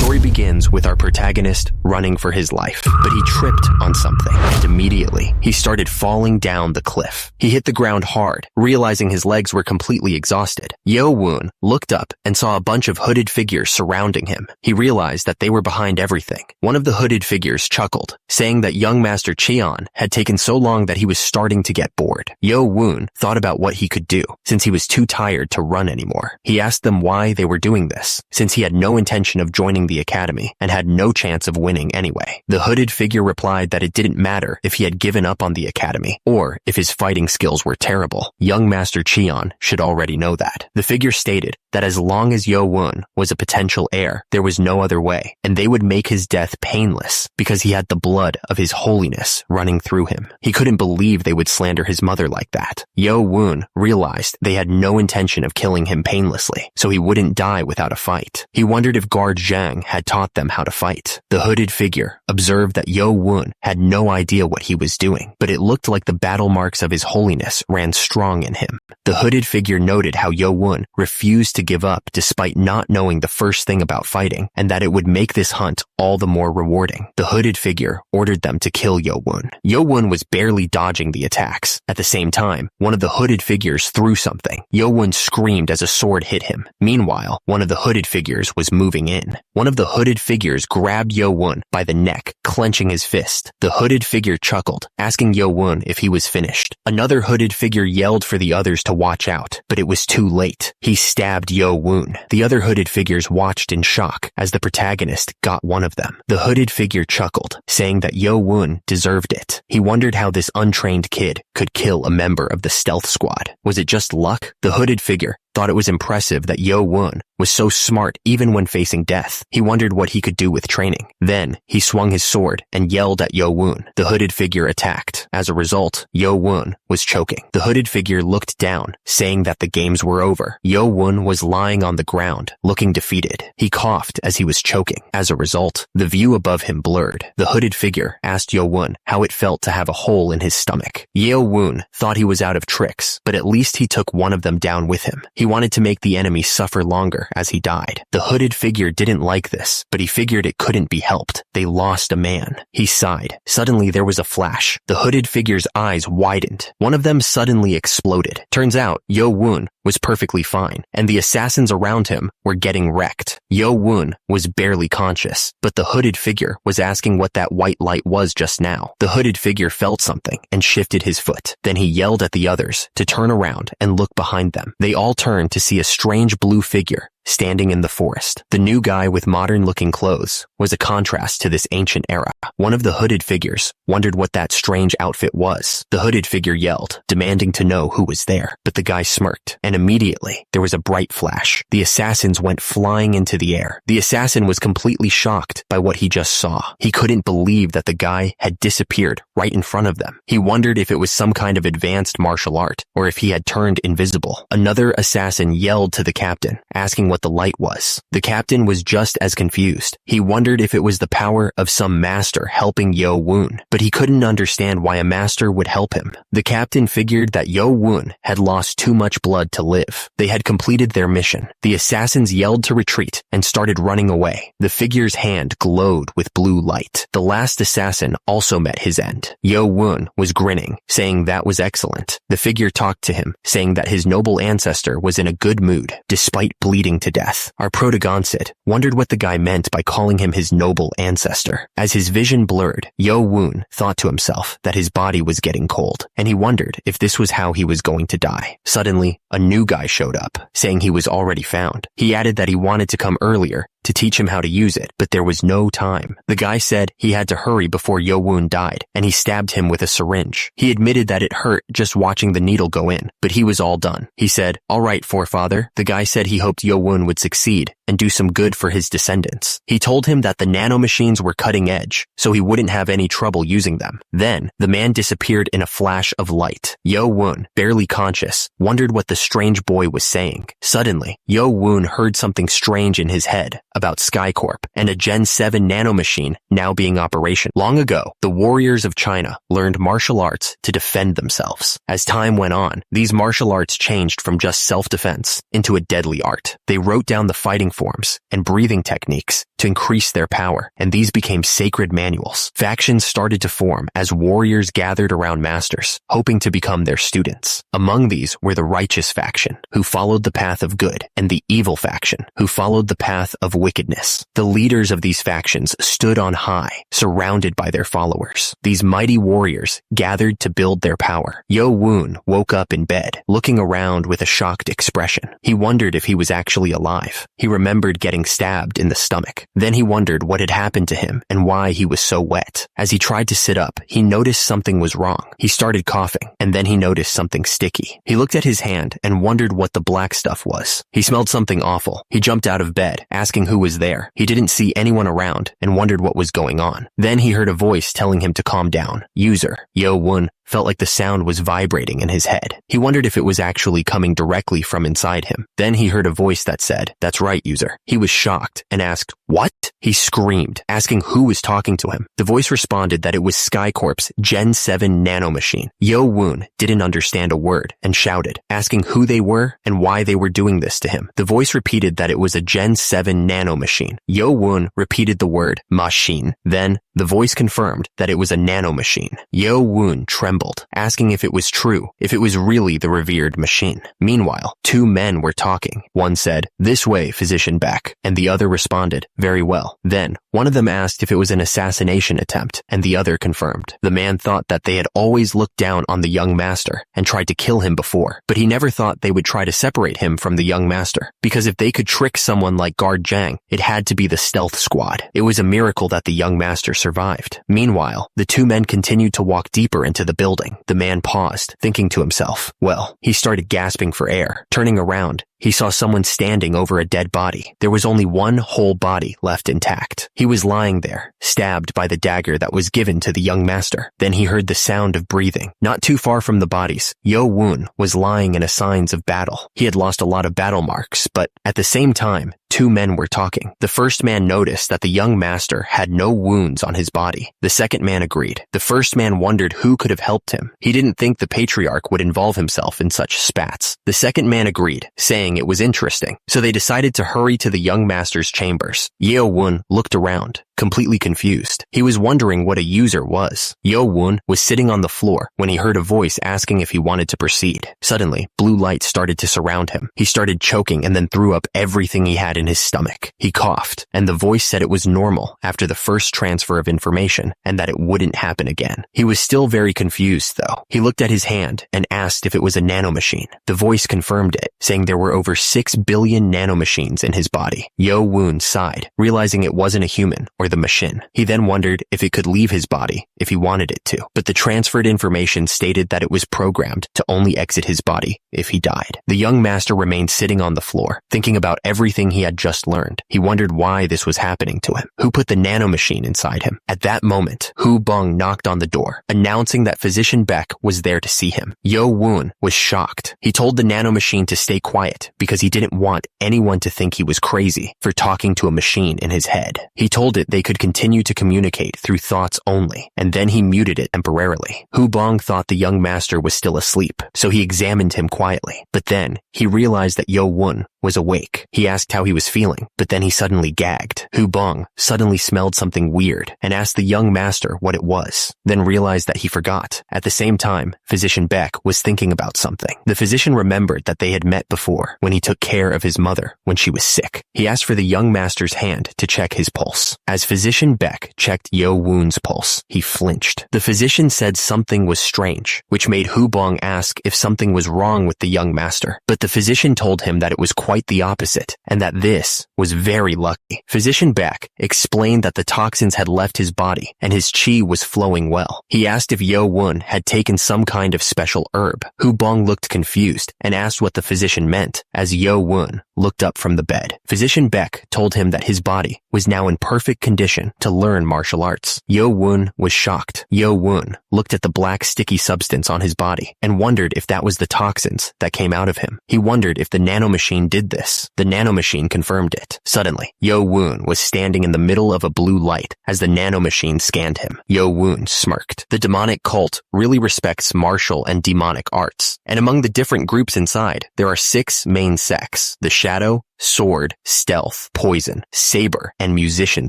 story begins with our protagonist running for his life, but he tripped on something, and immediately, he started falling down the cliff. He hit the ground hard, realizing his legs were completely exhausted. Yo-woon looked up and saw a bunch of hooded figures surrounding him. He realized that they were behind everything. One of the hooded figures chuckled, saying that young Master Cheon had taken so long that he was starting to get bored. Yo-woon thought about what he could do, since he was too tired to run anymore. He asked them why they were doing this, since he had no intention of joining the academy and had no chance of winning anyway. The hooded figure replied that it didn't matter if he had given up on the academy or if his fighting skills were terrible. Young Master Cheon should already know that. The figure stated that as long as Yo-woon was a potential heir, there was no other way, and they would make his death painless because he had the blood of his holiness running through him. He couldn't believe they would slander his mother like that. Yo-woon realized they had no intention of killing him painlessly, so he wouldn't die without a fight. He wondered if guard Zhang had taught them how to fight. The hooded figure observed that Yo-woon had no idea what he was doing, but it looked like the battle marks of his holiness ran strong in him. The hooded figure noted how Yo-woon refused to give up despite not knowing the first thing about fighting, and that it would make this hunt all the more rewarding. The hooded figure ordered them to kill Yo-woon. Yo-woon was barely dodging the attacks. At the same time, one of the hooded figures threw something. Yo-woon screamed as a sword hit him. Meanwhile, one of the hooded figures was moving in. One of the hooded figures grabbed Yo-woon by the neck, clenching his fist. The hooded figure chuckled, asking Yo-woon if he was finished. Another hooded figure yelled for the others to watch out, but it was too late. He stabbed Yo-woon. The other hooded figures watched in shock as the protagonist got one of them. The hooded figure chuckled, saying that Yo-woon deserved it. He wondered how this untrained kid could kill a member of the stealth squad. Was it just luck? The hooded figure thought it was impressive that Yo-woon was so smart even when facing death. He wondered what he could do with training. Then, he swung his sword and yelled at Yo-woon. The hooded figure attacked. As a result, Yo-woon was choking. The hooded figure looked down, saying that the games were over. Yo-woon was lying on the ground, looking defeated. He coughed as he was choking. As a result, the view above him blurred. The hooded figure asked Yo-woon how it felt to have a hole in his stomach. Yo-woon thought he was out of tricks, but at least he took one of them down with him. He wanted to make the enemy suffer longer as he died. The hooded figure didn't like this, but he figured it couldn't be helped. They lost a man. He sighed. Suddenly there was a flash. The hooded figure's eyes widened. One of them suddenly exploded. Turns out, Yo-woon was perfectly fine, and the assassins around him were getting wrecked. Yo-woon was barely conscious, but the hooded figure was asking what that white light was just now. The hooded figure felt something and shifted his foot. Then he yelled at the others to turn around and look behind them. They all turned to see a strange blue figure standing in the forest. The new guy with modern-looking clothes was a contrast to this ancient era. One of the hooded figures wondered what that strange outfit was. The hooded figure yelled, demanding to know who was there, but the guy smirked, and immediately there was a bright flash. The assassins went flying into the air. The assassin was completely shocked by what he just saw. He couldn't believe that the guy had disappeared right in front of them. He wondered if it was some kind of advanced martial art, or if he had turned invisible. Another assassin yelled to the captain, asking what the light was. The captain was just as confused. He wondered if it was the power of some master helping Yo-woon, but he couldn't understand why a master would help him. The captain figured that Yo-woon had lost too much blood to live. They had completed their mission. The assassins yelled to retreat and started running away. The figure's hand glowed with blue light. The last assassin also met his end. Yo-woon was grinning, saying that was excellent. The figure talked to him, saying that his noble ancestor was in a good mood, despite bleeding to death. Our protagonist wondered what the guy meant by calling him his noble ancestor. As his vision blurred, Yo-woon thought to himself that his body was getting cold, and he wondered if this was how he was going to die. Suddenly, a new guy showed up, saying he was already found. He added that he wanted to come earlier to teach him how to use it, but there was no time. The guy said he had to hurry before Yo-woon died, and he stabbed him with a syringe. He admitted that it hurt just watching the needle go in, but he was all done. He said, "All right, forefather." The guy said he hoped Yo-woon would succeed and do some good for his descendants. He told him that the nanomachines were cutting edge, so he wouldn't have any trouble using them. Then, the man disappeared in a flash of light. Yo-woon, barely conscious, wondered what the strange boy was saying. Suddenly, Yo-woon heard something strange in his head. about SkyCorp and a Gen 7 nanomachine now being operational. Long ago, the warriors of China learned martial arts to defend themselves. As time went on, these martial arts changed from just self-defense into a deadly art. They wrote down the fighting forms and breathing techniques to increase their power, and these became sacred manuals. Factions started to form as warriors gathered around masters, hoping to become their students. Among these were the righteous faction, who followed the path of good, and the evil faction, who followed the path of wickedness. The leaders of these factions stood on high, surrounded by their followers. These mighty warriors gathered to build their power. Yo Woon woke up in bed, looking around with a shocked expression. He wondered if he was actually alive. He remembered getting stabbed in the stomach. Then he wondered what had happened to him and why he was so wet. As he tried to sit up, he noticed something was wrong. He started coughing, and then he noticed something sticky. He looked at his hand and wondered what the black stuff was. He smelled something awful. He jumped out of bed, asking who was there. He didn't see anyone around and wondered what was going on. Then he heard a voice telling him to calm down. User, Yo Woon, felt like the sound was vibrating in his head. He wondered if it was actually coming directly from inside him. Then he heard a voice that said, "That's right, user." He was shocked and asked, "What?" He screamed, asking who was talking to him. The voice responded that it was SkyCorp's Gen 7 nanomachine. Yo Woon didn't understand a word and shouted, asking who they were and why they were doing this to him. The voice repeated that it was a Gen 7 nanomachine. Yo Woon repeated the word machine. Then the voice confirmed that it was a nanomachine. Yo Woon trembled, asking if it was true, if it was really the revered machine. Meanwhile, two men were talking. One said, "This way, Physician Beck," and the other responded, "Very well." Then, one of them asked if it was an assassination attempt, and the other confirmed. The man thought that they had always looked down on the young master and tried to kill him before, but he never thought they would try to separate him from the young master, because if they could trick someone like Guard Zhang, it had to be the stealth squad. It was a miracle that the young master survived. Meanwhile, the two men continued to walk deeper into the building. The man paused, thinking to himself. Well, he started gasping for air. Turning around, he saw someone standing over a dead body. There was only one whole body left intact. He was lying there, stabbed by the dagger that was given to the young master. Then he heard the sound of breathing. Not too far from the bodies, Yo Woon was lying in a signs of battle. He had lost a lot of battle marks, but at the same time, two men were talking. The first man noticed that the young master had no wounds on his body. The second man agreed. The first man wondered who could have helped him. He didn't think the patriarch would involve himself in such spats. The second man agreed, saying it was interesting. So they decided to hurry to the young master's chambers. Yo Woon looked around, completely confused. He was wondering what a user was. Yo Woon was sitting on the floor when he heard a voice asking if he wanted to proceed. Suddenly, blue light started to surround him. He started choking and then threw up everything he had in his stomach. He coughed, and the voice said it was normal after the first transfer of information and that it wouldn't happen again. He was still very confused, though. He looked at his hand and asked if it was a nanomachine. The voice confirmed it, saying there were over 6 billion nanomachines in his body. Yo Woon sighed, realizing it wasn't a human or the machine. He then wondered if it could leave his body if he wanted it to, but the transferred information stated that it was programmed to only exit his body if he died. The young master remained sitting on the floor, thinking about everything he had just learned. He wondered why this was happening to him. Who put the nanomachine inside him? At that moment, Hu Bong knocked on the door, announcing that Physician Beck was there to see him. Yo Woon was shocked. He told the nanomachine to stay quiet because he didn't want anyone to think he was crazy for talking to a machine in his head. He told it they could continue to communicate through thoughts only, and then he muted it temporarily. Hu Bong thought the young master was still asleep, so he examined him quietly. But then, he realized that Yo Woon was awake. He asked how he was feeling, but then he suddenly gagged. Hu Bong suddenly smelled something weird and asked the young master what it was, then realized that he forgot. At the same time, Physician Beck was thinking about something. The physician remembered that they had met before when he took care of his mother when she was sick. He asked for the young master's hand to check his pulse. As Physician Beck checked Yo Woon's pulse, he flinched. The physician said something was strange, which made Hu Bong ask if something was wrong with the young master. But the physician told him that it was quite the opposite, and that this was very lucky. Physician Beck explained that the toxins had left his body, and his qi was flowing well. He asked if Yo Woon had taken some kind of special herb. Hu Bong looked confused, and asked what the physician meant, as Yo Woon looked up from the bed. Physician Beck told him that his body was now in perfect condition condition to learn martial arts. Yo-woon was shocked. Yo-woon looked at the black sticky substance on his body and wondered if that was the toxins that came out of him. He wondered if the nanomachine did this. The nanomachine confirmed it. Suddenly, Yo-woon was standing in the middle of a blue light as the nanomachine scanned him. Yo-woon smirked. The demonic cult really respects martial and demonic arts, and among the different groups inside, there are 6 main sects: the shadow, sword, stealth, poison, saber, and musician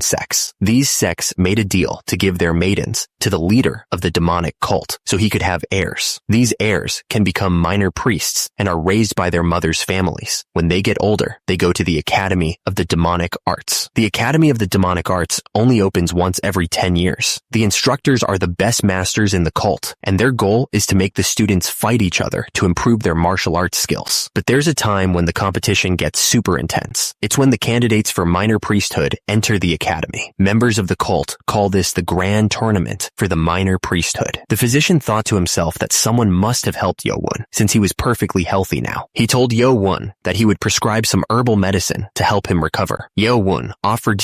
sects. These sects made a deal to give their maidens to the leader of the demonic cult so he could have heirs. These heirs can become minor priests and are raised by their mothers' families. When they get older, they go to the Academy of the Demonic Arts. The Academy of the Demonic Arts only opens once every 10 years. The instructors are the best masters in the cult, and their goal is to make the students fight each other to improve their martial arts skills. But there's a time when the competition gets super intense. It's when the candidates for minor priesthood enter the academy. Members of the cult call this the grand tournament for the minor priesthood. The physician thought to himself that someone must have helped Yo-woon, since he was perfectly healthy now. He told Yo-woon that he would prescribe some herbal medicine to help him recover. Yo-woon offered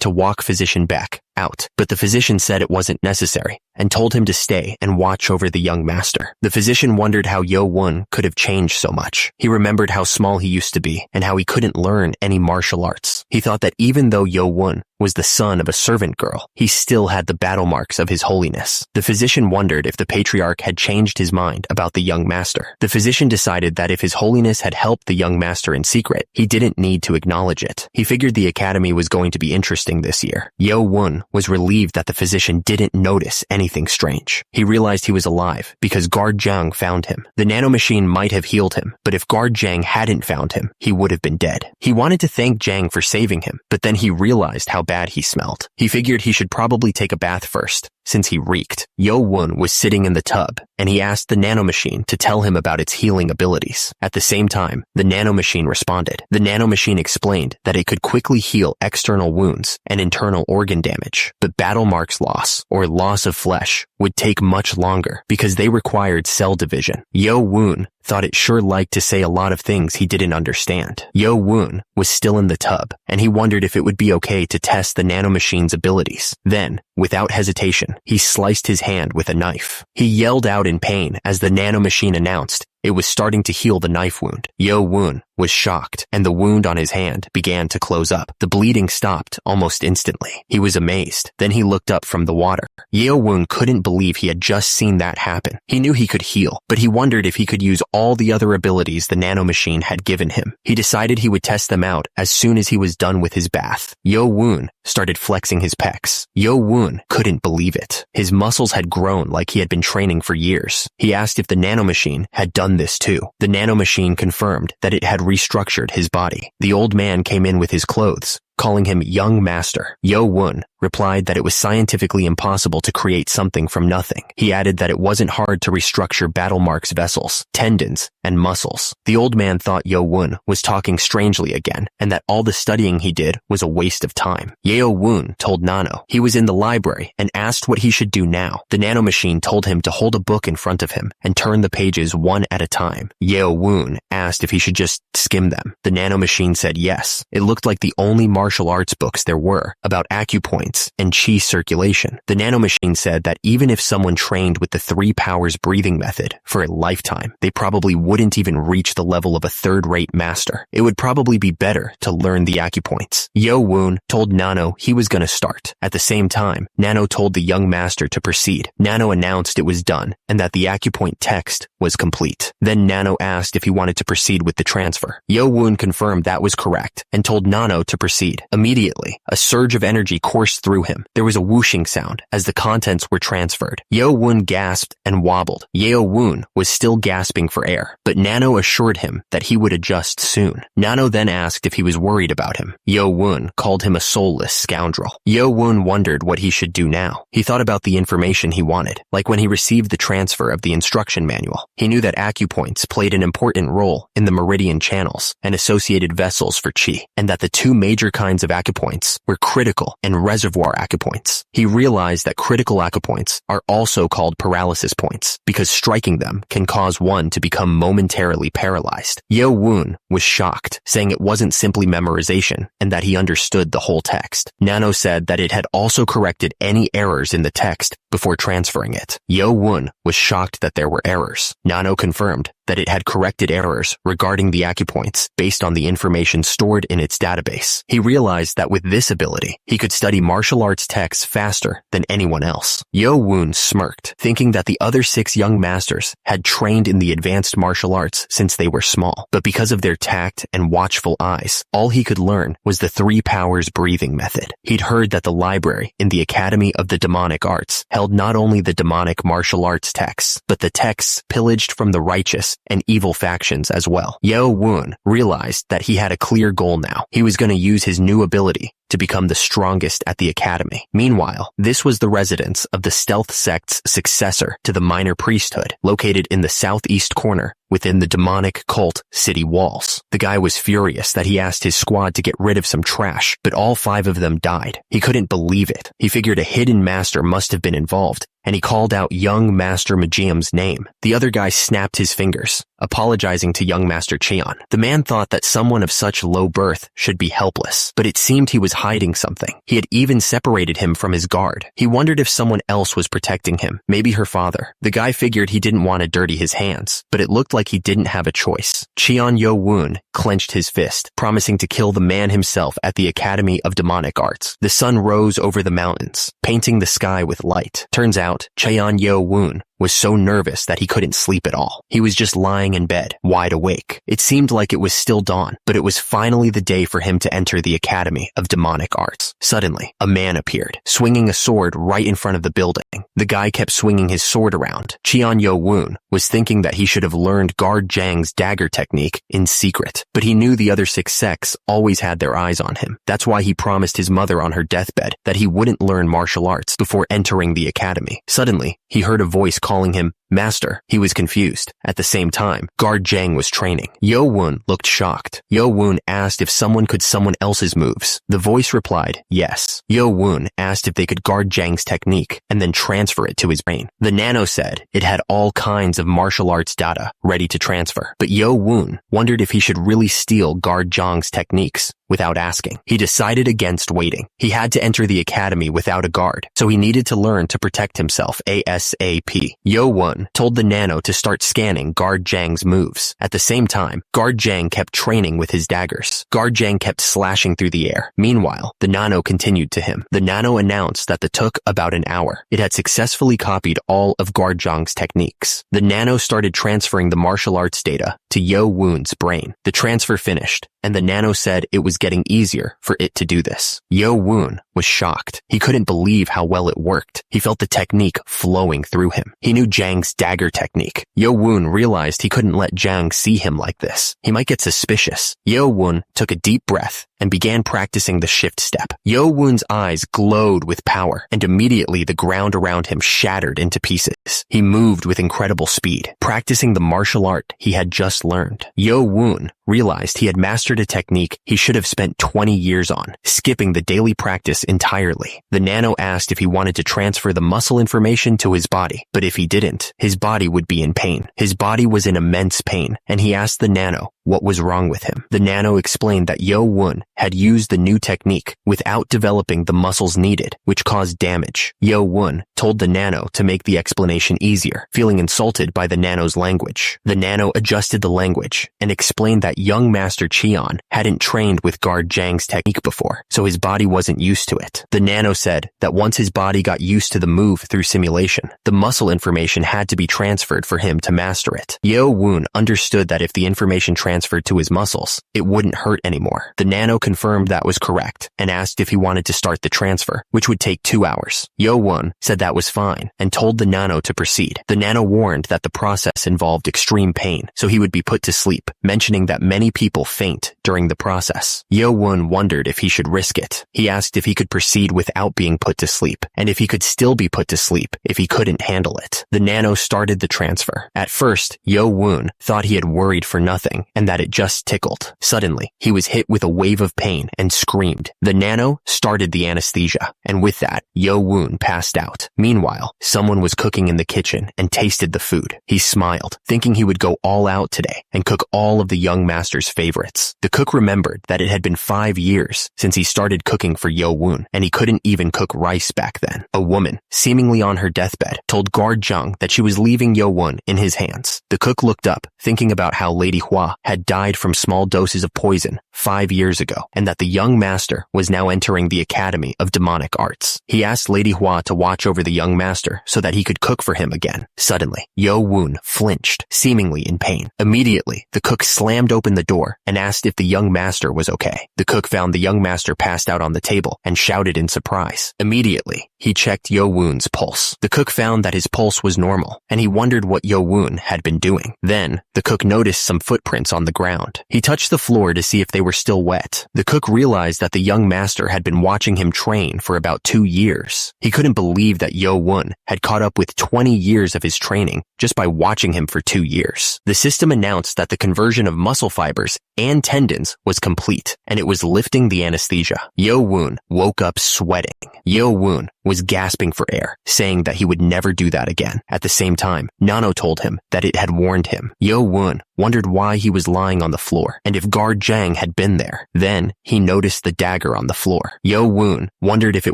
to walk physician back out, but the physician said it wasn't necessary and told him to stay and watch over the young master. The physician wondered how Yo-woon could have changed so much. He remembered how small he used to be and how he couldn't learn any martial arts. He thought that even though Yo-woon was the son of a servant girl, he still had the battle marks of his holiness. The physician wondered if the patriarch had changed his mind about the young master. The physician decided that if his holiness had helped the young master in secret, he didn't need to acknowledge it. He figured the academy was going to be interesting this year. Yo-woon was relieved that the physician didn't notice anything strange. He realized he was alive because Guard Zhang found him. The nanomachine might have healed him, but if Guard Zhang hadn't found him, he would have been dead. He wanted to thank Zhang for saving him, but then he realized how bad he smelled. He figured he should probably take a bath first, since he reeked. Yo-woon was sitting in the tub, and he asked the nanomachine to tell him about its healing abilities. At the same time, the nanomachine responded. The nanomachine explained that it could quickly heal external wounds and internal organ damage, but battle marks loss, or loss of flesh, would take much longer because they required cell division. Yo-woon thought it sure liked to say a lot of things he didn't understand. Yo-woon was still in the tub, and he wondered if it would be okay to test the nanomachine's abilities. Then, without hesitation, he sliced his hand with a knife. He yelled out in pain as the nanomachine announced it was starting to heal the knife wound. Yo-woon was shocked, and the wound on his hand began to close up. The bleeding stopped almost instantly. He was amazed. Then he looked up from the water. Yo-woon couldn't believe he had just seen that happen. He knew he could heal, but he wondered if he could use all the other abilities the nanomachine had given him. He decided he would test them out as soon as he was done with his bath. Yo-woon started flexing his pecs. Yo-woon couldn't believe it. His muscles had grown like he had been training for years. He asked if the nanomachine had done this too. The nanomachine confirmed that it had restructured his body. The old man came in with his clothes, calling him young master. Yo-woon replied that it was scientifically impossible to create something from nothing. He added that it wasn't hard to restructure battle marks vessels, tendons, and muscles. The old man thought Yo-woon was talking strangely again, and that all the studying he did was a waste of time. Yo-woon told Nano he was in the library and asked what he should do now. The nanomachine told him to hold a book in front of him and turn the pages one at a time. Yo-woon asked if he should just skim them. The nanomachine said yes. It looked like the only martial arts books there were about acupoints and chi circulation. The nanomachine said that even if someone trained with the 3 powers breathing method for a lifetime, they probably wouldn't even reach the level of a third-rate master. It would probably be better to learn the acupoints. Yo-woon told Nano he was going to start. At the same time, Nano told the young master to proceed. Nano announced it was done and that the acupoint text was complete. Then Nano asked if he wanted to proceed with the transfer. Yo-woon confirmed that was correct and told Nano to proceed. Immediately, a surge of energy coursed through him. There was a whooshing sound as the contents were transferred. Yo-woon gasped and wobbled. Yo-woon was still gasping for air, but Nano assured him that he would adjust soon. Nano then asked if he was worried about him. Yo-woon called him a soulless scoundrel. Yo-woon wondered what he should do now. He thought about the information he wanted, like when he received the transfer of the instruction manual. He knew that acupoints played an important role in the meridian channels and associated vessels for chi, and that the 2 major kinds of acupoints were critical and reservoir acupoints. He realized that critical acupoints are also called paralysis points because striking them can cause one to become momentarily paralyzed. Yo Woon was shocked, saying it wasn't simply memorization and that he understood the whole text. Nano said that it had also corrected any errors in the text before transferring it. Yo Woon was shocked that there were errors. Nano confirmed that it had corrected errors regarding the acupoints based on the information stored in its database. He realized that with this ability, he could study martial arts texts faster than anyone else. Yo Woon smirked, thinking that the other 6 young masters had trained in the advanced martial arts since they were small, but because of their tact and watchful eyes, all he could learn was the 3 powers breathing method. He'd heard that the library in the Academy of the Demonic Arts held not only the demonic martial arts texts, but the texts pillaged from the righteous and evil factions as well. Yo Woon realized that he had a clear goal now. He was going to use his new ability to become the strongest at the academy. Meanwhile, this was the residence of the stealth sect's successor to the minor priesthood, located in the southeast corner within the demonic cult city walls. The guy was furious that he asked his squad to get rid of some trash, but all 5 of them died. He couldn't believe it. He figured a hidden master must have been involved, and he called out young Master Majium's name. The other guy snapped his fingers, apologizing to young Master Cheon. The man thought that someone of such low birth should be helpless, but it seemed he was hiding something. He had even separated him from his guard. He wondered if someone else was protecting him, maybe her father. The guy figured he didn't want to dirty his hands, but it looked like he didn't have a choice. Cheon Yo Woon clenched his fist, promising to kill the man himself at the Academy of Demonic Arts. The sun rose over the mountains, painting the sky with light. Turns out, Cheon Yo Woon was so nervous that he couldn't sleep at all. He was just lying in bed, wide awake. It seemed like it was still dawn, but it was finally the day for him to enter the Academy of Demonic Arts. Suddenly, a man appeared, swinging a sword right in front of the building. The guy kept swinging his sword around. Cheon Yo Woon was thinking that he should have learned Guard Jang's dagger technique in secret, but he knew the other 6 sects always had their eyes on him. That's why he promised his mother on her deathbed that he wouldn't learn martial arts before entering the academy. Suddenly, he heard a voice calling him Master. He was confused. At the same time, Guard Jang was training. Yo Woon looked shocked. Yo Woon asked if someone could someone else's moves. The voice replied, yes. Yo Woon asked if they could guard Jang's technique and then transfer it to his brain. The nano said it had all kinds of martial arts data ready to transfer, but Yo Woon wondered if he should really steal Guard Jang's techniques without asking. He decided against waiting. He had to enter the academy without a guard, so he needed to learn to protect himself ASAP. Yo Woon told the nano to start scanning Guard Jang's moves. At the same time, Guard Jang kept training with his daggers. Guard Jang kept slashing through the air. Meanwhile, the nano continued to him. The nano announced that it took about an hour. It had successfully copied all of Guard Jang's techniques. The nano started transferring the martial arts data to Yo Woon's brain. The transfer finished, and the nano said it was getting easier for it to do this. Yo Woon was shocked. He couldn't believe how well it worked. He felt the technique flowing through him. He knew Jang's dagger technique. Yo Woon realized he couldn't let Jang see him like this. He might get suspicious. Yo Woon took a deep breath and began practicing the shift step. Yo Woon's eyes glowed with power, and immediately the ground around him shattered into pieces. He moved with incredible speed, practicing the martial art he had just learned. Yo Woon realized he had mastered a technique he should have spent 20 years on, skipping the daily practice entirely. The nano asked if he wanted to transfer the muscle information to his body, but if he didn't, his body would be in pain. His body was in immense pain, and he asked the nano what was wrong with him. The nano explained that Yo Woon had used the new technique without developing the muscles needed, which caused damage. Yo Woon told the nano to make the explanation easier, feeling insulted by the nano's language. The nano adjusted the language and explained that young Master Cheon hadn't trained with Guard Jang's technique before, so his body wasn't used to it. The nano said that once his body got used to the move through simulation, the muscle information had to be transferred for him to master it. Yo Woon understood that if the information transferred to his muscles, it wouldn't hurt anymore. The nano confirmed that was correct and asked if he wanted to start the transfer, which would take 2 hours. Yo Woon said that was fine and told the nano to proceed. The nano warned that the process involved extreme pain, so he would be put to sleep, mentioning that many people faint during the process. Yo-woon wondered if he should risk it. He asked if he could proceed without being put to sleep, and if he could still be put to sleep if he couldn't handle it. The nano started the transfer. At first, Yo-woon thought he had worried for nothing and that it just tickled. Suddenly, he was hit with a wave of pain and screamed. The nano started the anesthesia, and with that, Yo-woon passed out. Meanwhile, someone was cooking in the kitchen and tasted the food. He smiled, thinking he would go all out today and cook all of the young master's favorites. The cook remembered that it had been 5 years since he started cooking for Yo-woon, and he couldn't even cook rice back then. A woman, seemingly on her deathbed, told guard Jung that she was leaving Yo-woon in his hands. The cook looked up, thinking about how Lady Hua had died from small doses of poison 5 years ago, and that the young master was now entering the Academy of Demonic Arts. He asked Lady Hua to watch over the young master so that he could cook for him again. Suddenly, Yo-woon flinched, seemingly in pain. Immediately, the cook slammed open the door and asked if the young master was okay. The cook found the young master passed out on the table and shouted in surprise. Immediately, he checked Yo-woon's pulse. The cook found that his pulse was normal, and he wondered what Yo-woon had been doing. Then, the cook noticed some footprints on the ground. He touched the floor to see if they were still wet. The cook realized that the young master had been watching him train for about 2 years. He couldn't believe that Yo-woon had caught up with 20 years of his training just by watching him for 2 years. The system announced that the conversion of muscle fibers and tendons was complete, and it was lifting the anesthesia. Yo-woon woke up sweating. Yo-woon was gasping for air, saying that he would never do that again. At the same time, Nano told him that it had warned him. Yo-woon wondered why he was lying on the floor, and if guard Jang had been there. Then, he noticed the dagger on the floor. Yo-woon wondered if it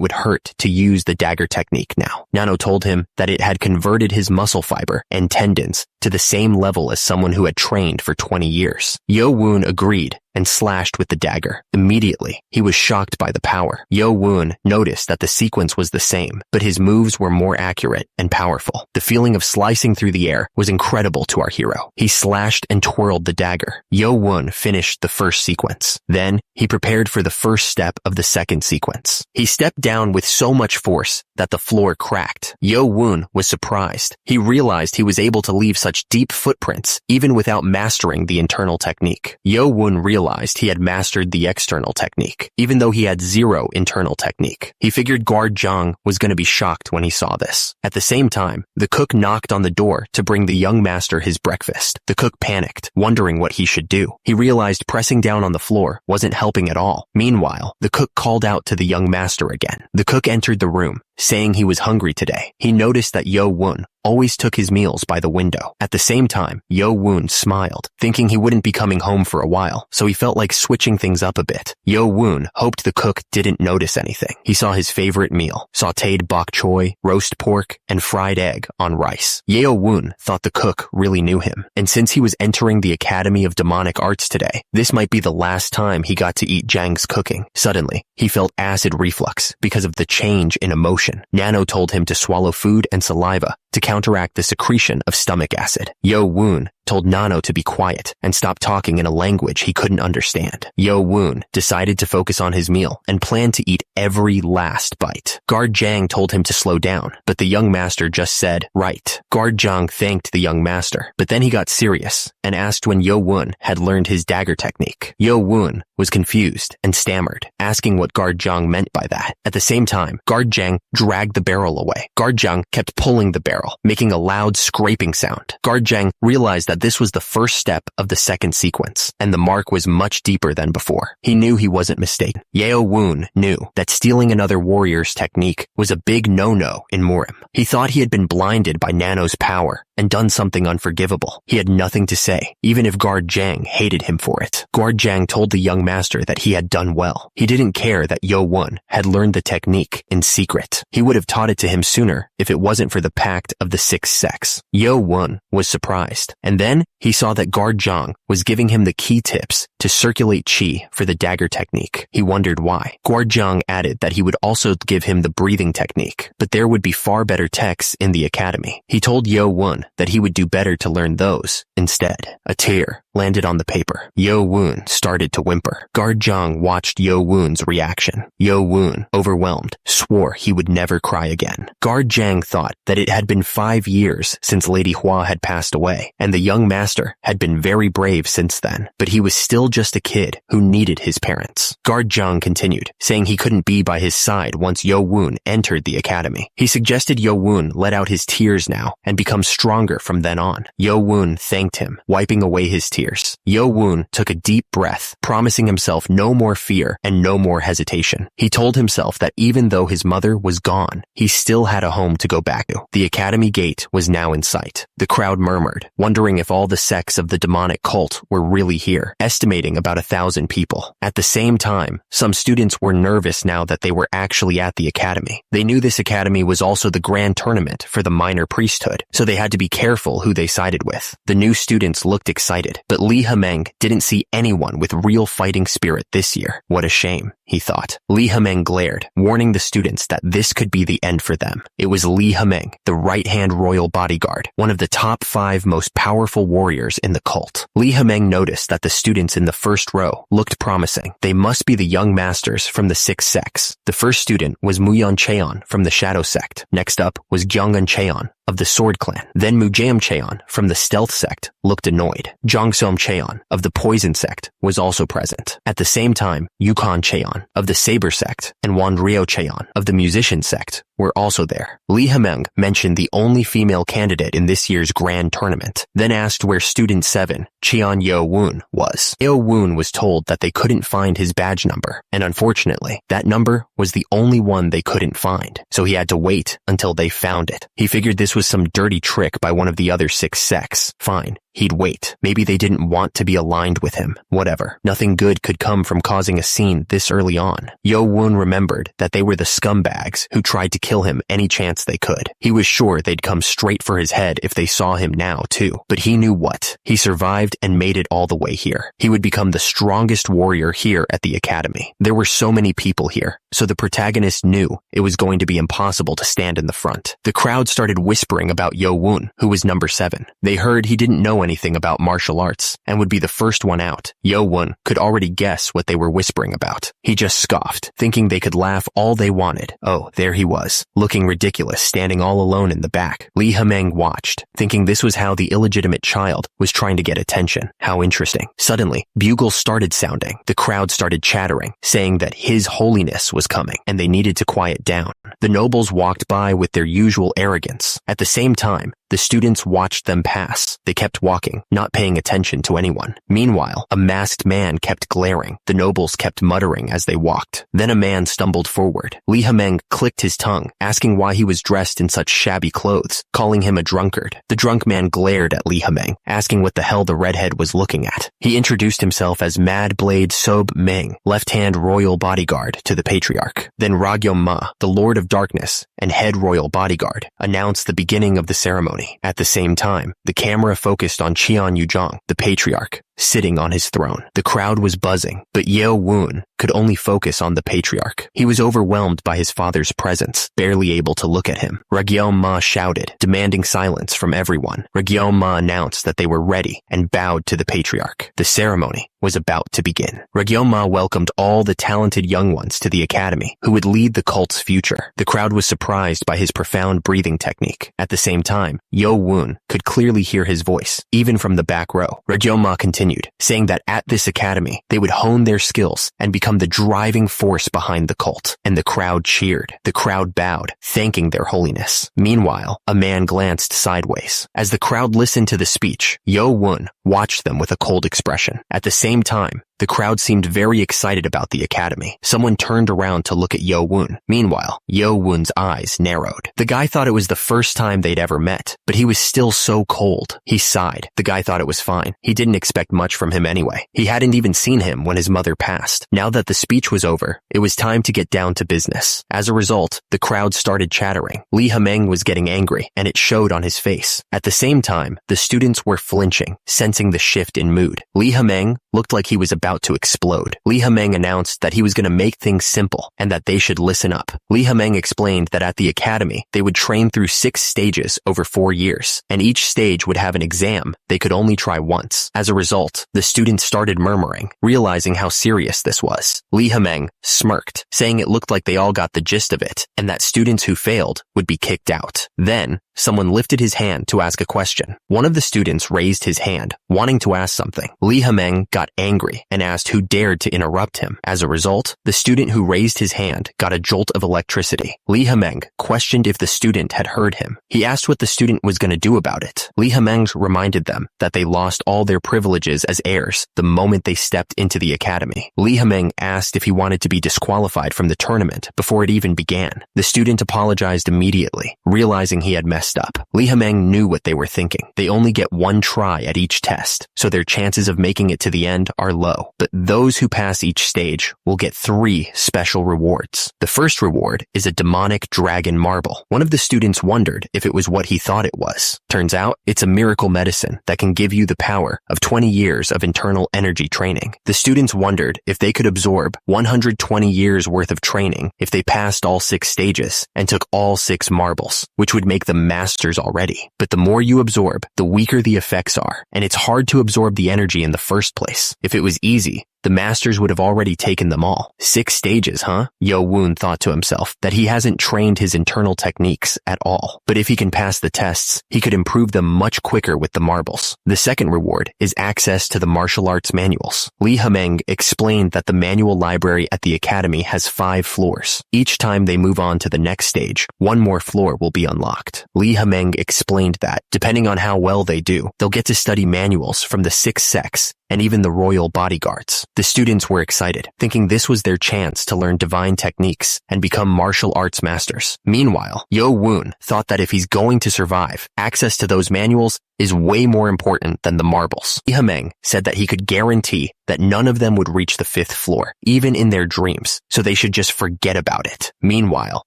would hurt to use the dagger technique now. Nano told him that it had converted his muscle fiber and tendons to the same level as someone who had trained for 20 years. Yo-woon agreed and slashed with the dagger. Immediately, he was shocked by the power. Yo-woon noticed that the sequence was the same, but his moves were more accurate and powerful. The feeling of slicing through the air was incredible to our hero. He slashed and twirled the dagger. Yo-woon finished the first sequence. Then, he prepared for the first step of the second sequence. He stepped down with so much force that the floor cracked. Yo-woon was surprised. He realized he was able to leave such deep footprints, even without mastering the internal technique. Yo-woon realized he had mastered the external technique, even though he had 0 internal technique. He figured guard Jang was going to be shocked when he saw this. At the same time, the cook knocked on the door to bring the young master his breakfast. The cook panicked, wondering what he should do. He realized pressing down on the floor wasn't helping at all. Meanwhile, the cook called out to the young master again. The cook entered the room, saying he was hungry today. He noticed that Yo-woon always took his meals by the window. At the same time, Yo-woon smiled, thinking he wouldn't be coming home for a while, so he felt like switching things up a bit. Yo-woon hoped the cook didn't notice anything. He saw his favorite meal, sautéed bok choy, roast pork, and fried egg on rice. Yo-woon thought the cook really knew him, and since he was entering the Academy of Demonic Arts today, this might be the last time he got to eat Jang's cooking. Suddenly, he felt acid reflux because of the change in emotion. Nano told him to swallow food and saliva to counteract the secretion of stomach acid. Yo-woon told Nano to be quiet and stop talking in a language he couldn't understand. Yo-woon decided to focus on his meal and planned to eat every last bite. Guard Jang told him to slow down, but the young master just said, "Right." Guard Jang thanked the young master, but then he got serious and asked when Yo-woon had learned his dagger technique. Yo-woon was confused and stammered, asking what Guard Jang meant by that. At the same time, Guard Jang dragged the barrel away. Guard Jang kept pulling the barrel, making a loud scraping sound. Guard Jang realized that this was the first step of the second sequence, and the mark was much deeper than before. He knew he wasn't mistaken. Yo-woon knew that stealing another warrior's technique was a big no-no in Murim. He thought he had been blinded by Nano's power and done something unforgivable. He had nothing to say, even if Guard Jang hated him for it. Guard Jang told the young master that he had done well. He didn't care that Yo-woon had learned the technique in secret. He would have taught it to him sooner if it wasn't for the pact of the sixth sex. Yo-woon was surprised, and then he saw that Guard Jang was giving him the key tips to circulate chi for the dagger technique. He wondered why. Guard Jang added that he would also give him the breathing technique, but there would be far better texts in the academy. He told Yo-woon that he would do better to learn those instead. A tear landed on the paper. Yo-woon started to whimper. Guard Jang watched Yo-woon's reaction. Yo-woon, overwhelmed, swore he would never cry again. Guard Zhang thought that it had been 5 years since Lady Hua had passed away, and the young master had been very brave since then, but he was still just a kid who needed his parents. Guard Zhang continued, saying he couldn't be by his side once Yo Woon entered the academy. He suggested Yo Woon let out his tears now and become stronger from then on. Yo Woon thanked him, wiping away his tears. Yo Woon took a deep breath, promising himself no more fear and no more hesitation. He told himself that even though his mother was gone, he still had a home to go back to. The academy gate was now in sight. The crowd murmured, wondering if all the sects of the demonic cult were really here, estimating about 1,000 people. At the same time, some students were nervous now that they were actually at the academy. They knew this academy was also the grand tournament for the minor priesthood, so they had to be careful who they sided with. The new students looked excited, but Li Hemeng didn't see anyone with real fighting spirit this year. What a shame, he thought. Li Hemeng glared, warning the students that this could be the end for them. It was Li Hemeng, the right-hand royal bodyguard, one of the top 5 most powerful warriors in the cult. Li Hemeng noticed that the students in the first row looked promising. They must be the young masters from the 6 sects. The first student was Muyan Cheon from the Shadow sect. Next up was Gyeongun Cheon of the Sword Clan. Then Mujaem Cheon from the Stealth sect looked annoyed. Jongsom Cheon of the Poison sect was also present. At the same time, Yukon Cheon of the Saber sect and Wanrio Cheon of the Musician sect were also there. Li Hemeng mentioned the only female candidate in this year's grand tournament, then asked where student 7, Cheon Yo Woon, was. Yo Woon was told that they couldn't find his badge number, and unfortunately, that number was the only one they couldn't find, so he had to wait until they found it. He figured this was some dirty trick by one of the other 6 sects. Fine. He'd wait. Maybe they didn't want to be aligned with him. Whatever. Nothing good could come from causing a scene this early on. Yo Woon remembered that they were the scumbags who tried to kill him any chance they could. He was sure they'd come straight for his head if they saw him now, too. But he knew what. He survived and made it all the way here. He would become the strongest warrior here at the academy. There were so many people here, so the protagonist knew it was going to be impossible to stand in the front. The crowd started whispering about Yo Woon, who was number 7. They heard he didn't know anything about martial arts and would be the first one out. Yo Woon could already guess what they were whispering about. He just scoffed, thinking they could laugh all they wanted. Oh, there he was, looking ridiculous, standing all alone in the back. Li Hemeng watched, thinking this was how the illegitimate child was trying to get attention. How interesting. Suddenly, bugles started sounding. The crowd started chattering, saying that His Holiness was coming, and they needed to quiet down. The nobles walked by with their usual arrogance. At the same time, the students watched them pass. They kept walking, not paying attention to anyone. Meanwhile, a masked man kept glaring. The nobles kept muttering as they walked. Then a man stumbled forward. Li Hemeng clicked his tongue, asking why he was dressed in such shabby clothes, calling him a drunkard. The drunk man glared at Li Hemeng, asking what the hell the redhead was looking at. He introduced himself as Mad Blade Sob Meng, left-hand royal bodyguard to the patriarch. Then Ragyom Ma, the Lord of Darkness and head royal bodyguard, announced the beginning of the ceremony. At the same time, the camera focused on Cheon Yujong, the patriarch, sitting on his throne. The crowd was buzzing, but Yo Woon could only focus on the patriarch. He was overwhelmed by his father's presence, barely able to look at him. Ragyom Ma shouted, demanding silence from everyone. Ragyom Ma announced that they were ready and bowed to the patriarch. The ceremony was about to begin. Ragyom Ma welcomed all the talented young ones to the academy who would lead the cult's future. The crowd was surprised by his profound breathing technique. At the same time, Yo Woon could clearly hear his voice, even from the back row. Ragyom Ma continued, saying that at this academy, they would hone their skills and become the driving force behind the cult. And the crowd cheered. The crowd bowed, thanking their holiness. Meanwhile, a man glanced sideways. As the crowd listened to the speech, Yo Woon watched them with a cold expression. At the same time, the crowd seemed very excited about the academy. Someone turned around to look at Yo Woon. Meanwhile, Yo Woon's eyes narrowed. The guy thought it was the first time they'd ever met, but he was still so cold. He sighed. The guy thought it was fine. He didn't expect much from him anyway. He hadn't even seen him when his mother passed. Now that the speech was over, it was time to get down to business. As a result, the crowd started chattering. Li Hemeng was getting angry, and it showed on his face. At the same time, the students were flinching, sensing the shift in mood. Li Hemeng looked like he was about about to explode. Lee Ha-meng announced that he was going to make things simple and that they should listen up. Lee Ha-meng explained that at the academy, they would train through 6 stages over 4 years, and each stage would have an exam they could only try once. As a result, the students started murmuring, realizing how serious this was. Lee Ha-meng smirked, saying it looked like they all got the gist of it, and that students who failed would be kicked out. Then, someone lifted his hand to ask a question. One of the students raised his hand, wanting to ask something. Lee Ha-meng got angry and asked who dared to interrupt him. As a result, the student who raised his hand got a jolt of electricity. Lee Ha-meng questioned if the student had heard him. He asked what the student was going to do about it. Lee Ha-meng reminded them that they lost all their privileges as heirs the moment they stepped into the academy. Lee Ha-meng asked if he wanted to be disqualified from the tournament before it even began. The student apologized immediately, realizing he had messed up. Lee Ha-meng knew what they were thinking. They only get one try at each test, so their chances of making it to the end are low. But those who pass each stage will get 3 special rewards. The first reward is a demonic dragon marble. One of the students wondered if it was what he thought it was. Turns out, it's a miracle medicine that can give you the power of 20 years of internal energy training. The students wondered if they could absorb 120 years worth of training if they passed all 6 stages and took all 6 marbles, which would make them masters already. But the more you absorb, the weaker the effects are, and it's hard to absorb the energy in the first place. If it was easy, the masters would have already taken them all. 6 stages, huh? Yo Woon thought to himself that he hasn't trained his internal techniques at all. But if he can pass the tests, he could improve them much quicker with the marbles. The second reward is access to the martial arts manuals. Lee Ha-meng explained that the manual library at the academy has 5 floors. Each time they move on to the next stage, 1 more floor will be unlocked. Lee Ha-meng explained that, depending on how well they do, they'll get to study manuals from the 6 sects and even the royal bodyguards. The students were excited, thinking this was their chance to learn divine techniques and become martial arts masters. Meanwhile, Yo Woon thought that if he's going to survive, access to those manuals is way more important than the marbles. Lee Ha-meng said that he could guarantee that none of them would reach the 5th floor, even in their dreams, so they should just forget about it. Meanwhile,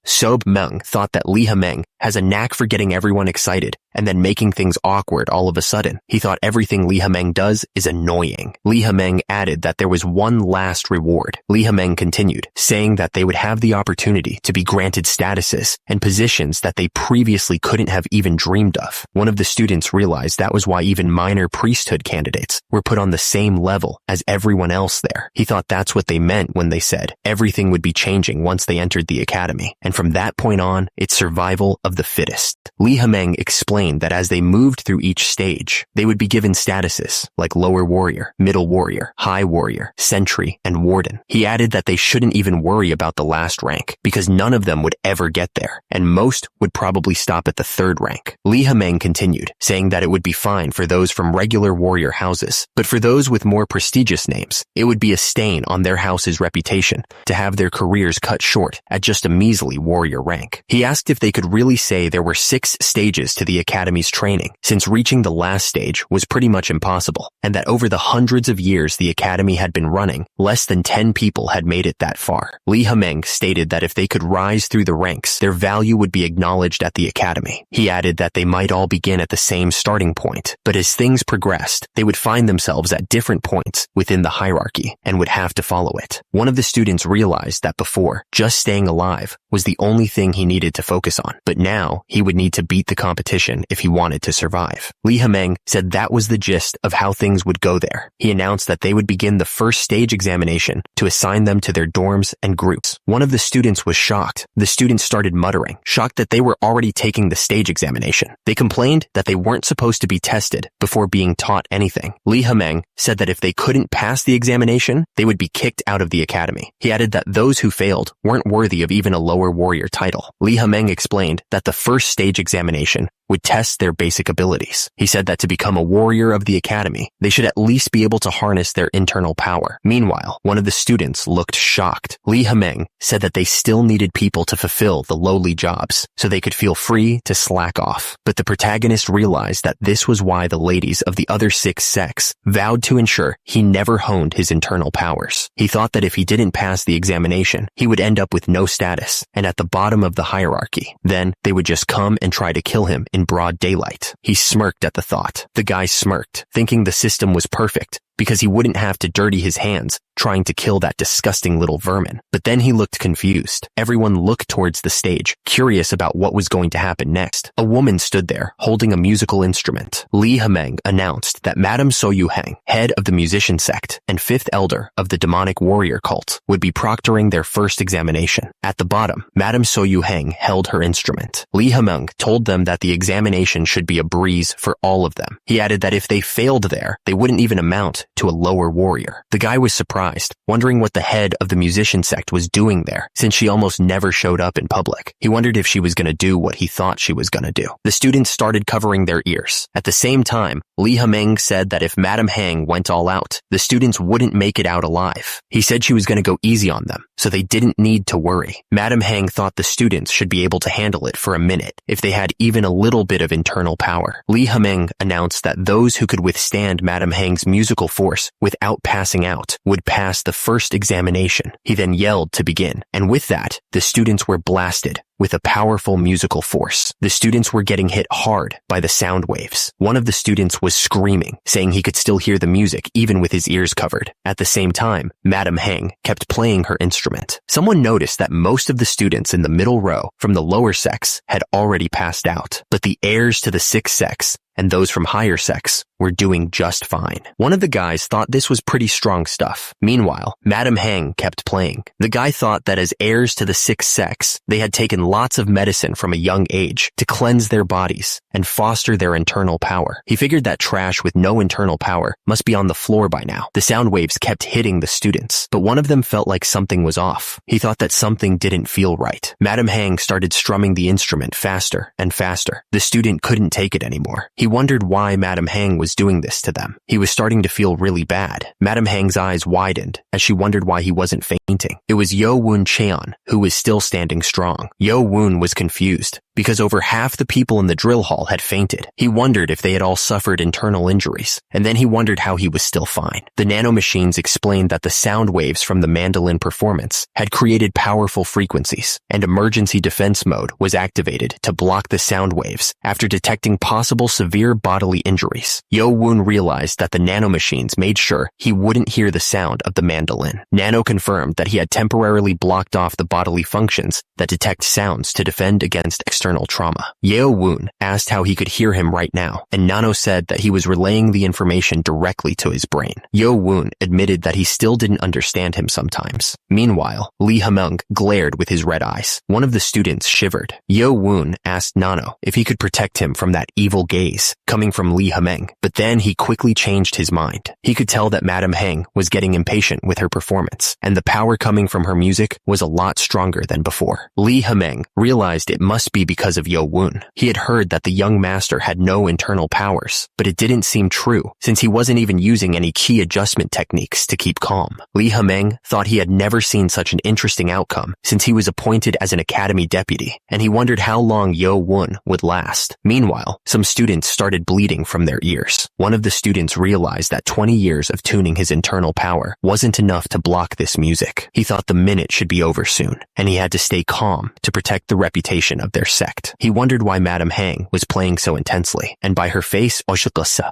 Sob Meng thought that Lee Ha-meng has a knack for getting everyone excited and then making things awkward all of a sudden. He thought everything Lee Ha-meng does is annoying. Lee Ha-meng added that there was one last reward. Lee Ha-meng continued, saying that they would have the opportunity to be granted statuses and positions that they previously couldn't have even dreamed of. One of the students realized that was why even minor priesthood candidates were put on the same level as everyone else there. He thought that's what they meant when they said everything would be changing once they entered the academy, and from that point on, it's survival of the fittest. Lee Ha-meng explained that as they moved through each stage, they would be given statuses like lower warrior, middle warrior, high warrior, sentry, and warden. He added that they shouldn't even worry about the last rank because none of them would ever get there, and most would probably stop at the 3rd rank. Lee Ha-meng continued, saying that it would be fine for those from regular warrior houses, but for those with more prestigious names, it would be a stain on their house's reputation to have their careers cut short at just a measly warrior rank. He asked if they could really say there were 6 stages to the academy's training, since reaching the last stage was pretty much impossible, and that over the hundreds of years the academy had been running, less than 10 people had made it that far. Lee Ha-meng stated that if they could rise through the ranks, their value would be acknowledged at the academy. He added that they might all begin at the same starting point, but as things progressed, they would find themselves at different points within the hierarchy and would have to follow it. One of the students realized that before, just staying alive was the only thing he needed to focus on, but now he would need to beat the competition if he wanted to survive. Lee Ha-meng said that was the gist of how things would go there. He announced that they would begin the first stage examination to assign them to their dorms and groups. One of the students was shocked. The students started muttering, shocked that they were already taking the stage examination. They complained that they weren't supposed to be tested before being taught anything. Lee Ha-meng said that if they couldn't pass the examination, they would be kicked out of the academy. He added that those who failed weren't worthy of even a lower warrior title. Lee Ha-meng explained that the first stage examination would test their basic abilities. He said that to become a warrior of the academy, they should at least be able to harness their internal power. Meanwhile, one of the students looked shocked. Lee Ha-meng said that they still needed people to fulfill the lowly jobs, so they could feel free to slack off. But the protagonist realized that this was why the ladies of the other 6 sects vowed to ensure he never honed his internal powers. He thought that if he didn't pass the examination, he would end up with no status and at the bottom of the hierarchy. Then they would just come and try to kill him in broad daylight. He smirked at the thought. The guy smirked, thinking the system was perfect, because he wouldn't have to dirty his hands trying to kill that disgusting little vermin. But then he looked confused. Everyone looked towards the stage, curious about what was going to happen next. A woman stood there, holding a musical instrument. Lee Hameng announced that Madame Soyuheng, head of the musician sect and fifth elder of the demonic warrior cult, would be proctoring their first examination. At the bottom, Madame Soyuheng held her instrument. Lee Hameng told them that the examination should be a breeze for all of them. He added that if they failed there, they wouldn't even amount to a lower warrior. The guy was surprised, wondering what the head of the musician sect was doing there, since she almost never showed up in public. He wondered if she was going to do what he thought she was going to do. The students started covering their ears. At the same time, Lee Hameng said that if Madame Hang went all out, the students wouldn't make it out alive. He said she was going to go easy on them, so they didn't need to worry. Madame Hang thought the students should be able to handle it for a minute if they had even a little bit of internal power. Lee Hameng announced that those who could withstand Madame Hang's musical force without passing out would pass the first examination. He then yelled to begin, and with that, the students were blasted with a powerful musical force. The students were getting hit hard by the sound waves. One of the students was screaming, saying he could still hear the music even with his ears covered. At the same time, Madame Hang kept playing her instrument. Someone noticed that most of the students in the middle row from the lower sex had already passed out, but the heirs to the sixth sex and those from higher sex were doing just fine. One of the guys thought this was pretty strong stuff. Meanwhile, Madame Hang kept playing. The guy thought that as heirs to the sixth sex, they had taken lots of medicine from a young age to cleanse their bodies and foster their internal power. He figured that trash with no internal power must be on the floor by now. The sound waves kept hitting the students, but one of them felt like something was off. He thought that something didn't feel right. Madame Hang started strumming the instrument faster and faster. The student couldn't take it anymore. He wondered why Madame Hang was doing this to them. He was starting to feel really bad. Madame Hang's eyes widened as she wondered why he wasn't fainting. It was Yo Woon Cheon who was still standing strong. Yo Woon was confused because over half the people in the drill hall had fainted. He wondered if they had all suffered internal injuries, and then he wondered how he was still fine. The nanomachines explained that the sound waves from the mandolin performance had created powerful frequencies, and emergency defense mode was activated to block the sound waves after detecting possible severe bodily injuries. Yo Woon realized that the nanomachines made sure he wouldn't hear the sound of the mandolin. Nano confirmed that he had temporarily blocked off the bodily functions that detect sounds to defend against external trauma. Yeo Woon asked how he could hear him right now, and Nano said that he was relaying the information directly to his brain. Yo Woon admitted that he still didn't understand him sometimes. Meanwhile, Lee Hamung glared with his red eyes. One of the students shivered. Yo Woon asked Nano if he could protect him from that evil gaze coming from Lee Hameng, but then he quickly changed his mind. He could tell that Madame Heng was getting impatient with her performance, and the power coming from her music was a lot stronger than before. Lee Hameng realized it must be because of Yo Woon. He had heard that the young master had no internal powers, but it didn't seem true since he wasn't even using any key adjustment techniques to keep calm. Lee Hameng thought he had never seen such an interesting outcome since he was appointed as an academy deputy, and he wondered how long Yo Woon would last. Meanwhile, some students started bleeding from their ears. One of the students realized that 20 years of tuning his internal power wasn't enough to block this music. He thought the minute should be over soon, and he had to stay calm to protect the reputation of their sect. He wondered why Madame Hang was playing so intensely, and by her face,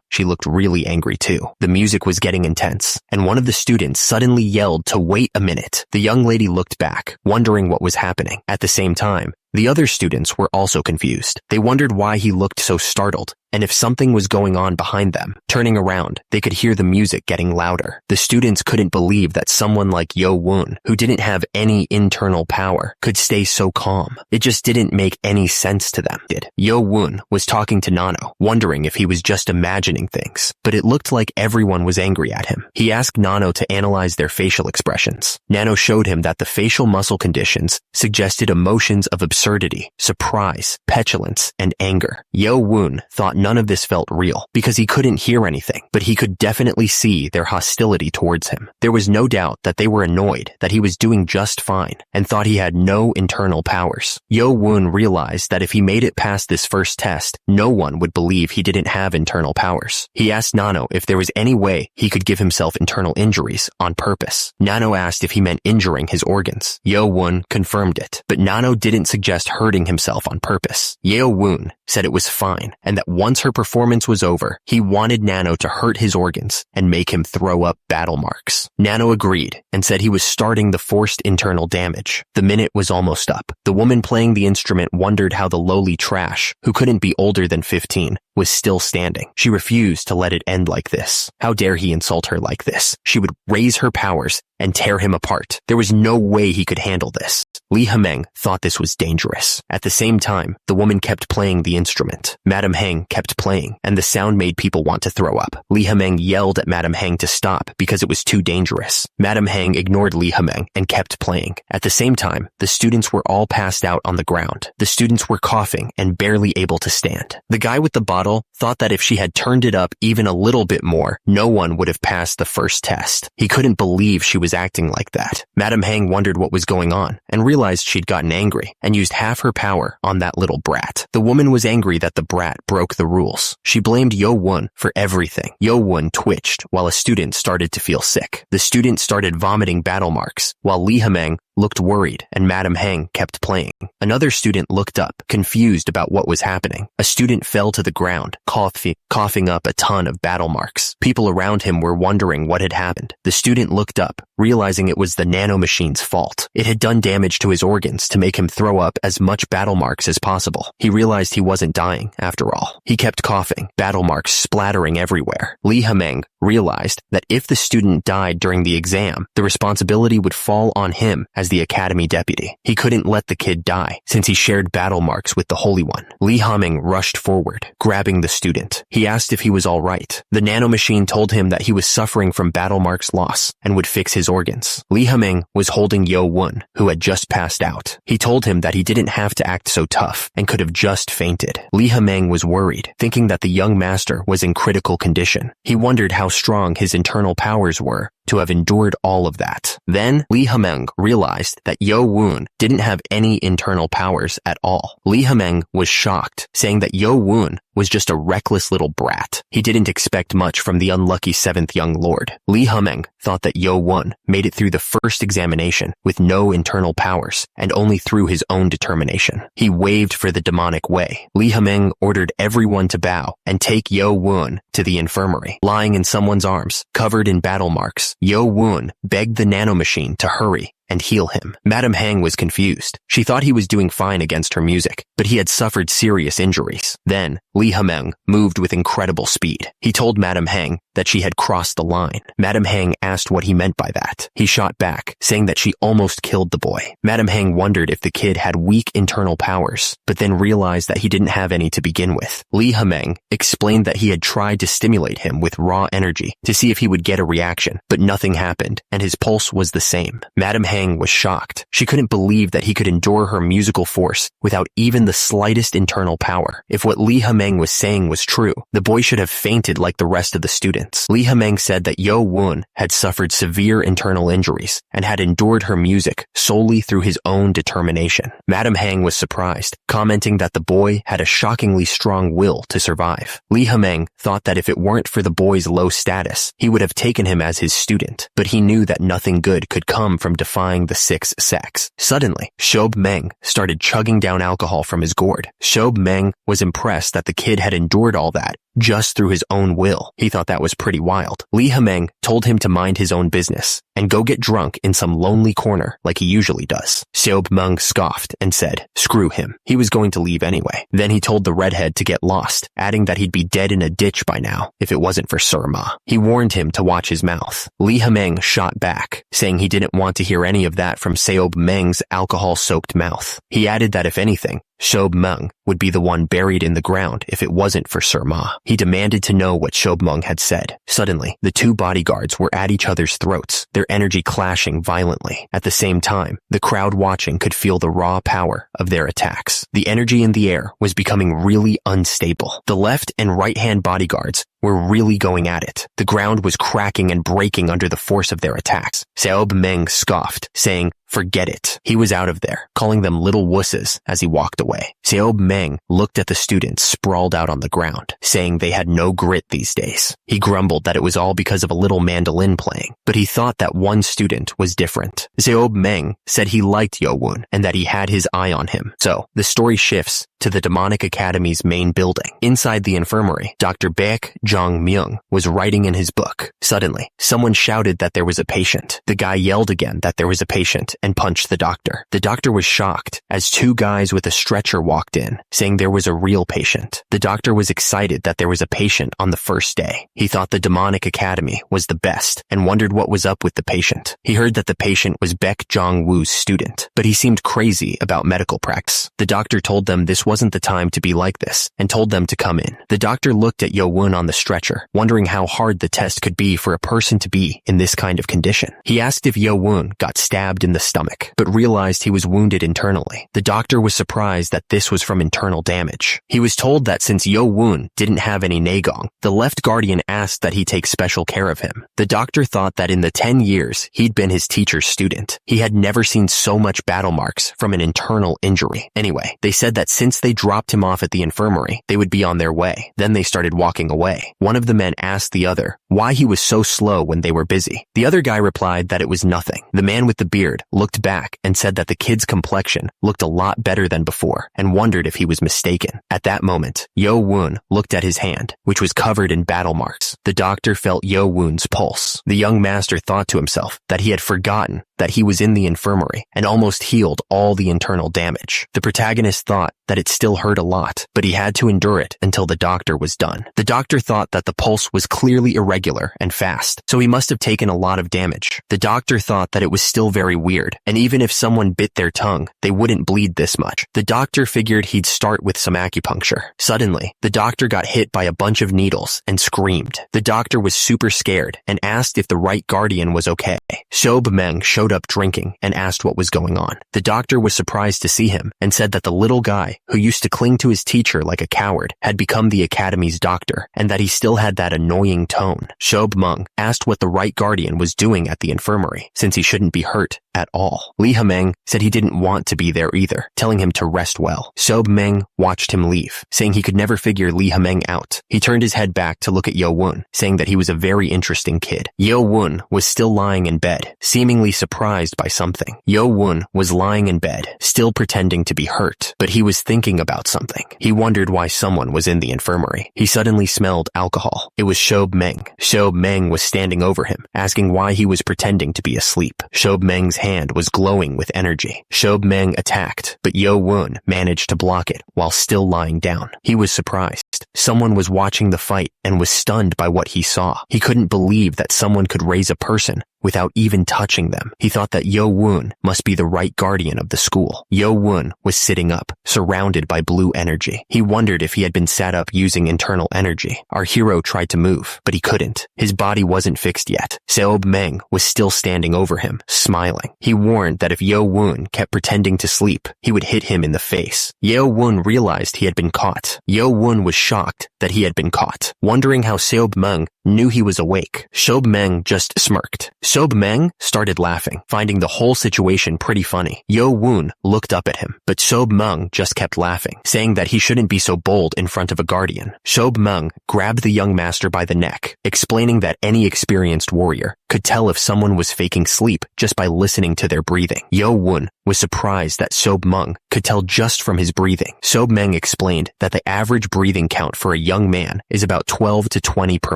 she looked really angry too. The music was getting intense, and one of the students suddenly yelled to wait a minute. The young lady looked back, wondering what was happening. At the same time, the other students were also confused. They wondered why he looked so startled, and if something was going on behind them. Turning around, they could hear the music getting louder. The students couldn't believe that someone like Yo Woon, who didn't have any internal power, could stay so calm. It just didn't make any sense to them. Yo Woon was talking to Nano, wondering if he was just imagining things, but it looked like everyone was angry at him. He asked Nano to analyze their facial expressions. Nano showed him that the facial muscle conditions suggested emotions of absurdity, surprise, petulance, and anger. Yo Woon thought none of this felt real because he couldn't hear anything, but he could definitely see their hostility towards him. There was no doubt that they were annoyed that he was doing just fine and thought he had no internal powers. Yo Woon realized that if he made it past this first test, no one would believe he didn't have internal powers. He asked Nano if there was any way he could give himself internal injuries on purpose. Nano asked if he meant injuring his organs. Yo Woon confirmed it, but Nano didn't suggest hurting himself on purpose. Yo Woon said it was fine and that one Once her performance was over, he wanted Nano to hurt his organs and make him throw up battle marks. Nano agreed and said he was starting the forced internal damage. The minute was almost up. The woman playing the instrument wondered how the lowly trash, who couldn't be older than 15, was still standing. She refused to let it end like this. How dare he insult her like this? She would raise her powers and tear him apart. There was no way he could handle this. Lee Hameng thought this was dangerous. At the same time, the woman kept playing the instrument. Madam Heng kept playing, and the sound made people want to throw up. Lee Hameng yelled at Madam Heng to stop because it was too dangerous. Madam Heng ignored Lee Hameng and kept playing. At the same time, the students were all passed out on the ground. The students were coughing and barely able to stand. The guy with the bottle thought that if she had turned it up even a little bit more, no one would have passed the first test. He couldn't believe she was acting like that. Madam Heng wondered what was going on and realized she'd gotten angry and used half her power on that little brat. The woman was angry that the brat broke the rules. She blamed Yo Won for everything. Yo Won twitched while a student started to feel sick. The student started vomiting battle marks while Lee Hameng looked worried and Madam Heng kept playing. Another student looked up, confused about what was happening. A student fell to the ground, coughing up a ton of battle marks. People around him were wondering what had happened. The student looked up, realizing it was the nanomachine's fault. It had done damage to his organs to make him throw up as much battle marks as possible. He realized he wasn't dying, after all. He kept coughing, battle marks splattering everywhere. Lee Hameng realized that if the student died during the exam, the responsibility would fall on him as the academy deputy. He couldn't let the kid die, since he shared battle marks with the Holy One. Lee Hameng rushed forward, grabbing the student. He asked if he was all right. The nanomachine told him that he was suffering from battle marks loss and would fix his organs. Lee Hameng was holding Yo Won, who had just passed out. He told him that he didn't have to act so tough and could have just fainted. Lee Hameng was worried, thinking that the young master was in critical condition. He wondered how strong his internal powers were to have endured all of that. Then, Lee Hameng realized that Yo Won didn't have any internal powers at all. Lee Hameng was shocked, saying that Yo Won was just a reckless little brat. He didn't expect much from the unlucky 7th young lord. Lee Hameng thought that Yo Won made it through the first examination with no internal powers and only through his own determination. He waved for the demonic way. Lee Hameng ordered everyone to bow and take Yo Won to the infirmary. Lying in someone's arms, covered in battle marks, Yo Won begged the nanomachine to hurry and heal him. Madam Heng was confused. She thought he was doing fine against her music, but he had suffered serious injuries. Then, Lee Hameng moved with incredible speed. He told Madam Heng that she had crossed the line. Madam Heng asked what he meant by that. He shot back, saying that she almost killed the boy. Madam Heng wondered if the kid had weak internal powers, but then realized that he didn't have any to begin with. Lee Hameng explained that he had tried to stimulate him with raw energy to see if he would get a reaction, but nothing happened, and his pulse was the same. Madam Heng was shocked. She couldn't believe that he could endure her musical force without even the slightest internal power. If what Lee Hameng was saying was true, the boy should have fainted like the rest of the students. Lee Hameng said that Yo Won had suffered severe internal injuries and had endured her music solely through his own determination. Madam Heng was surprised, commenting that the boy had a shockingly strong will to survive. Lee Hameng thought that if it weren't for the boy's low status, he would have taken him as his student, but he knew that nothing good could come from defying the 6 sex. Suddenly, Shob Meng started chugging down alcohol from his gourd. Shob Meng was impressed that the kid had endured all that just through his own will. He thought that was pretty wild. Lee Hameng told him to mind his own business and go get drunk in some lonely corner like he usually does. Shob Meng scoffed and said, screw him. He was going to leave anyway. Then he told the redhead to get lost, adding that he'd be dead in a ditch by now if it wasn't for Sir Ma. He warned him to watch his mouth. Lee Hameng shot back, saying he didn't want to hear any of that from Shob Meng's alcohol-soaked mouth. He added that if anything, Shob Meng would be the one buried in the ground if it wasn't for Sir Ma. He demanded to know what Shob Meng had said. Suddenly, the two bodyguards were at each other's throats, their energy clashing violently. At the same time, the crowd watching could feel the raw power of their attacks. The energy in the air was becoming really unstable. The left and right-hand bodyguards were really going at it. The ground was cracking and breaking under the force of their attacks. Seob Meng scoffed, saying, "Forget it." He was out of there, calling them little wusses as he walked away. Seob Meng looked at the students sprawled out on the ground, saying they had no grit these days. He grumbled that it was all because of a little mandolin playing, but he thought that one student was different. Seob Meng said he liked Yo-woon and that he had his eye on him. So, the story shifts to the Demonic Academy's main building. Inside the infirmary, Dr. Baek Jong-myung was writing in his book. Suddenly, someone shouted that there was a patient. The guy yelled again that there was a patient and punched the doctor. The doctor was shocked as two guys with a stretcher walked in, saying there was a real patient. The doctor was excited that there was a patient on the first day. He thought the Demonic Academy was the best and wondered what was up with the patient. He heard that the patient was Baek Jong-woo's student, but he seemed crazy about medical practice. The doctor told them this wasn't the time to be like this and told them to come in. The doctor looked at Yo-woon on the stretcher, wondering how hard the test could be for a person to be in this kind of condition. He asked if Yo-woon got stabbed in the stomach, but realized he was wounded internally. The doctor was surprised that this was from internal damage. He was told that since Yo-woon didn't have any nagong, the left guardian asked that he take special care of him. The doctor thought that in the 10 years he'd been his teacher's student, he had never seen so much battle marks from an internal injury. Anyway, they said that since they dropped him off at the infirmary, they would be on their way. Then they started walking away. One of the men asked the other why he was so slow when they were busy. The other guy replied that it was nothing. The man with the beard looked back and said that the kid's complexion looked a lot better than before and wondered if he was mistaken. At that moment, Yo-woon looked at his hand, which was covered in battle marks. The doctor felt Yo-woon's pulse. The young master thought to himself that he had forgotten that he was in the infirmary and almost healed all the internal damage. The protagonist thought that it still hurt a lot, but he had to endure it until the doctor was done. The doctor thought that the pulse was clearly irregular and fast, so he must have taken a lot of damage. The doctor thought that it was still very weird, and even if someone bit their tongue, they wouldn't bleed this much. The doctor figured he'd start with some acupuncture. Suddenly, the doctor got hit by a bunch of needles and screamed. The doctor was super scared and asked if the right guardian was okay. Seob Meng showed up drinking and asked what was going on. The doctor was surprised to see him and said that the little guy, who used to cling to his teacher like a coward, had become the academy's doctor and that he still had that annoying tone. Seob Meng asked what the right guardian was doing at the infirmary, since he shouldn't be hurt at all. Lee Ha-meng said he didn't want to be there either, telling him to rest well. Seob Meng watched him leave, saying he could never figure Lee Ha-meng out. He turned his head back to look at Yo-woon, saying that he was a very interesting kid. Yo-woon was still lying in bed, seemingly surprised by something. Yo-woon was lying in bed, still pretending to be hurt, but he was thinking about something. He wondered why someone was in the infirmary. He suddenly smelled alcohol. It was Seob Meng. Seob Meng was standing over him, asking why he was pretending to be asleep. Seob Meng's hand was glowing with energy. Seob Meng attacked, but Yo-woon managed to block it while still lying down. He was surprised. Someone was watching the fight and was stunned by what he saw. He couldn't believe that someone could raise a person without even touching them. He thought that Yo-woon must be the right guardian of the school. Yo-woon was sitting up, surrounded by blue energy. He wondered if he had been sat up using internal energy. Our hero tried to move, but he couldn't. His body wasn't fixed yet. Seob Meng was still standing over him, smiling. He warned that if Yo-woon kept pretending to sleep, he would hit him in the face. Yo-woon realized he had been caught. Yo-woon was shocked that he had been caught, wondering how Seob Meng knew he was awake. Seob Meng just smirked. Seob Meng started laughing, finding the whole situation pretty funny. Yo-woon looked up at him, but Seob Meng just kept laughing, saying that he shouldn't be so bold in front of a guardian. Seob Meng grabbed the young master by the neck, explaining that any experienced warrior could tell if someone was faking sleep just by listening to their breathing. Yo-woon was surprised that Seob Meng could tell just from his breathing. Seob Meng explained that the average breathing count for a young man is about 12 to 20 per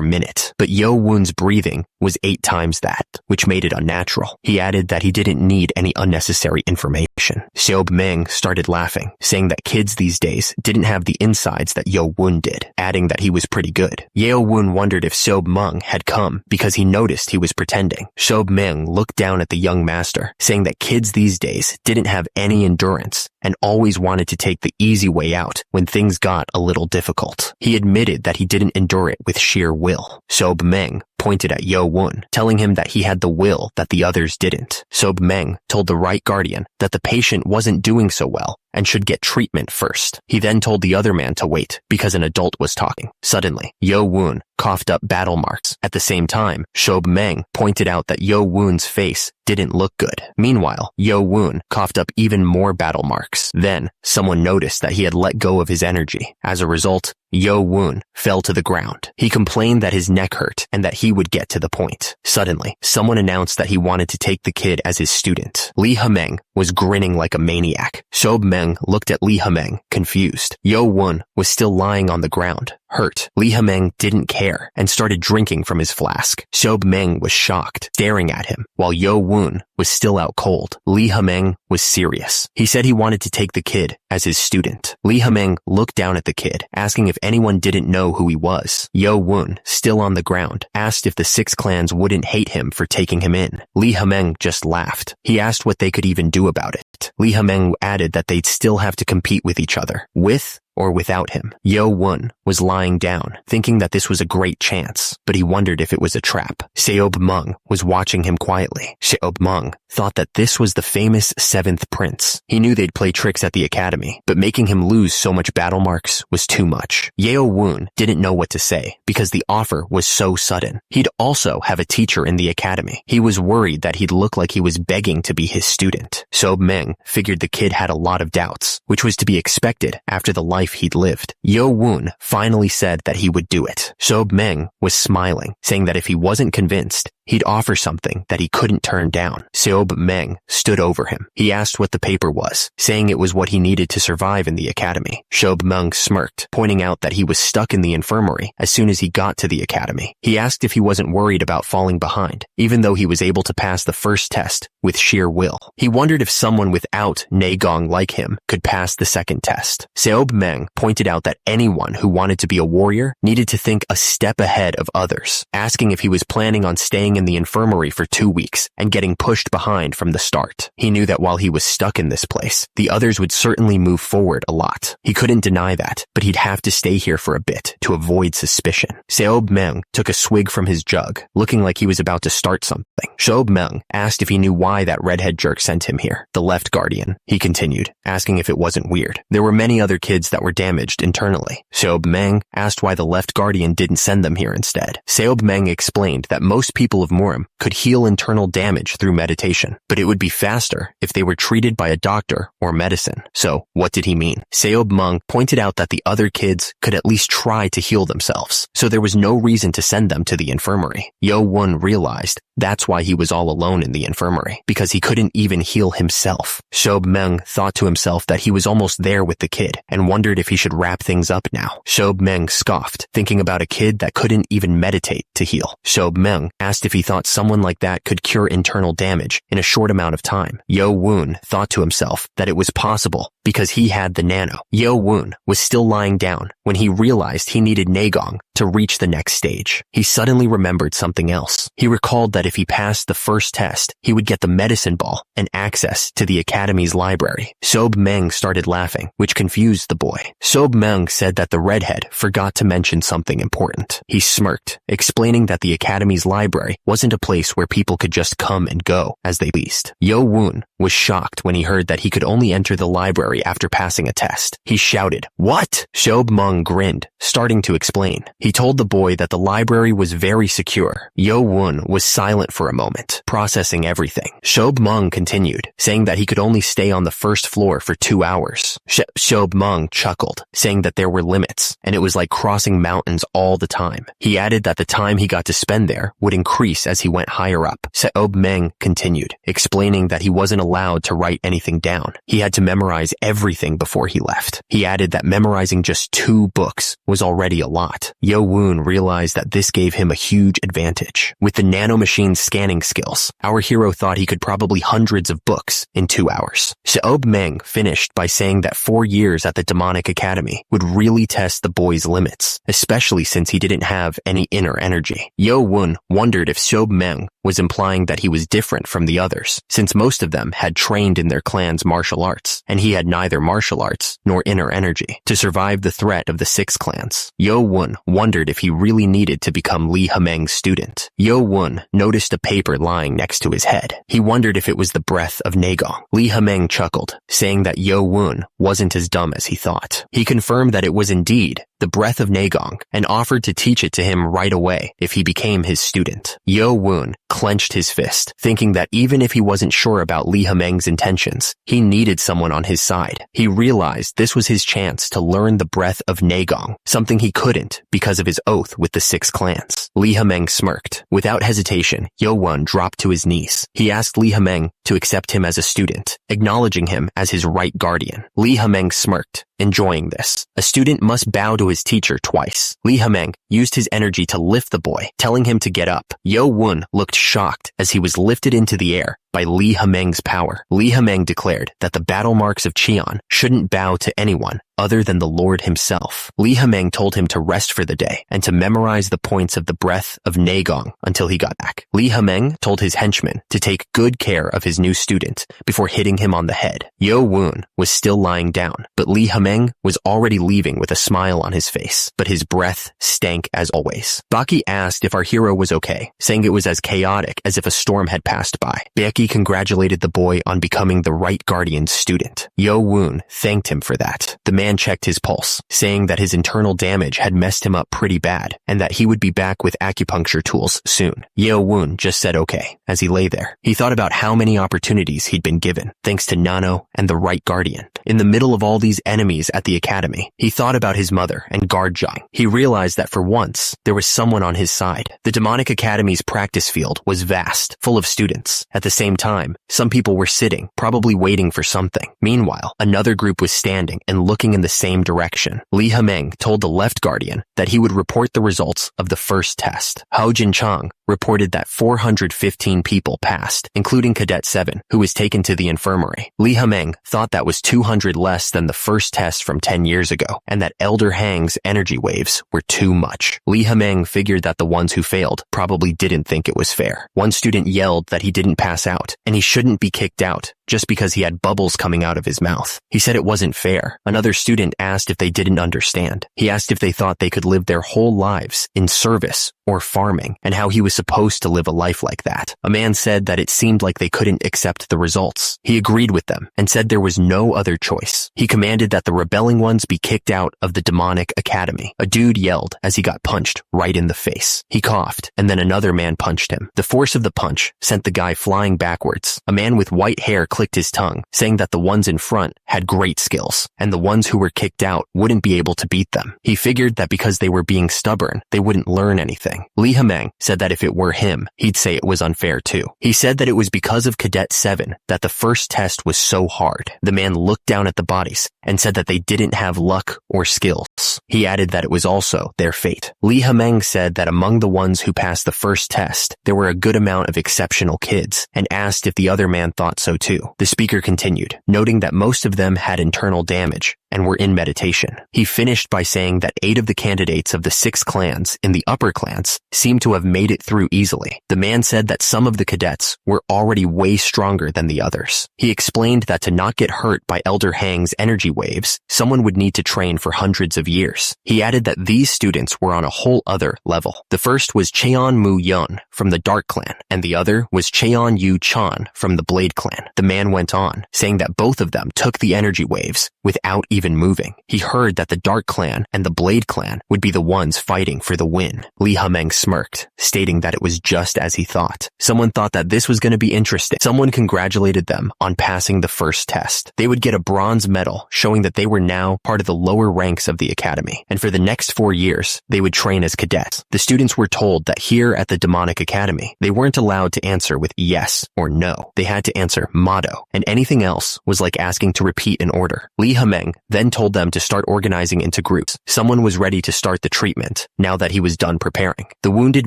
minute, but Yo-woon's breathing was 8 times that, which made it unnatural. He added that he didn't need any unnecessary information. Seob Meng started laughing, saying that kids these days didn't have the insides that Yo-woon did, adding that he was pretty good. Yo-woon wondered if Seob Meng had come because he noticed he was pretending. Seob Meng looked down at the young master, saying that kids these days didn't have any endurance and always wanted to take the easy way out when things got a little difficult. He admitted that he didn't endure it with sheer will. Seob Meng pointed at Yo Won, telling him that he had the will that the others didn't. Sob Meng told the right guardian that the patient wasn't doing so well and should get treatment first. He then told the other man to wait because an adult was talking. Suddenly, Yo Won coughed up battle marks. At the same time, Sob Meng pointed out that Yo Won's face didn't look good. Meanwhile, Yo Won coughed up even more battle marks. Then, someone noticed that he had let go of his energy. As a result, Yo Won fell to the ground. He complained that his neck hurt and that he would get to the point. Suddenly, someone announced that he wanted to take the kid as his student. Lee Hameng was grinning like a maniac. Sob Meng looked at Lee Hameng, confused. Yo Won was still lying on the ground, hurt. Lee Hameng didn't care and started drinking from his flask. Sob Meng was shocked, staring at him, while Yo Won was still out cold. Lee Hameng was serious. He said he wanted to take the kid as his student. Lee Hameng looked down at the kid, asking if anyone didn't know who he was. Yo Won, still on the ground, asked if the 6 clans wouldn't hate him for taking him in. Lee Hameng just laughed. He asked what they could even do about it. Lee Hameng added that they'd still have to compete with each other, with or without him. Yo Won was lying down, thinking that this was a great chance, but he wondered if it was a trap. Seob Meng was watching him quietly. Seob Meng thought that this was the famous 7th prince. He knew they'd play tricks at the academy, but making him lose so much battle marks was too much. Yo Won didn't know what to say because the offer was so sudden. He'd also have a teacher in the academy. He was worried that he'd look like he was begging to be his student. Sob Meng figured the kid had a lot of doubts, which was to be expected after the life he'd lived. Yo Won finally said that he would do it. Sob Meng was smiling, saying that if he wasn't convinced, he'd offer something that he couldn't turn down. Seob Meng stood over him. He asked what the paper was, saying it was what he needed to survive in the academy. Sob Meng smirked, pointing out that he was stuck in the infirmary as soon as he got to the academy. He asked if he wasn't worried about falling behind, even though he was able to pass the first test with sheer will. He wondered if someone without Negong like him could pass the second test. Seob Meng pointed out that anyone who wanted to be a warrior needed to think a step ahead of others, asking if he was planning on staying in the infirmary for 2 weeks and getting pushed behind from the start. He knew that while he was stuck in this place, the others would certainly move forward a lot. He couldn't deny that, but he'd have to stay here for a bit to avoid suspicion. Seob Meng took a swig from his jug, looking like he was about to start something. Sob Meng asked if he knew why that redhead jerk sent him here. The left guardian, he continued, asking if it wasn't weird. There were many other kids that were damaged internally. Seob Meng asked why the left guardian didn't send them here instead. Seob Meng explained that most people of Murim could heal internal damage through meditation, but it would be faster if they were treated by a doctor or medicine. So, what did he mean? Seob Meng pointed out that the other kids could at least try to heal themselves, so there was no reason to send them to the infirmary. Yo Won realized that's why he was all alone in the infirmary, because he couldn't even heal himself. Sob Meng thought to himself that he was almost there with the kid and wondered if he should wrap things up now. Sob Meng scoffed, thinking about a kid that couldn't even meditate to heal. Sob Meng asked if he thought someone like that could cure internal damage in a short amount of time. Yo Won thought to himself that it was possible because he had the nano. Yo Won was still lying down when he realized he needed Negong to reach the next stage. He suddenly remembered something else. He recalled that if he passed the first test, he would get the medicine ball and access to the academy's library. Sob Meng started laughing, which confused the boy. Sob Meng said that the redhead forgot to mention something important. He smirked, explaining that the academy's library wasn't a place where people could just come and go as they pleased. Yo Won was shocked when he heard that he could only enter the library after passing a test. He shouted, "What?" Sob Meng grinned, starting to explain. He told the boy that the library was very secure. Yo Won was silent for a moment, processing everything. Sob Meng continued, saying that he could only stay on the first floor for 2 hours. Sob Meng chuckled, saying that there were limits, and it was like crossing mountains all the time. He added that the time he got to spend there would increase as he went higher up. Sob Meng continued, explaining that he wasn't allowed to write anything down. He had to memorize everything before he left. He added that memorizing just 2 books was already a lot. Yo Won realized that this gave him a huge advantage. With the nanomachine's scanning skills, our hero thought he could probably hundreds of books in 2 hours. Sob Meng finished by saying that 4 years at the demonic academy would really test the boy's limits, especially since he didn't have any inner energy. Yo Won wondered if Sob Meng was implying that he was different from the others, since most of them had trained in their clan's martial arts, and he had neither martial arts nor inner energy to survive the threat of the six clans. Yo-won wondered if he really needed to become Lee Ha-meng's student. Yo-won noticed a paper lying next to his head. He wondered if it was the breath of Nagong. Lee Ha-meng chuckled, saying that Yo-won wasn't as dumb as he thought. He confirmed that it was indeed the breath of Nagong and offered to teach it to him right away if he became his student. Yo-won clenched his fist, thinking that even if he wasn't sure about Lee Ha-meng's intentions, he needed someone on his side. He realized this was his chance to learn the breath of Nagong, something he couldn't because of his oath with the six clans. Lee Ha-meng smirked. Without hesitation, Yo-won dropped to his knees. He asked Lee Ha-meng to accept him as a student, acknowledging him as his right guardian. Lee Ha-meng smirked, enjoying this. A student must bow to his teacher twice. Lee Ha-meng used his energy to lift the boy, telling him to get up. Yo-won looked shocked as he was lifted into the air by Lee Ha-meng's power. Lee Ha-meng declared that the battle marks of Cheon shouldn't bow to anyone other than the Lord himself. Lee Ha-meng told him to rest for the day and to memorize the points of the breath of Nagong until he got back. Lee Ha-meng told his henchmen to take good care of his new student before hitting him on the head. Yo-won was still lying down, but Lee Ha-meng was already leaving with a smile on his face, but his breath stank as always. Baki asked if our hero was okay, saying it was as chaotic as if a storm had passed by. Baki congratulated the boy on becoming the right guardian's student. Yo-won thanked him for that. The man checked his pulse, saying that his internal damage had messed him up pretty bad and that he would be back with acupuncture tools soon. Yo-won just said okay as he lay there. He thought about how many opportunities he'd been given, thanks to Nano and the right guardian. In the middle of all these enemies at the academy, he thought about his mother and guard Zhang. He realized that for once, there was someone on his side. The demonic academy's practice field was vast, full of students. At the same time, some people were sitting, probably waiting for something. Meanwhile, another group was standing and looking in the same direction. Lee Ha-meng told the left guardian that he would report the results of the first test. Hao Jinchang reported that 415 people passed, including Cadet 7, who was taken to the infirmary. Lee Ha-meng thought that was 200 less than the first test from 10 years ago, and that Elder Hang's energy waves were too much. Lee Ha-meng figured that the ones who failed probably didn't think it was fair. One student yelled that he didn't pass out, and he shouldn't be kicked out just because he had bubbles coming out of his mouth. He said it wasn't fair. Another student asked if they didn't understand. He asked if they thought they could live their whole lives in service or farming, and how he was supposed to live a life like that. A man said that it seemed like they couldn't accept the results. He agreed with them and said there was no other choice. He commanded that the rebelling ones be kicked out of the demonic academy. A dude yelled as he got punched right in the face. He coughed, and then another man punched him. The force of the punch sent the guy flying backwards. A man with white hair clicked his tongue, saying that the ones in front had great skills, and the ones who were kicked out wouldn't be able to beat them. He figured that because they were being stubborn, they wouldn't learn anything. Lee Ha-meng said that if it were him, he'd say it was unfair too. He said that it was because of Cadet 7 that the first test was so hard. The man looked down at the bodies and said that they didn't have luck or skills. He added that it was also their fate. Lee Ha-meng said that among the ones who passed the first test, there were a good amount of exceptional kids, and asked if the other man thought so too. The speaker continued, noting that most of them had internal damage and were in meditation. He finished by saying that 8 of the candidates of the 6 clans in the upper clans seemed to have made it through easily. The man said that some of the cadets were already way stronger than the others. He explained that to not get hurt by Elder Hang's energy waves, someone would need to train for hundreds of years. He added that these students were on a whole other level. The first was Cheon Mu Yun from the Dark Clan, and the other was Cheon Yu Chan from the Blade Clan. The man went on, saying that both of them took the energy waves without even moving. He heard that the Dark Clan and the Blade Clan would be the ones fighting for the win. Lee Ha-meng smirked, stating that it was just as he thought. Someone thought that this was going to be interesting. Someone congratulated them on passing the first test. They would get a bronze medal, showing that they were now part of the lower ranks of the academy, and for the next 4 years, they would train as cadets. The students were told that here at the demonic academy, they weren't allowed to answer with yes or no. They had to answer motto, and anything else was like asking to repeat an order. Lee Ha-meng then told them to start organizing into groups. Someone was ready to start the treatment, now that he was done preparing. The wounded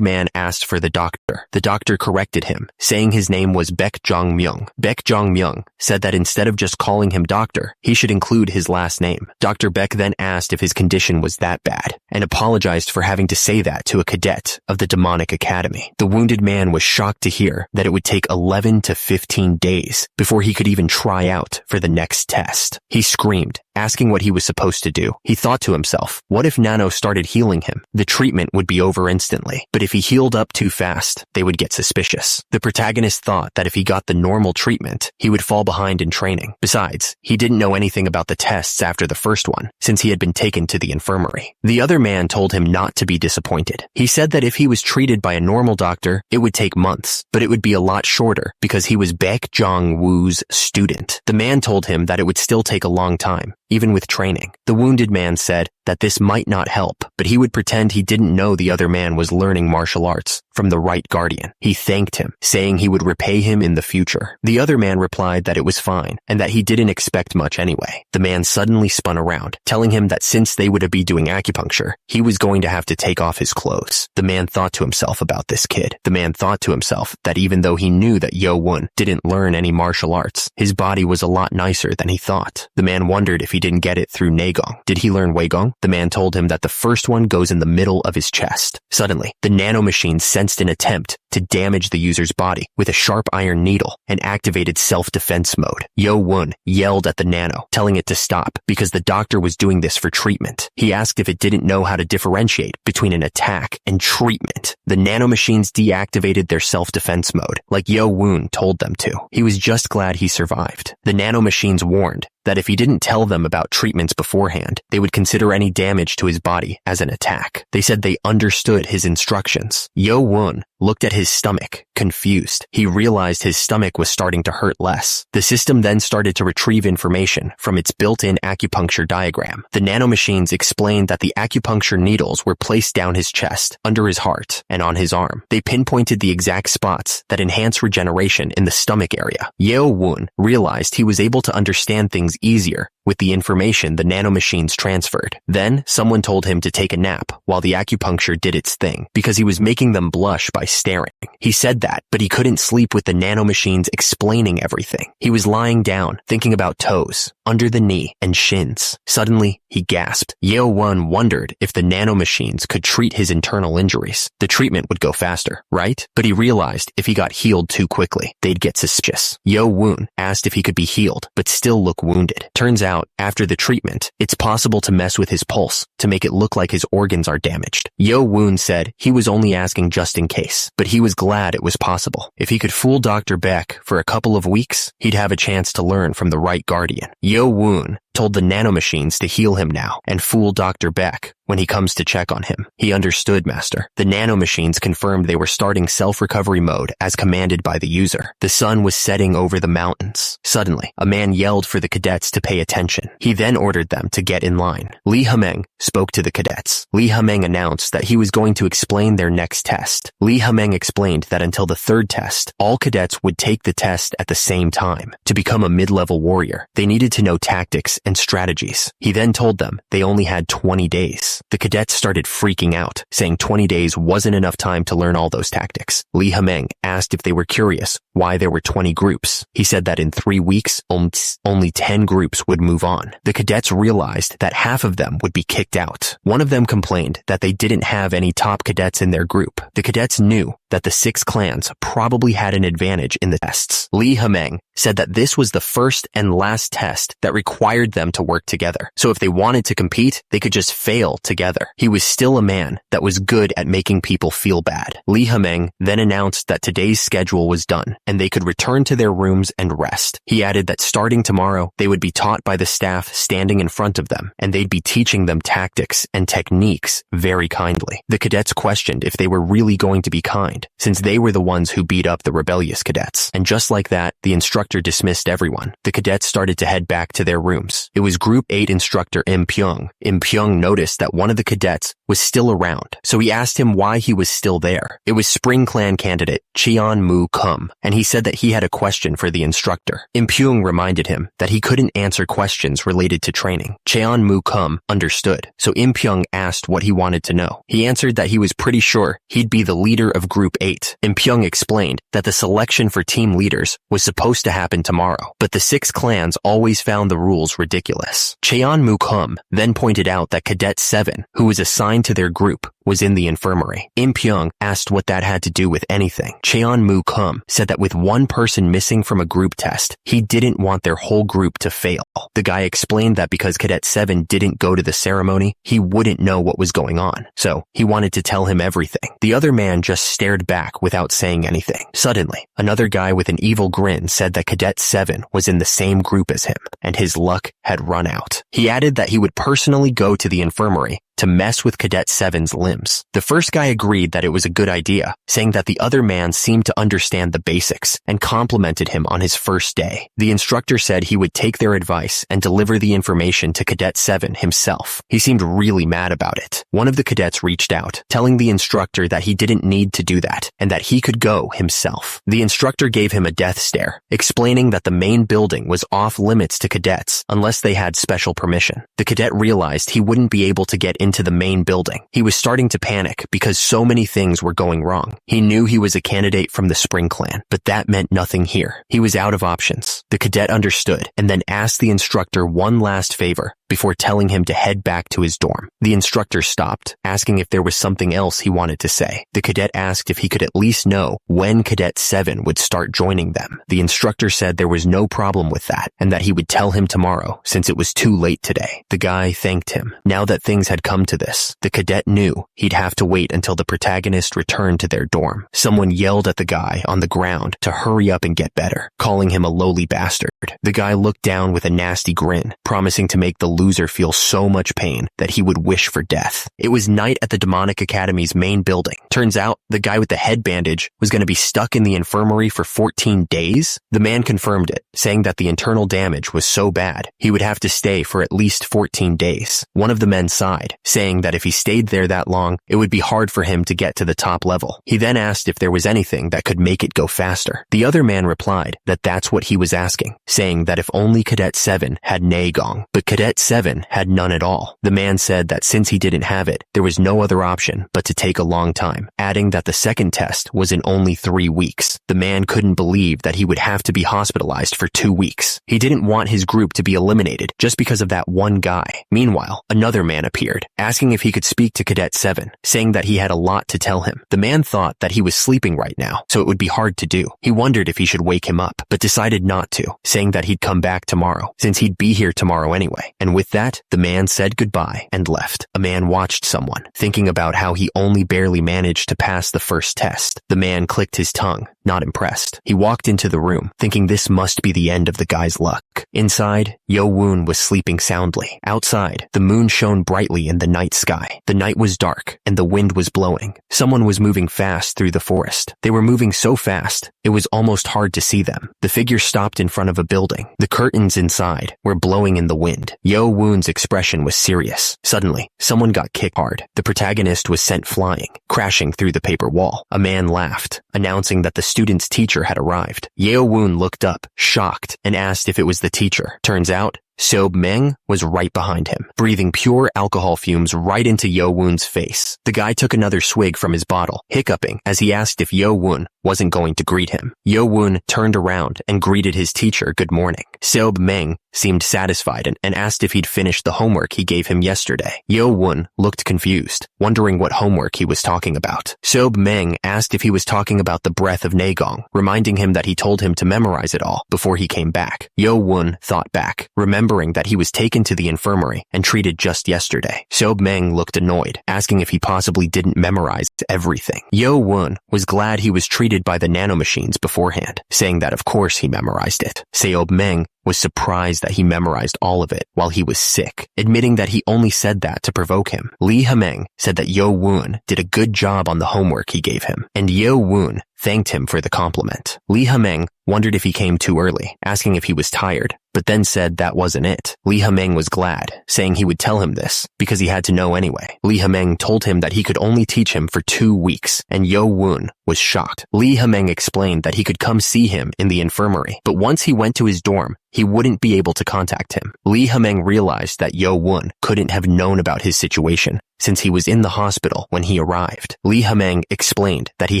man asked for the doctor. The doctor corrected him, saying his name was Baek Jong-myung. Baek Jong-myung said that instead of just calling him doctor, he should include his last name. Dr. Baek then asked if his condition was that bad, and apologized for having to say that to a cadet of the demonic academy. The wounded man was shocked to hear that it would take 11 to 15 days before he could even try out for the next test. He screamed, asking what he was supposed to do. He thought to himself, what if Nano started healing him? The treatment would be over instantly, but if he healed up too fast, they would get suspicious. The protagonist thought that if he got the normal treatment, he would fall behind in training. Besides, he didn't know anything about the tests after the first one, since he had been taken to the infirmary. The other man told him not to be disappointed. He said that if he was treated by a normal doctor, it would take months, but it would be a lot shorter because he was Baek Jong-woo's student. The man told him that it would still take a long time, even with training. The wounded man said that this might not help, but he would pretend he didn't know the other man was learning martial arts from the right guardian. He thanked him, saying he would repay him in the future. The other man replied that it was fine, and that he didn't expect much anyway. The man suddenly spun around, telling him that since they would be doing acupuncture, he was going to have to take off his clothes. The man thought to himself about this kid. The man thought to himself that even though he knew that Yo-won didn't learn any martial arts, his body was a lot nicer than he thought. The man wondered if he didn't get it through Naegong. Did he learn Weigong? The man told him that the first one goes in the middle of his chest. Suddenly, the nanomachine sensed an attempt to damage the user's body with a sharp iron needle and activated self-defense mode. Yo-won yelled at the nano, telling it to stop because the doctor was doing this for treatment. He asked if it didn't know how to differentiate between an attack and treatment. The nanomachines deactivated their self-defense mode, like Yo-won told them to. He was just glad he survived. The nanomachines warned that if he didn't tell them about treatments beforehand, they would consider any damage to his body as an attack. They said they understood his instructions. Yo-won looked at his stomach, confused. He realized his stomach was starting to hurt less. The system then started to retrieve information from its built-in acupuncture diagram. The nanomachines explained that the acupuncture needles were placed down his chest, under his heart, and on his arm. They pinpointed the exact spots that enhance regeneration in the stomach area. Yo-won realized he was able to understand things easier with the information the nanomachines transferred. Then, someone told him to take a nap while the acupuncture did its thing, because he was making them blush by staring. He said that, but he couldn't sleep with the nanomachines explaining everything. He was lying down, thinking about toes, under the knee, and shins. Suddenly, he gasped. Yo-won wondered if the nanomachines could treat his internal injuries. The treatment would go faster, right? But he realized if he got healed too quickly, they'd get suspicious. Yo-won asked if he could be healed, but still look wounded. Turns out, after the treatment, it's possible to mess with his pulse to make it look like his organs are damaged. Yo-won said he was only asking just in case, but he was glad it was possible. If he could fool Dr. Baek for a couple of weeks, he'd have a chance to learn from the right guardian. Yo-won told the nanomachines to heal him now and fool Dr. Baek when he comes to check on him. He understood, Master. The nanomachines confirmed they were starting self-recovery mode as commanded by the user. The sun was setting over the mountains. Suddenly, a man yelled for the cadets to pay attention. He then ordered them to get in line. Lee Hameng spoke to the cadets. Lee Hameng announced that he was going to explain their next test. Lee Hameng explained that until the third test, all cadets would take the test at the same time. To become a mid-level warrior, they needed to know tactics and strategies. He then told them they only had 20 days. The cadets started freaking out, saying 20 days wasn't enough time to learn all those tactics. Lee Hameng asked if they were curious why there were 20 groups. He said that in 3 weeks, only 10 groups would move on. The cadets realized that half of them would be kicked out. One of them complained that they didn't have any top cadets in their group. The cadets knew that the 6 clans probably had an advantage in the tests. Lee Hameng said that this was the first and last test that required them to work together. So if they wanted to compete, they could just fail together. He was still a man that was good at making people feel bad. Lee Hameng then announced that today's schedule was done and they could return to their rooms and rest. He added that starting tomorrow, they would be taught by the staff standing in front of them, and they'd be teaching them tactics and techniques very kindly. The cadets questioned if they were really going to be kind. mind, since they were the ones who beat up the rebellious cadets. And just like that, the instructor dismissed everyone. The cadets started to head back to their rooms. It was Group 8 instructor Im Pyong. Im Pyong noticed that one of the cadets was still around, so he asked him why he was still there. It was Spring Clan candidate Cheon Moo Kum, and he said that he had a question for the instructor. Im Pyong reminded him that he couldn't answer questions related to training. Cheon Moo Kum understood, so Im Pyong asked what he wanted to know. He answered that he was pretty sure he'd be the leader of Group 8. Im Pyong explained that the selection for team leaders was supposed to happen tomorrow, but the 6 clans always found the rules ridiculous. Cheon Moo Kum then pointed out that Cadet 7, who was assigned to their group, was in the infirmary. Im Pyong asked what that had to do with anything. Cheon Moo Kum said that with one person missing from a group test, he didn't want their whole group to fail. The guy explained that because Cadet 7 didn't go to the ceremony, he wouldn't know what was going on, so he wanted to tell him everything. The other man just stared back without saying anything. Suddenly, another guy with an evil grin said that Cadet 7 was in the same group as him, and his luck had run out. He added that he would personally go to the infirmary to mess with Cadet 7's limbs. The first guy agreed that it was a good idea, saying that the other man seemed to understand the basics and complimented him on his first day. The instructor said he would take their advice and deliver the information to Cadet 7 himself. He seemed really mad about it. One of the cadets reached out, telling the instructor that he didn't need to do that and that he could go himself. The instructor gave him a death stare, explaining that the main building was off limits to cadets unless they had special permission. The cadet realized he wouldn't be able to get into the main building. He was starting to panic because so many things were going wrong. He knew he was a candidate from the Spring Clan, but that meant nothing here. He was out of options. The cadet understood and then asked the instructor one last favor before telling him to head back to his dorm. The instructor stopped, asking if there was something else he wanted to say. The cadet asked if he could at least know when Cadet 7 would start joining them. The instructor said there was no problem with that and that he would tell him tomorrow since it was too late today. The guy thanked him. Now that things had come to this, the cadet knew he'd have to wait until the protagonist returned to their dorm. Someone yelled at the guy on the ground to hurry up and get better, calling him a lowly bastard. The guy looked down with a nasty grin, promising to make the loser feel so much pain that he would wish for death. It was night at the Demonic Academy's main building. Turns out, the guy with the head bandage was going to be stuck in the infirmary for 14 days. The man confirmed it, saying that the internal damage was so bad, he would have to stay for at least 14 days. One of the men sighed, saying that if he stayed there that long, it would be hard for him to get to the top level. He then asked if there was anything that could make it go faster. The other man replied that that's what he was asking, saying that if only Cadet 7 had Nagong, but Cadet 7 had none at all. The man said that since he didn't have it, there was no other option but to take a long time, adding that the second test was in only 3 weeks. The man couldn't believe that he would have to be hospitalized for 2 weeks. He didn't want his group to be eliminated just because of that one guy. Meanwhile, another man appeared, asking if he could speak to Cadet 7, saying that he had a lot to tell him. The man thought that he was sleeping right now, so it would be hard to do. He wondered if he should wake him up, but decided not to, saying that he'd come back tomorrow, since he'd be here tomorrow anyway. And with that, the man said goodbye and left. A man watched someone, thinking about how he only barely managed to pass the first test. The man clicked his tongue, not impressed. He walked into the room, thinking this must be the end of the guy's luck. Inside, Yo Woon was sleeping soundly. Outside, the moon shone brightly in the night sky. The night was dark, and the wind was blowing. Someone was moving fast through the forest. They were moving so fast, it was almost hard to see them. The figure stopped in front of a building. The curtains inside were blowing in the wind. Yo Woon's expression was serious. Suddenly, someone got kicked hard. The protagonist was sent flying, crashing through the paper wall. A man laughed, announcing that the student's teacher had arrived. Yo Woon looked up, shocked, and asked if it was the teacher. Turns out, Sob Meng was right behind him, breathing pure alcohol fumes right into Yo Woon's face. The guy took another swig from his bottle, hiccuping as he asked if Yo Woon wasn't going to greet him. Yo Woon turned around and greeted his teacher good morning. Sob Meng seemed satisfied and asked if he'd finished the homework he gave him yesterday. Yo Woon looked confused, wondering what homework he was talking about. Sob Meng asked if he was talking about the breath of Nagong, reminding him that he told him to memorize it all before he came back. Yo Woon thought back, remembering that he was taken to the infirmary and treated just yesterday. Sob Meng looked annoyed, asking if he possibly didn't memorize everything. Yo-won was glad he was treated by the nanomachines beforehand, saying that of course he memorized it. Seob-meng was surprised that he memorized all of it while he was sick, admitting that he only said that to provoke him. Lee Ha-meng said that Yo-won did a good job on the homework he gave him, and Yo-won thanked him for the compliment. Lee Ha-meng wondered if he came too early, asking if he was tired, but then said that wasn't it. Lee Ha-meng was glad, saying he would tell him this because he had to know anyway. Lee Ha-meng told him that he could only teach him for 2 weeks, and Yo-won was shocked. Lee Ha-meng explained that he could come see him in the infirmary, but once he went to his dorm, he wouldn't be able to contact him. Lee Ha-meng realized that Yo-won couldn't have known about his situation since he was in the hospital when he arrived. Lee Ha-meng explained that he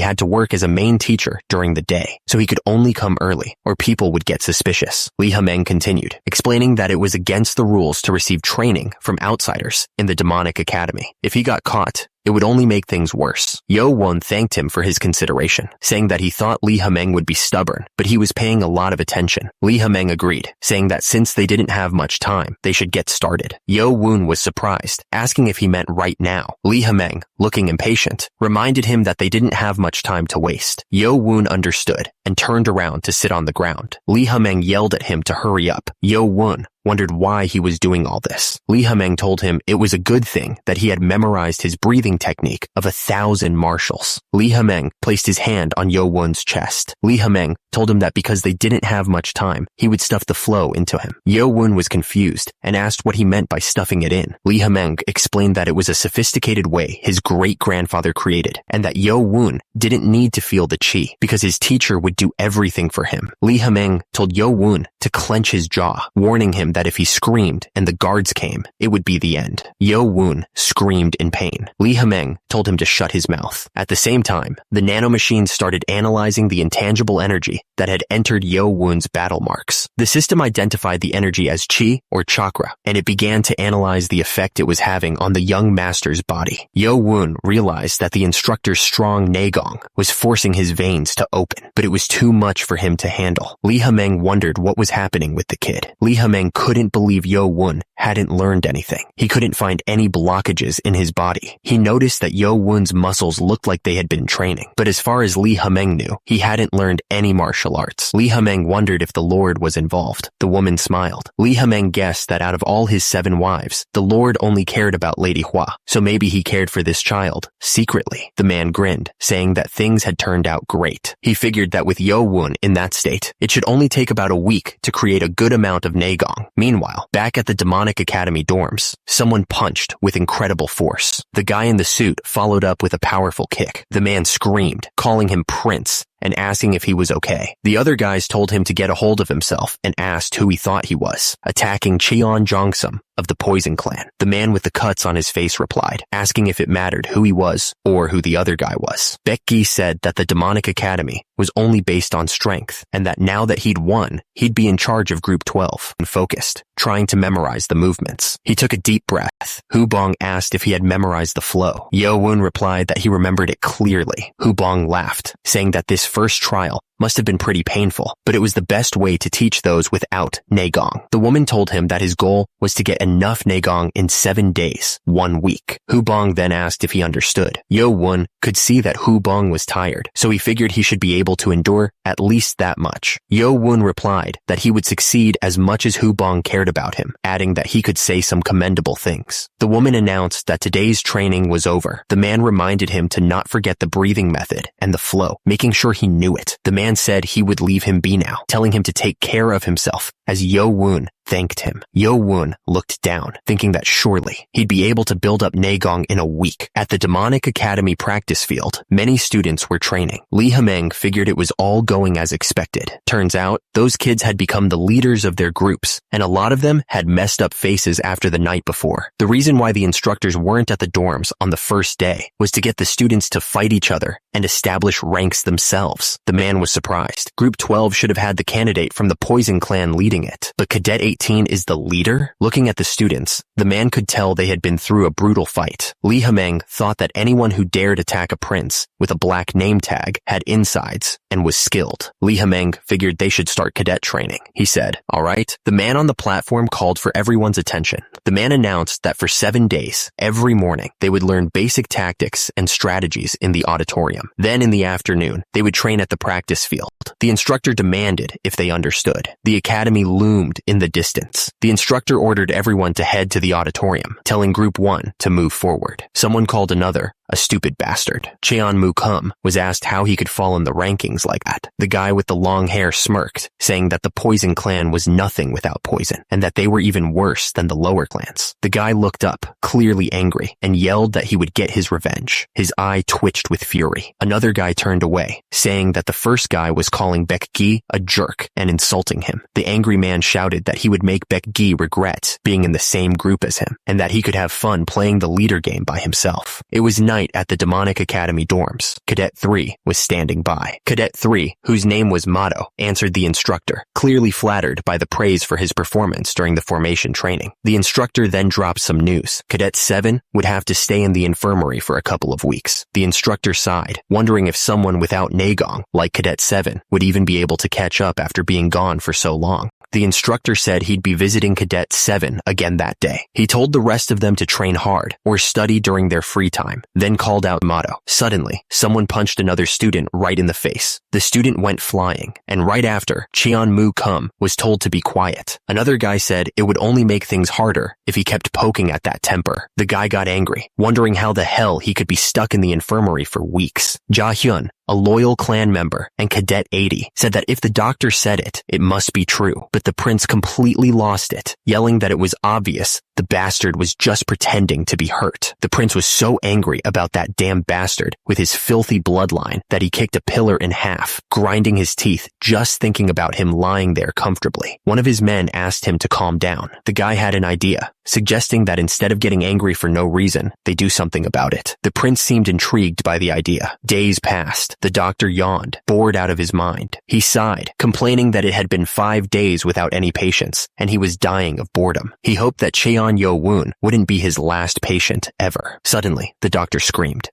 had to work as a main teacher during the day, so he could only come early or people would get suspicious. Lee Ha-meng continued, explaining that it was against the rules to receive training from outsiders in the demonic academy. If he got caught, it would only make things worse. Yo-won thanked him for his consideration, saying that he thought Lee Ha-meng would be stubborn, but he was paying a lot of attention. Lee Ha-meng agreed, saying that since they didn't have much time, they should get started. Yo-won was surprised, asking if he meant right now. Lee Ha-meng, looking impatient, reminded him that they didn't have much time to waste. Yo-won understood and turned around to sit on the ground. Lee Ha-meng yelled at him to hurry up. Yo-won wondered why he was doing all this. Lee Ha-meng told him it was a good thing that he had memorized his breathing technique of 1,000 martials. Lee Ha-meng placed his hand on Yo-won's chest. Lee Ha-meng told him that because they didn't have much time, he would stuff the flow into him. Yo-won was confused and asked what he meant by stuffing it in. Lee Ha-meng explained that it was a sophisticated way his great-grandfather created, and that Yo-won didn't need to feel the chi because his teacher would do everything for him. Lee Ha-meng told Yo-won to clench his jaw, warning him that if he screamed and the guards came, it would be the end. Yo-won screamed in pain. Lee Ha-meng told him to shut his mouth. At the same time, the nanomachines started analyzing the intangible energy that had entered Yo-won's battle marks. The system identified the energy as chi or chakra, and it began to analyze the effect it was having on the young master's body. Yo-won realized that the instructor's strong naegong was forcing his veins to open, but it was too much for him to handle. Lee Ha-meng wondered what was happening with the kid. Lee Ha-meng couldn't believe Yo-won hadn't learned anything. He couldn't find any blockages in his body. He noticed that Yo-won's muscles looked like they had been training, but as far as Lee Ha-meng knew, he hadn't learned any martial arts. Lee Ha-meng wondered if the Lord was involved. The woman smiled. Lee Ha-meng guessed that out of all his 7 wives, the Lord only cared about Lady Hua, so maybe he cared for this child secretly. The man grinned, saying that things had turned out great. He figured that with Yo-won in that state, it should only take about a week to create a good amount of naegong. Meanwhile, back at the demonic academy dorms, someone punched with incredible force. The guy in the suit followed up with a powerful kick. The man screamed, calling him Prince, and asking if he was okay. The other guys told him to get a hold of himself and asked who he thought he was, attacking Cheon Jongsum of the Poison Clan. The man with the cuts on his face replied, asking if it mattered who he was or who the other guy was. Becky said that the demonic academy was only based on strength, and that now that he'd won, he'd be in charge of Group 12 and focused, trying to memorize the movements. He took a deep breath. Hu Bong asked if he had memorized the flow. Yo-won replied that he remembered it clearly. Hu Bong laughed, saying that this first trial must have been pretty painful, but it was the best way to teach those without naegong. The woman told him that his goal was to get enough naegong in 7 days, 1 week. Hu Bong then asked if he understood. Yo-won could see that Hu Bong was tired, so he figured he should be able to endure at least that much. Yo-won replied that he would succeed as much as Hu Bong cared about him, adding that he could say some commendable things. The woman announced that today's training was over. The man reminded him to not forget the breathing method and the flow, making sure he knew it. The man said he would leave him be now, telling him to take care of himself as Yo-won thanked him. Yo-won looked down, thinking that surely he'd be able to build up naegong in a week. At the Demonic Academy practice field, many students were training. Lee Ha-meng figured it was all going as expected. Turns out, those kids had become the leaders of their groups, and a lot of them had messed up faces after the night before. The reason why the instructors weren't at the dorms on the first day was to get the students to fight each other and establish ranks themselves. The man was surprised. Group 12 should have had the candidate from the Poison Clan leading it, but Cadet 18 18 is the leader? Looking at the students, the man could tell they had been through a brutal fight. Li Hemeng thought that anyone who dared attack a prince with a black name tag had insides and was skilled. Li Hemeng figured they should start cadet training. He said, "All right." The man on the platform called for everyone's attention. The man announced that for 7 days, every morning, they would learn basic tactics and strategies in the auditorium. Then in the afternoon, they would train at the practice field. The instructor demanded if they understood. The academy loomed in the distance. The instructor ordered everyone to head to the auditorium, telling Group 1 to move forward. Someone called another a stupid bastard. Cheon Kum was asked how he could fall in the rankings like that. The guy with the long hair smirked, saying that the Poison clan was nothing without poison, and that they were even worse than the lower clans. The guy looked up, clearly angry, and yelled that he would get his revenge. His eye twitched with fury. Another guy turned away, saying that the first guy was calling Baek Gi a jerk and insulting him. The angry man shouted that he would make Baek Gi regret being in the same group as him, and that he could have fun playing the leader game by himself. It was night at the Demonic Academy dorms. Cadet 3 was standing by. Cadet 3, whose name was Motto, answered the instructor, clearly flattered by the praise for his performance during the formation training. The instructor then dropped some news. Cadet 7 would have to stay in the infirmary for a couple of weeks. The instructor sighed, wondering if someone without Nagong, like Cadet 7, would even be able to catch up after being gone for so long. The instructor said he'd be visiting Cadet 7 again that day. He told the rest of them to train hard or study during their free time, then called out Motto. Suddenly, someone punched another student right in the face. The student went flying, and right after, Cheon Kum was told to be quiet. Another guy said it would only make things harder if he kept poking at that temper. The guy got angry, wondering how the hell he could be stuck in the infirmary for weeks. Ja Hyun, a loyal clan member, and Cadet 80 said that if the doctor said it, it must be true. But the prince completely lost it, yelling that it was obvious the bastard was just pretending to be hurt. The prince was so angry about that damn bastard with his filthy bloodline that he kicked a pillar in half, grinding his teeth just thinking about him lying there comfortably. One of his men asked him to calm down. The guy had an idea, suggesting that instead of getting angry for no reason, they do something about it. The prince seemed intrigued by the idea. Days passed. The doctor yawned, bored out of his mind. He sighed, complaining that it had been 5 days without any patients, and he was dying of boredom. He hoped that Cheon Yo-woon wouldn't be his last patient ever. Suddenly, the doctor screamed.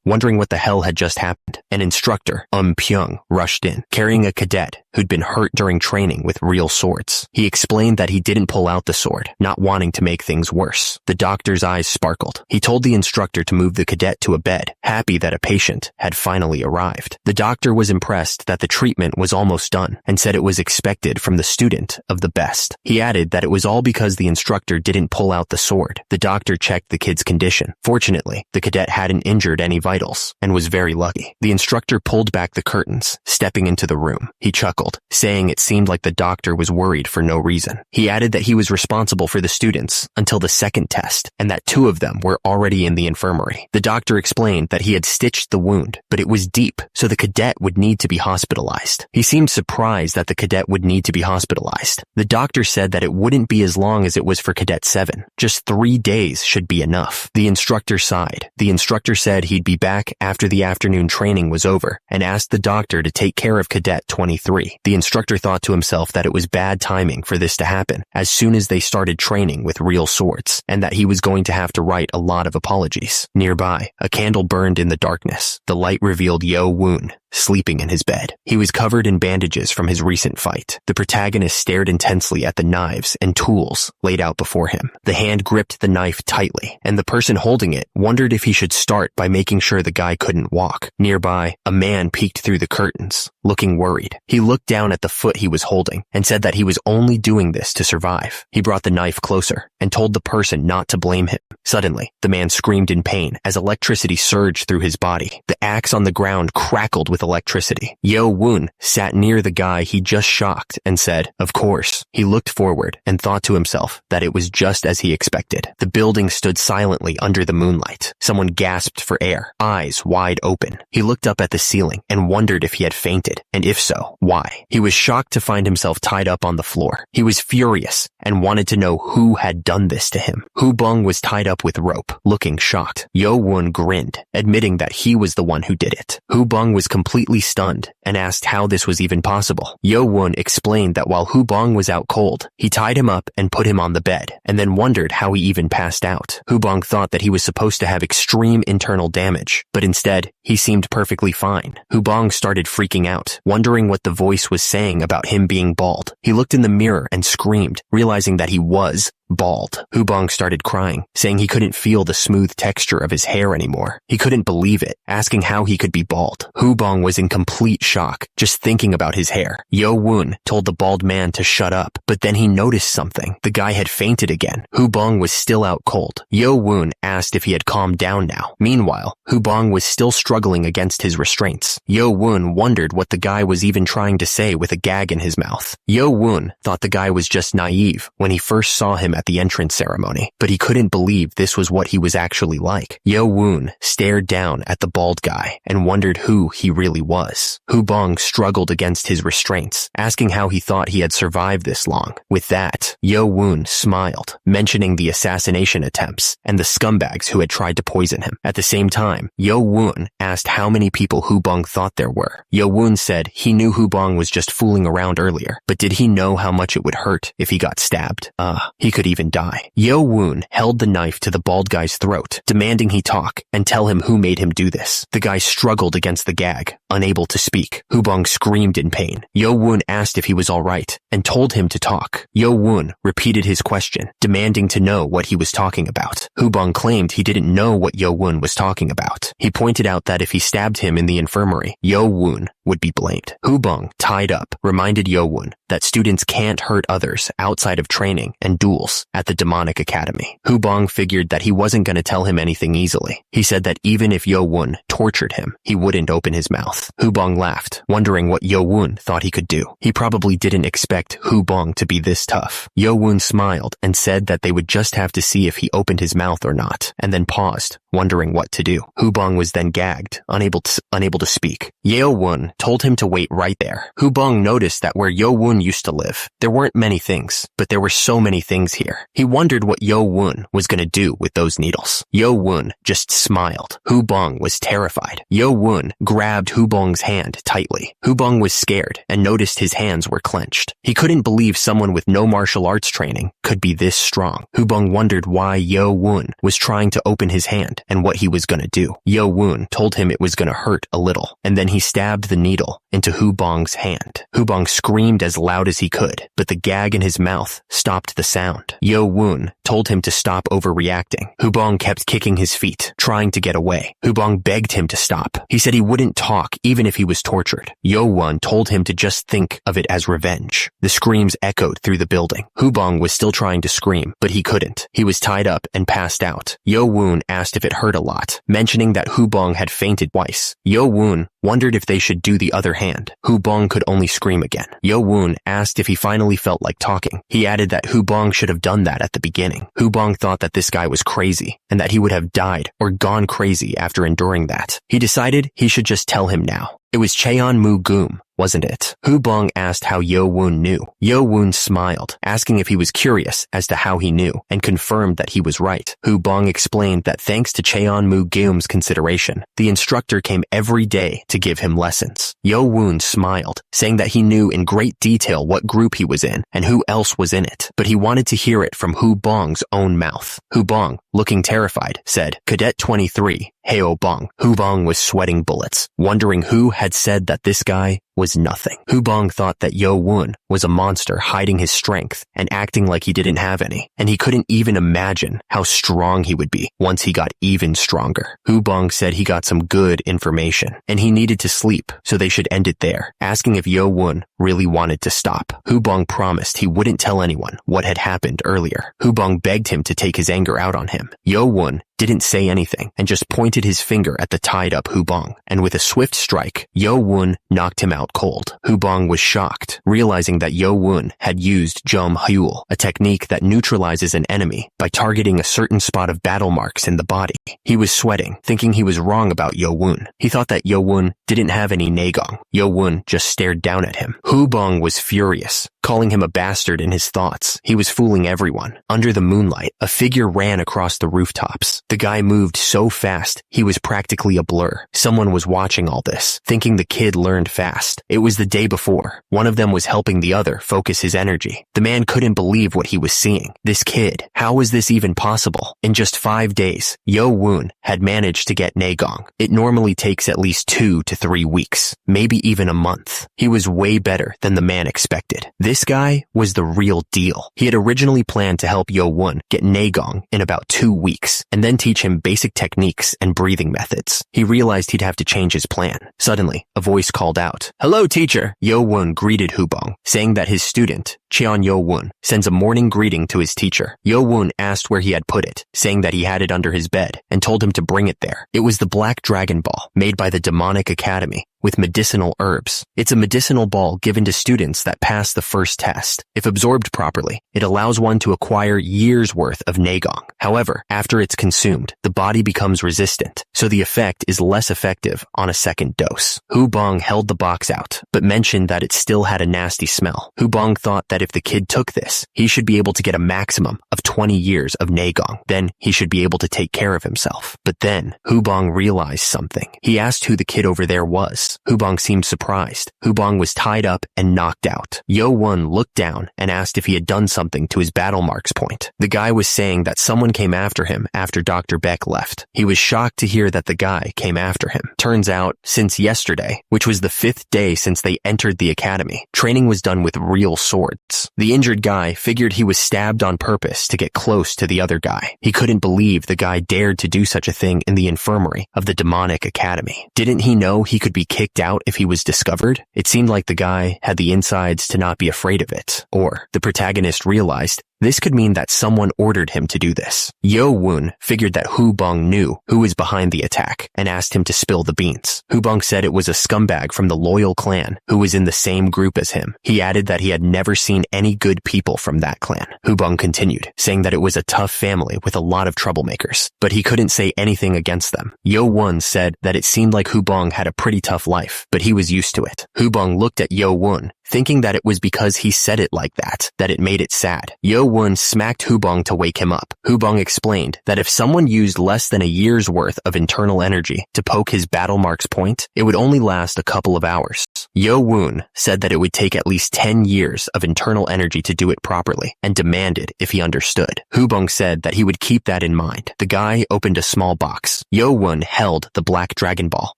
Wondering what the hell had just happened. An instructor, Pyung, rushed in, carrying a cadet who'd been hurt during training with real swords. He explained that he didn't pull out the sword, not wanting to make things worse. The doctor's eyes sparkled. He told the instructor to move the cadet to a bed, happy that a patient had finally arrived. The doctor was impressed that the treatment was almost done and said it was expected from the student of the best. He added that it was all because the instructor didn't pull out the sword. The doctor checked the kid's condition. Fortunately, the cadet hadn't injured any vitals and was very lucky. The instructor pulled back the curtains, stepping into the room. He chuckled, saying it seemed like the doctor was worried for no reason. He added that he was responsible for the students until the second test and that 2 of them were already in the infirmary. The doctor explained that he had stitched the wound, but it was deep, so the cadet would need to be hospitalized. He seemed surprised that the cadet would need to be hospitalized. The doctor said that it wouldn't be as long as it was for Cadet 7. Just 3 days should be enough. The instructor sighed. The instructor said he'd be back after the afternoon training was over and asked the doctor to take care of Cadet 23. The instructor thought to himself that it was bad timing for this to happen as soon as they started training with real swords, and that he was going to have to write a lot of apologies. Nearby, a candle burned in the darkness. The light revealed Yo-woon, sleeping in his bed. He was covered in bandages from his recent fight. The protagonist stared intensely at the knives and tools laid out before him. The hand gripped the knife tightly, and the person holding it wondered if he should start by making sure the guy couldn't walk. Nearby, a man peeked through the curtains, looking worried. He looked down at the foot he was holding and said that he was only doing this to survive. He brought the knife closer and told the person not to blame him. Suddenly, the man screamed in pain as electricity surged through his body. The axe on the ground crackled with electricity. Yo-woon sat near the guy he just shocked and said, "Of course." He looked forward and thought to himself that it was just as he expected. The building stood silently under the moonlight. Someone gasped for air, eyes wide open. He looked up at the ceiling and wondered if he had fainted, and if so, why. He was shocked to find himself tied up on the floor. He was furious and wanted to know who had done this to him. Hu Bung was tied up with rope, looking shocked. Yo-woon grinned, admitting that he was the one who did it. Hu Bung was completely completely stunned and asked how this was even possible. Yo-woon explained that while Hubong was out cold, he tied him up and put him on the bed, and then wondered how he even passed out. Hubong thought that he was supposed to have extreme internal damage, but instead, he seemed perfectly fine. Hubong started freaking out, wondering what the voice was saying about him being bald. He looked in the mirror and screamed, realizing that he was bald. Hubong started crying, saying he couldn't feel the smooth texture of his hair anymore. He couldn't believe it, asking how he could be bald. Hubong was in complete shock, just thinking about his hair. Yo-woon told the bald man to shut up, but then he noticed something. The guy had fainted again. Hubong was still out cold. Yo-woon asked if he had calmed down now. Meanwhile, Hubong was still struggling against his restraints. Yo-woon wondered what the guy was even trying to say with a gag in his mouth. Yo-woon thought the guy was just naive when he first saw him at the entrance ceremony, but he couldn't believe this was what he was actually like. Yo-woon stared down at the bald guy and wondered who he really was. Hubong struggled against his restraints, asking how he thought he had survived this long. With that, Yo-woon smiled, mentioning the assassination attempts and the scumbags who had tried to poison him. At the same time, Yo-woon asked how many people Hubong thought there were. Yo-woon said he knew Hubong was just fooling around earlier, but did he know how much it would hurt if he got stabbed? He could even die. Yo-woon held the knife to the bald guy's throat, demanding he talk and tell him who made him do this. The guy struggled against the gag, unable to speak. Hubong screamed in pain. Yo-woon asked if he was alright and told him to talk. Yo-woon repeated his question, demanding to know what he was talking about. Hubong claimed he didn't know what Yo-woon was talking about. He pointed out that if he stabbed him in the infirmary, Yo-woon would be blamed. Hubong, tied up, reminded Yo-woon that students can't hurt others outside of training and duels at the demonic academy. Hubong figured that he wasn't going to tell him anything easily. He said that even if Yo-woon tortured him, he wouldn't open his mouth. Hubong laughed, wondering what Yo-woon thought he could do. He probably didn't expect Hubong to be this tough. Yo-woon smiled and said that they would just have to see if he opened his mouth or not, and then paused, wondering what to do. Hubong was then gagged, unable to speak. Yo-woon told him to wait right there. Hubong noticed that where Yo-woon used to live, there weren't many things, but there were so many things here. He wondered what Yo-woon was going to do with those needles. Yo-woon just smiled. Hubong was terrified. Yo-woon grabbed Hubong's hand tightly. Hubong was scared and noticed his hands were clenched. He couldn't believe someone with no martial arts training could be this strong. Hubong wondered why Yo-woon was trying to open his hand and what he was going to do. Yo-woon told him it was going to hurt a little, and then he stabbed the needle into Hubong's hand. Hubong screamed as loud as he could, but the gag in his mouth stopped the sound. Yo-woon told him to stop overreacting. Hubong kept kicking his feet, trying to get away. Hubong begged him to stop. He said he wouldn't talk even if he was tortured. Yo-woon told him to just think of it as revenge. The screams echoed through the building. Hubong was still trying to scream, but he couldn't. He was tied up and passed out. Yo-woon asked if it hurt a lot, mentioning that Hubong had fainted twice. Yo-woon wondered if they should do the other hand. Hubong could only scream again. Yo-woon asked if he finally felt like talking. He added that Hubong should have done that at the beginning. Hubong thought that this guy was crazy and that he would have died or gone crazy after enduring that. He decided he should just tell him now. It was Cheon-mu-goom, wasn't it? Hubong asked how Yo-woon knew. Yo-woon smiled, asking if he was curious as to how he knew, and confirmed that he was right. Hubong explained that thanks to Cheon-mu-goom's consideration, the instructor came every day to give him lessons. Yo-woon smiled, saying that he knew in great detail what group he was in and who else was in it, but he wanted to hear it from Hubong's own mouth. Hubong, looking terrified, said, "Cadet 23, Heo-bong." Hubong was sweating bullets, wondering who had said that this guy was nothing. Hubong thought that Yo-woon was a monster hiding his strength and acting like he didn't have any, and he couldn't even imagine how strong he would be once he got even stronger. Hubong said he got some good information, and he needed to sleep, so they should end it there, asking if Yo-woon really wanted to stop. Hubong promised he wouldn't tell anyone what had happened earlier. Hubong begged him to take his anger out on him. Yo-woon didn't say anything and just pointed his finger at the tied-up Hubong, and with a swift strike, Yo-woon knocked him out cold. Hubong was shocked, realizing that Yo-woon had used Jom-hyul, a technique that neutralizes an enemy by targeting a certain spot of battle marks in the body. He was sweating, thinking he was wrong about Yo-woon. He thought that Yo-woon didn't have any nagong. Yo-woon just stared down at him. Hubong was furious, calling him a bastard in his thoughts. He was fooling everyone. Under the moonlight, a figure ran across the rooftops. The guy moved so fast, he was practically a blur. Someone was watching all this, thinking the kid learned fast. It was the day before. One of them was helping the other focus his energy. The man couldn't believe what he was seeing. This kid, how was this even possible? In just 5 days, Yo-woon had managed to get Naegong. It normally takes at least 2 to 3 weeks, maybe even a month. He was way better than the man expected. This guy was the real deal. He had originally planned to help Yo-woon get Naegong in about 2 weeks, and then teach him basic techniques and breathing methods. He realized he'd have to change his plan. Suddenly, a voice called out, "Hello, teacher!" Yo-woon greeted Hubong, saying that his student, Cheon Yo-woon, sends a morning greeting to his teacher. Yo-woon asked where he had put it, saying that he had it under his bed, and told him to bring it there. It was the Black Dragon Ball, made by the Demonic Academy, with medicinal herbs. It's a medicinal ball given to students that pass the first test. If absorbed properly, it allows one to acquire years' worth of Naegong. However, after it's consumed, the body becomes resistant, so the effect is less effective on a second dose. Hubong held the box out, but mentioned that it still had a nasty smell. Hubong thought that if the kid took this, he should be able to get a maximum of 20 years of Naegong. Then he should be able to take care of himself. But then, Hubong realized something. He asked who the kid over there was. Hubong seemed surprised. Hubong was tied up and knocked out. Yo-woon looked down and asked if he had done something to his battle marks point. The guy was saying that someone came after him after Dr. Beck left. He was shocked to hear that the guy came after him. Turns out, since yesterday, which was the 5th day since they entered the academy, training was done with real swords. The injured guy figured he was stabbed on purpose to get close to the other guy. He couldn't believe the guy dared to do such a thing in the infirmary of the Demonic Academy. Didn't he know he could be kicked out if he was discovered? It seemed like the guy had the insides to not be afraid of it. Or, the protagonist realized, this could mean that someone ordered him to do this. Yo-woon figured that Hubong knew who was behind the attack and asked him to spill the beans. Hubong said it was a scumbag from the loyal clan who was in the same group as him. He added that he had never seen any good people from that clan. Hubong continued, saying that it was a tough family with a lot of troublemakers, but he couldn't say anything against them. Yo-woon said that it seemed like Hubong had a pretty tough life, but he was used to it. Hubong looked at Yo-woon, thinking that it was because he said it like that it made it sad. Yo-woon smacked Hubong to wake him up. Hubong explained that if someone used less than a year's worth of internal energy to poke his battle marks point, it would only last a couple of hours. Yo-woon said that it would take at least 10 years of internal energy to do it properly, and demanded if he understood. Hubong said that he would keep that in mind. The guy opened a small box. Yo-woon held the Black Dragon Ball,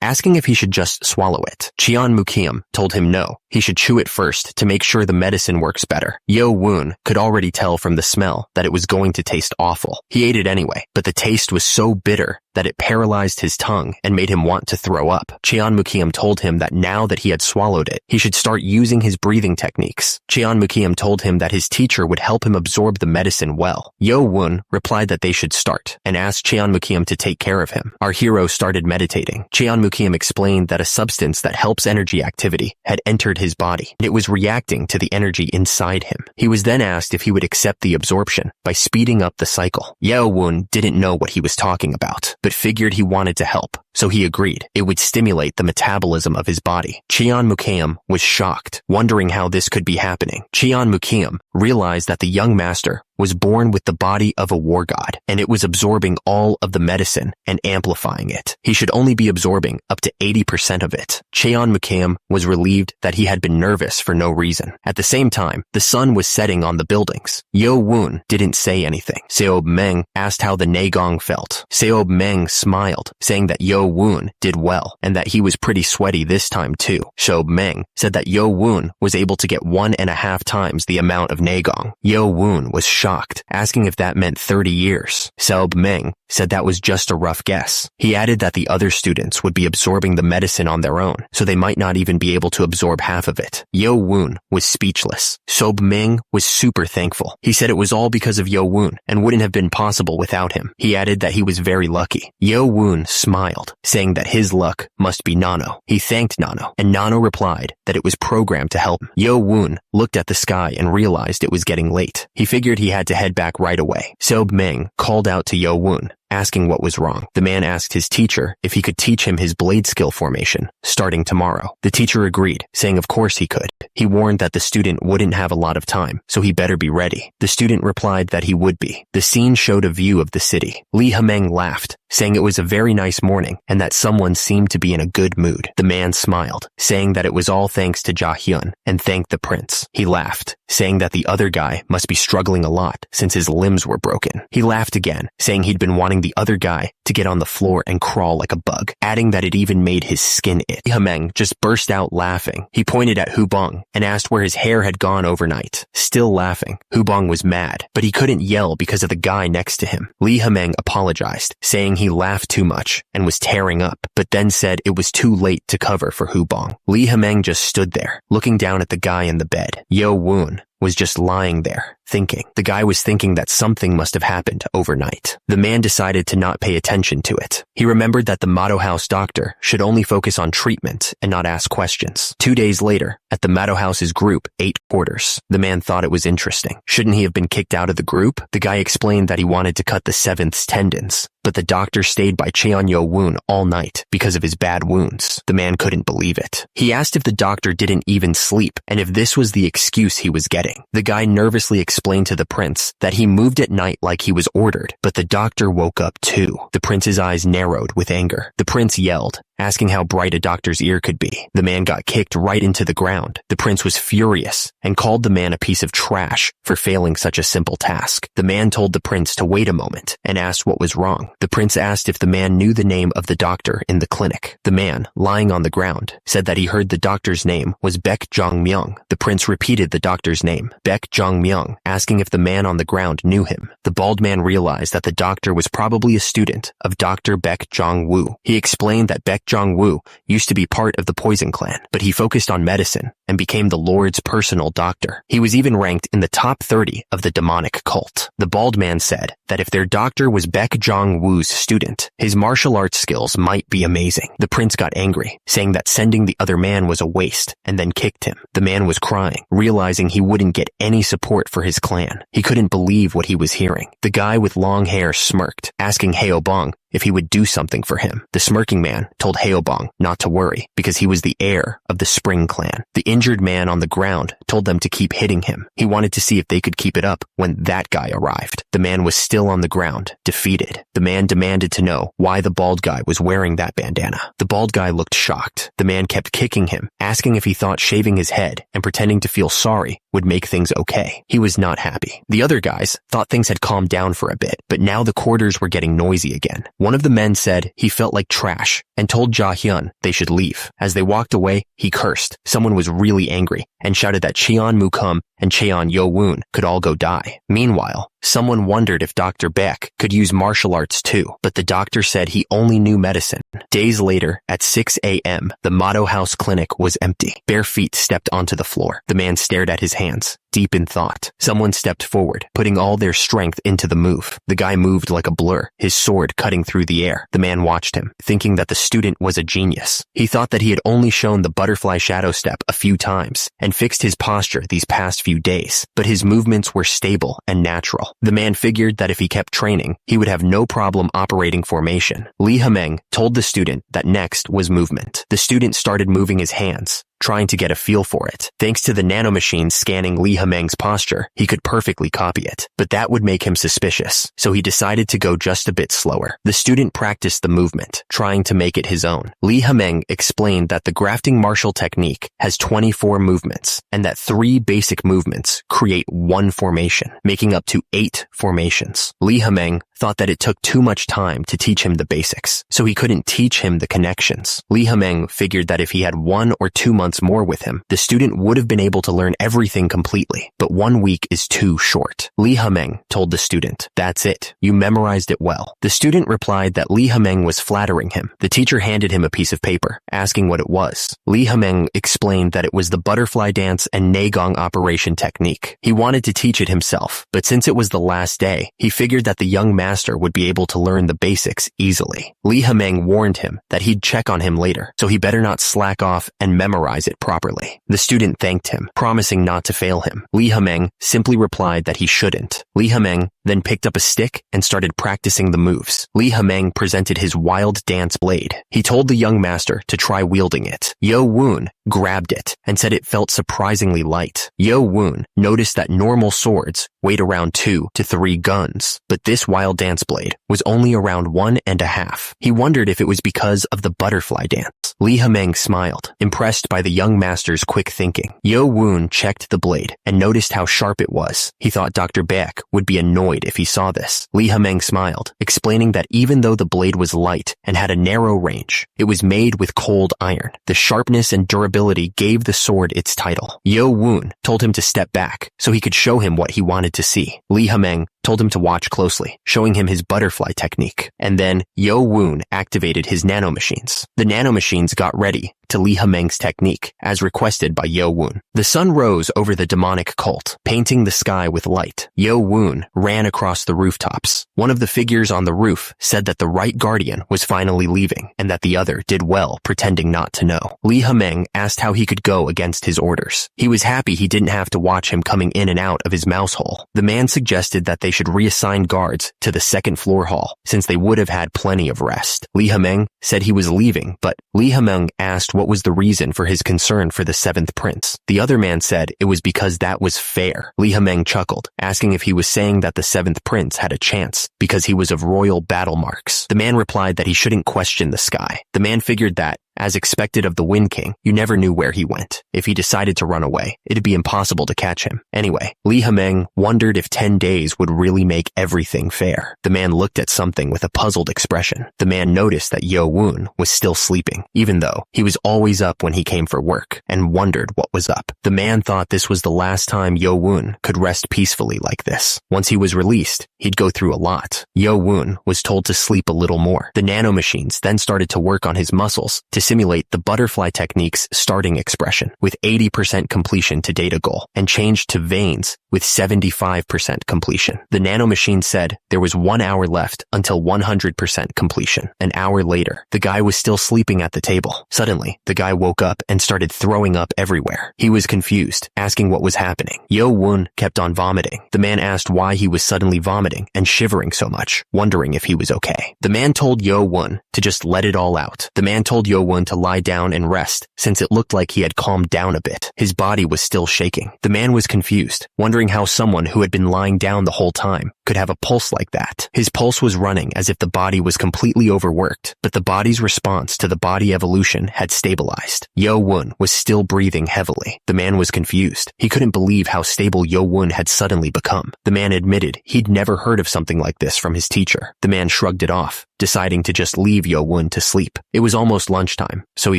asking if he should just swallow it. Cheon Mukium told him no, he should chew it first to make sure the medicine works better. Yo-woon could already tell from the smell that it was going to taste awful. He ate it anyway, but the taste was so bitter that it paralyzed his tongue and made him want to throw up. Cheon Mukium told him that now that he had swallowed it, he should start using his breathing techniques. Cheon Mukium told him that his teacher would help him absorb the medicine well. Yo-woon replied that they should start, and asked Cheon Mukium to take care of him. Our hero started meditating. Cheon Mukium explained that a substance that helps energy activity had entered his body, and it was reacting to the energy inside him. He was then asked if he would accept the absorption by speeding up the cycle. Yo-woon didn't know what he was talking about, but figured he wanted to help, so he agreed. It would stimulate the metabolism of his body. Cheon Mukium was shocked, wondering how this could be happening. Cheon Mukium realized that the young master was born with the body of a war god, and it was absorbing all of the medicine and amplifying it. He should only be absorbing up to 80% of it. Cheon Mukium was relieved that he had been nervous for no reason. At the same time, the sun was setting on the buildings. Yo-woon didn't say anything. Seob Meng asked how the Naegong felt. Seob Meng smiled, saying that Yo-woon did well, and that he was pretty sweaty this time too. Seob Meng said that Yo-woon was able to get 1.5 times the amount of Naegong. Yo-woon was shocked, asking if that meant 30 years. Seob Meng said that was just a rough guess. He added that the other students would be absorbing the medicine on their own, so they might not even be able to absorb half of it. Yo-woon was speechless. Seob Meng was super thankful. He said it was all because of Yo-woon and wouldn't have been possible without him. He added that he was very lucky. Yo-woon smiled, saying that his luck must be Nano. He thanked Nano, and Nano replied that it was programmed to help him. Yo-woon looked at the sky and realized it was getting late. He figured he had to head back right away. Seob Meng called out to Yo-woon, asking what was wrong. The man asked his teacher if he could teach him his blade skill formation, starting tomorrow. The teacher agreed, saying of course he could. He warned that the student wouldn't have a lot of time, so he better be ready. The student replied that he would be. The scene showed a view of the city. Lee Hameng laughed, saying it was a very nice morning and that someone seemed to be in a good mood. The man smiled, saying that it was all thanks to Jahyun, and thanked the prince. He laughed, saying that the other guy must be struggling a lot since his limbs were broken. He laughed again, saying he'd been wanting the other guy to get on the floor and crawl like a bug, adding that it even made his skin itch. Lee Hameng just burst out laughing. He pointed at Hubong and asked where his hair had gone overnight. Still laughing, Hubong was mad, but he couldn't yell because of the guy next to him. Lee Hameng apologized, saying he laughed too much and was tearing up, but then said it was too late to cover for Hubong. Lee Hameng just stood there, looking down at the guy in the bed. Yo Woon was just lying there, thinking. The guy was thinking that something must have happened overnight. The man decided to not pay attention to it. He remembered that the Mado House doctor should only focus on treatment and not ask questions. 2 days later, at the Mado House's group 8 quarters, the man thought it was interesting. Shouldn't he have been kicked out of the group? The guy explained that he wanted to cut the 7th's tendons, but the doctor stayed by Cheon-yo Woon all night because of his bad wounds. The man couldn't believe it. He asked if the doctor didn't even sleep and if this was the excuse he was getting. The guy nervously explained to the prince that he moved at night like he was ordered, but the doctor woke up too. The prince's eyes narrowed with anger. The prince yelled, asking how bright a doctor's ear could be. The man got kicked right into the ground. The prince was furious and called the man a piece of trash for failing such a simple task. The man told the prince to wait a moment and asked what was wrong. The prince asked if the man knew the name of the doctor in the clinic. The man, lying on the ground, said that he heard the doctor's name was Baek Jong-myung. The prince repeated the doctor's name, Baek Jong-myung, asking if the man on the ground knew him. The bald man realized that the doctor was probably a student of Dr. Baek Jong-woo. He explained that Baek Jong-woo used to be part of the Poison Clan, but he focused on medicine and became the Lord's personal doctor. He was even ranked in the top 30 of the demonic cult. The bald man said that if their doctor was Baek Jong-woo's student, his martial arts skills might be amazing. The prince got angry, saying that sending the other man was a waste, and then kicked him. The man was crying, realizing he wouldn't get any support for his clan. He couldn't believe what he was hearing. The guy with long hair smirked, asking Haobong if he would do something for him. The smirking man told Haobong not to worry because he was the heir of the Spring Clan. The injured man on the ground told them to keep hitting him. He wanted to see if they could keep it up when that guy arrived. The man was still on the ground, defeated. The man demanded to know why the bald guy was wearing that bandana. The bald guy looked shocked. The man kept kicking him, asking if he thought shaving his head and pretending to feel sorry would make things okay. He was not happy. The other guys thought things had calmed down for a bit, but now the quarters were getting noisy again. One of the men said he felt like trash and told Jahyun they should leave. As they walked away, he cursed. Someone was really angry and shouted that Cheon Mukum and Cheon Yo Woon could all go die. Meanwhile, someone wondered if Dr. Beck could use martial arts too, but the doctor said he only knew medicine. Days later, at 6 a.m., the Mado House clinic was empty. Bare feet stepped onto the floor. The man stared at his hands, deep in thought. Someone stepped forward, putting all their strength into the move. The guy moved like a blur, his sword cutting through the air. The man watched him, thinking that the student was a genius. He thought that he had only shown the butterfly shadow step a few times and fixed his posture these past few days, but his movements were stable and natural. The man figured that if he kept training, he would have no problem operating formation. Lee Hameng told the student that next was movement. The student started moving his hands, trying to get a feel for it. Thanks to the nanomachine scanning Lee Hameng's posture, he could perfectly copy it, but that would make him suspicious, so he decided to go just a bit slower. The student practiced the movement, trying to make it his own. Lee Hameng explained that the grafting martial technique has 24 movements, and that 3 basic movements create 1 formation, making up to 8 formations. Lee Hameng thought that it took too much time to teach him the basics, so he couldn't teach him the connections. Lee Hameng figured that if he had 1 or 2 months more with him, the student would have been able to learn everything completely, but 1 week is too short. Lee Hameng told the student, "That's it. You memorized it well." The student replied that Lee Hameng was flattering him. The teacher handed him a piece of paper, asking what it was. Lee Hameng explained that it was the butterfly dance and Naegong operation technique. He wanted to teach it himself, but since it was the last day, he figured that the young master master would be able to learn the basics easily. Li Hemeng warned him that he'd check on him later, so he better not slack off and memorize it properly. The student thanked him, promising not to fail him. Li Hemeng simply replied that he shouldn't. Li Hemeng then picked up a stick and started practicing the moves. Li Hemeng presented his wild dance blade. He told the young master to try wielding it. Yo Woon grabbed it and said it felt surprisingly light. Yo Woon noticed that normal swords weighed around 2 to 3 guns, but this wild dance blade was only around 1.5. He wondered if it was because of the butterfly dance. Li Hemeng smiled, impressed by the young master's quick thinking. Yo Woon checked the blade and noticed how sharp it was. He thought Dr. Beck would be annoyed if he saw this. Li Hemeng smiled, explaining that even though the blade was light and had a narrow range, it was made with cold iron. The sharpness and durability gave the sword its title. Yo Woon told him to step back so he could show him what he wanted to see. Li Hemeng told him to watch closely, showing him his butterfly technique. And then Yo Woon activated his nanomachines. The nanomachines got ready to Li Hemeng's technique, as requested by Yo Woon. The sun rose over the demonic cult, painting the sky with light. Yo Woon ran across the rooftops. One of the figures on the roof said that the right guardian was finally leaving, and that the other did well pretending not to know. Li Hemeng asked how he could go against his orders. He was happy he didn't have to watch him coming in and out of his mouse hole. The man suggested that they should reassign guards to the second floor hall, since they would have had plenty of rest. Li Hemeng said he was leaving, but Li Hemeng asked what was the reason for his concern for the 7th prince. The other man said it was because that was fair. Li Hemeng chuckled, asking if he was saying that the 7th prince had a chance because he was of royal battle marks. The man replied that he shouldn't question the sky. The man figured that, as expected of the Wind King, you never knew where he went. If he decided to run away, it'd be impossible to catch him. Anyway, Li Hemeng wondered if 10 days would really make everything fair. The man looked at something with a puzzled expression. The man noticed that Yo Woon was still sleeping, even though he was always up when he came for work, and wondered what was up. The man thought this was the last time Yo Woon could rest peacefully like this. Once he was released, he'd go through a lot. Yo Woon was told to sleep a little more. The nanomachines then started to work on his muscles to simulate the butterfly technique's starting expression with 80% completion to data goal, and changed to veins with 75% completion. The nanomachine said there was 1 hour left until 100% completion. An hour later, the guy was still sleeping at the table. Suddenly, the guy woke up and started throwing up everywhere. He was confused, asking what was happening. Yo Woon kept on vomiting. The man asked why he was suddenly vomiting and shivering so much, wondering if he was okay. The man told Yo Woon to just let it all out. The man told Yo Woon to lie down and rest, since it looked like he had calmed down a bit. His body was still shaking. The man was confused, wondering how someone who had been lying down the whole time could have a pulse like that. His pulse was running as if the body was completely overworked, but the body's response to the body evolution had stabilized. Yo Woon was still breathing heavily. The man was confused. He couldn't believe how stable Yo Woon had suddenly become. The man admitted he'd never heard of something like this from his teacher. The man shrugged it off, deciding to just leave Yo Woon to sleep. It was almost lunchtime, so he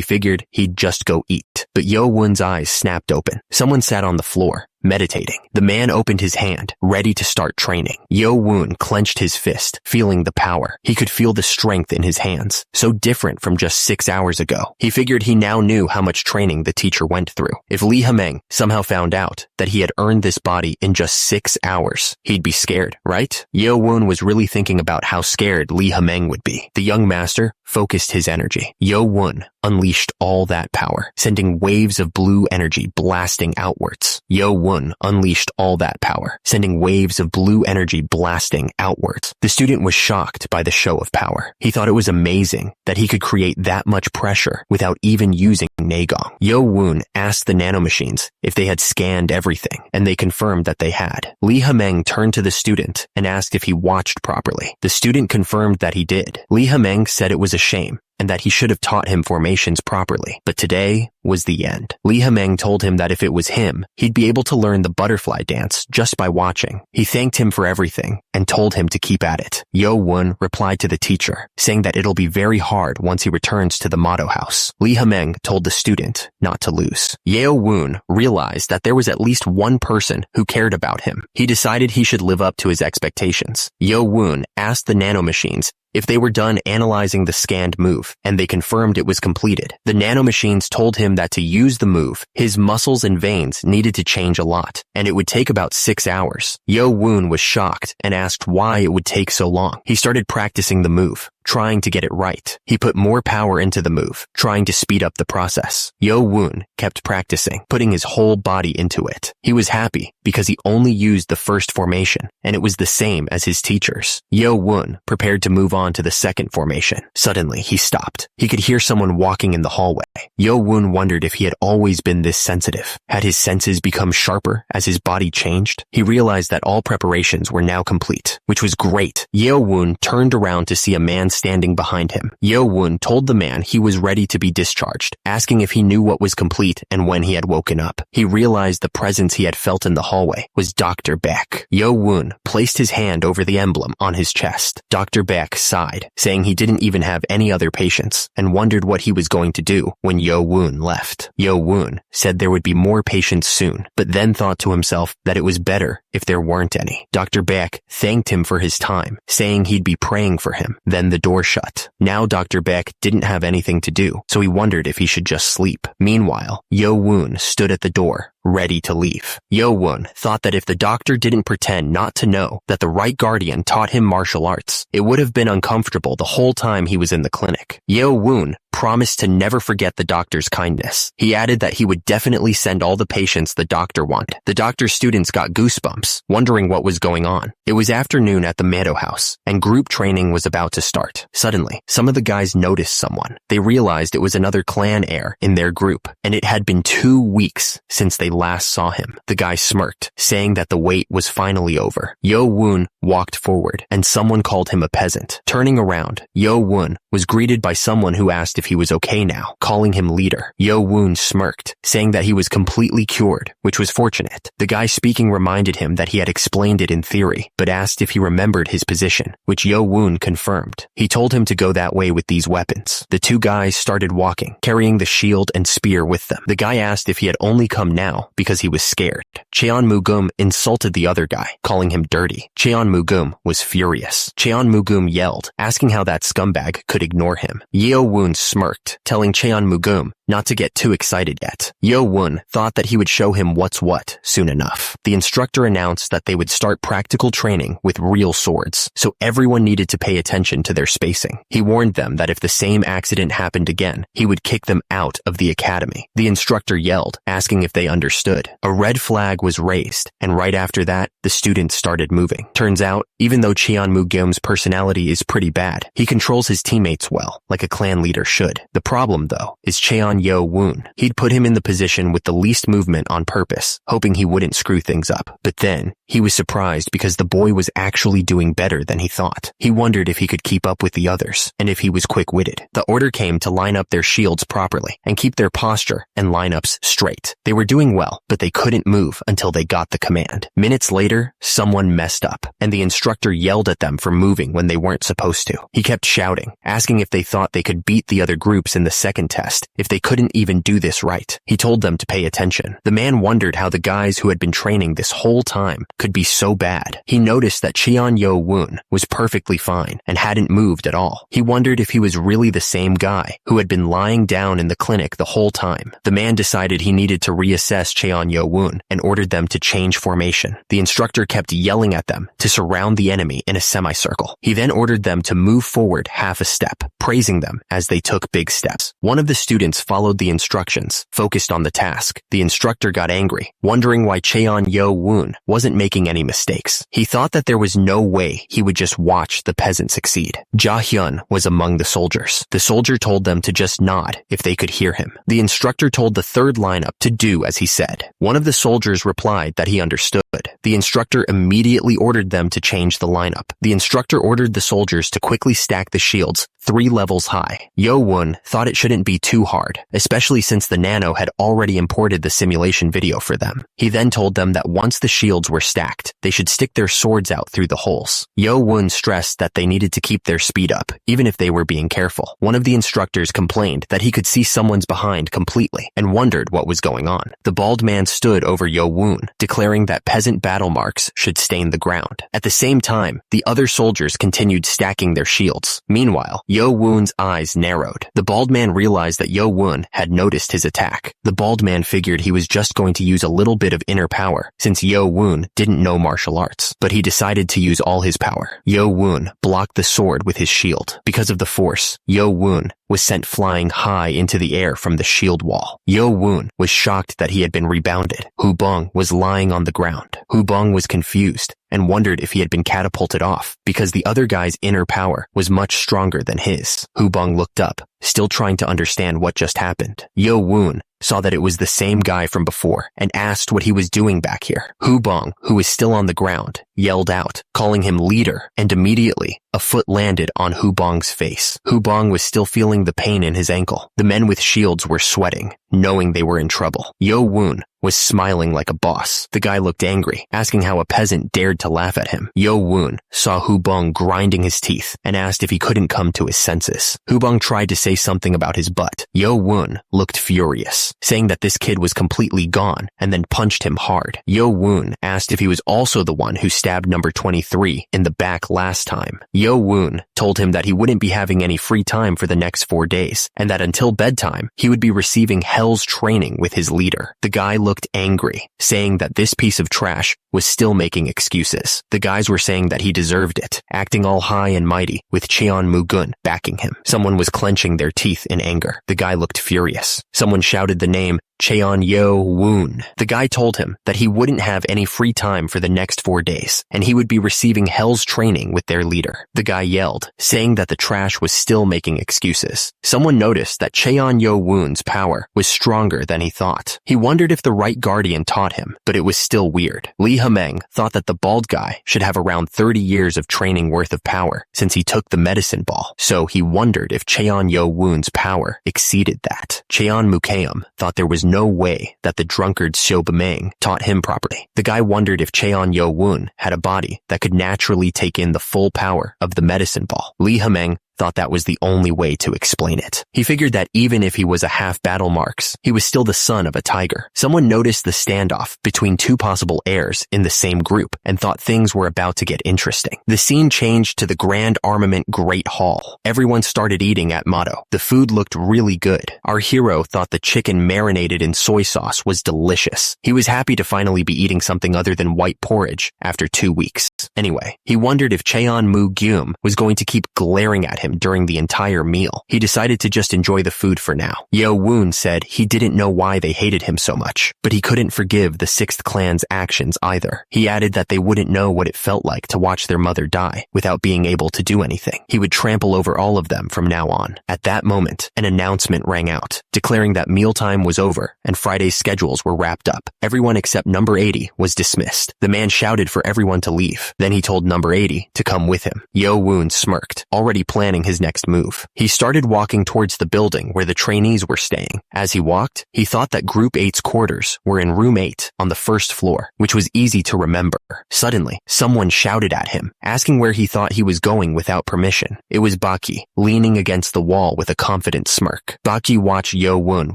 figured he'd just go eat. But Yo Woon's eyes snapped open. Someone sat on the floor, meditating. The man opened his hand, ready to start training. Yo Woon clenched his fist, feeling the power. He could feel the strength in his hands, so different from just 6 hours ago. He figured he now knew how much training the teacher went through. If Li Hemeng somehow found out that he had earned this body in just 6 hours, he'd be scared, right? Yo Woon was really thinking about how scared Li Hemeng would be. The young master focused his energy. Yo Woon unleashed all that power, sending waves of blue energy blasting outwards. Yo Woon unleashed all that power, sending waves of blue energy blasting outwards. The student was shocked by the show of power. He thought it was amazing that he could create that much pressure without even using Nagong. Yo Woon asked the nanomachines if they had scanned everything, and they confirmed that they had. Li Hemeng turned to the student and asked if he watched properly. The student confirmed that he did. Li Hemeng said it was a shame, and that he should have taught him formations properly. But today was the end. Li Hemeng told him that if it was him, he'd be able to learn the butterfly dance just by watching. He thanked him for everything and told him to keep at it. Yo Woon replied to the teacher, saying that it'll be very hard once he returns to the motto house. Li Hemeng told the student not to lose. Yo Woon realized that there was at least one person who cared about him. He decided he should live up to his expectations. Yo Woon asked the nanomachines If they were done analyzing the scanned move, and they confirmed it was completed, the nanomachines told him that to use the move, his muscles and veins needed to change a lot, and it would take about 6 hours. Yo-woon was shocked and asked why it would take so long. He started practicing the move, trying to get it right. He put more power into the move, trying to speed up the process. Yo-woon kept practicing, putting his whole body into it. He was happy because he only used the first formation, and it was the same as his teachers. Yo-woon prepared to move on to the second formation. Suddenly, he stopped. He could hear someone walking in the hallway. Yo-woon wondered if he had always been this sensitive. Had his senses become sharper as his body changed? He realized that all preparations were now complete, which was great. Yo-woon turned around to see a man standing behind him. Yo-woon told the man he was ready to be discharged, asking if he knew what was complete and when he had woken up. He realized the presence he had felt in the hallway was Dr. Beck. Yo-woon placed his hand over the emblem on his chest. Dr. Beck sighed, saying he didn't even have any other patients, and wondered what he was going to do when Yo-woon left. Yo-woon said there would be more patients soon, but then thought to himself that it was better if there weren't any. Dr. Beck thanked him for his time, saying he'd be praying for him. Then the door shut. Now Dr. Beck didn't have anything to do, so he wondered if he should just sleep. Meanwhile, Yo-woon stood at the door, ready to leave. Yo-woon thought that if the doctor didn't pretend not to know that the right guardian taught him martial arts, it would have been uncomfortable the whole time he was in the clinic. Yo-woon promised to never forget the doctor's kindness. He added that he would definitely send all the patients the doctor wanted. The doctor's students got goosebumps, wondering what was going on. It was afternoon at the Meadow House, and group training was about to start. Suddenly, some of the guys noticed someone. They realized it was another clan heir in their group, and it had been 2 weeks since they last saw him. The guy smirked, saying that the wait was finally over. Yo-woon walked forward, and someone called him a peasant. Turning around, Yo-woon was greeted by someone who asked if he was okay now, calling him leader. Yo-woon smirked, saying that he was completely cured, which was fortunate. The guy speaking reminded him that he had explained it in theory, but asked if he remembered his position, which Yo-woon confirmed. He told him to go that way with these weapons. The 2 guys started walking, carrying the shield and spear with them. The guy asked if he had only come now because he was scared. Cheon Mugum insulted the other guy, calling him dirty. Cheon Mugum was furious. Cheon Mugum yelled, asking how that scumbag could ignore him. Yo-woon smirked, telling Cheon Mugum not to get too excited yet. Yo-woon thought that he would show him what's what soon enough. The instructor announced that they would start practical training with real swords, so everyone needed to pay attention to their spacing. He warned them that if the same accident happened again, he would kick them out of the academy. The instructor yelled, asking if they understood. A red flag was raised, and right after that, the students started moving. Turns out, even though Cheon Mugum's personality is pretty bad, he controls his teammates well, like a clan leader should. The problem, though, is Cheon Yo-woon. He'd put him in the position with the least movement on purpose, hoping he wouldn't screw things up. But then, he was surprised because the boy was actually doing better than he thought. He wondered if he could keep up with the others, and if he was quick-witted. The order came to line up their shields properly, and keep their posture and lineups straight. They were doing well, but they couldn't move until they got the command. Minutes later, someone messed up, and the instructor yelled at them for moving when they weren't supposed to. He kept shouting, asking if they thought they could beat the other groups in the second test, if they couldn't even do this right. He told them to pay attention. The man wondered how the guys who had been training this whole time could be so bad. He noticed that Cheon Yo-woon was perfectly fine and hadn't moved at all. He wondered if he was really the same guy who had been lying down in the clinic the whole time. The man decided he needed to reassess Cheon Yo-woon and ordered them to change formation. The instructor kept yelling at them to surround the enemy in a semicircle. He then ordered them to move forward half a step, praising them as they took big steps. One of the students followed the instructions, focused on the task. The instructor got angry, wondering why Cheon Yo-woon wasn't making any mistakes. He thought that there was no way he would just watch the peasant succeed. Ja-hyun was among the soldiers. The soldier told them to just nod if they could hear him. The instructor told the third lineup to do as he said. One of the soldiers replied that he understood. The instructor immediately ordered them to change the lineup. The instructor ordered the soldiers to quickly stack the shields 3 levels high. Yo-woon thought it shouldn't be too hard, especially since the nano had already imported the simulation video for them. He then told them that once the shields were stacked, they should stick their swords out through the holes. Yo-woon stressed that they needed to keep their speed up, even if they were being careful. One of the instructors complained that he could see someone's behind completely and wondered what was going on. The bald man stood over Yo-woon, declaring that peasant battle marks should stain the ground. At the same time, the other soldiers continued stacking their shields. Meanwhile, Yo-woon's eyes narrowed. The bald man realized that Yo-woon had noticed his attack. The bald man figured he was just going to use a little bit of inner power, since Yo-woon didn't know martial arts. But he decided to use all his power. Yo-woon blocked the sword with his shield. Because of the force, Yo-woon was sent flying high into the air from the shield wall. Yo-woon was shocked that he had been rebounded. Hubong was lying on the ground. Hubong was confused and wondered if he had been catapulted off because the other guy's inner power was much stronger than his. Hubong looked up, still trying to understand what just happened. Yo-woon saw that it was the same guy from before and asked what he was doing back here. Hubong, who was still on the ground, yelled out, calling him leader, and immediately a foot landed on Hubong's face. Hubong was still feeling the pain in his ankle. The men with shields were sweating, knowing they were in trouble. Yo-woon was smiling like a boss. The guy looked angry, asking how a peasant dared to laugh at him. Yo-woon saw Hubong grinding his teeth and asked if he couldn't come to his senses. Hubong tried to say something about his butt. Yo-woon looked furious, saying that this kid was completely gone, and then punched him hard. Yo-woon asked if he was also the one who stabbed number 23 in the back last time. Yo-woon told him that he wouldn't be having any free time for the next 4 days, and that until bedtime, he would be receiving hell's training with his leader. The guy looked angry, saying that this piece of trash was still making excuses. The guys were saying that he deserved it, acting all high and mighty, with Cheon Mugun backing him. Someone was clenching their teeth in anger. The guy looked furious. Someone shouted the name Cheon Yo-woon. The guy told him that he wouldn't have any free time for the next 4 days, and he would be receiving hell's training with their leader. The guy yelled, saying that the trash was still making excuses. Someone noticed that Cheon Yo-woon's power was stronger than he thought. He wondered if the right guardian taught him, but it was still weird. Lee Hameng thought that the bald guy should have around 30 years of training worth of power since he took the medicine ball, so he wondered if Cheon Yo-woon's power exceeded that. Cheon Mukeum thought there was no way that the drunkard Xiao Bemeng taught him properly. The guy wondered if Cheon Yo-woon had a body that could naturally take in the full power of the medicine ball. Lee Hameng thought that was the only way to explain it. He figured that even if he was a half battle marks, he was still the son of a tiger. Someone noticed the standoff between 2 possible heirs in the same group and thought things were about to get interesting. The scene changed to the Grand Armament Great Hall. Everyone started eating at Motto. The food looked really good. Our hero thought the chicken marinated in soy sauce was delicious. He was happy to finally be eating something other than white porridge after 2 weeks. Anyway, he wondered if Cheon Mu-gyum was going to keep glaring at him during the entire meal. He decided to just enjoy the food for now. Yo-woon said he didn't know why they hated him so much, but he couldn't forgive the 6th clan's actions either. He added that they wouldn't know what it felt like to watch their mother die without being able to do anything. He would trample over all of them from now on. At that moment, an announcement rang out, declaring that mealtime was over and Friday's schedules were wrapped up. Everyone except number 80 was dismissed. The man shouted for everyone to leave. Then he told number 80 to come with him. Yo-woon smirked, already planning his next move. He started walking towards the building where the trainees were staying. As he walked, he thought that Group 8's quarters were in room 8 on the 1st floor, which was easy to remember. Suddenly, someone shouted at him, asking where he thought he was going without permission. It was Baki, leaning against the wall with a confident smirk. Baki watched Yo-woon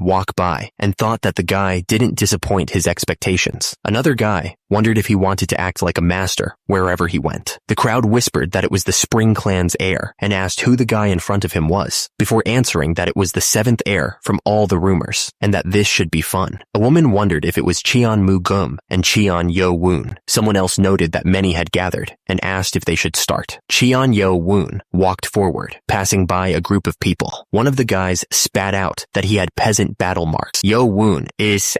walk by and thought that the guy didn't disappoint his expectations. Another guy wondered if he wanted to act like a master wherever he went. The crowd whispered that it was the Spring Clan's heir and asked who the guy in front of him was, before answering that it was the 7th heir from all the rumors, and that this should be fun. A woman wondered if it was Cheon Mu-gum and Cheon Yo-woon. Someone else noted that many had gathered, and asked if they should start. Cheon Yo-woon walked forward, passing by a group of people. One of the guys spat out that he had peasant battle marks. Yo-woon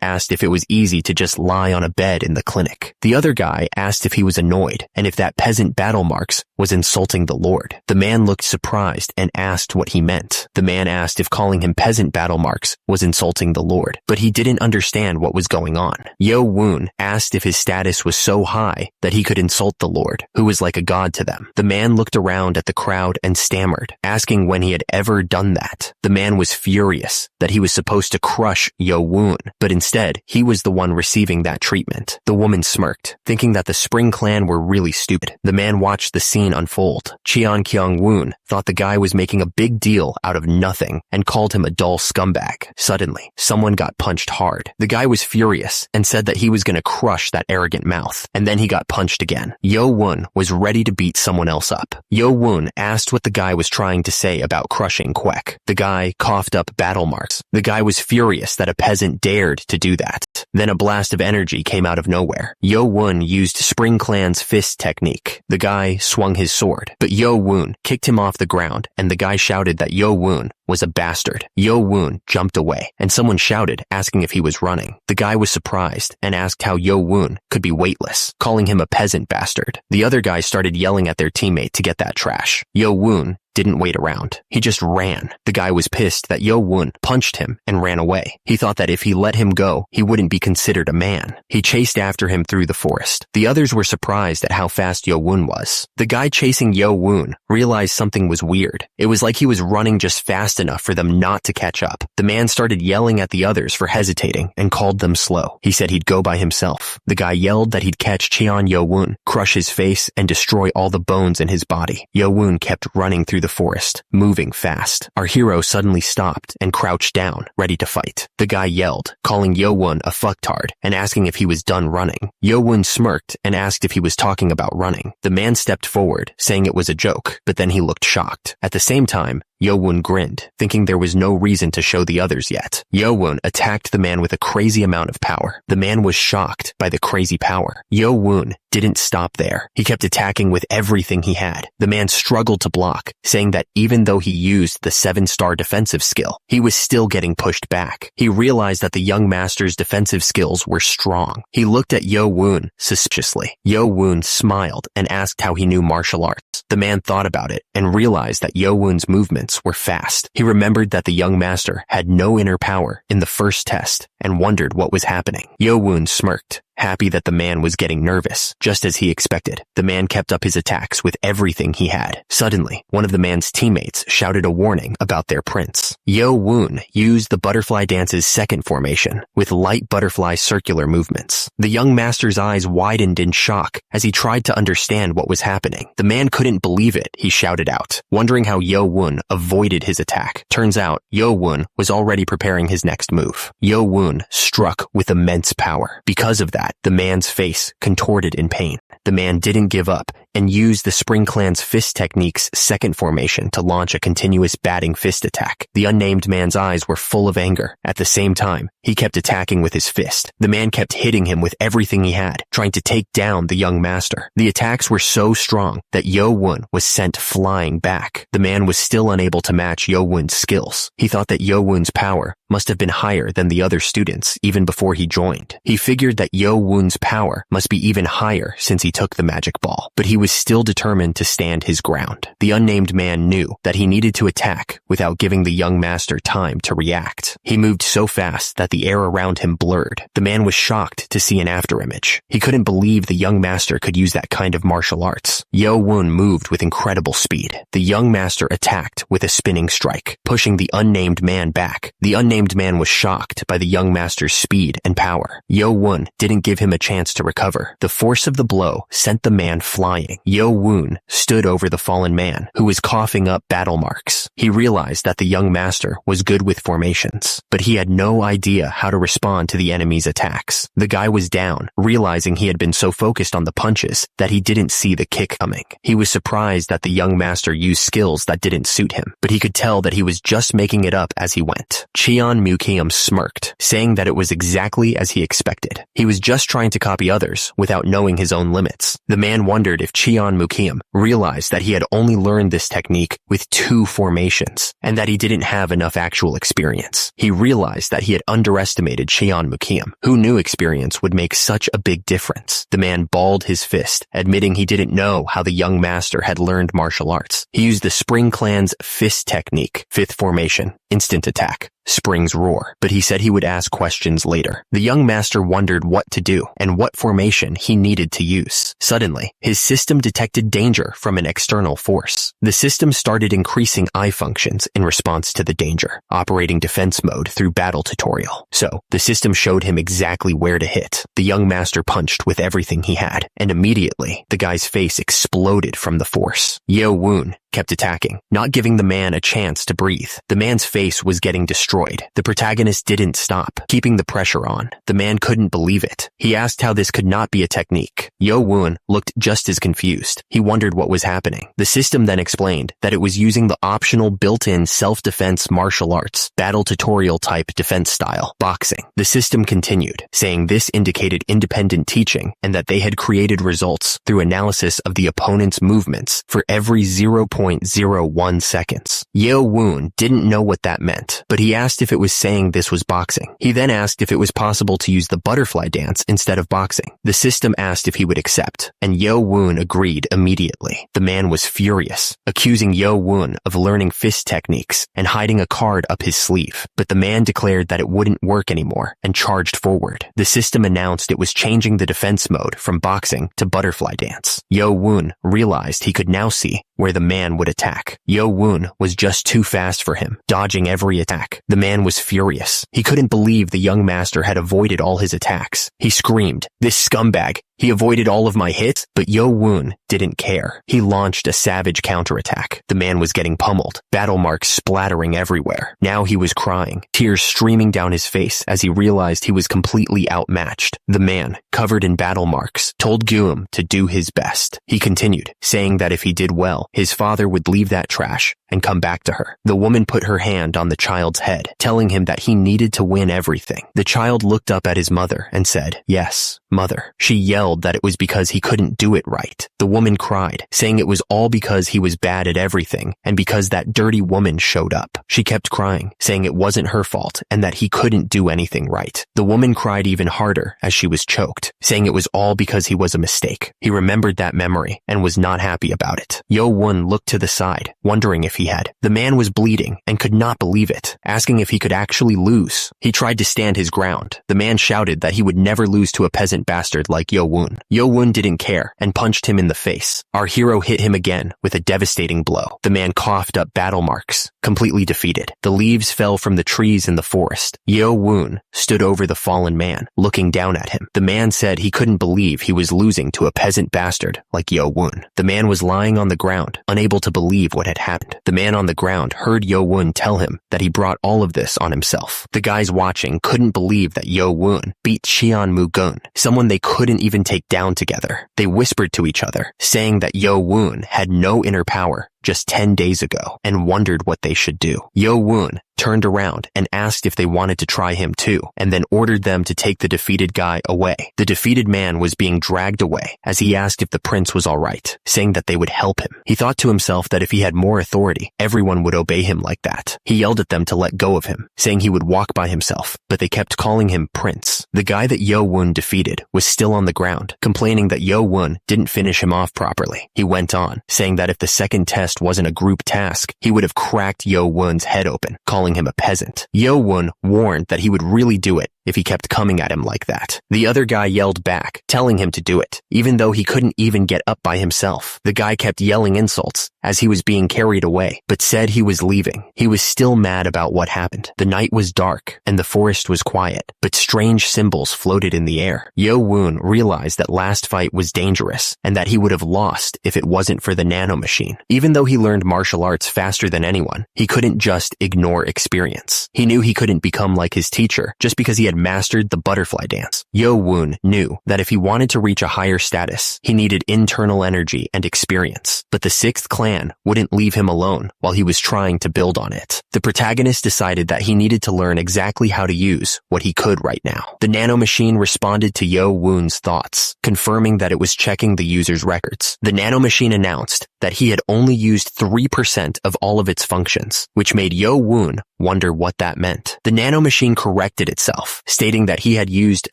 asked if it was easy to just lie on a bed in the clinic. quick. The other guy asked if he was annoyed and if that peasant battle marks was insulting the Lord. The man looked surprised and asked what he meant. The man asked if calling him peasant battle marks was insulting the Lord, but he didn't understand what was going on. Yo Woon asked if his status was so high that he could insult the Lord, who was like a god to them. The man looked around at the crowd and stammered, asking when he had ever done that. The man was furious that he was supposed to crush Yo Woon, but instead, he was the one receiving that treatment. The woman smirked, thinking that the Spring Clan were really stupid. The man watched the scene unfold. Cheon Kyung Woon thought the guy was making a big deal out of nothing and called him a dull scumbag. Suddenly, someone got punched hard. The guy was furious and said that he was going to crush that arrogant mouth, and then he got punched again. Yo Woon was ready to beat someone else up. Yo Woon asked what the guy was trying to say about crushing Kwek. The guy coughed up battle marks. The guy was furious that a peasant dared to do that. Then a blast of energy came out of nowhere. Yo Woon used Spring Clan's fist technique. The guy swung his sword, but Yo Woon kicked him off the ground, and the guy shouted that Yo Woon was a bastard. Yo Woon jumped away, and someone shouted, asking if he was running. The guy was surprised and asked how Yo Woon could be weightless, calling him a peasant bastard. The other guy started yelling at their teammate to get that trash. Yo Woon didn't wait around. He just ran. The guy was pissed that Yo Woon punched him and ran away. He thought that if he let him go, he wouldn't be considered a man. He chased after him through the forest. The others were surprised at how fast Yo Woon was. The guy chasing Yo Woon realized something was weird. It was like he was running just fast enough for them not to catch up. The man started yelling at the others for hesitating and called them slow. He said he'd go by himself. The guy yelled that he'd catch Cheon Yo Woon, crush his face, and destroy all the bones in his body. Yo Woon kept running through the forest, moving fast. Our hero suddenly stopped and crouched down, ready to fight. The guy yelled, calling Yo Woon a fucktard and asking if he was done running. Yo Woon smirked and asked if he was talking about running. The man stepped forward, saying it was a joke, but then he looked shocked. At the same time, Yo Woon grinned, thinking there was no reason to show the others yet. Yo Woon attacked the man with a crazy amount of power. The man was shocked by the crazy power. Yo Woon didn't stop there. He kept attacking with everything he had. The man struggled to block, saying that even though he used the 7-star defensive skill, he was still getting pushed back. He realized that the young master's defensive skills were strong. He looked at Yo Woon suspiciously. Yo Woon smiled and asked how he knew martial arts. The man thought about it and realized that Yo Woon's movements were fast. He remembered that the young master had no inner power in the first test and wondered what was happening. Yo Woon smirked, happy that the man was getting nervous, just as he expected. The man kept up his attacks with everything he had. Suddenly, one of the man's teammates shouted a warning about their prince. Yo Woon used the butterfly dance's second formation, with light butterfly circular movements. The young master's eyes widened in shock as he tried to understand what was happening. The man couldn't believe it, he shouted out, wondering how Yo Woon avoided his attack. Turns out, Yo Woon was already preparing his next move. Yo Woon struck with immense power. Because of that, the man's face contorted in pain. The man didn't give up and used the Spring Clan's fist technique's second formation to launch a continuous batting fist attack. The unnamed man's eyes were full of anger. At the same time, he kept attacking with his fist. The man kept hitting him with everything he had, trying to take down the young master. The attacks were so strong that Yo Woon was sent flying back. The man was still unable to match Yo Woon's skills. He thought that Yo Woon's power must have been higher than the other students even before he joined. He figured that Yo Woon's power must be even higher since he took the magic ball, but he was still determined to stand his ground. The unnamed man knew that he needed to attack without giving the young master time to react. He moved so fast that the air around him blurred. The man was shocked to see an afterimage. He couldn't believe the young master could use that kind of martial arts. Yo Woon moved with incredible speed. The young master attacked with a spinning strike, pushing the unnamed man back. The unnamed man was shocked by the young master's speed and power. Yo Woon didn't give him a chance to recover. The force of the blow sent the man flying. Yo Woon stood over the fallen man, who was coughing up battle marks. He realized that the young master was good with formations, but he had no idea how to respond to the enemy's attacks. The guy was down, realizing he had been so focused on the punches that he didn't see the kick coming. He was surprised that the young master used skills that didn't suit him, but he could tell that he was just making it up as he went. Cheon Mukium smirked, saying that it was exactly as he expected. He was just trying to copy others without knowing his own limits. The man wondered if Cheon Mukium, realized that he had only learned this technique with 2 formations, and that he didn't have enough actual experience. He realized that he had underestimated Cheon Mukium. Who knew experience would make such a big difference? The man balled his fist, admitting he didn't know how the young master had learned martial arts. He used the Spring Clan's fist technique, 5th formation, instant attack, Spring's roar, but he said he would ask questions later. The young master wondered what to do and what formation he needed to use. Suddenly, his system detected danger from an external force. The system started increasing eye functions in response to the danger, operating defense mode through battle tutorial. So, the system showed him exactly where to hit. The young master punched with everything he had, and immediately, the guy's face exploded from the force. Yo Woon kept attacking, not giving the man a chance to breathe. The man's face was getting destroyed. The protagonist didn't stop, keeping the pressure on. The man couldn't believe it. He asked how this could not be a technique. Yo Woon looked just as confused. He wondered what was happening. The system then explained that it was using the optional built-in self-defense martial arts, battle tutorial type defense style, boxing. The system continued, saying this indicated independent teaching and that they had created results through analysis of the opponent's movements for every 0.01 seconds. Yo Woon didn't know what that meant, but he asked if it was saying this was boxing. He then asked if it was possible to use the butterfly dance instead of boxing. The system asked if he would accept, and Yo Woon agreed immediately. The man was furious, accusing Yo Woon of learning fist techniques and hiding a card up his sleeve. But the man declared that it wouldn't work anymore and charged forward. The system announced it was changing the defense mode from boxing to butterfly dance. Yo Woon realized he could now see where the man would attack. Yo Woon was just too fast for him, dodging every attack. The man was furious. He couldn't believe the young master had avoided all his attacks. He screamed, "This scumbag! He avoided all of my hits," but Yo Woon didn't care. He launched a savage counterattack. The man was getting pummeled, battle marks splattering everywhere. Now he was crying, tears streaming down his face as he realized he was completely outmatched. The man, covered in battle marks, told Guum to do his best. He continued, saying that if he did well, his father would leave that trash and come back to her. The woman put her hand on the child's head, telling him that he needed to win everything. The child looked up at his mother and said, "Yes, mother." She yelled that it was because he couldn't do it right. The woman cried, saying it was all because he was bad at everything and because that dirty woman showed up. She kept crying, saying it wasn't her fault and that he couldn't do anything right. The woman cried even harder as she was choked, saying it was all because he was a mistake. He remembered that memory and was not happy about it. Yo Woon looked to the side, wondering if he had. The man was bleeding and could not believe it, asking if he could actually lose. He tried to stand his ground. The man shouted that he would never lose to a peasant bastard like Yo Woon. Yo Woon didn't care and punched him in the face. Our hero hit him again with a devastating blow. The man coughed up battle marks, completely defeated. The leaves fell from the trees in the forest. Yo Woon stood over the fallen man, looking down at him. The man said he couldn't believe he was losing to a peasant bastard like Yo Woon. The man was lying on the ground, unable to believe what had happened. The man on the ground heard Yo Woon tell him that he brought all of this on himself. The guys watching couldn't believe that Yo Woon beat Cheon Mugun, someone they couldn't even take down together. They whispered to each other, saying that Yo Woon had no inner power just 10 days ago and wondered what they should do. Yo Woon turned around and asked if they wanted to try him too, and then ordered them to take the defeated guy away. The defeated man was being dragged away as he asked if the prince was alright, saying that they would help him. He thought to himself that if he had more authority, everyone would obey him like that. He yelled at them to let go of him, saying he would walk by himself, but they kept calling him Prince. The guy that Yo Woon defeated was still on the ground, complaining that Yo Woon didn't finish him off properly. He went on, saying that if the second test wasn't a group task, he would have cracked Yo Woon's head open, calling him a peasant. Yo Woon warned that he would really do it if he kept coming at him like that. The other guy yelled back, telling him to do it, even though he couldn't even get up by himself. The guy kept yelling insults as he was being carried away, but said he was leaving. He was still mad about what happened. The night was dark and the forest was quiet, but strange symbols floated in the air. Yo Woon realized that last fight was dangerous and that he would have lost if it wasn't for the nanomachine. Even though he learned martial arts faster than anyone, he couldn't just ignore experience. He knew he couldn't become like his teacher just because he had mastered the butterfly dance. Yo-woon knew that if he wanted to reach a higher status, he needed internal energy and experience, but the 6th clan wouldn't leave him alone while he was trying to build on it. The protagonist decided that he needed to learn exactly how to use what he could right now. The nanomachine responded to Yo-woon's thoughts, confirming that it was checking the user's records. The nanomachine announced that he had only used 3% of all of its functions, which made Yo-woon wonder what that meant. The nanomachine corrected itself, stating that he had used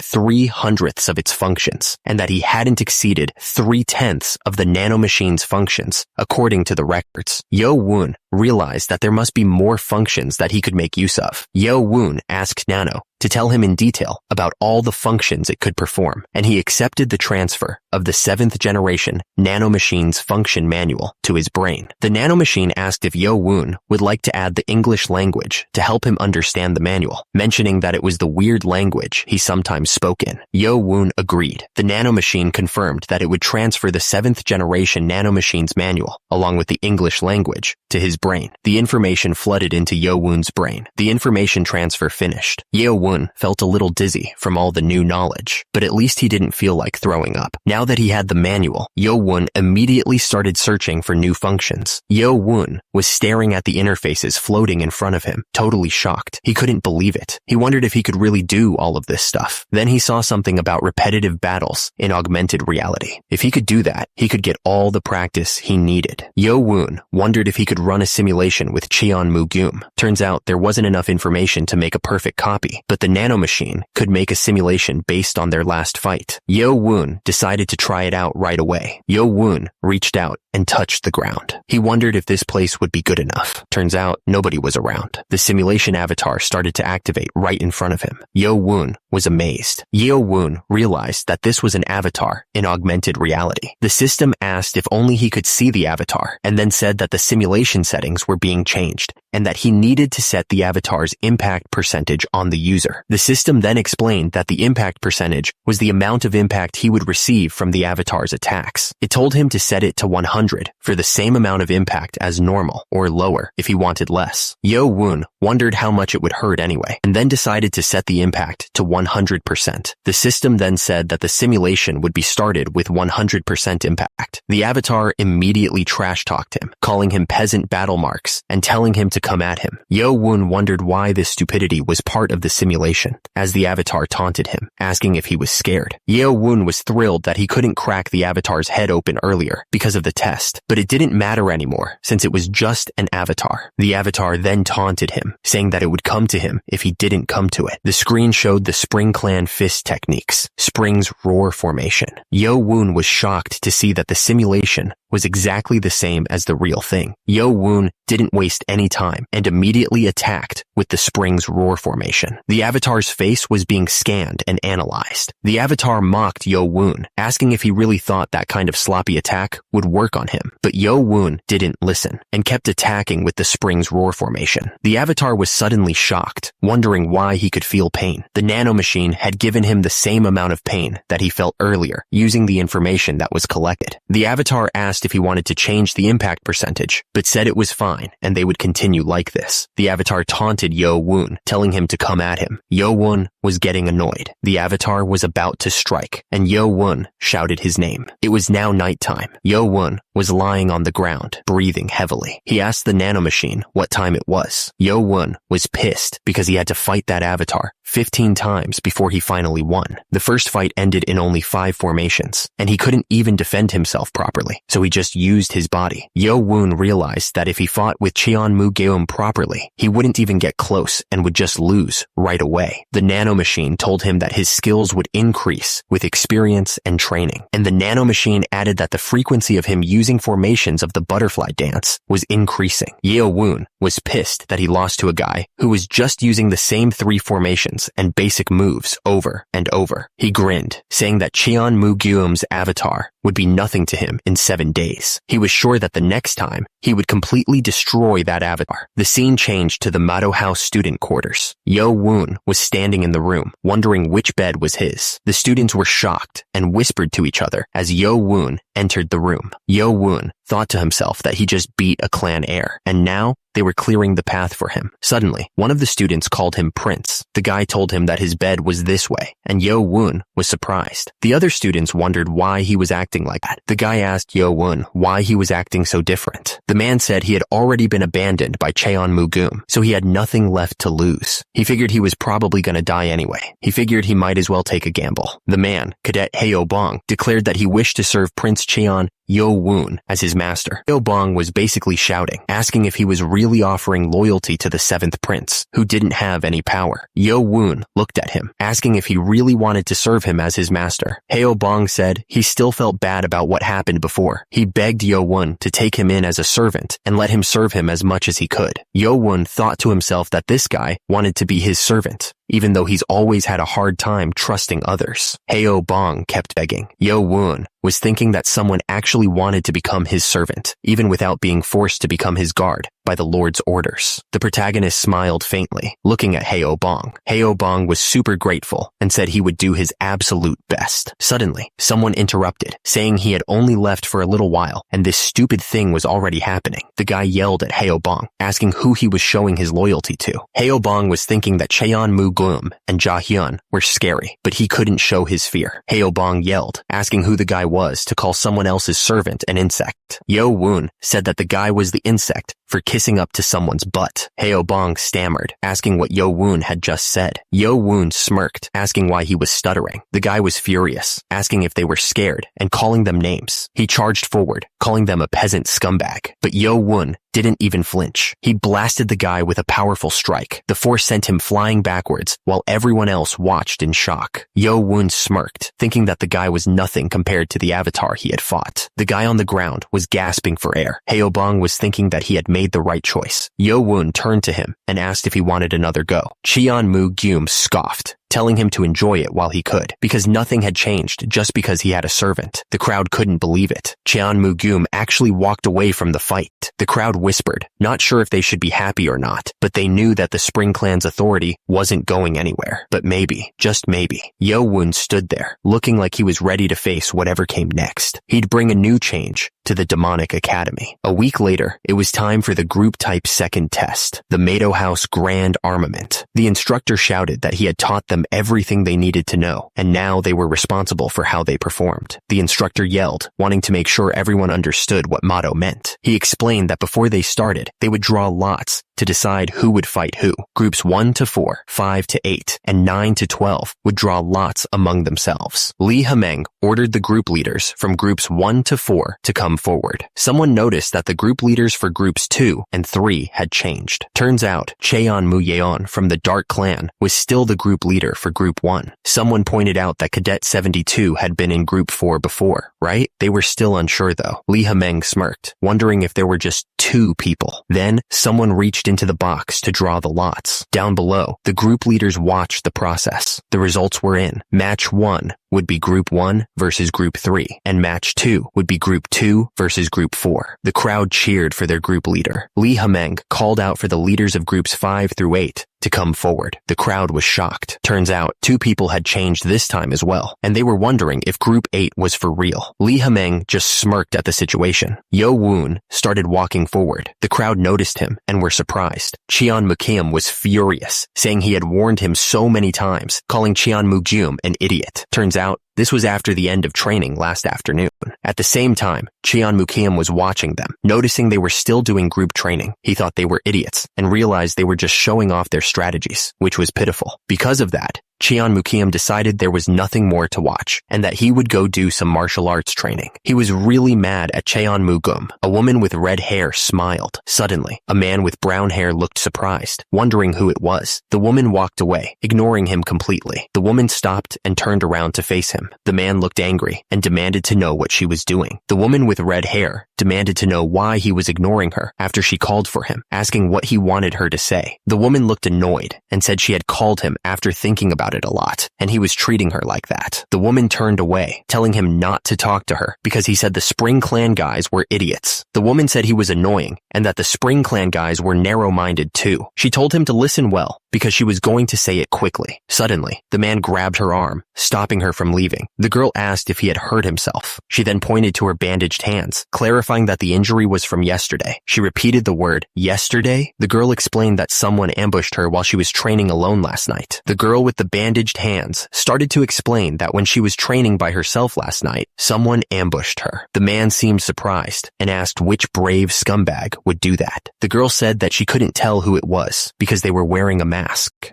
3/100ths of its functions, and that he hadn't exceeded 3/10ths of the nanomachine's functions, according to the records. Yo-woon realized that there must be more functions that he could make use of. Yo-woon asked Nano to tell him in detail about all the functions it could perform, and he accepted the transfer of the 7th generation nanomachine's function manual to his brain. The nanomachine asked if Yo-woon would like to add the English language to help him understand the manual, mentioning that it was the weird language he sometimes spoke in. Yo-woon agreed. The nanomachine confirmed that it would transfer the 7th generation nanomachine's manual, along with the English language, to his brain. The information flooded into Yo-woon's brain. The information transfer finished. Yo-woon felt a little dizzy from all the new knowledge, but at least he didn't feel like throwing up. Now that he had the manual, Yo-woon immediately started searching for new functions. Yo-woon was staring at the interfaces floating in front of him, totally shocked. He couldn't believe it. He wondered if he could really do all of this stuff. Then he saw something about repetitive battles in augmented reality. If he could do that, he could get all the practice he needed. Yo-woon wondered if he could run a simulation with Cheon-mu-geum. Turns out there wasn't enough information to make a perfect copy, but the nanomachine could make a simulation based on their last fight. Yo-woon decided to try it out right away. Yo-woon reached out and touched the ground. He wondered if this place would be good enough. Turns out nobody was around. The simulation avatar started to activate right in front of him. Yo-woon was amazed. Yo-woon realized that this was an avatar in augmented reality. The system asked if only he could see the avatar, and then said that the simulation settings were being changed, and that he needed to set the avatar's impact percentage on the user. The system then explained that the impact percentage was the amount of impact he would receive from the avatar's attacks. It told him to set it to 100 for the same amount of impact as normal, or lower if he wanted less. Yo-woon wondered how much it would hurt anyway, and then decided to set the impact to 100%. The system then said that the simulation would be started with 100% impact. The avatar immediately trash-talked him, calling him peasant battle marks and telling him to come at him. Yo-woon wondered why this stupidity was part of the simulation, as the avatar taunted him, asking if he was scared. Yo-woon was thrilled that he couldn't crack the avatar's head open earlier because of the test, but it didn't matter anymore since it was just an avatar. The avatar then taunted him, saying that it would come to him if he didn't come to it. The screen showed the Spring Clan fist techniques, Spring's roar formation. Yo-woon was shocked to see that the simulation was exactly the same as the real thing. Yo-woon didn't waste any time and immediately attacked with the Spring's roar formation. The avatar's face was being scanned and analyzed. The avatar mocked Yo-woon, asking if he really thought that kind of sloppy attack would work on him. But Yo-woon didn't listen and kept attacking with the Spring's roar formation. The avatar was suddenly shocked, wondering why he could feel pain. The nanomachine had given him the same amount of pain that he felt earlier, using the information that was collected. The avatar asked if he wanted to change the impact percentage, but said it was fine and they would continue like this. The avatar taunted Yo-woon, telling him to come at him. Yo-woon was getting annoyed. The avatar was about to strike, and Yo-woon shouted his name. It was now nighttime. Yo-woon was lying on the ground, breathing heavily. He asked the nanomachine what time it was. Yo-woon was pissed because he had to fight that avatar 15 times before he finally won. The first fight ended in only 5 formations, and he couldn't even defend himself properly, so he just used his body. Yo-woon realized that if he fought with Cheon-mu-geum properly, he wouldn't even get close and would just lose right away. The nanomachine told him that his skills would increase with experience and training, and the nanomachine added that the frequency of him using formations of the butterfly dance was increasing. Yo-woon was pissed that he lost to a guy who was just using the same 3 formations and basic moves over and over. He grinned, saying that Cheon-mu-geum's avatar would be nothing to him in 7 days. He was sure that the next time, he would completely destroy that avatar. The scene changed to the Mado House student quarters. Yo-woon was standing in the room, wondering which bed was his. The students were shocked and whispered to each other as Yo-woon entered the room. Yo-woon thought to himself that he just beat a clan heir, and now they were clearing the path for him. Suddenly, one of the students called him Prince. The guy told him that his bed was this way, and Yo-woon was surprised. The other students wondered why he was acting like that. The guy asked Yo-woon why he was acting so different. The man said he had already been abandoned by Cheon-mu-gum, so he had nothing left to lose. He figured he was probably gonna die anyway. He figured he might as well take a gamble. The man, Cadet Hyo-bong, declared that he wished to serve Prince Cheon Yo-woon as his master. Hyo-bong was basically shouting, asking if he was really offering loyalty to the 7th prince, who didn't have any power. Yo-woon looked at him, asking if he really wanted to serve him as his master. Hyo-bong said he still felt bad about what happened before. He begged Yo-woon to take him in as a servant and let him serve him as much as he could. Yo-woon thought to himself that this guy wanted to be his servant, even though he's always had a hard time trusting others. Hyo-bong kept begging. Yo-woon was thinking that someone actually wanted to become his servant, even without being forced to become his guard by the Lord's orders. The protagonist smiled faintly, looking at Hyo-bong. Hyo-bong was super grateful and said he would do his absolute best. Suddenly, someone interrupted, saying he had only left for a little while, and this stupid thing was already happening. The guy yelled at Hyo-bong, asking who he was showing his loyalty to. Hyo-bong was thinking that Cheon-mu-gum and Ja-hyun were scary, but he couldn't show his fear. Hyo-bong yelled, asking who the guy was to call someone else's servant an insect. Yo-woon said that the guy was the insect for kissing up to someone's butt. Hyo-bong stammered, asking what Yo-woon had just said. Yo-woon smirked, asking why he was stuttering. The guy was furious, asking if they were scared and calling them names. He charged forward, calling them a peasant scumbag. But Yo-woon didn't even flinch. He blasted the guy with a powerful strike. The force sent him flying backwards, while everyone else watched in shock. Yo-woon smirked, thinking that the guy was nothing compared to the avatar he had fought. The guy on the ground was gasping for air. Hyo-bong was thinking that he had made the right choice. Yo-woon turned to him and asked if he wanted another go. Cheon-mu-gum scoffed, telling him to enjoy it while he could, because nothing had changed just because he had a servant. The crowd couldn't believe it. Cheon-mu-gum actually walked away from the fight. The crowd whispered, not sure if they should be happy or not, but they knew that the Spring Clan's authority wasn't going anywhere. But maybe, just maybe, Yo-woon stood there, looking like he was ready to face whatever came next. He'd bring a new change to the demonic academy. A week later, it was time for the group type second test, the Mado House Grand Armament. The instructor shouted that he had taught them everything they needed to know, and now they were responsible for how they performed. The instructor yelled, wanting to make sure everyone understood what motto meant. He explained that before they started, they would draw lots to decide who would fight who. Groups 1 to 4, 5 to 8, and 9 to 12 would draw lots among themselves. Lee Ha-meng ordered the group leaders from groups 1 to 4 to come forward. Someone noticed that the group leaders for groups 2 and 3 had changed. Turns out, Cheon-mu-yeon from the Dark Clan was still the group leader for group 1. Someone pointed out that Cadet 72 had been in group 4 before, right? They were still unsure though. Lee Ha-meng smirked, wondering if there were just 2 people. Then, someone reached into the box to draw the lots. Down below, the group leaders watched the process. The results were in. Match 1 would be Group 1 versus Group 3, and Match 2 would be Group 2 versus Group 4. The crowd cheered for their group leader. Lee Ha-meng called out for the leaders of Groups 5 through 8 to come forward. The crowd was shocked. Turns out, 2 people had changed this time as well, and they were wondering if Group 8 was for real. Lee Ha-meng just smirked at the situation. Yo-woon started walking forward. The crowd noticed him and were surprised. Cheon-mu-gum was furious, saying he had warned him so many times, calling Cheon-mu-gum an idiot. Turns out, this was after the end of training last afternoon. At the same time, Cheon-mu-gum was watching them. Noticing they were still doing group training, he thought they were idiots and realized they were just showing off their strategies, which was pitiful. Because of that, Cheon-mu-gum decided there was nothing more to watch and that he would go do some martial arts training. He was really mad at Cheon-mu-gum. A woman with red hair smiled. Suddenly, a man with brown hair looked surprised, wondering who it was. The woman walked away, ignoring him completely. The woman stopped and turned around to face him. The man looked angry and demanded to know what she was doing. The woman with red hair demanded to know why he was ignoring her after she called for him, asking what he wanted her to say. The woman looked annoyed and said she had called him after thinking about it a lot, and he was treating her like that. The woman turned away, telling him not to talk to her because he said the Spring Clan guys were idiots. The woman said he was annoying and that the Spring Clan guys were narrow-minded too. She told him to listen well because she was going to say it quickly. Suddenly, the man grabbed her arm, stopping her from leaving. The girl asked if he had hurt himself. She then pointed to her bandaged hands, clarifying that the injury was from yesterday. She repeated the word, yesterday? The girl explained that someone ambushed her while she was training alone last night. The girl with the bandaged hands started to explain that when she was training by herself last night, someone ambushed her. The man seemed surprised and asked which brave scumbag would do that. The girl said that she couldn't tell who it was because they were wearing a mask.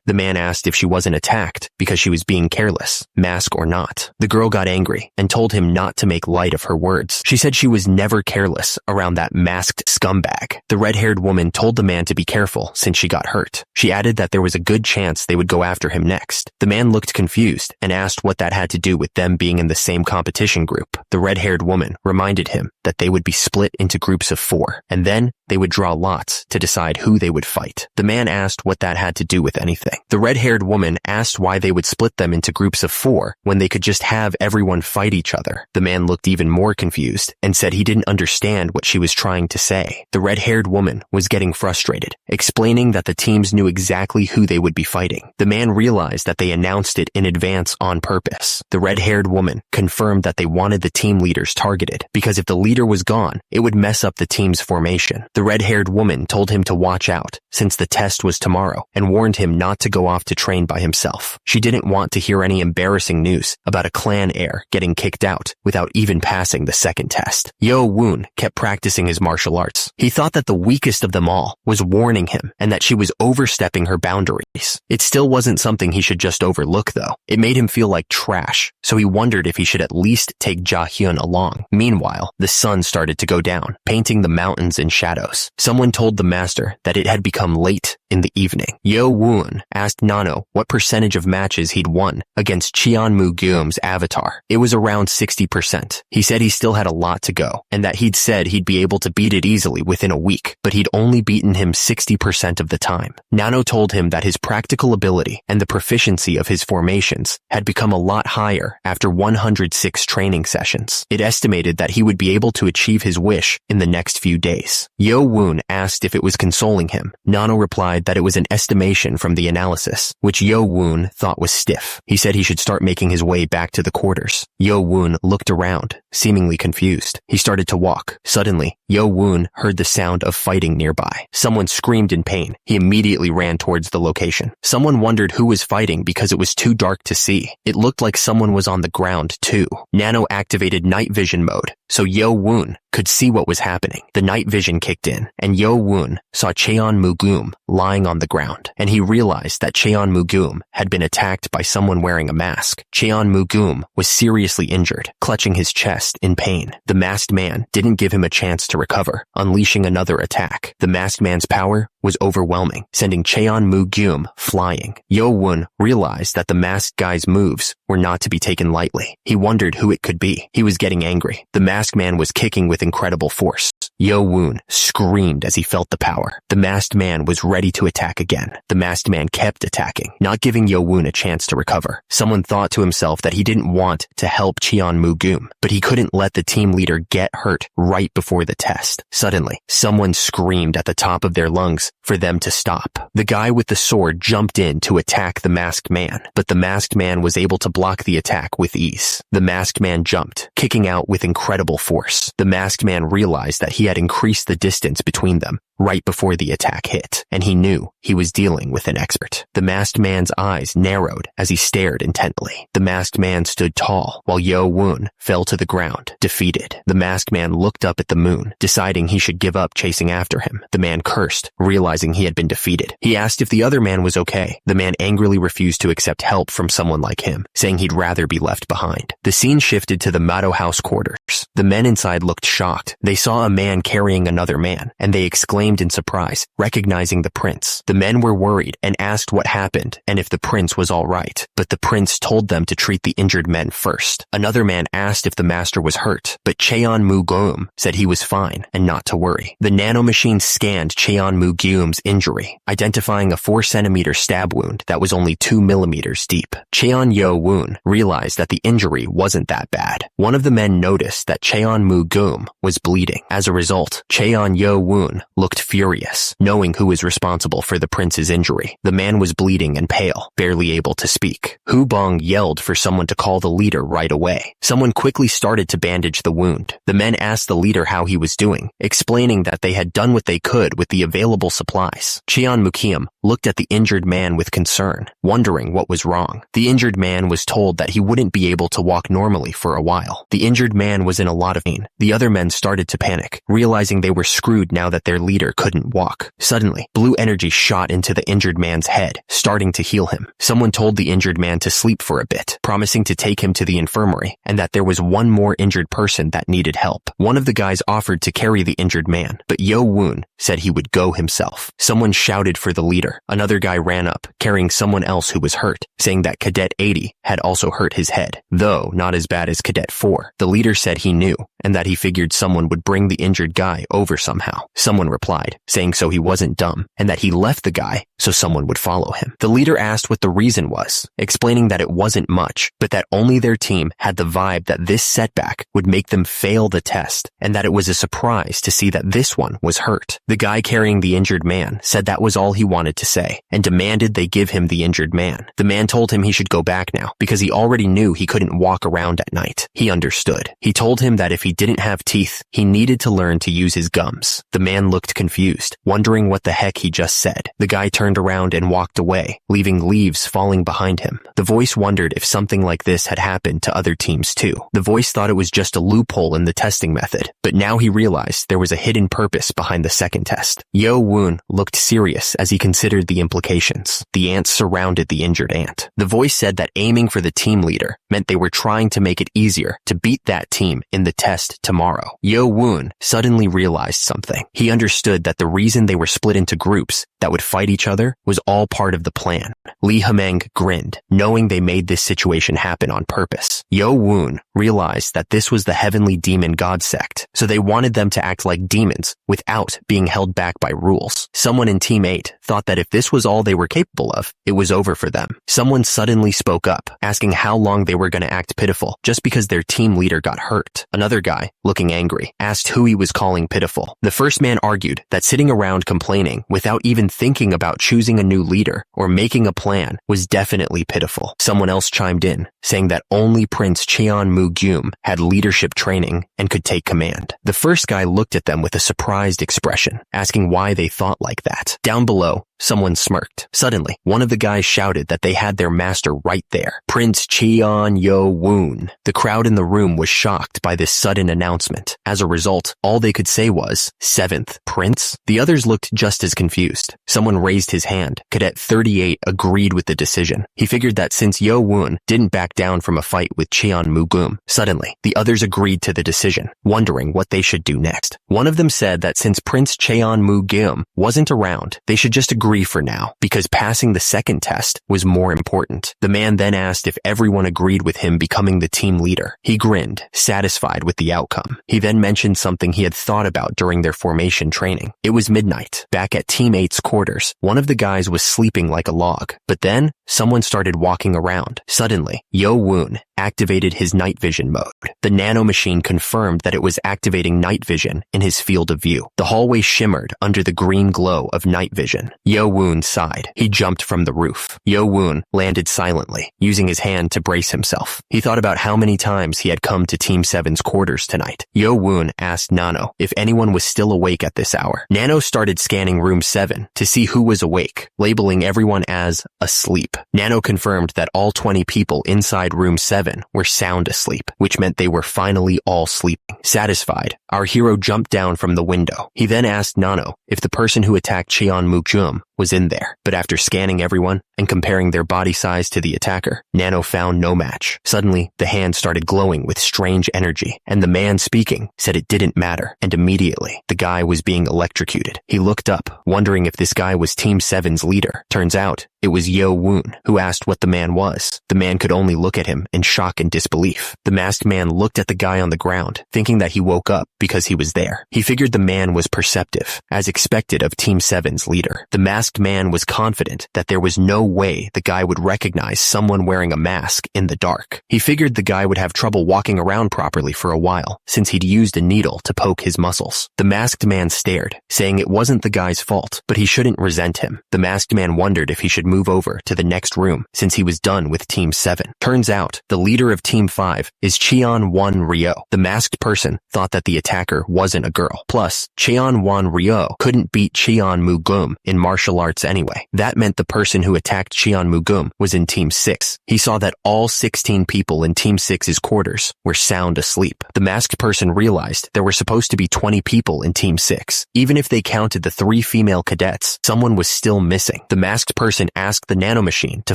The man asked if she wasn't attacked because she was being careless, mask or not. The girl got angry and told him not to make light of her words. She said she was never careless around that masked scumbag. The red-haired woman told the man to be careful since she got hurt. She added that there was a good chance they would go after him next. The man looked confused and asked what that had to do with them being in the same competition group. The red-haired woman reminded him that they would be split into groups of 4, and then they would draw lots to decide who they would fight. The man asked what that had to do with anything. The red-haired woman asked why they would split them into groups of 4 when they could just have everyone fight each other. The man looked even more confused and said he didn't understand what she was trying to say. The red-haired woman was getting frustrated, explaining that the teams knew exactly who they would be fighting. The man realized that they announced it in advance on purpose. The red-haired woman confirmed that they wanted the team leaders targeted because if the leader was gone, it would mess up the team's formation. The red-haired woman told him to watch out since the test was tomorrow and warned him not to go off to train by himself. She didn't want to hear any embarrassing news about a clan heir getting kicked out without even passing the second test. Yo-woon kept practicing his martial arts. He thought that the weakest of them all was warning him and that she was overstepping her boundaries. It still wasn't something he should just overlook though. It made him feel like trash, so he wondered if he should at least take Ja-hyun along. Meanwhile, the sun started to go down, painting the mountains in shadows. Someone told the master that it had become late in the evening. Yo-woon asked Nano what percentage of matches he'd won against Cheon-mu-geum's avatar. It was around 60%. He said he still had a lot to go, and that he'd said he'd be able to beat it easily within a week, but he'd only beaten him 60% of the time. Nano told him that his practical ability and the proficiency of his formations had become a lot higher after 106 training sessions. It estimated that he would be able to achieve his wish in the next few days. Yo-woon asked if it was consoling him. Nano replied that it was an estimation from the analysis, which Yo-woon thought was stiff. He said he should start making his way back to the quarters. Yo-woon looked around, seemingly confused. He started to walk. Suddenly, Yo-woon heard the sound of fighting nearby. Someone screamed in pain. He immediately ran towards the location. Someone wondered who was fighting because it was too dark to see. It looked like someone was on the ground too. Nano activated night vision mode, so Yo-woon could see what was happening. The night vision kicked in, and Yo-woon saw Cheon-mu-geum lying on the ground, and he realized that Cheon-mu-geum had been attacked by someone wearing a mask. Cheon-mu-geum was seriously injured, clutching his chest in pain. The masked man didn't give him a chance to recover, unleashing another attack. The masked man's power was overwhelming, sending Cheon-mu-geum flying. Yo-woon realized that the masked guy's moves were not to be taken lightly. He wondered who it could be. He was getting angry. The masked man was kicking with incredible force. Yo-woon screamed as he felt the power. The masked man was ready to attack again. The masked man kept attacking, not giving Yo-woon a chance to recover. Someone thought to himself that he didn't want to help Cheon-mu-geum, but he couldn't let the team leader get hurt right before the test. Suddenly, someone screamed at the top of their lungs for them to stop. The guy with the sword jumped in to attack the masked man, but the masked man was able to block the attack with ease. The masked man jumped, kicking out with incredible force. The masked man realized that he had increased the distance between them right before the attack hit, and he knew he was dealing with an expert. The masked man's eyes narrowed as he stared intently. The masked man stood tall, while Yo-woon fell to the ground, defeated. The masked man looked up at the moon, deciding he should give up chasing after him. The man cursed, realizing he had been defeated. He asked if the other man was okay. The man angrily refused to accept help from someone like him, saying he'd rather be left behind. The scene shifted to the Mado house quarters. The men inside looked shocked. They saw a man carrying another man, and they exclaimed in surprise, recognizing the prince. The men were worried and asked what happened and if the prince was all right, but the prince told them to treat the injured men first. Another man asked if the master was hurt, but Cheon-mu-geum said he was fine and not to worry. The nanomachine scanned Cheon-mu-geum's injury, identifying a 4-centimeter stab wound that was only 2 millimeters deep. Cheon-yo-woon realized that the injury wasn't that bad. One of the men noticed that Cheon-mu-geum was bleeding. As a result, Cheon-yo-woon looked furious, knowing who was responsible for the prince's injury. The man was bleeding and pale, barely able to speak. Hu Bong yelled for someone to call the leader right away. Someone quickly started to bandage the wound. The men asked the leader how he was doing, explaining that they had done what they could with the available supplies. Cheon Mukiam looked at the injured man with concern, wondering what was wrong. The injured man was told that he wouldn't be able to walk normally for a while. The injured man was in a lot of pain. The other men started to panic, realizing they were screwed now that their leader couldn't walk. Suddenly, blue energy shot into the injured man's head, starting to heal him. Someone told the injured man to sleep for a bit, promising to take him to the infirmary, and that there was one more injured person that needed help. One of the guys offered to carry the injured man, but Yo Woon said he would go himself. Someone shouted for the leader. Another guy ran up, carrying someone else who was hurt, saying that Cadet 80 had also hurt his head, though not as bad as Cadet 4. The leader said he knew, and that he figured someone would bring the injured guy over somehow. Someone replied, saying so he wasn't dumb, and that he left the guy so someone would follow him. The leader asked what the reason was, explaining that it wasn't much, but that only their team had the vibe that this setback would make them fail the test, and that it was a surprise to see that this one was hurt. The guy carrying the injured man said that was all he wanted to say, and demanded they give him the injured man. The man told him he should go back now, because he already knew he couldn't walk around at night. He understood. He told him that if he didn't have teeth, he needed to learn to use his gums. The man looked confused, wondering what the heck he just said. The guy turned around and walked away, leaving leaves falling behind him. The voice wondered if something like this had happened to other teams too. The voice thought it was just a loophole in the testing method, but now he realized there was a hidden purpose behind the second test. Yo Woon looked serious as he considered the implications. The ants surrounded the injured ant. The voice said that aiming for the team leader meant they were trying to make it easier to beat that team in the test tomorrow. Yo Woon suddenly realized something. He understood that the reason they were split into groups that would fight each other was all part of the plan. Lee Hameng grinned, knowing they made this situation happen on purpose. Yo Woon realized that this was the heavenly demon god sect, so they wanted them to act like demons without being held back by rules. Someone in Team 8 thought that if this was all they were capable of, it was over for them. Someone suddenly spoke up, asking how long they were going to act pitiful just because their team leader got hurt. Another guy, looking angry, asked who he was calling pitiful. The first man argued that sitting around complaining without even thinking about choosing a new leader or making a plan was definitely pitiful. Someone else chimed in, saying that only Prince Cheon Mu-gyum had leadership training and could take command. The first guy looked at them with a surprised expression, asking why they thought like that. Down below, someone smirked. Suddenly, one of the guys shouted that they had their master right there, Prince Cheon Yo Woon. The crowd in the room was shocked by this sudden announcement. As a result, all they could say was, 7th Prince? The others looked just as confused. Someone raised his hand. Cadet 38 agreed with the decision. He figured that since Yo Woon didn't back down from a fight with Cheon Mu-gyum, suddenly, the others agreed to the decision, wondering what they should do next. One of them said that since Prince Cheon Mu-gyum wasn't around, they should just agree for now, because passing the second test was more important. The man then asked if everyone agreed with him becoming the team leader. He grinned, satisfied with the outcome. He then mentioned something he had thought about during their formation training. It was midnight. Back at Team 8's quarters, one of the guys was sleeping like a log, but then someone started walking around. Suddenly, Yo Woon activated his night vision mode. The nanomachine confirmed that it was activating night vision in his field of view. The hallway shimmered under the green glow of night vision. Yo Woon sighed. He jumped from the roof. Yo Woon landed silently, using his hand to brace himself. He thought about how many times he had come to Team 7's quarters tonight. Yo Woon asked Nano if anyone was still awake at this hour. Nano started scanning room 7 to see who was awake, labeling everyone as asleep. Nano confirmed that all 20 people inside room 7 were sound asleep, which meant they were finally all sleeping. Satisfied, our hero jumped down from the window. He then asked Nano if the person who attacked Cheon Mu-gyum was in there, but after scanning everyone and comparing their body size to the attacker, Nano found no match. Suddenly, the hand started glowing with strange energy, and the man speaking said it didn't matter, and immediately, the guy was being electrocuted. He looked up, wondering if this guy was Team 7's leader. Turns out, it was Yo Woon, who asked what the man was. The man could only look at him in shock and disbelief. The masked man looked at the guy on the ground, thinking that he woke up because he was there. He figured the man was perceptive, as expected of Team 7's leader. The masked man was confident that there was no way the guy would recognize someone wearing a mask in the dark. He figured the guy would have trouble walking around properly for a while, since he'd used a needle to poke his muscles. The masked man stared, saying it wasn't the guy's fault, but he shouldn't resent him. The masked man wondered if he should move over to the next room, since he was done with Team 7. Turns out, the leader of Team 5 is Cheon-won Ryo. The masked person thought that the attacker wasn't a girl. Plus, Cheon-won Ryo couldn't beat Cheon-mu-gum in martial arts anyway. That meant the person who attacked Cheon-mu-gum was in Team 6. He saw that all 16 people in Team 6's quarters were sound asleep. The masked person realized there were supposed to be 20 people in Team 6. Even if they counted the 3 female cadets, someone was still missing. The masked person asked the nanomachine to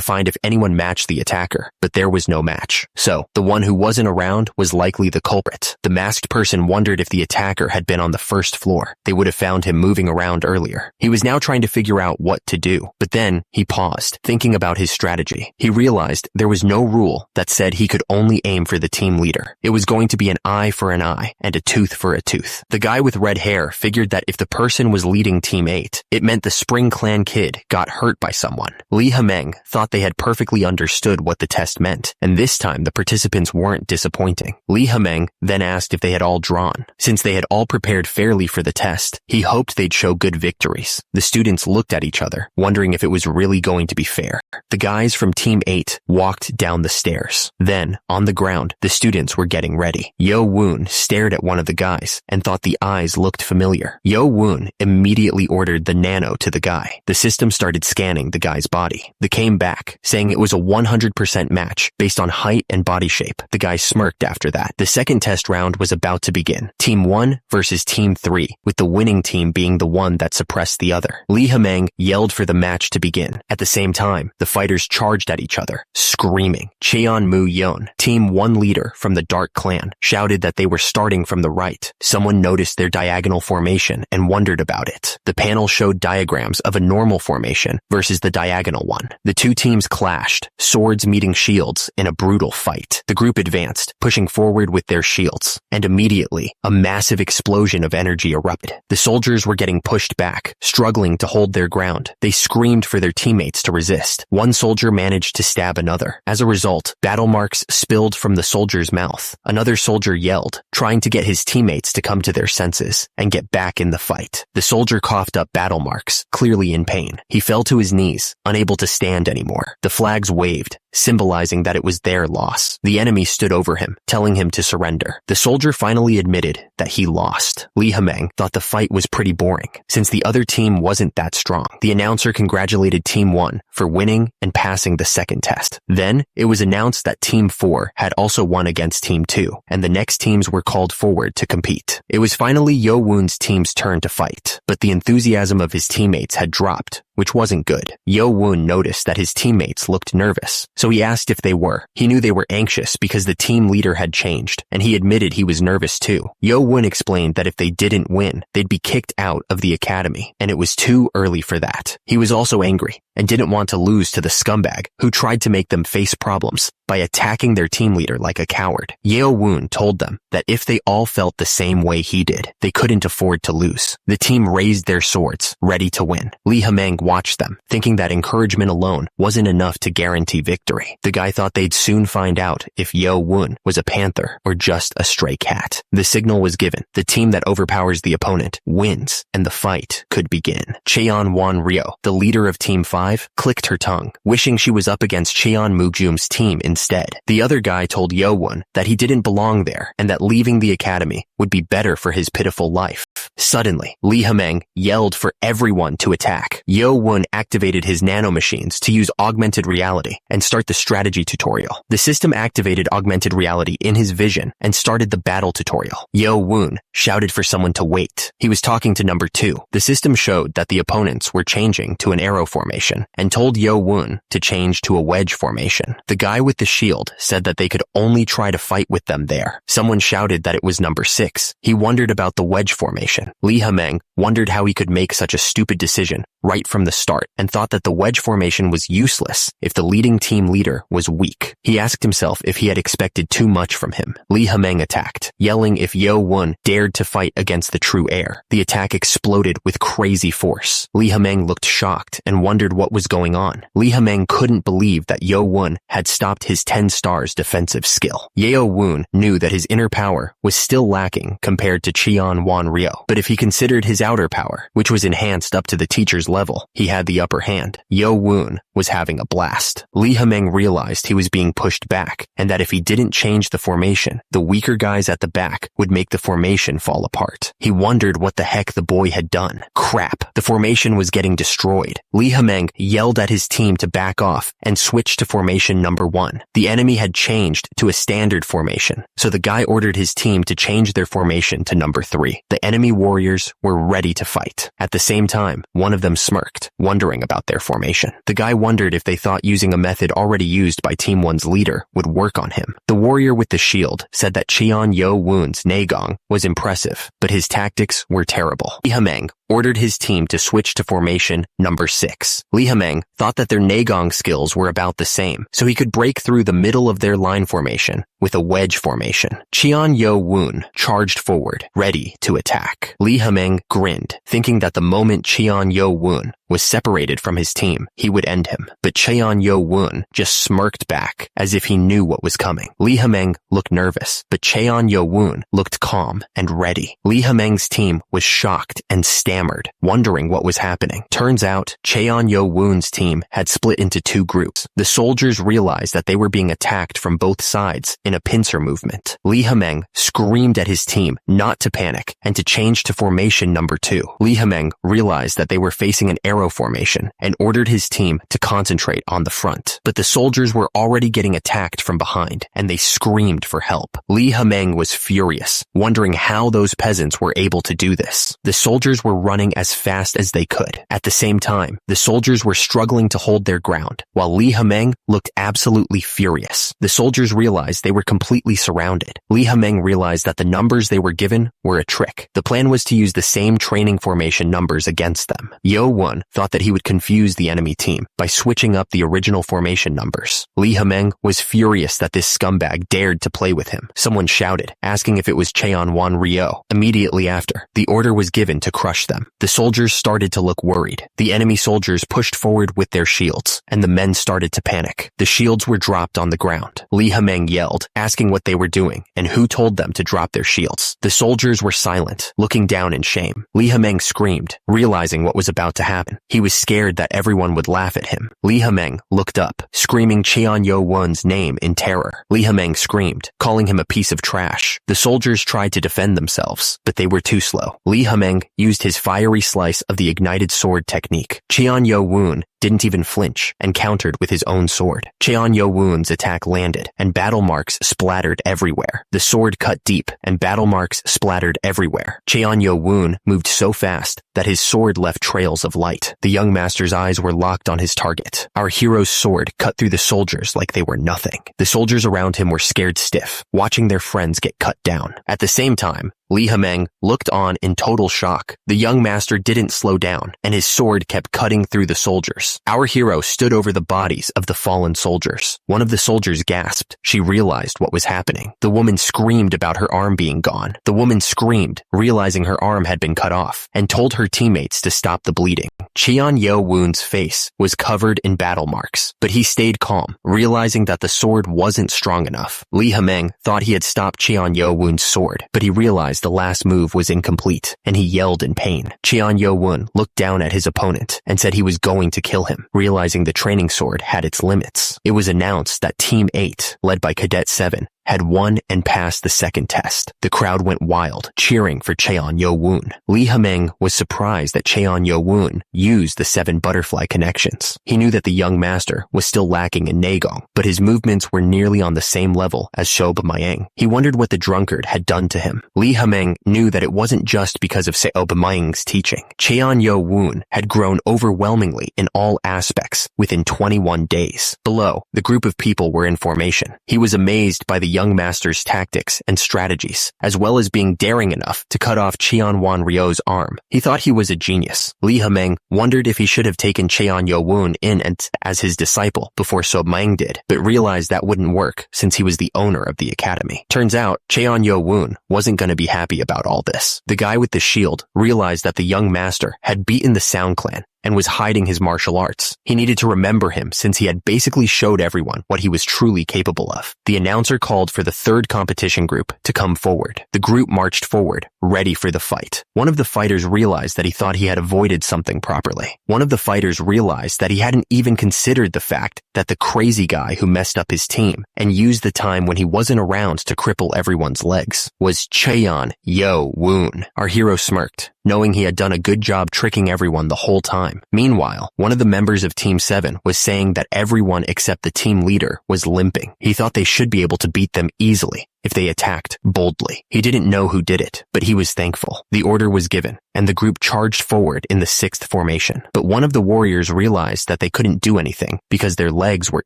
find if anyone matched the attacker, but there was no match. So, the one who wasn't around was likely the culprit. The masked person wondered if the attacker had been on the first floor. They would have found him moving around earlier. He was now trying to figure out what to do, but then he paused, thinking about his strategy. He realized there was no rule that said he could only aim for the team leader. It was going to be an eye for an eye and a tooth for a tooth. The guy with red hair figured that if the person was leading Team 8, it meant the Spring Clan kid got hurt by someone. Lee Hameng thought they had perfectly understood what the test meant, and this time the participants weren't disappointing. Lee Hameng then asked if they had all drawn. Since they had all prepared fairly for the test, he hoped they'd show good victories. The students looked at each other, wondering if it was really going to be fair. The guys from Team 8 walked down the stairs. Then, on the ground, the students were getting ready. Yo Woon stared at one of the guys and thought the eyes looked familiar. Yo Woon immediately ordered the nano to the guy. The system started scanning the guy's body. They came back, saying it was a 100% match based on height and body shape. The guy smirked after that. The second test round was about to begin. Team 1 versus Team 3, with the winning team being the one that suppressed the other. Lee Hameng yelled for the match to begin. At the same time, the fighters charged at each other, screaming. Cheon-mu-yeon, Team 1 leader from the Dark Clan, shouted that they were starting from the right. Someone noticed their diagonal formation and wondered about it. The panel showed diagrams of a normal formation versus the diagonal one. The two teams clashed, swords meeting shields in a brutal fight. The group advanced, pushing forward with their shields, and immediately, a massive explosion of energy erupted. The soldiers were getting pushed back, struggling to hold their ground. They screamed for their teammates to resist. One soldier managed to stab another. As a result, battle marks spilled from the soldier's mouth. Another soldier yelled, trying to get his teammates to come to their senses and get back in the fight. The soldier coughed up battle marks, clearly in pain. He fell to his knees, unable to stand anymore. The flags waved, symbolizing that it was their loss. The enemy stood over him, telling him to surrender. The soldier finally admitted that he lost. Lee Hameng thought the fight was pretty boring, since the other team wasn't that strong. The announcer congratulated Team 1 for winning and passing the second test. Then, it was announced that Team 4 had also won against Team 2, and the next teams were called forward to compete. It was finally Yo Woon's team's turn to fight, but the enthusiasm of his teammates had dropped, which wasn't good. Yo Woon noticed that his teammates looked nervous, so he asked if they were. He knew they were anxious because the team leader had changed, and he admitted he was nervous too. Yo Woon explained that if they didn't win, they'd be kicked out of the academy, and it was too early for that. He was also angry, and didn't want to lose to the scumbag who tried to make them face problems by attacking their team leader like a coward. Yo Woon told them that if they all felt the same way he did, they couldn't afford to lose. The team raised their swords, ready to win. Lee Hameng watched them, thinking that encouragement alone wasn't enough to guarantee victory. The guy thought they'd soon find out if Yo Woon was a panther or just a stray cat. The signal was given. The team that overpowers the opponent wins, and the fight could begin. Cheon-won Ryo, the leader of Team 5, clicked her tongue, wishing she was up against Cheon-mu-gum's team instead. The other guy told Yo Woon that he didn't belong there and that leaving the academy would be better for his pitiful life. Suddenly, Lee Hameng yelled for everyone to attack. Yo Woon activated his nanomachines to use augmented reality and start the strategy tutorial. The system activated augmented reality in his vision and started the battle tutorial. Yo Woon shouted for someone to wait. He was talking to number 2. The system showed that the opponents were changing to an arrow formation and told Yo Woon to change to a wedge formation. The guy with the shield said that they could only try to fight with them there. Someone shouted that it was number 6. He wondered about the wedge formation. formation. Li Hemeng wondered how he could make such a stupid decision right from the start and thought that the wedge formation was useless if the leading team leader was weak. He asked himself if he had expected too much from him. Li Hemeng attacked, yelling if Yo Won dared to fight against the true heir. The attack exploded with crazy force. Li Hemeng looked shocked and wondered what was going on. Li Hemeng couldn't believe that Yo Won had stopped his 10 stars defensive skill. Yo Won knew that his inner power was still lacking compared to Qian Wan Ryo, but if he considered his outer power, which was enhanced up to the teacher's level, he had the upper hand. Yo Won was having a blast. Li Hemeng realized he was being pushed back, and that if he didn't change the formation, the weaker guys at the back would make the formation fall apart. He wondered what the heck the boy had done. Crap, the formation was getting destroyed. Li Hemeng yelled at his team to back off and switch to formation number 1. The enemy had changed to a standard formation, so the guy ordered his team to change their formation to number 3. The enemy warriors were ready to fight. At the same time, one of them smirked, wondering about their formation. The guy wondered if they thought using a method already used by Team 1's leader would work on him. The warrior with the shield said that Qian Yo Won's Negong was impressive, but his tactics were terrible. Li Hemeng ordered his team to switch to formation number 6. Li Hemeng thought that their Negong skills were about the same, so he could break through the middle of their line formation with a wedge formation. Qian Yo Won charged forward, ready to attack. Li Hemeng grinned, thinking that the moment Qian Yo Won was separated from his team, he would end him. But Qian Yo Won just smirked back, as if he knew what was coming. Li Hemeng looked nervous, but Qian Yo Won looked calm and ready. Li Hemeng's team was shocked and stammered, wondering what was happening. Turns out, Qian Yo Won's team had split into 2 groups. The soldiers realized that they were being attacked from both sides in a pincer movement. Li Hemeng screamed at his team not to panic and to change to formation number 2. Li Hemeng realized that they were facing an arrow formation and ordered his team to concentrate on the front. But the soldiers were already getting attacked from behind, and they screamed for help. Li Hemeng was furious, wondering how those peasants were able to do this. The soldiers were running as fast as they could. At the same time, the soldiers were struggling to hold their ground, while Li Hemeng looked absolutely furious. The soldiers realized they were completely surrounded. Li Hemeng realized that the numbers they were given were a trick. The plan was to use the same training formation numbers against them. Yo Won thought that he would confuse the enemy team by switching up the original formation numbers. Li Hemeng was furious that this scumbag dared to play with him. Someone shouted, asking if it was Cheon Wan Ryo. Immediately after, the order was given to crush them. The soldiers started to look worried. The enemy soldiers pushed forward with their shields, and the men started to panic. The shields were dropped on the ground. Li Hemeng yelled, asking what they were doing and who told them to drop their shields. The soldiers were silent, looking down in shame. Li Hemeng screamed, realizing what was about to happen. He was scared that everyone would laugh at him. Li Hemeng looked up, screaming Qian Yo Won's name in terror. Li Hemeng screamed, calling him a piece of trash. The soldiers tried to defend themselves, but they were too slow. Li Hemeng used his fiery slice of the ignited sword technique. Qian Yo Won didn't even flinch and countered with his own sword. Qian Yo Won's attack landed, and battle marks splattered everywhere. The sword cut deep, and battle marks splattered everywhere. Qian Yo Won moved so fast that his sword left trails of light. The young master's eyes were locked on his target. Our hero's sword cut through the soldiers like they were nothing. The soldiers around him were scared stiff, watching their friends get cut down. At the same time, Li Hemeng looked on in total shock. The young master didn't slow down, and his sword kept cutting through the soldiers. Our hero stood over the bodies of the fallen soldiers. One of the soldiers gasped. She realized what was happening. The woman screamed about her arm being gone. The woman screamed, realizing her arm had been cut off, and told her teammates to stop the bleeding. Qian Yo Won's face was covered in battle marks, but he stayed calm, realizing that the sword wasn't strong enough. Li Hemeng thought he had stopped Qian Yo Won's sword, but he realized the last move was incomplete, and he yelled in pain. Qian Yo Won looked down at his opponent and said he was going to kill him, realizing the training sword had its limits. It was announced that Team 8, led by Cadet 7, had won and passed the second test. The crowd went wild, cheering for Cheon Yo Won. Li Hemeng was surprised that Cheon Yo Won used the 7 butterfly connections. He knew that the young master was still lacking in Negong, but his movements were nearly on the same level as Shoba Mayang. He wondered what the drunkard had done to him. Li Hemeng knew that it wasn't just because of Shoba Mayang's teaching. Cheon Yo Won had grown overwhelmingly in all aspects within 21 days. Below, the group of people were in formation. He was amazed by the young master's tactics and strategies, as well as being daring enough to cut off Cheon Wan Ryo's arm. He thought he was a genius. Lee Hameng wondered if he should have taken Cheon Yo-woon in and as his disciple before So Mang did, but realized that wouldn't work since he was the owner of the academy. Turns out, Cheon Yo-woon wasn't going to be happy about all this. The guy with the shield realized that the young master had beaten the Sound Clan and was hiding his martial arts. He needed to remember him since he had basically showed everyone what he was truly capable of. The announcer called for the third competition group to come forward. The group marched forward, ready for the fight. One of the fighters realized that he thought he had avoided something properly. One of the fighters realized that he hadn't even considered the fact that the crazy guy who messed up his team and used the time when he wasn't around to cripple everyone's legs was Cheon Yo-woon. Our hero smirked, knowing he had done a good job tricking everyone the whole time. Meanwhile, one of the members of Team 7 was saying that everyone except the team leader was limping. He thought they should be able to beat them easily if they attacked boldly. He didn't know who did it, but he was thankful. The order was given, and the group charged forward in the 6th formation. But one of the warriors realized that they couldn't do anything because their legs were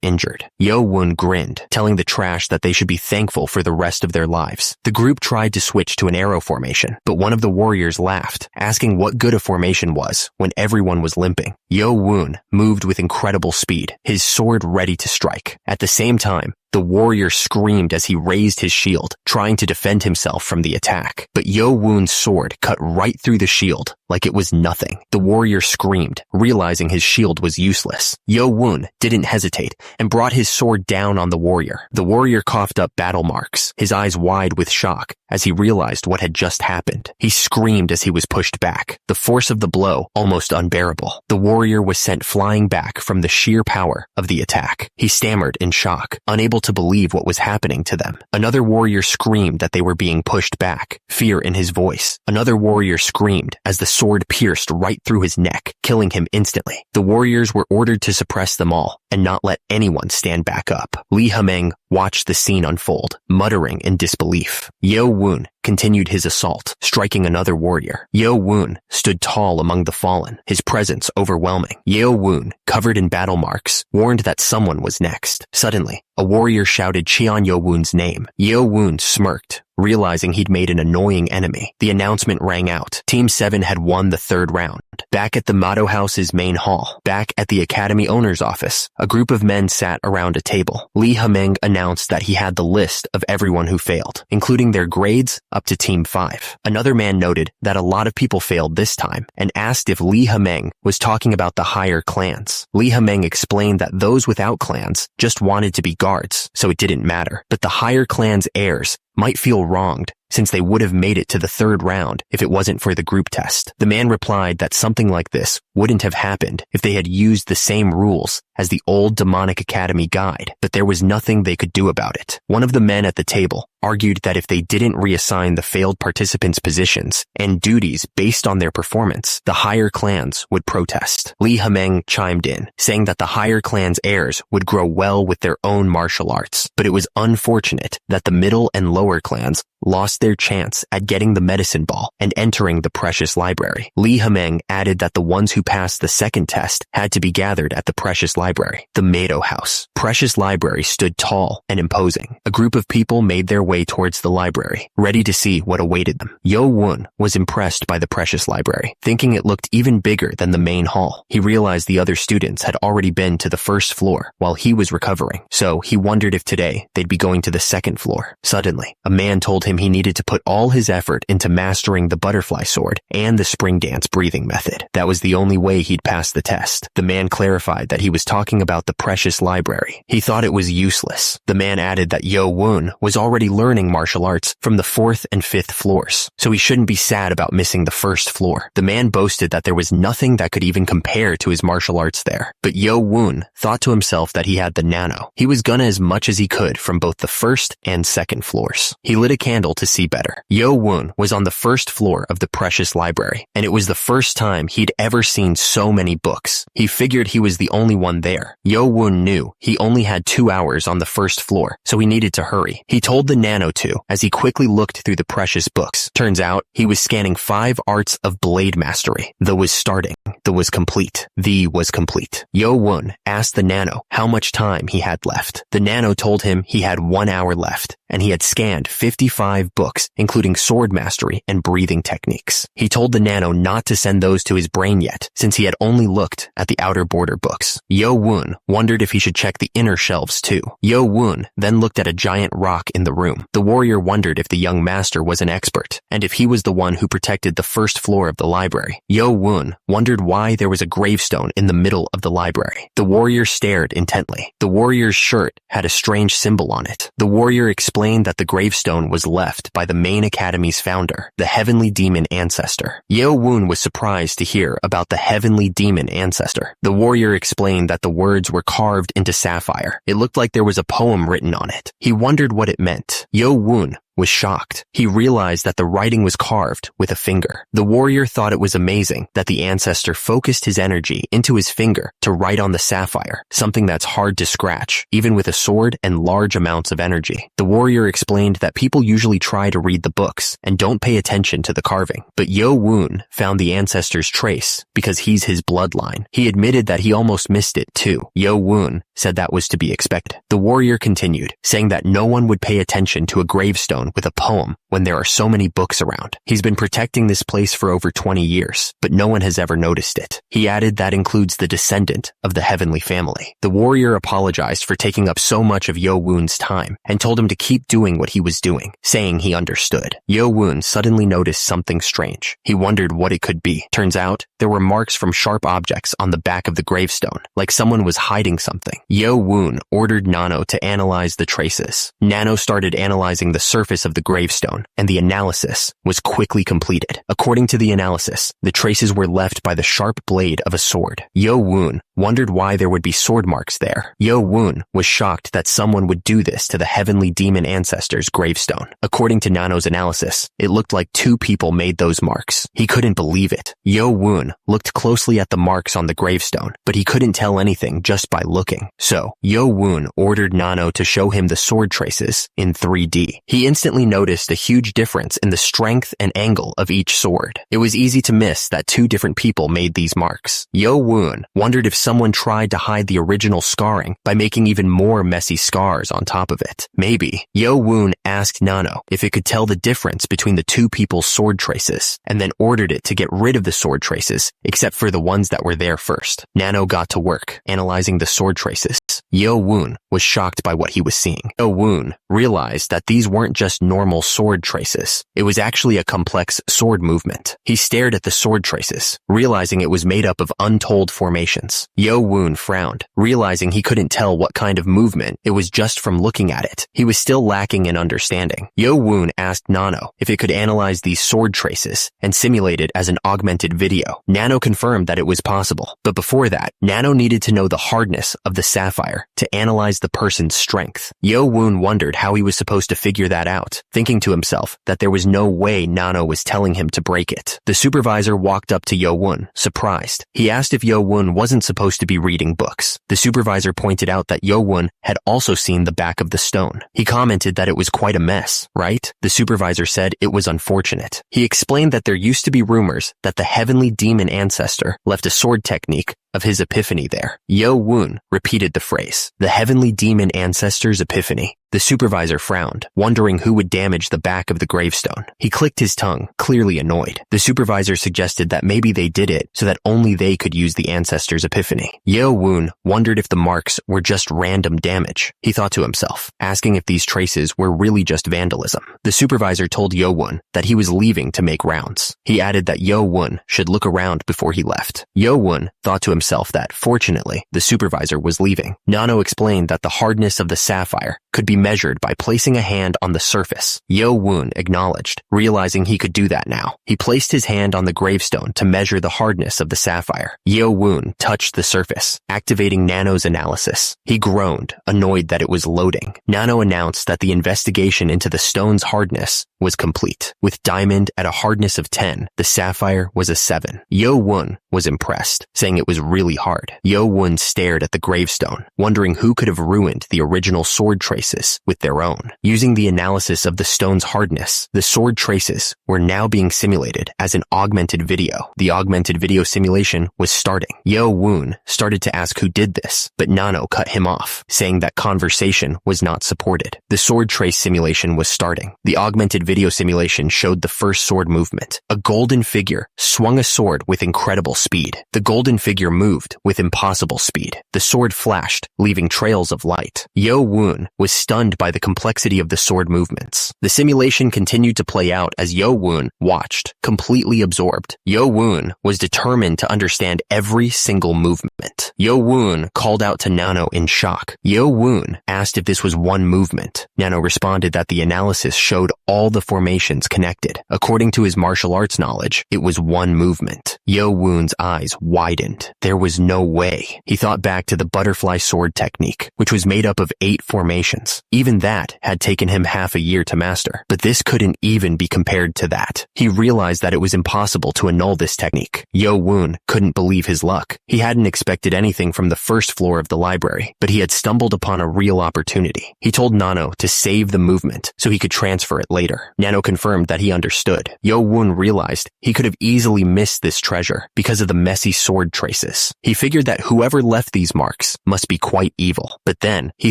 injured. Yo-woon grinned, telling the trash that they should be thankful for the rest of their lives. The group tried to switch to an arrow formation, but one of the warriors laughed, asking what good a formation was when everyone was limping. Yo-woon moved with incredible speed, his sword ready to strike. At the same time, the warrior screamed as he raised his shield, trying to defend himself from the attack. But Yo-woon's sword cut right through the shield like it was nothing. The warrior screamed, realizing his shield was useless. Yo-woon didn't hesitate and brought his sword down on the warrior. The warrior coughed up battle marks, his eyes wide with shock as he realized what had just happened. He screamed as he was pushed back, the force of the blow almost unbearable. The warrior was sent flying back from the sheer power of the attack. He stammered in shock, unable to believe what was happening to them. Another warrior screamed that they were being pushed back, fear in his voice. Another warrior screamed as the sword pierced right through his neck, killing him instantly. The warriors were ordered to suppress them all and not let anyone stand back up. Lee Hameng watched the scene unfold, muttering in disbelief. Yo-woon continued his assault, striking another warrior. Yo-woon stood tall among the fallen, his presence overwhelming. Yo-woon, covered in battle marks, warned that someone was next. Suddenly, a warrior shouted Cheon Yo-woon's name. Yo-woon smirked, realizing he'd made an annoying enemy. The announcement rang out. Team 7 had won the 3rd round. Back at the Mado House's main hall, back at the academy owner's office, a group of men sat around a table. Lee Hameng announced that he had the list of everyone who failed, including their grades up to Team 5. Another man noted that a lot of people failed this time and asked if Lee Hameng was talking about the higher clans. Lee Hameng explained that those without clans just wanted to be guards, so it didn't matter. But the higher clan's heirs might feel wronged since they would have made it to the 3rd round if it wasn't for the group test. The man replied that something like this wouldn't have happened if they had used the same rules as the old demonic academy guide, but there was nothing they could do about it. One of the men at the table argued that if they didn't reassign the failed participants positions and duties based on their performance, the higher clans would protest. Lee Hameng chimed in, saying that the higher clan's heirs would grow well with their own martial arts, but it was unfortunate that the middle and lower clans lost their chance at getting the medicine ball and entering the precious library. Lee Hameng added that the ones who passed the 2nd test had to be gathered at the precious library, the Mado House. Precious library stood tall and imposing. A group of people made their way towards the library, ready to see what awaited them. Yo-woon was impressed by the precious library, thinking it looked even bigger than the main hall. He realized the other students had already been to the 1st floor while he was recovering, so he wondered if today they'd be going to the 2nd floor. Suddenly, a man told him he needed to put all his effort into mastering the butterfly sword and the spring dance breathing method. That was the only way he'd pass the test. The man clarified that he was talking about the precious library. He thought it was useless. The man added that Yo-woon was already learning martial arts from the 4th and 5th floors, so he shouldn't be sad about missing the 1st floor. The man boasted that there was nothing that could even compare to his martial arts there. But Yo-woon thought to himself that he had the nano. He was gonna as much as he could from both the 1st and 2nd floors. He lit a candle candle to see better. Yo-woon was on the first floor of the precious library, and it was the first time he'd ever seen so many books. He figured he was the only one there. Yo-woon knew he only had 2 hours on the first floor, so he needed to hurry. He told the nano to as he quickly looked through the precious books. Turns out, he was scanning 5 arts of blade mastery. The was starting. The was complete. The was complete. Yo-woon asked the nano how much time he had left. The nano told him he had 1 hour left, and he had scanned 55 books, including sword mastery and breathing techniques. He told the nano not to send those to his brain yet, since he had only looked at the outer border books. Yo-woon wondered if he should check the inner shelves too. Yo-woon then looked at a giant rock in the room. The warrior wondered if the young master was an expert, and if he was the one who protected the first floor of the library. Yo-woon wondered why there was a gravestone in the middle of the library. The warrior stared intently. The warrior's shirt had a strange symbol on it. The warrior explained that the gravestone was left by the main academy's founder, the heavenly demon ancestor. Yo-woon was surprised to hear about the heavenly demon ancestor. The warrior explained that the words were carved into sapphire. It looked like there was a poem written on it. He wondered what it meant. Yo-woon was shocked. He realized that the writing was carved with a finger. The warrior thought it was amazing that the ancestor focused his energy into his finger to write on the sapphire, something that's hard to scratch, even with a sword and large amounts of energy. The warrior explained that people usually try to read the books and don't pay attention to the carving, but Yo-woon found the ancestor's trace because he's his bloodline. He admitted that he almost missed it too. Yo-woon said that was to be expected. The warrior continued, saying that no one would pay attention to a gravestone with a poem when there are so many books around. He's been protecting this place for over 20 years, but no one has ever noticed it. He added that includes the descendant of the heavenly family. The warrior apologized for taking up so much of Yo-woon's time and told him to keep doing what he was doing, saying he understood. Yo-woon suddenly noticed something strange. He wondered what it could be. Turns out, there were marks from sharp objects on the back of the gravestone, like someone was hiding something. Yo-woon ordered Nano to analyze the traces. Nano started analyzing the surface of the gravestone, and the analysis was quickly completed. According to the analysis, the traces were left by the sharp blade of a sword. Yo-woon wondered why there would be sword marks there. Yo-woon was shocked that someone would do this to the heavenly demon ancestor's gravestone. According to Nano's analysis, it looked like 2 people made those marks. He couldn't believe it. Yo-woon looked closely at the marks on the gravestone, but he couldn't tell anything just by looking. So, Yo-woon ordered Nano to show him the sword traces in 3D. He instantly noticed a huge difference in the strength and angle of each sword. It was easy to miss that 2 different people made these marks. Yo-woon wondered if someone tried to hide the original scarring by making even more messy scars on top of it. Maybe. Yo-woon asked Nano if it could tell the difference between the 2 people's sword traces, and then ordered it to get rid of the sword traces, except for the ones that were there first. Nano got to work, analyzing the sword traces. Yo-woon was shocked by what he was seeing. Yo-woon realized that these weren't just normal sword traces. It was actually a complex sword movement. He stared at the sword traces, realizing it was made up of untold formations. Yo-woon frowned, realizing he couldn't tell what kind of movement it was just from looking at it. He was still lacking in understanding. Yo-woon asked Nano if it could analyze these sword traces and simulate it as an augmented video. Nano confirmed that it was possible, but before that, Nano needed to know the hardness of the sapphire to analyze the person's strength. Yo-woon wondered how he was supposed to figure that out, thinking to himself that there was no way Nano was telling him to break it. The supervisor walked up to Yo-woon, surprised. He asked if Yo-woon wasn't supposed to be reading books. The supervisor pointed out that Yo-woon had also seen the back of the stone. He commented that it was quite a mess, right? The supervisor said it was unfortunate. He explained that there used to be rumors that the heavenly demon ancestor left a sword technique of his epiphany there. Yo-woon repeated the phrase, the heavenly demon ancestor's epiphany. The supervisor frowned, wondering who would damage the back of the gravestone. He clicked his tongue, clearly annoyed. The supervisor suggested that maybe they did it so that only they could use the ancestor's epiphany. Yo-woon wondered if the marks were just random damage. He thought to himself, asking if these traces were really just vandalism. The supervisor told Yo-woon that he was leaving to make rounds. He added that Yo-woon should look around before he left. Yo-woon thought to himself that, fortunately, the supervisor was leaving. Nano explained that the hardness of the sapphire could be measured by placing a hand on the surface. Yo-woon acknowledged, realizing he could do that now. He placed his hand on the gravestone to measure the hardness of the sapphire. Yo-woon touched the surface, activating Nano's analysis. He groaned, annoyed that it was loading. Nano announced that the investigation into the stone's hardness was complete. With diamond at a hardness of 10, the sapphire was a 7. Yo-woon was impressed, saying it was really hard. Yo-woon stared at the gravestone, wondering who could have ruined the original sword traces with their own. Using the analysis of the stone's hardness, the sword traces were now being simulated as an augmented video. The augmented video simulation was starting. Yo-woon started to ask who did this, but Nano cut him off, saying that conversation was not supported. The sword trace simulation was starting. The augmented video simulation showed the first sword movement. A golden figure swung a sword with incredible speed. The golden figure moved with impossible speed. The sword flashed, leaving trails of light. Yo-woon was stunned by the complexity of the sword movements. The simulation continued to play out as Yo-woon watched, completely absorbed. Yo-woon was determined to understand every single movement. Yo-woon called out to Nano in shock. Yo-woon asked if this was one movement. Nano responded that the analysis showed all the formations connected. According to his martial arts knowledge, it was one movement. Yo-woon's eyes widened. There was no way. He thought back to the butterfly sword technique, which was made up of 8 formations. Even that had taken him half a year to master, but this couldn't even be compared to that. He realized that it was impossible to annul this technique. Yo-woon couldn't believe his luck. He hadn't expected anything from the first floor of the library, but he had stumbled upon a real opportunity. He told Nano to save the movement so he could transfer it later. Nano confirmed that he understood. Yo-woon realized he could have easily missed this treasure because of the messy sword traces. He figured that whoever left these marks must be quite evil, but then he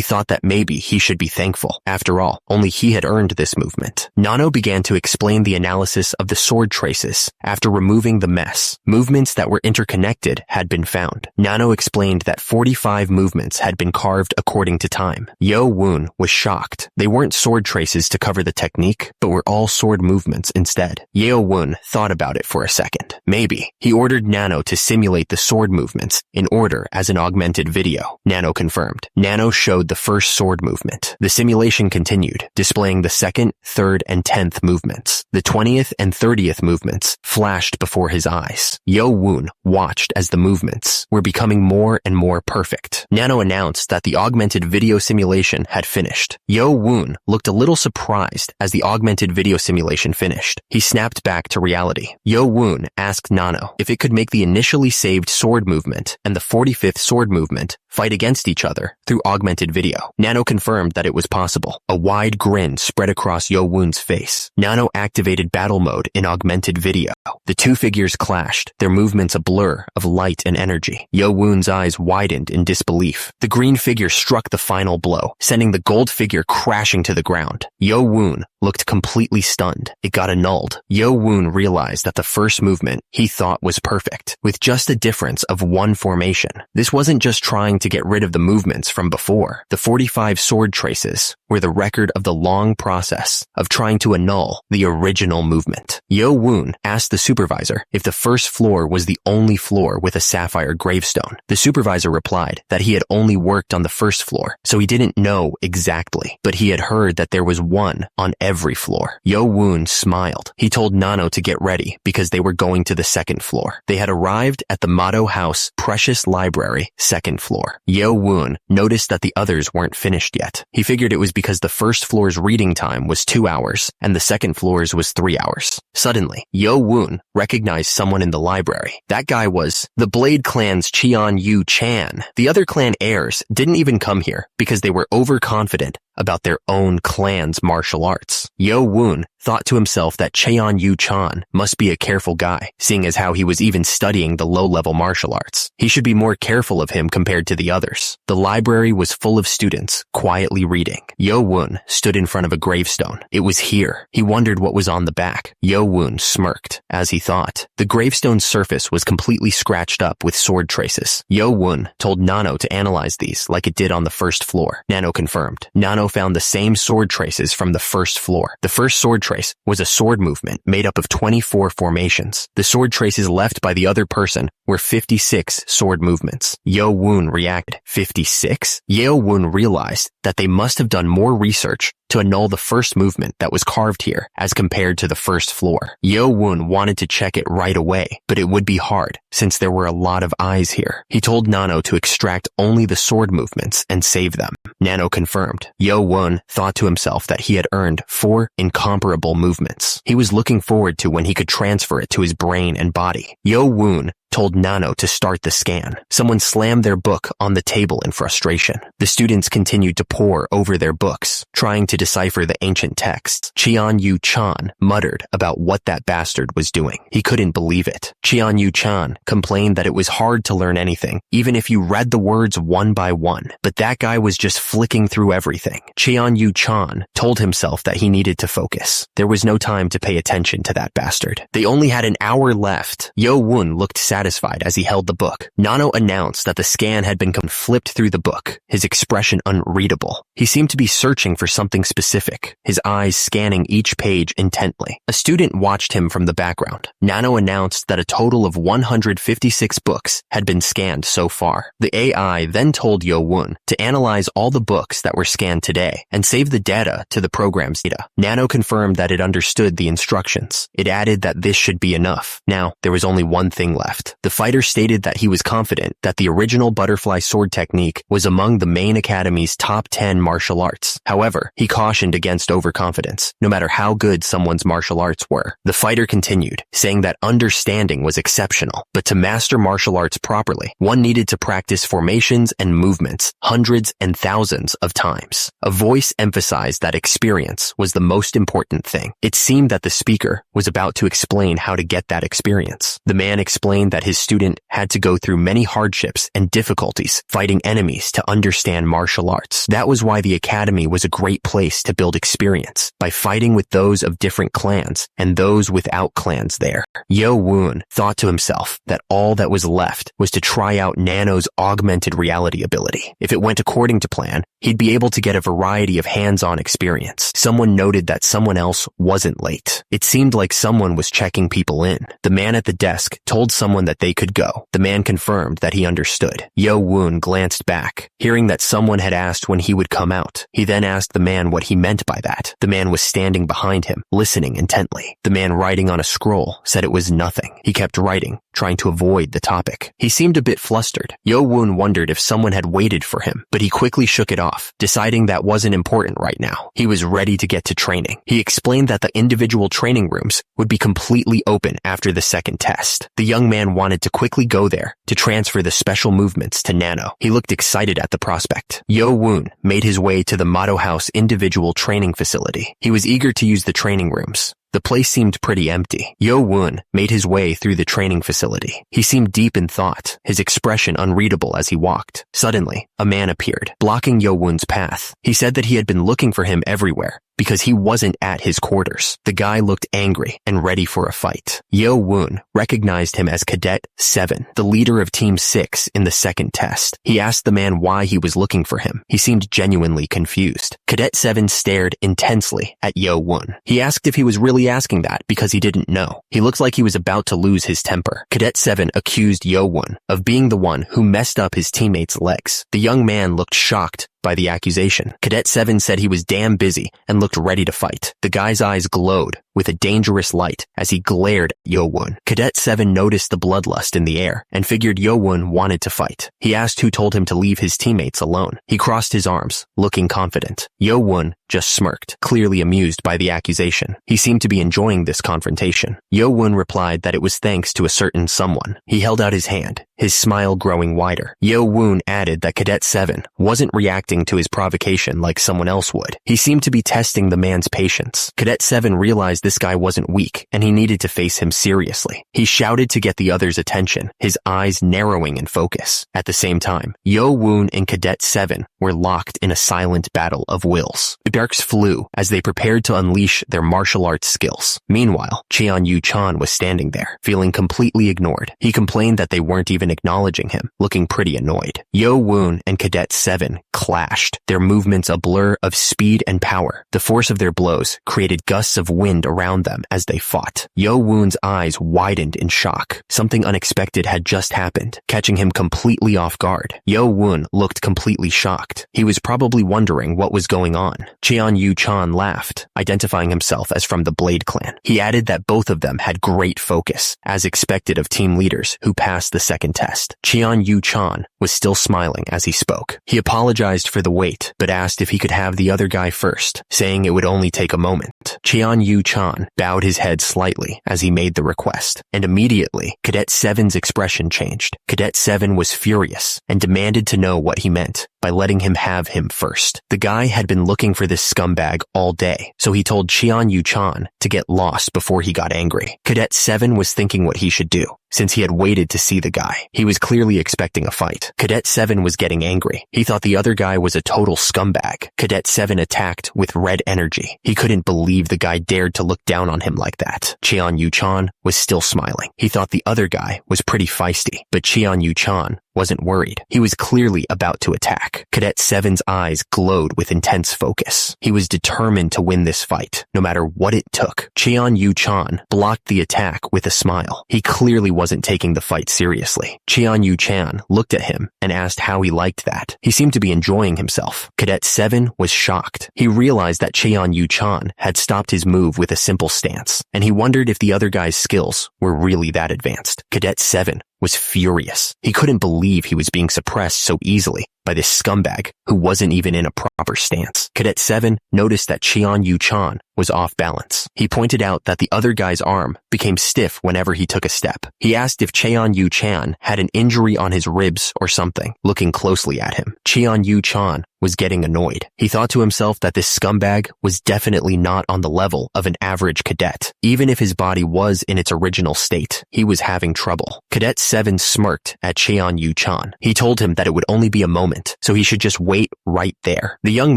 thought that maybe he should be thankful. After all, only he had earned this movement. Nano began to explain the analysis of the sword traces after removing the mess. Movements that were interconnected had been found. Nano explained that 45 movements had been carved according to time. Yo-woon was shocked. They weren't sword traces to cover the technique, but were all sword movements instead. Yo-woon thought about it for a second. Maybe. He ordered Nano to simulate the sword movements in order as an augmented video. Nano confirmed. Nano showed the first sword movement. The simulation continued, displaying the 2nd, 3rd, and 10th movements. The 20th and 30th movements flashed before his eyes. Yo-woon watched as the movements were becoming more and more perfect. Nano announced that the augmented video simulation had finished. Yo-woon looked a little surprised as the augmented video simulation finished. He snapped back to reality. Yo-woon asked Nano if it could make the initially saved sword movement and the 45th sword movement fight against each other through augmented video. Nano confirmed that it was possible. A wide grin spread across Yo-woon's face. Nano activated battle mode in augmented video. The two figures clashed, their movements a blur of light and energy. Yo-woon's eyes widened in disbelief. The green figure struck the final blow, sending the gold figure crashing to the ground. Yo-woon looked completely stunned. It got annulled. Yo-woon realized that the first movement he thought was perfect, with just a difference of one formation. This wasn't just trying to get rid of the movements from before. The 45 sword traces were the record of the long process of trying to annul the original movement. Yo-woon asked the supervisor if the first floor was the only floor with a sapphire gravestone. The supervisor replied that he had only worked on the first floor, so he didn't know exactly, but he had heard that there was one on every floor. Yo-woon smiled. He told Nano to get ready because they were going to the 2nd floor. They had arrived at the Motto House Precious Library, 2nd floor. Yo-woon noticed that the others weren't finished yet. He figured it was because the first floor's reading time was 2 hours and the 2nd floor's was 3 hours. Suddenly, Yo-woon recognized someone in the library. That guy was the Blade Clan's Cheon-yu-chan. The other clan heirs didn't even come here because they were overconfident about their own clan's martial arts. Yo-woon thought to himself that Cheon-yu-chan must be a careful guy, seeing as how he was even studying the low-level martial arts. He should be more careful of him compared to the others. The library was full of students, quietly reading. Yo-woon stood in front of a gravestone. It was here. He wondered what was on the back. Yo-woon smirked, as he thought. The gravestone's surface was completely scratched up with sword traces. Yo-woon told Nano to analyze these like it did on the first floor. Nano confirmed. Nano found the same sword traces from the first floor. The first sword trace was a sword movement made up of 24 formations. The sword traces left by the other person were 56 sword movements. Yo-Woon reacted. 56? Yo-Woon realized that they must have done more research to annul the first movement that was carved here as compared to the first floor. Yo-Woon wanted to check it right away, but it would be hard since there were a lot of eyes here. He told Nano to extract only the sword movements and save them. Nano confirmed. Yo-Woon thought to himself that he had earned 4 incomparable movements. He was looking forward to when he could transfer it to his brain and body. Yo-Woon told Nano to start the scan. Someone slammed their book on the table in frustration. The students continued to pore over their books, trying to decipher the ancient texts. Cheon-Yu-chan muttered about what that bastard was doing. He couldn't believe it. Cheon-Yu-chan complained that it was hard to learn anything, even if you read the words one by one. But that guy was just flicking through everything. Cheon-Yu-chan told himself that he needed to focus. There was no time to pay attention to that bastard. They only had an hour left. Yo-Woon looked satisfied as he held the book. Nano announced that the scan had been flipped through the book, his expression unreadable. He seemed to be searching for something specific, his eyes scanning each page intently. A student watched him from the background. Nano announced that a total of 156 books had been scanned so far. The AI then told Yo-Woon to analyze all the books that were scanned today and save the data to the program's data. Nano confirmed that it understood the instructions. It added that this should be enough. Now, there was only one thing left. The fighter stated that he was confident that the original butterfly sword technique was among the main academy's top 10 martial arts. However, he cautioned against overconfidence, no matter how good someone's martial arts were. The fighter continued, saying that understanding was exceptional, but to master martial arts properly, one needed to practice formations and movements hundreds and thousands of times. A voice emphasized that experience was the most important thing. It seemed that the speaker was about to explain how to get that experience. The man explained that his student had to go through many hardships and difficulties fighting enemies to understand martial arts. That was why the academy was a great place to build experience, by fighting with those of different clans and those without clans there. Yo-Woon thought to himself that all that was left was to try out Nano's augmented reality ability. If it went according to plan, he'd be able to get a variety of hands-on experience. Someone noted that someone else wasn't late. It seemed like someone was checking people in. The man at the desk told someone that they could go. The man confirmed that he understood. Yo-Woon glanced back, hearing that someone had asked when he would come out. He then asked the man what he meant by that. The man was standing behind him, listening intently. The man writing on a scroll said it was nothing. He kept writing, trying to avoid the topic. He seemed a bit flustered. Yo-Woon wondered if someone had waited for him, but he quickly shook it off, deciding that wasn't important right now. He was ready to get to training. He explained that the individual training rooms would be completely open after the second test. The young man wanted to quickly go there to transfer the special movements to Nano. He looked excited at the prospect. Yo-Woon made his way to the Motto House individual training facility. He was eager to use the training rooms. The place seemed pretty empty. Yo-Woon made his way through the training facility. He seemed deep in thought, his expression unreadable as he walked. Suddenly, a man appeared, blocking Yo-Woon's path. He said that he had been looking for him everywhere, because he wasn't at his quarters. The guy looked angry and ready for a fight. Yo-Woon recognized him as Cadet 7, the leader of Team 6 in the second test. He asked the man why he was looking for him. He seemed genuinely confused. Cadet 7 stared intensely at Yo-Woon. He asked if he was really asking that because he didn't know. He looked like he was about to lose his temper. Cadet 7 accused Yo-Woon of being the one who messed up his teammates' legs. The young man looked shocked by the accusation. Cadet 7 said he was damn busy and looked ready to fight. The guy's eyes glowed with a dangerous light as he glared at Yo-Woon. Cadet 7 noticed the bloodlust in the air and figured Yo-Woon wanted to fight. He asked who told him to leave his teammates alone. He crossed his arms, looking confident. Yo-Woon just smirked, clearly amused by the accusation. He seemed to be enjoying this confrontation. Yo-Woon replied that it was thanks to a certain someone. He held out his hand, his smile growing wider. Yo-Woon added that Cadet 7 wasn't reacting to his provocation like someone else would. He seemed to be testing the man's patience. Cadet 7 realized realized this guy wasn't weak and he needed to face him seriously. He shouted to get the others' attention, his eyes narrowing in focus. At the same time, Yo-woon and Cadet 7 were locked in a silent battle of wills. The sparks flew as they prepared to unleash their martial arts skills. Meanwhile, Cheon-Yu-chan was standing there, feeling completely ignored. He complained that they weren't even acknowledging him, looking pretty annoyed. Yo-woon and Cadet 7 clashed, their movements a blur of speed and power. The force of their blows created gusts of wind around them as they fought. Yo-woon's eyes widened in shock. Something unexpected had just happened, catching him completely off guard. Yo-woon looked completely shocked. He was probably wondering what was going on. Cheon-Yu-chan laughed, identifying himself as from the Blade clan. He added that both of them had great focus, as expected of team leaders who passed the second test. Cheon-Yu-chan was still smiling as he spoke. He apologized for the wait, but asked if he could have the other guy first, saying it would only take a moment. Cheon-Yu-chan bowed his head slightly as he made the request, and immediately, Cadet 7's expression changed. Cadet 7 was furious and demanded to know what he meant by letting him have him first. The guy had been looking for this scumbag all day, so he told Cheon-Yu-chan to get lost before he got angry. Cadet 7 was thinking what he should do, since he had waited to see the guy. He was clearly expecting a fight. Cadet 7 was getting angry. He thought the other guy was a total scumbag. Cadet 7 attacked with red energy. He couldn't believe the guy dared to look down on him like that. Cheon-Yu-chan was still smiling. He thought the other guy was pretty feisty, but Cheon-Yu-chan wasn't worried. He was clearly about to attack. Cadet 7's eyes glowed with intense focus. He was determined to win this fight, no matter what it took. Cheon-Yu-chan blocked the attack with a smile. He clearly wasn't taking the fight seriously. Cheon-Yu-chan looked at him and asked how he liked that. He seemed to be enjoying himself. Cadet 7 was shocked. He realized that Cheon-Yu-chan had stopped his move with a simple stance, and he wondered if the other guy's skills were really that advanced. Cadet 7 was furious. He couldn't believe he was being suppressed so easily by this scumbag who wasn't even in a proper stance. Cadet 7 noticed that Cheon-Yu-chan was off balance. He pointed out that the other guy's arm became stiff whenever he took a step. He asked if Cheon-Yu-chan had an injury on his ribs or something, looking closely at him. Cheon-Yu-chan was getting annoyed. He thought to himself that this scumbag was definitely not on the level of an average cadet. Even if his body was in its original state, he was having trouble. Cadet 7 smirked at Cheon-Yu-chan. He told him that it would only be a moment, so he should just wait right there. The young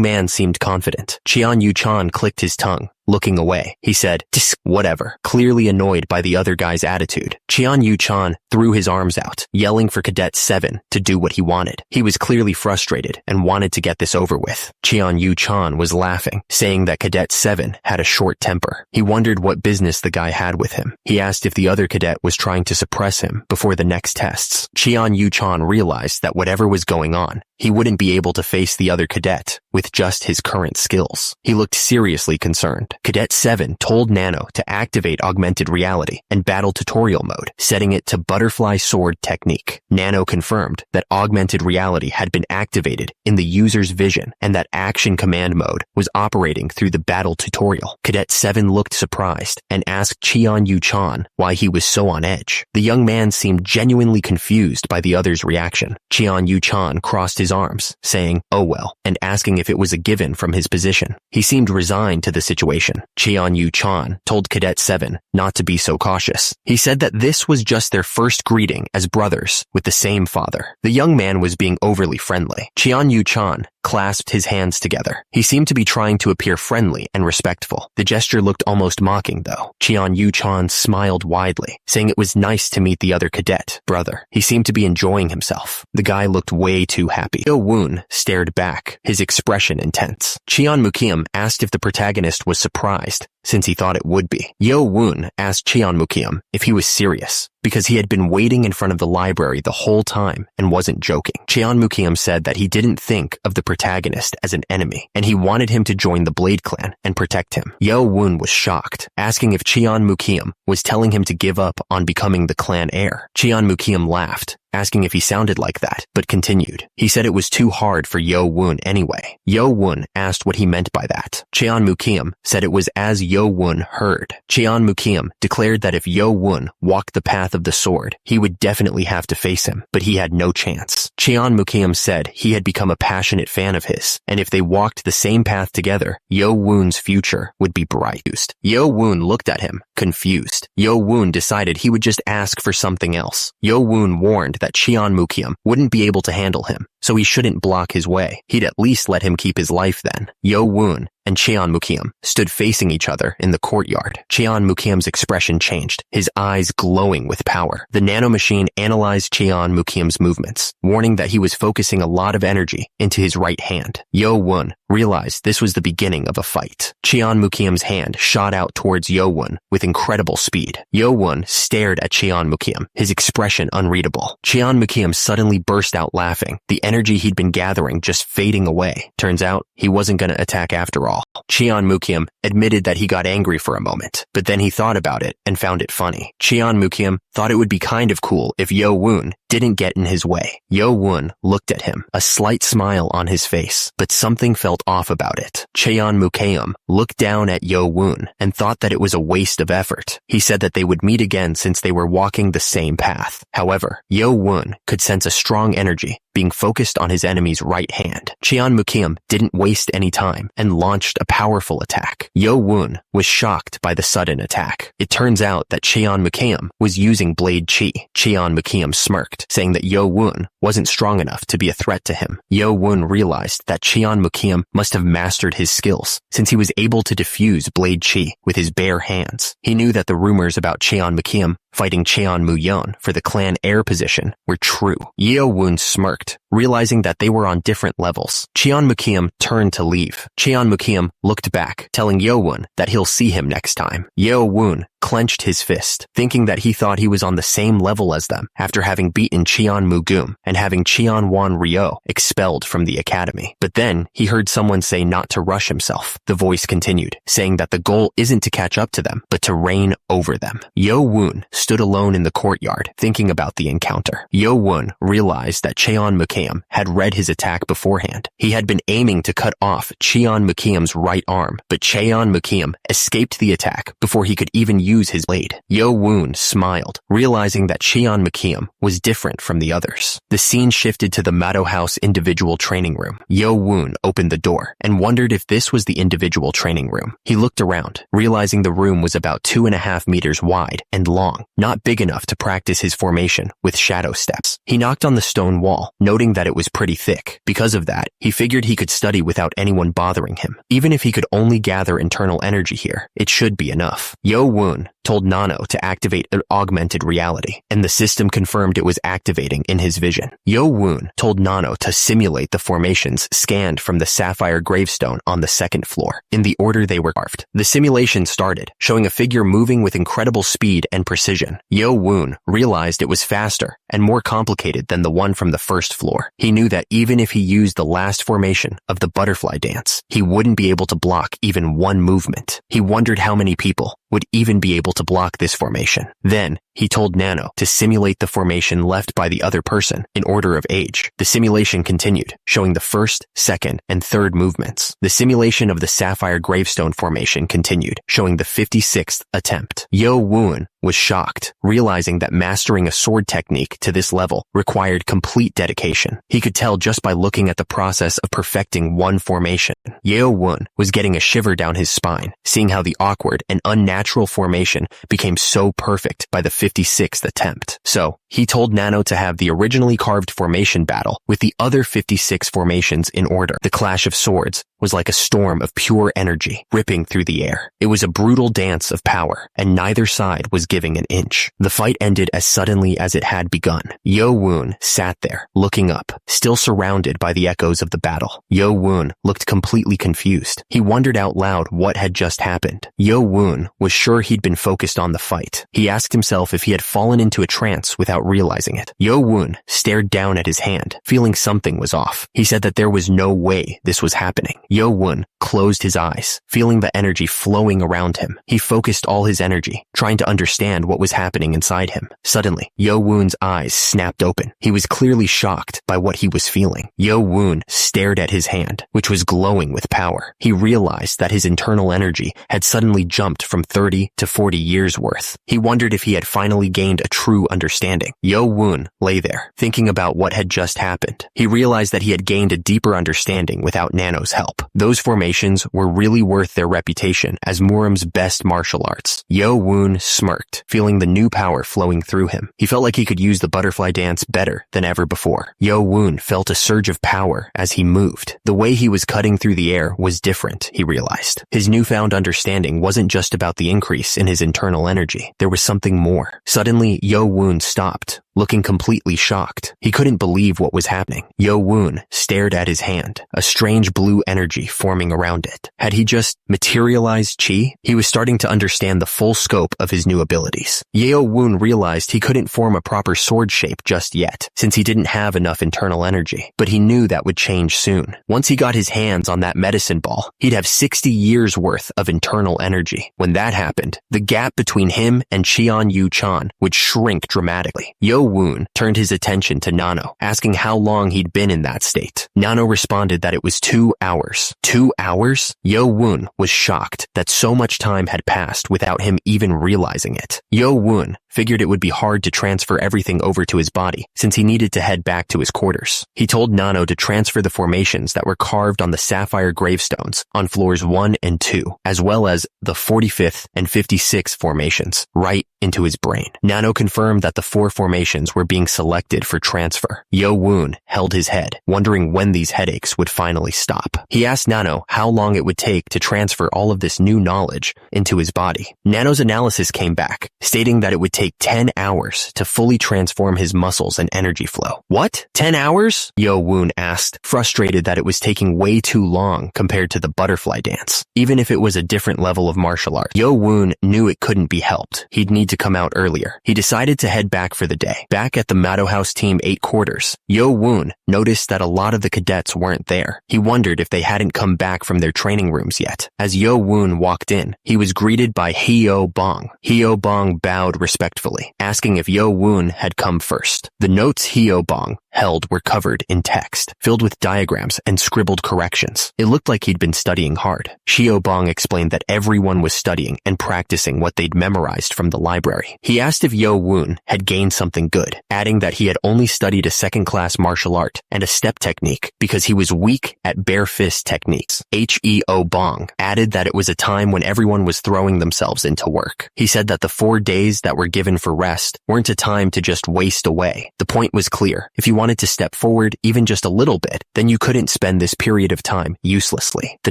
man seemed confident. Cheon-Yu-chan clicked his tongue, looking away. He said, whatever, clearly annoyed by the other guy's attitude. Cheon-Yu-chan threw his arms out, yelling for Cadet 7 to do what he wanted. He was clearly frustrated and wanted to get this over with. Cheon-Yu-chan was laughing, saying that Cadet 7 had a short temper. He wondered what business the guy had with him. He asked if the other cadet was trying to suppress him before the next tests. Cheon-Yu-chan realized that whatever was going on, he wouldn't be able to face the other cadet with just his current skills. He looked seriously concerned. Cadet 7 told Nano to activate augmented reality and battle tutorial mode, setting it to butterfly sword technique. Nano confirmed that augmented reality had been activated in the user's vision and that action command mode was operating through the battle tutorial. Cadet 7 looked surprised and asked Cheon-Yu-chan why he was so on edge. The young man seemed genuinely confused by the other's reaction. Cheon-Yu-chan crossed his arms, saying, "Oh well," and asking if it was a given from his position. He seemed resigned to the situation. Cheon-Yu-chan told Cadet 7 not to be so cautious. He said that this was just their first greeting as brothers with the same father. The young man was being overly friendly. Cheon-Yu-chan clasped his hands together. He seemed to be trying to appear friendly and respectful. The gesture looked almost mocking, though. Cheon-Yu-chan smiled widely, saying it was nice to meet the other cadet, brother. He seemed to be enjoying himself. The guy looked way too happy. Yo-woon stared back, his expression intense. Cheon-Mukiam asked if the protagonist was surprised, since he thought it would be. Yo-woon asked Cheon-Mukiam if he was serious, because he had been waiting in front of the library the whole time and wasn't joking. Cheon-Mukiam said that he didn't think of the protagonist as an enemy, and he wanted him to join the Blade clan and protect him. Yo-woon was shocked, asking if Cheon-Mukiam was telling him to give up on becoming the clan heir. Cheon-Mukiam laughed asking if he sounded like that, but continued. He said it was too hard for Yo Woon anyway. Yo Woon asked what he meant by that. Cheon Mukium said it was as Yo Woon heard. Cheon Mukium declared that if Yo Woon walked the path of the sword, he would definitely have to face him, but he had no chance. Cheon Mukium said he had become a passionate fan of his, and if they walked the same path together, Yo Woon's future would be bright. Yo Woon looked at him, confused. Yo Woon decided he would just ask for something else. Yo Woon warned that Cheon Mukium wouldn't be able to handle him, so he shouldn't block his way. He'd at least let him keep his life then. Yo Woon and Cheon Mukium stood facing each other in the courtyard. Cheon Mukium's expression changed, his eyes glowing with power. The nanomachine analyzed Cheon Mukium's movements, warning that he was focusing a lot of energy into his right hand. Yo Woon realized this was the beginning of a fight. Cheon Mukium's hand shot out towards Yo Woon with incredible speed. Yo Woon stared at Cheon Mukium, his expression unreadable. Cheon Mukium suddenly burst out laughing, the energy he'd been gathering just fading away. Turns out, he wasn't gonna attack after all. Cheon Mukium admitted that he got angry for a moment, but then he thought about it and found it funny. Cheon Mukium thought it would be kind of cool if Yo Woon didn't get in his way. Yo Woon looked at him, a slight smile on his face, but something felt off about it. Cheon Mukium looked down at Yo Woon and thought that it was a waste of effort. He said that they would meet again since they were walking the same path. However, Yo Woon could sense a strong energy being focused on his enemy's right hand. Cheon Mukium didn't waste any time and launched a powerful attack. Yo Woon was shocked by the sudden attack. It turns out that Cheon Mukium was using blade chi. Cheon Mukium smirked, saying that Yo Woon wasn't strong enough to be a threat to him. Yo Woon realized that Cheon Mukium must have mastered his skills, since he was able to diffuse blade chi with his bare hands. He knew that the rumors about Cheon Mukium fighting Cheon Muyeon for the clan heir position were true. Yo Woon smirked, realizing that they were on different levels. Cheon Mukium turned to leave. Cheon Mukium looked back, telling Yo Woon that he'll see him next time. Yo Woon clenched his fist, thinking that he thought he was on the same level as them after having beaten Cheon Mugum and having Cheon Wan Ryo expelled from the academy. But then he heard someone say not to rush himself. The voice continued, saying that the goal isn't to catch up to them, but to reign over them. Yo Woon stood alone in the courtyard, thinking about the encounter. Yo Woon realized that Cheon Mukium had read his attack beforehand. He had been aiming to cut off Cheon Mukium's right arm, but Cheon Mukium escaped the attack before he could even use his blade. Yo Woon smiled, realizing that Cheon Mukium was different from the others. The scene shifted to the Mado House individual training room. Yo Woon opened the door and wondered if this was the individual training room. He looked around, realizing the room was about 2.5 meters wide and long, not big enough to practice his formation with shadow steps. He knocked on the stone wall, noting that it was pretty thick. Because of that, he figured he could study without anyone bothering him. Even if he could only gather internal energy here, it should be enough. Yo Woon told Nano to activate an augmented reality, and the system confirmed it was activating in his vision. Yo Woon told Nano to simulate the formations scanned from the sapphire gravestone on the second floor, in the order they were carved. The simulation started, showing a figure moving with incredible speed and precision. Yo Woon realized it was faster and more complicated than the one from the first floor. He knew that even if he used the last formation of the butterfly dance, he wouldn't be able to block even one movement. He wondered how many people would even be able to block this formation. Then, he told Nano to simulate the formation left by the other person in order of age. The simulation continued, showing the first, second, and third movements. The simulation of the sapphire gravestone formation continued, showing the 56th attempt. Yo Woon was shocked, realizing that mastering a sword technique to this level required complete dedication. He could tell just by looking at the process of perfecting one formation. Yo Woon was getting a shiver down his spine, seeing how the awkward and unnatural formation became so perfect by the 56th attempt. So, he told Nano to have the originally carved formation battle with the other 56 formations in order. The clash of swords was like a storm of pure energy ripping through the air. It was a brutal dance of power, and neither side was giving an inch. The fight ended as suddenly as it had begun. Yo Woon sat there, looking up, still surrounded by the echoes of the battle. Yo Woon looked completely confused. He wondered out loud what had just happened. Yo Woon was sure he'd been focused on the fight. He asked himself if he had fallen into a trance without without realizing it. Yo-woon stared down at his hand, feeling something was off. He said that there was no way this was happening. Yo-woon closed his eyes, feeling the energy flowing around him. He focused all his energy, trying to understand what was happening inside him. Suddenly, Yo-woon's eyes snapped open. He was clearly shocked by what he was feeling. Yo-woon stared at his hand, which was glowing with power. He realized that his internal energy had suddenly jumped from 30 to 40 years worth. He wondered if he had finally gained a true understanding. Yo-woon lay there, thinking about what had just happened. He realized that he had gained a deeper understanding without Nano's help. Those formations were really worth their reputation as Murum's best martial arts. Yo-woon smirked, feeling the new power flowing through him. He felt like he could use the butterfly dance better than ever before. Yo-woon felt a surge of power as he moved. The way he was cutting through the air was different, he realized. His newfound understanding wasn't just about the increase in his internal energy. There was something more. Suddenly, Yo-woon stopped, looking completely shocked. He couldn't believe what was happening. Yo-woon stared at his hand, a strange blue energy forming around it. Had he just materialized chi? He was starting to understand the full scope of his new abilities. Yo-woon realized he couldn't form a proper sword shape just yet, since he didn't have enough internal energy. But he knew that would change soon. Once he got his hands on that medicine ball, he'd have 60 years worth of internal energy. When that happened, the gap between him and Cheon Yu-chan would shrink dramatically. Yo-woon turned his attention to Nano, asking how long he'd been in that state. Nano responded that it was 2 hours. 2 hours? Yo-woon was shocked that so much time had passed without him even realizing it. Yo-woon figured it would be hard to transfer everything over to his body, since he needed to head back to his quarters. He told Nano to transfer the formations that were carved on the sapphire gravestones on floors 1 and 2, as well as the 45th and 56th formations, right into his brain. Nano confirmed that the 4 formations were being selected for transfer. Yo-woon held his head, wondering when these headaches would finally stop. He asked Nano how long it would take to transfer all of this new knowledge into his body. Nano's analysis came back, stating that it would take 10 hours to fully transform his muscles and energy flow. What? 10 hours? Yo-woon asked, frustrated that it was taking way too long compared to the butterfly dance. Even if it was a different level of martial art, Yo-woon knew it couldn't be helped. He'd need to come out earlier. He decided to head back for the day. Back at the Mado House Team 8 quarters, Yo-woon noticed that a lot of the cadets weren't there. He wondered if they hadn't come back from their training rooms yet. As Yo-woon walked in, he was greeted by Hyo-bong. Hyo-bong bowed respectfully, asking if Yo-woon had come first. The notes Hyo-bong held were covered in text, filled with diagrams and scribbled corrections. It looked like he'd been studying hard. Hyo-bong explained that everyone was studying and practicing what they'd memorized from the library. He asked if Yo-woon had gained something good, adding that he had only studied a second-class martial art and a step technique because he was weak at bare fist techniques. Hyo-bong added that it was a time when everyone was throwing themselves into work. He said that the 4 days that were given for rest weren't a time to just waste away. The point was clear. If you wanted to step forward even just a little bit, then you couldn't spend this period of time uselessly. The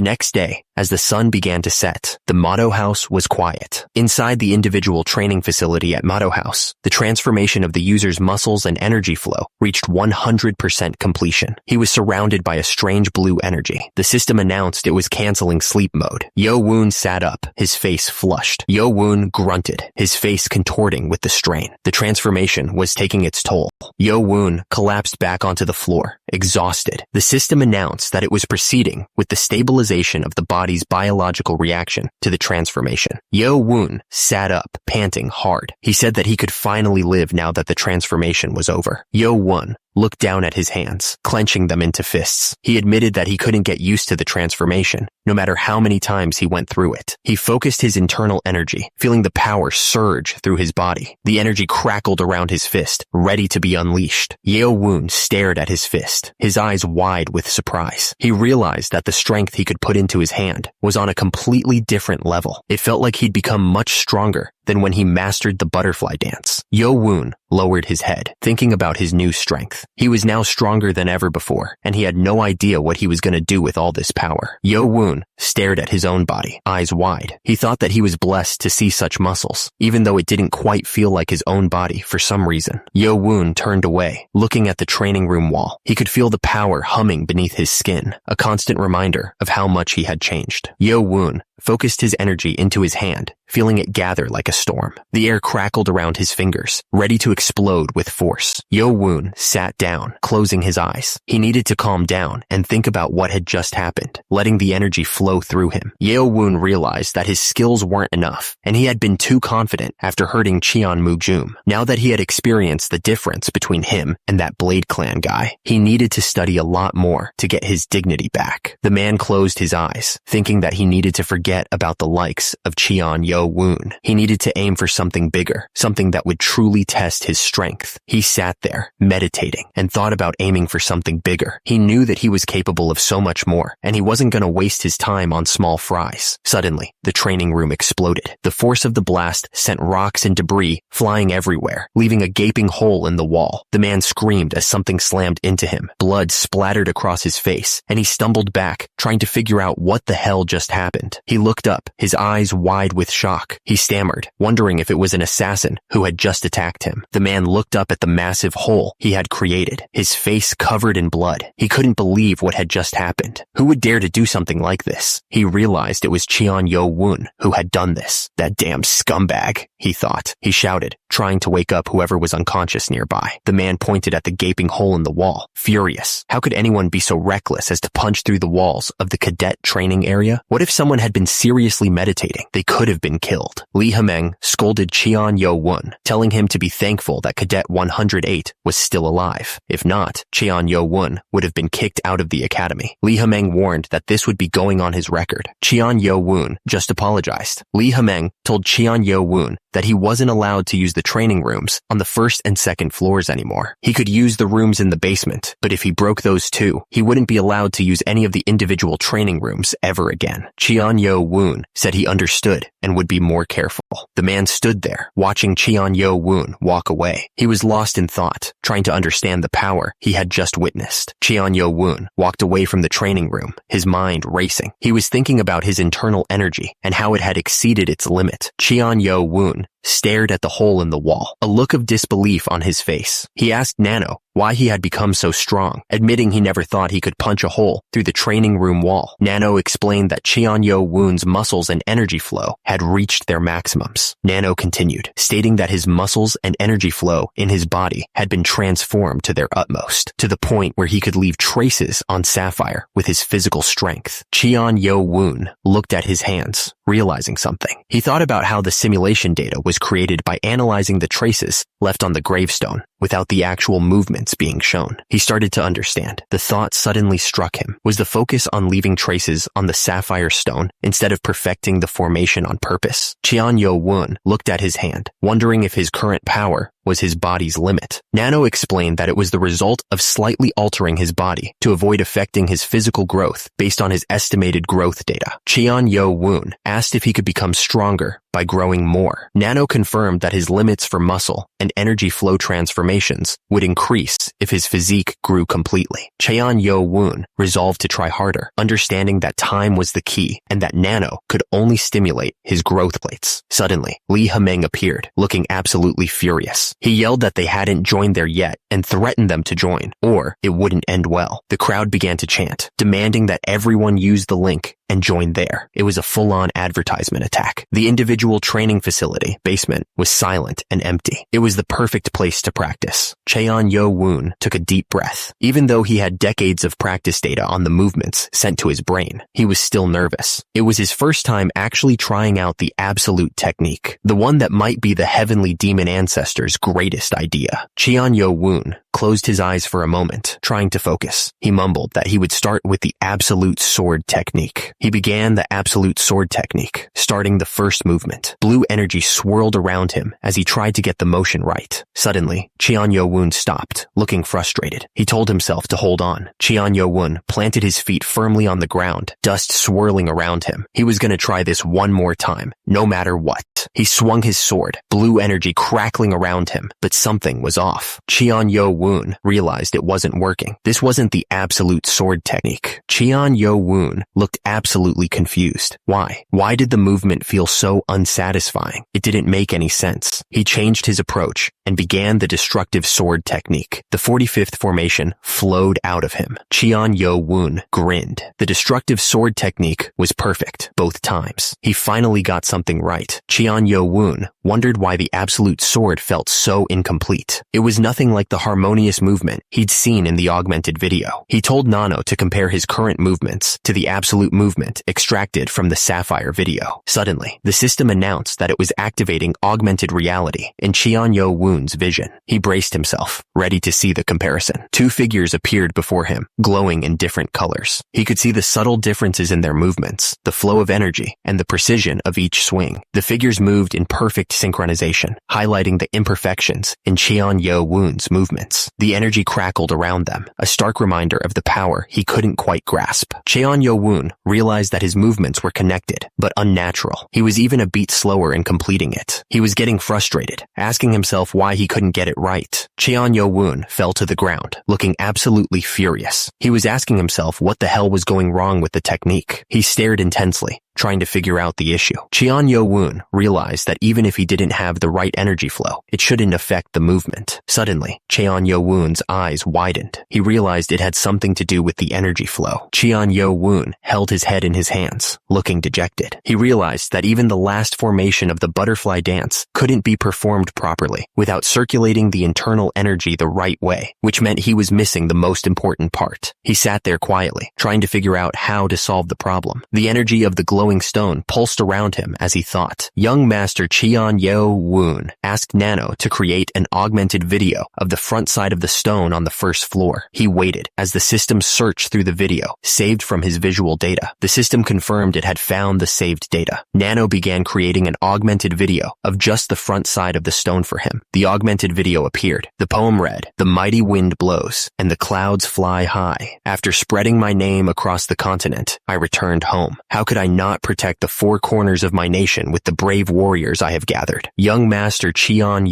next day, as the sun began to set, the Mado House was quiet. Inside the individual training facility at Mado House, the transformation of the user's muscles and energy flow reached 100% completion. He was surrounded by a strange blue energy. The system announced it was canceling sleep mode. Yo-woon sat up, his face flushed. Yo-woon grunted, his face contorting with the strain. The transformation was taking its toll. Yo-woon collapsed back onto the floor, exhausted. The system announced that it was proceeding with the stabilization of the body's biological reaction to the transformation. Yo-woon sat up, panting hard. He said that he could finally live now that the transformation was over. Yo-woon looked down at his hands, clenching them into fists. He admitted that he couldn't get used to the transformation, no matter how many times he went through it. He focused his internal energy, feeling the power surge through his body. The energy crackled around his fist, ready to be unleashed. Yo-woon stared at his fist, his eyes wide with surprise. He realized that the strength he could put into his hand was on a completely different level. It felt like he'd become much stronger than when he mastered the butterfly dance. Yo-woon lowered his head, thinking about his new strength. He was now stronger than ever before, and he had no idea what he was going to do with all this power. Yo-woon stared at his own body, eyes wide. He thought that he was blessed to see such muscles, even though it didn't quite feel like his own body for some reason. Yo-woon turned away, looking at the training room wall. He could feel the power humming beneath his skin, a constant reminder of how much he had changed. Yo-woon focused his energy into his hand, feeling it gather like a storm. The air crackled around his fingers, ready to explode with force. Yo-woon sat down, closing his eyes. He needed to calm down and think about what had just happened, letting the energy flow through him. Yo-woon realized that his skills weren't enough, and he had been too confident after hurting Cheon Mujum. Now that he had experienced the difference between him and that Blade Clan guy, he needed to study a lot more to get his dignity back. The man closed his eyes, thinking that he needed to forget about the likes of Cheon Yo-woon. He needed to aim for something bigger, something that would truly test his strength. He sat there, meditating, and thought about aiming for something bigger. He knew that he was capable of so much more, and he wasn't going to waste his time on small fries. Suddenly, the training room exploded. The force of the blast sent rocks and debris flying everywhere, leaving a gaping hole in the wall. The man screamed as something slammed into him. Blood splattered across his face, and he stumbled back, trying to figure out what the hell just happened. He looked up, his eyes wide with shock. He stammered, wondering if it was an assassin who had just attacked him. The man looked up at the massive hole he had created, his face covered in blood. He couldn't believe what had just happened. Who would dare to do something like this? He realized it was Cheon Yo-woon who had done this. That damn scumbag, he thought. He shouted, trying to wake up whoever was unconscious nearby. The man pointed at the gaping hole in the wall, furious. How could anyone be so reckless as to punch through the walls of the cadet training area? What if someone had been seriously meditating? They could have been killed. Lee Hameng scolded Cheon Yo-woon, telling him to be thankful that Cadet 108 was still alive. If not, Cheon Yo-woon would have been kicked out of the academy. Lee Hameng warned that this would be going on his record. Cheon Yo-woon just apologized. Lee Hameng told Cheon Yo-woon that he wasn't allowed to use the training rooms on the first and second floors anymore. He could use the rooms in the basement, but if he broke those too, he wouldn't be allowed to use any of the individual training rooms ever again. Cheon Yo-woon said he understood and would be more careful. The man stood there, watching Cheon Yo-woon walk away. He was lost in thought, trying to understand the power he had just witnessed. Cheon Yo-woon walked away from the training room, his mind racing. He was thinking about his internal energy and how it had exceeded its limit. Cheon Yo-woon stared at the hole in the wall, a look of disbelief on his face. He asked Nano why he had become so strong, admitting he never thought he could punch a hole through the training room wall. Nano explained that Cheon Yo-woon's muscles and energy flow had reached their maximums. Nano continued, stating that his muscles and energy flow in his body had been transformed to their utmost, to the point where he could leave traces on Sapphire with his physical strength. Cheon Yo-woon looked at his hands, realizing something. He thought about how the simulation data was created by analyzing the traces left on the gravestone without the actual movements being shown. He started to understand. The thought suddenly struck him. Was the focus on leaving traces on the sapphire stone instead of perfecting the formation on purpose? Cheon Yo-woon looked at his hand, wondering if his current power was his body's limit. Nano explained that it was the result of slightly altering his body to avoid affecting his physical growth based on his estimated growth data. Cheon Yo-woon asked if he could become stronger by growing more. Nano confirmed that his limits for muscle and energy flow transformations would increase if his physique grew completely. Cheon Yo-woon resolved to try harder, understanding that time was the key and that Nano could only stimulate his growth plates. Suddenly, Lee Hameng appeared, looking absolutely furious. He yelled that they hadn't joined there yet and threatened them to join, or it wouldn't end well. The crowd began to chant, demanding that everyone use the link and join there. It was a full-on advertisement attack. The individual training facility, basement, was silent and empty. It was the perfect place to practice. Cheon Yo-woon took a deep breath. Even though he had decades of practice data on the movements sent to his brain, he was still nervous. It was his first time actually trying out the absolute technique, the one that might be the heavenly demon ancestor's greatest idea. Cheon Yo-woon closed his eyes for a moment, trying to focus. He mumbled that he would start with the absolute sword technique. He began the absolute sword technique, starting the first movement. Blue energy swirled around him as he tried to get the motion right. Suddenly, Cheon Yo-woon stopped, looking frustrated. He told himself to hold on. Cheon Yo-woon planted his feet firmly on the ground, dust swirling around him. He was going to try this one more time, no matter what. He swung his sword, blue energy crackling around him, but something was off. Cheon Yo-woon Woon realized it wasn't working. This wasn't the absolute sword technique. Cheon Woon looked absolutely confused. Why? Why did the movement feel so unsatisfying? It didn't make any sense. He changed his approach and began the destructive sword technique. The 45th formation flowed out of him. Cheon Woon grinned. The destructive sword technique was perfect both times. He finally got something right. Cheon Woon wondered why the absolute sword felt so incomplete. It was nothing like the harmonious movement he'd seen in the augmented video. He told Nano to compare his current movements to the absolute movement extracted from the Sapphire video. Suddenly, the system announced that it was activating augmented reality in Cheon Woon's vision. He braced himself, ready to see the comparison. Two figures appeared before him, glowing in different colors. He could see the subtle differences in their movements, the flow of energy, and the precision of each swing. The figures moved in perfect synchronization, highlighting the imperfections in Cheon Woon's movements. The energy crackled around them, a stark reminder of the power he couldn't quite grasp. Cheon Woon realized that his movements were connected, but unnatural. He was even a beat slower in completing it. He was getting frustrated, asking himself why he couldn't get it right. Cheon Woon fell to the ground, looking absolutely furious. He was asking himself what the hell was going wrong with the technique. He stared intensely, trying to figure out the issue. Cheon Woon realized that even if he didn't have the right energy flow, it shouldn't affect the movement. Suddenly, Cheon Woon's eyes widened. He realized it had something to do with the energy flow. Cheon Woon held his head in his hands, looking dejected. He realized that even the last formation of the butterfly dance couldn't be performed properly without circulating the internal energy the right way, which meant he was missing the most important part. He sat there quietly, trying to figure out how to solve the problem. The energy of the glowing stone pulsed around him as he thought. Young Master Cheon Woon asked Nano to create an augmented video of the front side of the stone on the first floor. He waited as the system searched through the video, saved from his visual data. The system confirmed it had found the saved data. Nano began creating an augmented video of just the front side of the stone for him. The augmented video appeared. The poem read, "The mighty wind blows, and the clouds fly high. After spreading my name across the continent, I returned home. How could I not protect the four corners of my nation with the brave warriors I have gathered?" Young Master Cheon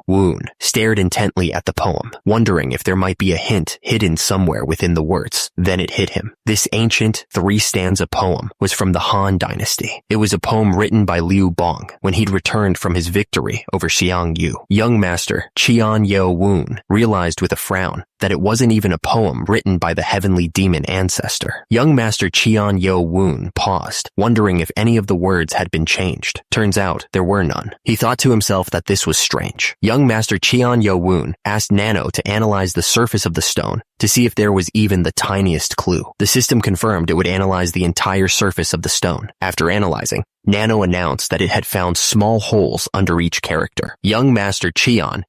Woon stared intently at the poem, wondering if there might be a hint hidden somewhere within the words. Then it hit him. This ancient three-stanza poem was from the Han Dynasty. It was a poem written by Liu Bong when he'd returned from his victory over Xiang Yu. Young Master Cheon Woon realized with a frown that it wasn't even a poem written by the heavenly demon ancestor. Young Master Cheon Woon paused, wondering if any of the words had been changed. Turns out there were none. He thought to himself that this was strange. Young Master Cheon Woon asked Nano to analyze the surface of the stone to see if there was even the tiniest clue. The system confirmed it would analyze the entire surface of the stone. After analyzing, Nano announced that it had found small holes under each character. Young Master Cheon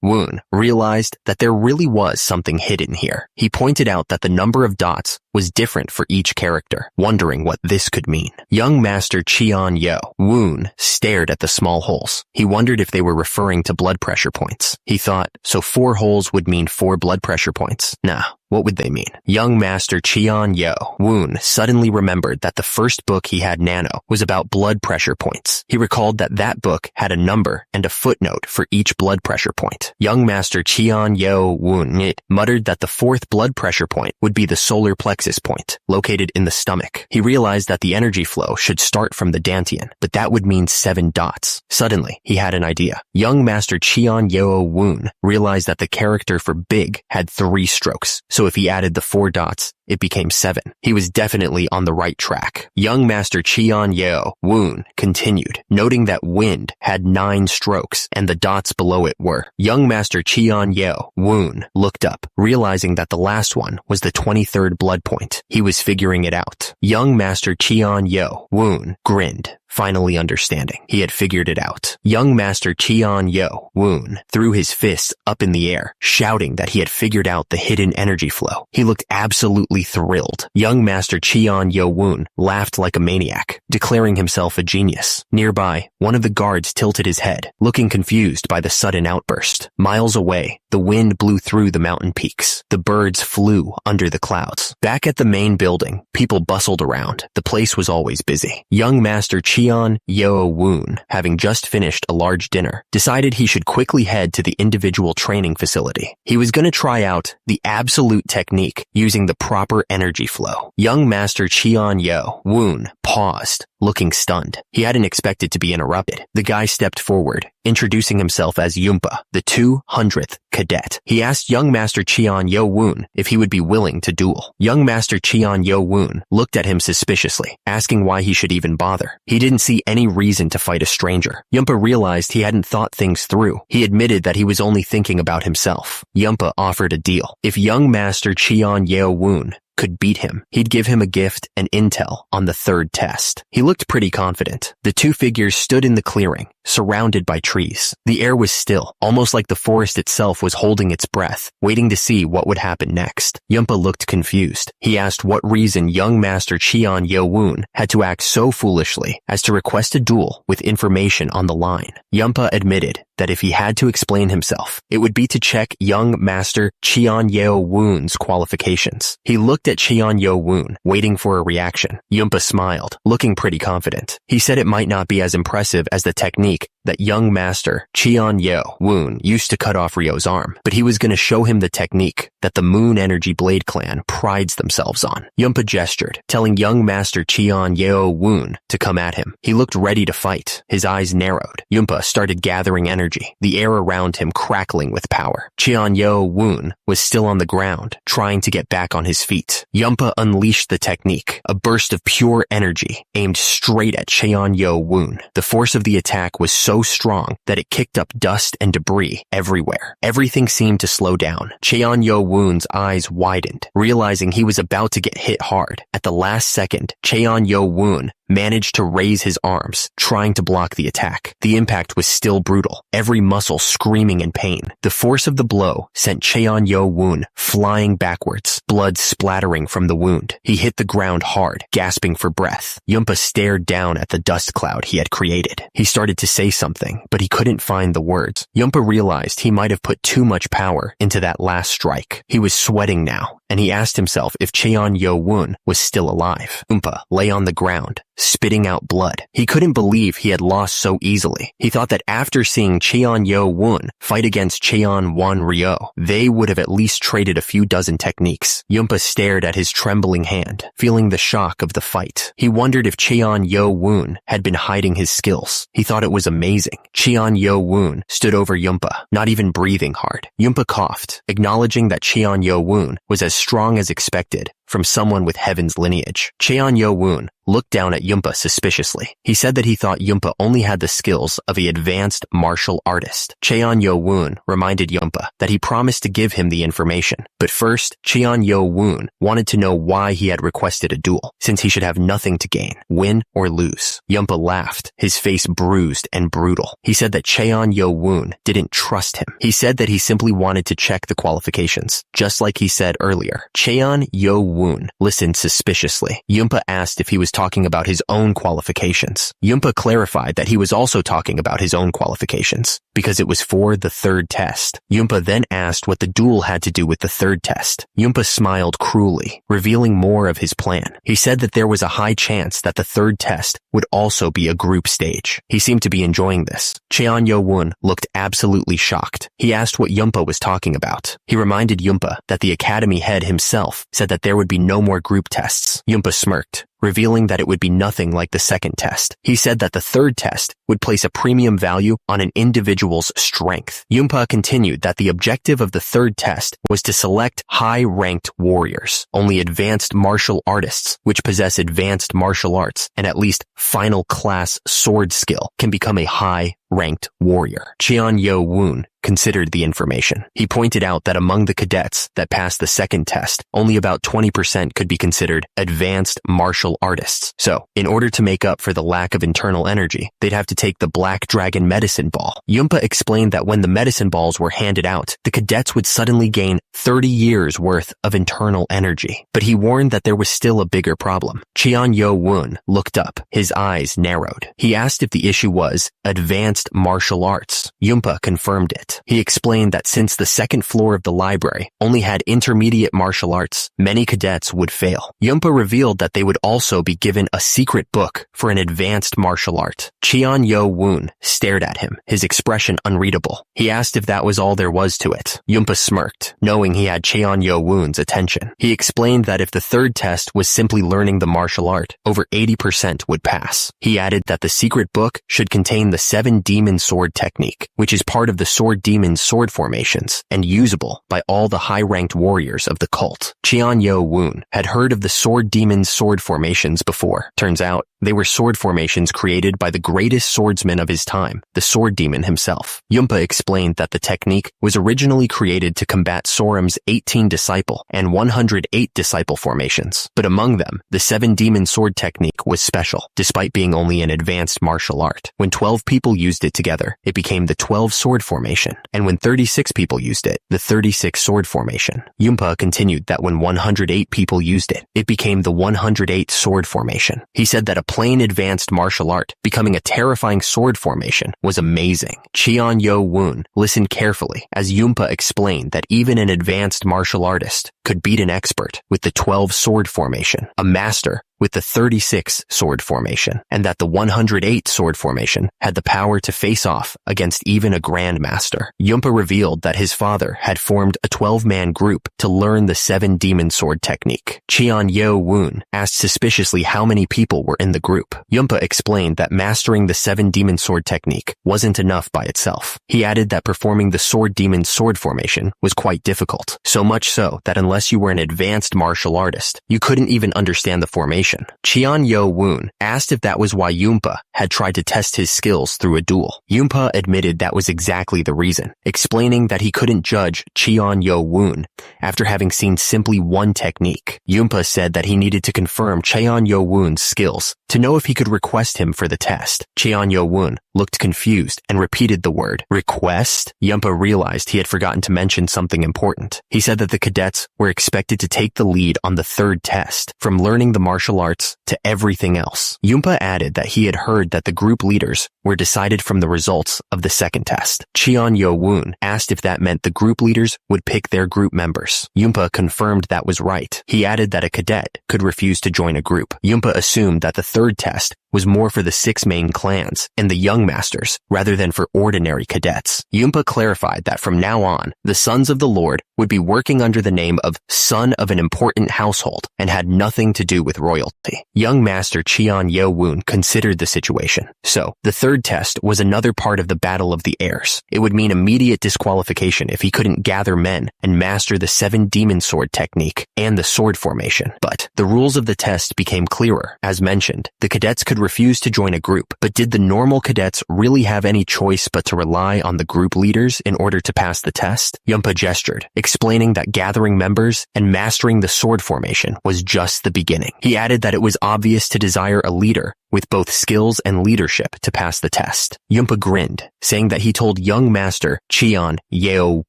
Woon realized that there really was something hidden here. He pointed out that the number of dots was different for each character, wondering what this could mean. Young Master Cheon Woon stared at the small holes. He wondered if they were referring to blood pressure points. He thought, so 4 holes would mean 4 blood pressure points. Nah, what would they mean? Young Master Cheon Woon suddenly remembered that the first book he had Nano was about blood pressure points. He recalled that that book had a number and a footnote for each blood pressure point. Young Master Cheon Woon muttered that the 4th blood pressure point would be the solar plexus point, located in the stomach. He realized that the energy flow should start from the dantian, but that would mean 7 dots. Suddenly, he had an idea. Young Master Cheon Woon realized that the character for big had 3 strokes, so if he added the 4 dots, it became 7. He was definitely on the right track. Young Master Cheon Woon continued, noting that wind had 9 strokes and the dots below it were. Young Master Cheon Woon looked up, realizing that the last one was the 23rd blood point. He was figuring it out. Young Master Cheon Woon grinned, finally understanding. He had figured it out. Young Master Cheon Woon threw his fists up in the air, shouting that he had figured out the hidden energy flow. He looked absolutely absolutely thrilled. Young Master Cheon Yo-woon laughed like a maniac, declaring himself a genius. Nearby, one of the guards tilted his head, looking confused by the sudden outburst. Miles away, the wind blew through the mountain peaks. The birds flew under the clouds. Back at the main building, people bustled around. The place was always busy. Young Master Cheon Yo-woon, having just finished a large dinner, decided he should quickly head to the individual training facility. He was going to try out the absolute technique using the proper energy flow. Young Master Cheon Yo-woon paused, looking stunned. He hadn't expected to be interrupted. The guy stepped forward, introducing himself as Yumpa, the 200th cadet. He asked young Master Cheon Yo-woon if he would be willing to duel. Young Master Cheon Yo-woon looked at him suspiciously, asking why he should even bother. He didn't see any reason to fight a stranger. Yumpa realized he hadn't thought things through. He admitted that he was only thinking about himself. Yumpa offered a deal. If young Master Cheon Yo-woon could beat him, he'd give him a gift and intel on the third test. He looked pretty confident. The two figures stood in the clearing, surrounded by trees. The air was still, almost like the forest itself was holding its breath, waiting to see what would happen next. Yumpa looked confused. He asked what reason young Master Cheon Yo-woon had to act so foolishly as to request a duel with information on the line. Yumpa admitted that if he had to explain himself, it would be to check young Master Cheon Yo-woon's qualifications. He looked at Cheon Yo-woon, waiting for a reaction. Yumpa smiled, looking pretty confident. He said it might not be as impressive as the technique that young Master Cheon Yo-woon used to cut off Ryo's arm, but he was going to show him the technique that the Moon Energy Blade clan prides themselves on. Yumpa gestured, telling young Master Cheon Yo-woon to come at him. He looked ready to fight. His eyes narrowed. Yumpa started gathering energy, the air around him crackling with power. Cheon Yo-woon was still on the ground, trying to get back on his feet. Yumpa unleashed the technique, a burst of pure energy aimed straight at Cheon Yo-woon. The force of the attack was so strong that it kicked up dust and debris everywhere. Everything seemed to slow down. Cheon Yo-woon's eyes widened, realizing he was about to get hit hard. At the last second, Cheon Yo-woon managed to raise his arms, trying to block the attack. The impact was still brutal, every muscle screaming in pain. The force of the blow sent Cheon Yo-woon flying backwards, blood splattering from the wound. He hit the ground hard, gasping for breath. Yumpa stared down at the dust cloud he had created. He started to say something, but he couldn't find the words. Yumpa realized he might have put too much power into that last strike. He was sweating now, and he asked himself if Cheon Yo-woon was still alive. Yumpa lay on the ground, spitting out blood. He couldn't believe he had lost so easily. He thought that after seeing Cheon Yo-woon fight against Cheon Wan-ryo, they would have at least traded a few dozen techniques. Yumpa stared at his trembling hand, feeling the shock of the fight. He wondered if Cheon Yo-woon had been hiding his skills. He thought it was amazing. Cheon Yo-woon stood over Yumpa, not even breathing hard. Yumpa coughed, acknowledging that Cheon Yo-woon was as strong as expected from someone with heaven's lineage. Cheon Yo-woon looked down at Yumpa suspiciously. He said that he thought Yumpa only had the skills of an advanced martial artist. Cheon Yo-woon reminded Yumpa that he promised to give him the information. But first, Cheon Yo-woon wanted to know why he had requested a duel, since he should have nothing to gain, win or lose. Yumpa laughed, his face bruised and brutal. He said that Cheon Yo-woon didn't trust him. He said that he simply wanted to check the qualifications, just like he said earlier. Cheon Yo-woon listened suspiciously. Yumpa asked if he was talking about his own qualifications. Yumpa clarified that he was also talking about his own qualifications, because it was for the third test. Yumpa then asked what the duel had to do with the third test. Yumpa smiled cruelly, revealing more of his plan. He said that there was a high chance that the third test would also be a group stage. He seemed to be enjoying this. Cheon Yo-woon looked absolutely shocked. He asked what Yumpa was talking about. He reminded Yumpa that the academy head himself said that there would be no more group tests. Yumpa smirked, revealing that it would be nothing like the second test. He said that the third test would place a premium value on an individual's strength. Yumpa continued that the objective of the third test was to select high-ranked warriors. Only advanced martial artists, which possess advanced martial arts and at least final class sword skill, can become a high ranked warrior. Cheon Yo Woon considered the information. He pointed out that among the cadets that passed the second test, only about 20% could be considered advanced martial artists. So, in order to make up for the lack of internal energy, they'd have to take the Black Dragon medicine ball. Yunpa explained that when the medicine balls were handed out, the cadets would suddenly gain 30 years worth of internal energy. But he warned that there was still a bigger problem. Cheon Yo Woon looked up, his eyes narrowed. He asked if the issue was advanced martial arts. Yunpa confirmed it. He explained that since the second floor of the library only had intermediate martial arts, many cadets would fail. Yunpa revealed that they would also be given a secret book for an advanced martial art. Cheon Yo Woon stared at him, his expression unreadable. He asked if that was all there was to it. Yunpa smirked, knowing he had Cheon Yo Woon's attention. He explained that if the third test was simply learning the martial art, over 80% would pass. He added that the secret book should contain the 7 demon sword technique, which is part of the sword demon sword formations and usable by all the high-ranked warriors of the cult. Cheon Yo Woon had heard of the sword demon sword formations before. Turns out, they were sword formations created by the greatest swordsman of his time, the sword demon himself. Yunpa explained that the technique was originally created to combat Soram's 18 disciple and 108 disciple formations, but among them, the 7 demon sword technique was special, despite being only an advanced martial art. When 12 people used it together, it became the 12 sword formation, and when 36 people used it, the 36 sword formation. Yunpa continued that when 108 people used it, it became the 108 sword formation. He said that a plain advanced martial art becoming a terrifying sword formation was amazing. Cheon Yo Woon listened carefully as Yunpa explained that even an advanced martial artist could beat an expert with the 12 sword formation, a master with the 36 sword formation, and that the 108 sword formation had the power to face off against even a grandmaster. Yunpa revealed that his father had formed a 12-man group to learn the 7 demon sword technique. Cheon Yo Woon asked suspiciously how many people were in the group. Yunpa explained that mastering the 7 demon sword technique wasn't enough by itself. He added that performing the sword demon sword formation was quite difficult, so much so that unless you were an advanced martial artist, you couldn't even understand the formation. Cheon Yo Woon asked if that was why Yunpa had tried to test his skills through a duel. Yunpa admitted that was exactly the reason, explaining that he couldn't judge Cheon Yo Woon after having seen simply one technique. Yunpa said that he needed to confirm Cheon Yo Woon's skills to know if he could request him for the test. Cheon Yo Woon looked confused and repeated the word request. Yunpa realized he had forgotten to mention something important. He said that the cadets were expected to take the lead on the third test, from learning the martial arts to everything else. Yunpa added that he had heard that the group leaders were decided from the results of the second test. Cheon Yo Woon asked if that meant the group leaders would pick their group members. Yunpa confirmed that was right. He added that a cadet could refuse to join a group. Yunpa assumed that the third test was more for the 6 main clans and the young masters rather than for ordinary cadets. Yunpa clarified that from now on, the Sons of the Lord would be working under the name of Son of an Important Household and had nothing to do with royalty. Young Master Cheon Yo Woon considered the situation. So, the third test was another part of the Battle of the Heirs. It would mean immediate disqualification if he couldn't gather men and master the 7 demon sword technique and the sword formation. But the rules of the test became clearer. As mentioned, the cadets could refuse to join a group, but did the normal cadets really have any choice but to rely on the group leaders in order to pass the test? Yunpa gestured, explaining that gathering members and mastering the sword formation was just the beginning. He added that it was obvious to desire a leader with both skills and leadership to pass the test. Yunpa grinned, saying that he told young master Cheon Yo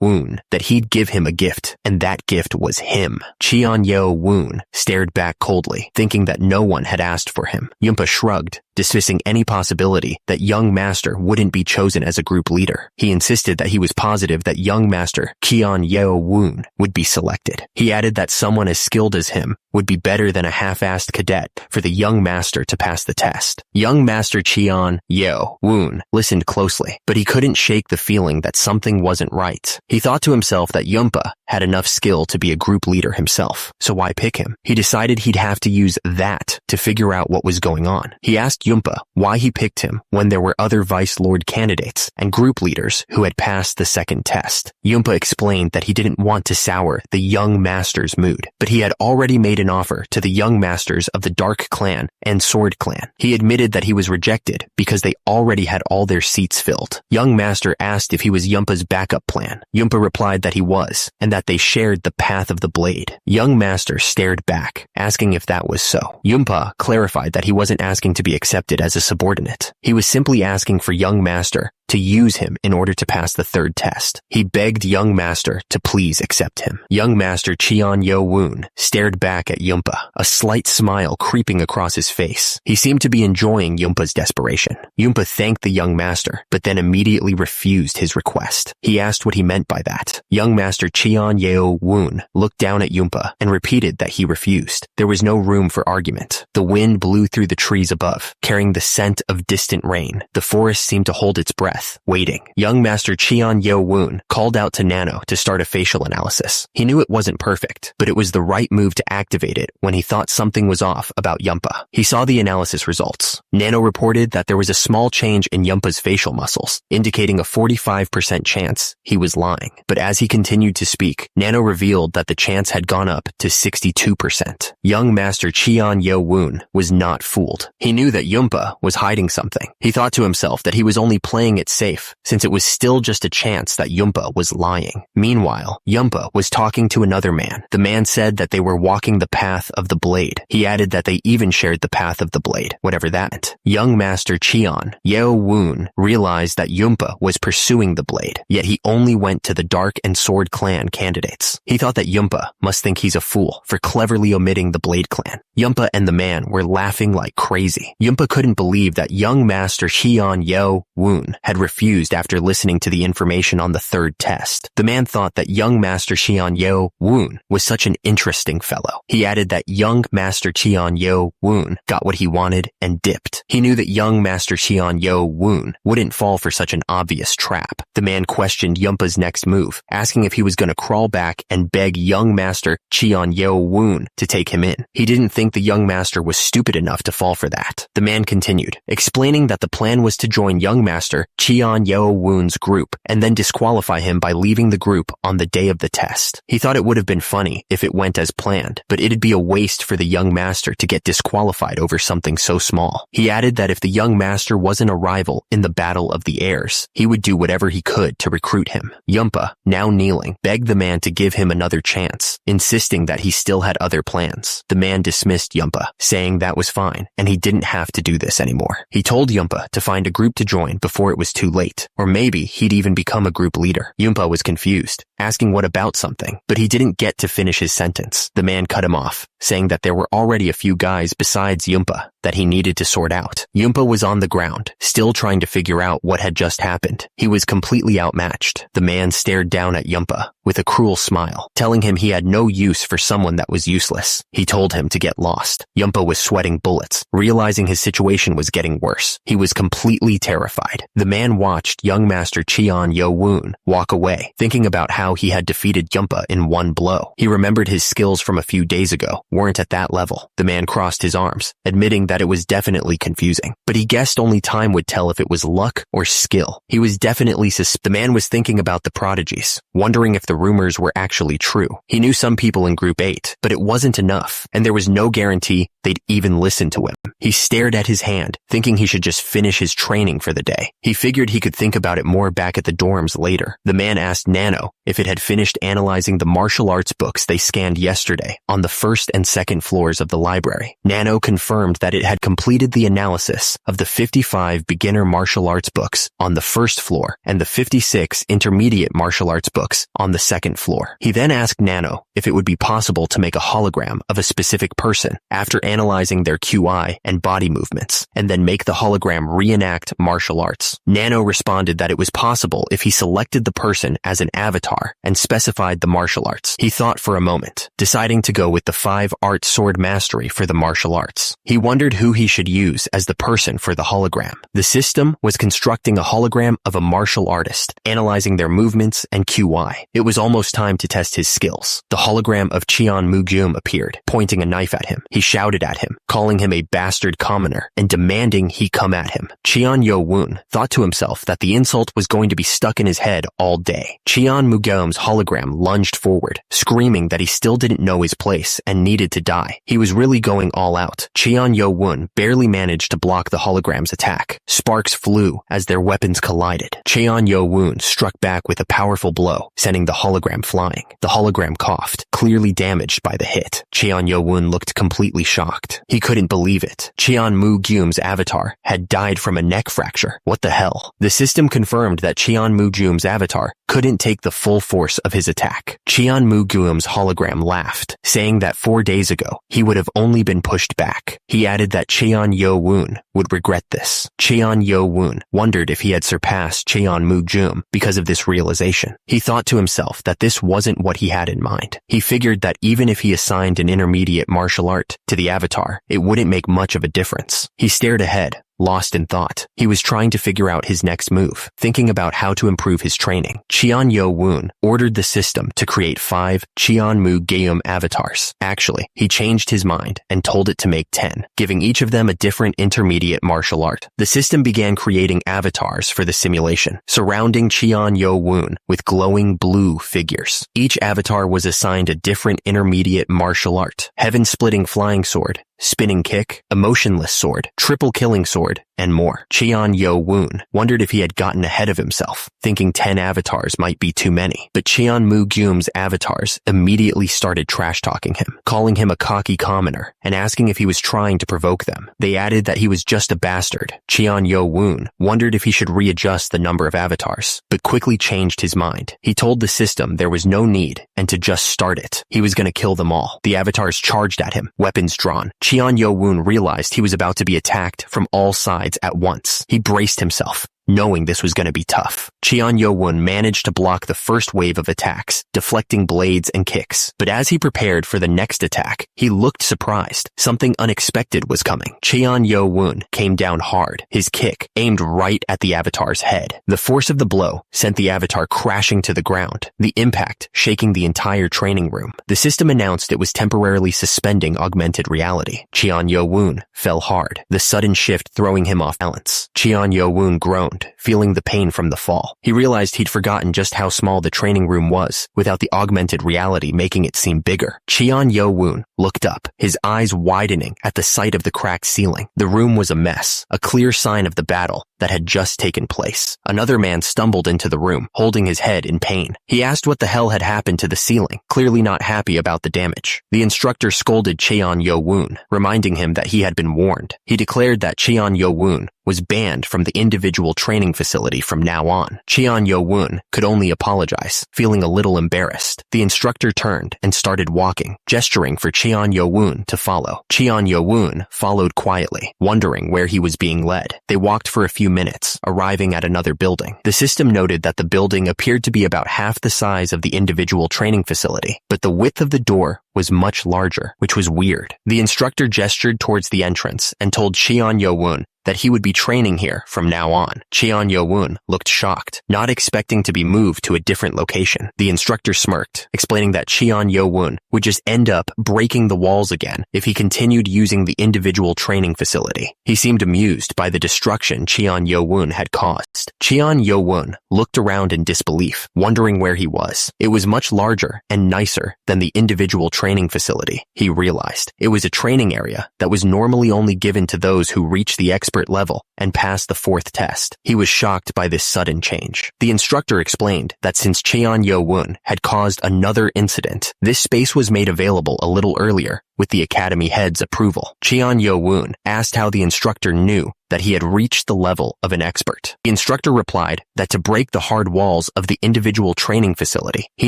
Woon that he'd give him a gift, and that gift was him. Cheon Yo Woon stared back coldly, thinking that no one had asked for him. Yunpa shrugged, dismissing any possibility that young master wouldn't be chosen as a group leader. He insisted that he was positive that young master Cheon Yo Woon would be selected. He added that someone as skilled as him would be better than a half-assed cadet for the young master to pass the test. Young Master Cheon Yo Woon listened closely, but he couldn't shake the feeling that something wasn't right. He thought to himself that Yunpa had enough skill to be a group leader himself, so why pick him? He decided he'd have to use that to figure out what was going on. He asked Yunpa why he picked him when there were other Vice Lord candidates and group leaders who had passed the second test. Yunpa explained that he didn't want to sour the young master's mood, but he had already made an offer to the young masters of the Dark Clan and Sword Clan. He admitted that he was rejected because they already had all their seats filled. Young Master asked if he was Yumpa's backup plan. Yumpa replied that he was, and that they shared the path of the blade. Young Master stared back, asking if that was so. Yumpa clarified that he wasn't asking to be accepted as a subordinate. He was simply asking for Young Master to use him in order to pass the third test. He begged Young Master to please accept him. Young Master Cheon Yo Woon stared back at Yumpa, a slight smile creeping across his face. He seemed to be enjoying Yumpa's desperation. Yumpa thanked the Young Master, but then immediately refused his request. He asked what he meant by that. Young Master Cheon Yo Woon looked down at Yumpa and repeated that he refused. There was no room for argument. The wind blew through the trees above, carrying the scent of distant rain. The forest seemed to hold its breath, waiting. Young Master Cheon Yo Woon called out to Nano to start a facial analysis. He knew it wasn't perfect, but it was the right move to activate it when he thought something was off about Yumpa. He saw the analysis results. Nano reported that there was a small change in Yumpa's facial muscles, indicating a 45% chance he was lying. But as he continued to speak, Nano revealed that the chance had gone up to 62%. Young Master Cheon Yo Woon was not fooled. He knew that Yumpa was hiding something. He thought to himself that he was only playing it safe, since it was still just a chance that Yumpa was lying. Meanwhile, Yumpa was talking to another man. The man said that they were walking the path of the blade. He added that they even shared the path of the blade, whatever that meant. Young Master Cheon Yo Woon realized that Yumpa was pursuing the blade, yet he only went to the Dark and Sword Clan candidates. He thought that Yumpa must think he's a fool for cleverly omitting the Blade Clan. Yumpa and the man were laughing like crazy. Yumpa couldn't believe that Young Master Cheon Yo Woon had refused after listening to the information on the third test. The man thought that Young Master Cheon Yo Woon was such an interesting fellow. He added that Young Master Cheon Yo Woon got what he wanted and dipped. He knew that Young Master Cheon Yo Woon wouldn't fall for such an obvious trap. The man questioned Yumpa's next move, asking if he was going to crawl back and beg Young Master Cheon Yo Woon to take him in. He didn't think the Young Master was stupid enough to fall for that. The man continued, explaining that the plan was to join Young Master Cheon Yo Woon's group and then disqualify him by leaving the group on the day of the test. He thought it would have been funny if it went as planned, but it'd be a waste for the Young Master to get disqualified over something so small. He added that if the Young Master wasn't a rival in the Battle of the Airs, he would do whatever he could to recruit him. Yumpa, now kneeling, begged the man to give him another chance, insisting that he still had other plans. The man dismissed Yumpa, saying that was fine, and he didn't have to do this anymore. He told Yumpa to find a group to join before it was too late, or maybe he'd even become a group leader. Yumpa was confused, asking what about something, but he didn't get to finish his sentence. The man cut him off, saying that there were already a few guys besides Yumpa that he needed to sort out. Yumpa was on the ground, still trying to figure out what had just happened. He was completely outmatched. The man stared down at Yumpa with a cruel smile, telling him he had no use for someone that was useless. He told him to get lost. Yumpa was sweating bullets, realizing his situation was getting worse. He was completely terrified. The man watched Young Master Cheon Yo Woon walk away, thinking about how he had defeated Yumpa in one blow. He remembered his skills from a few days ago weren't at that level. The man crossed his arms, admitting that it was definitely confusing, but he guessed only time would tell if it was luck or skill. He was definitely the man was thinking about the prodigies, wondering if the rumors were actually true. He knew some people in Group 8, but it wasn't enough, and there was no guarantee they'd even listen to him. He stared at his hand, thinking he should just finish his training for the day. He figured he could think about it more back at the dorms later. The man asked Nano if it had finished analyzing the martial arts books they scanned yesterday on the first and second floors of the library. Nano confirmed that it had completed the analysis of the 55 beginner martial arts books on the first floor and the 56 intermediate martial arts books on the second floor. He then asked Nano if it would be possible to make a hologram of a specific person after analyzing their QI and body movements, and then make the hologram reenact martial arts. Nano responded that it was possible if he selected the person as an avatar and specified the martial arts. He thought for a moment, deciding to go with the 5-art sword mastery for the martial arts. He wondered who he should use as the person for the hologram. The system was constructing a hologram of a martial artist, analyzing their movements and QI. It was almost time to test his skills. The hologram of Cheon Mugyum appeared, pointing a knife at him. He shouted at him, calling him a bastard commoner, and demanding he come at him. Cheon Yo Woon thought to himself that the insult was going to be stuck in his head all day. Cheon Mugyum's hologram lunged forward, screaming that he still didn't know his place and needed to die. He was really going all out. Cheon Yo Woon barely managed to block the hologram's attack. Sparks flew as their weapons collided. Cheon Yo-woon struck back with a powerful blow, sending the hologram flying. The hologram coughed, clearly damaged by the hit. Cheon Yo-woon looked completely shocked. He couldn't believe it. Cheon Moo-gyum's avatar had died from a neck fracture. What the hell? The system confirmed that Cheon Moo-gyum's avatar couldn't take the full force of his attack. Cheon Moo-gyum's hologram laughed, saying that 4 days ago, he would have only been pushed back. He added that Cheon Yo-woon would regret this. Cheon Yo-woon wondered if he had surpassed Cheon Moo-gyum because of this realization. He thought to himself that this wasn't what he had in mind. He figured that even if he assigned an intermediate martial art to the avatar, it wouldn't make much of a difference. He stared ahead, lost in thought. He was trying to figure out his next move, thinking about how to improve his training. Cheon Yo-woon ordered the system to create 5 Cheon Moo-gyum avatars. Actually, he changed his mind and told it to make 10, giving each of them a different intermediate martial art. The system began creating avatars for the simulation, surrounding Cheon Yo-woon with glowing blue figures. Each avatar was assigned a different intermediate martial art: heaven-splitting flying sword, spinning kick, emotionless sword, triple killing sword, and more. Cheon Yo-woon wondered if he had gotten ahead of himself, thinking 10 avatars might be too many. But Cheon Moo-gyum's avatars immediately started trash-talking him, calling him a cocky commoner, and asking if he was trying to provoke them. They added that he was just a bastard. Cheon Yo-woon wondered if he should readjust the number of avatars, but quickly changed his mind. He told the system there was no need, and to just start it. He was going to kill them all. The avatars charged at him, weapons drawn. Cheon Yo-woon realized he was about to be attacked from all sides at once. He braced himself, knowing this was going to be tough. Cheon Yo-woon managed to block the first wave of attacks, deflecting blades and kicks. But as he prepared for the next attack, he looked surprised. Something unexpected was coming. Cheon Yo-woon came down hard, his kick aimed right at the avatar's head. The force of the blow sent the avatar crashing to the ground, the impact shaking the entire training room. The system announced it was temporarily suspending augmented reality. Cheon Yo-woon fell hard, the sudden shift throwing him off balance. Cheon Yo-woon groaned, feeling the pain from the fall. He realized he'd forgotten just how small the training room was, without the augmented reality making it seem bigger. Cheon Yo-woon looked up, his eyes widening at the sight of the cracked ceiling. The room was a mess, a clear sign of the battle that had just taken place. Another man stumbled into the room, holding his head in pain. He asked what the hell had happened to the ceiling, clearly not happy about the damage. The instructor scolded Cheon Yo-woon, reminding him that he had been warned. He declared that Cheon Yo-woon was banned from the individual training facility from now on. Cheon Yo-woon could only apologize, feeling a little embarrassed. The instructor turned and started walking, gesturing for Cheon Yo-woon to follow. Cheon Yo-woon followed quietly, wondering where he was being led. They walked for a few minutes, arriving at another building. The system noted that the building appeared to be about half the size of the individual training facility, but the width of the door was much larger, which was weird. The instructor gestured towards the entrance and told Cheon Yo-woon that he would be training here from now on. Cheon Yo-woon looked shocked, not expecting to be moved to a different location. The instructor smirked, explaining that Cheon Yo-woon would just end up breaking the walls again if he continued using the individual training facility. He seemed amused by the destruction Cheon Yo-woon had caused. Cheon Yo-woon looked around in disbelief, wondering where he was. It was much larger and nicer than the individual training facility. He realized it was a training area that was normally only given to those who reached the expert level and passed the 4th test. He was shocked by this sudden change. The instructor explained that since Cheon Yo-woon had caused another incident, this space was made available a little earlier with the academy head's approval. Cheon Yo-woon asked how the instructor knew that he had reached the level of an expert. The instructor replied that to break the hard walls of the individual training facility, he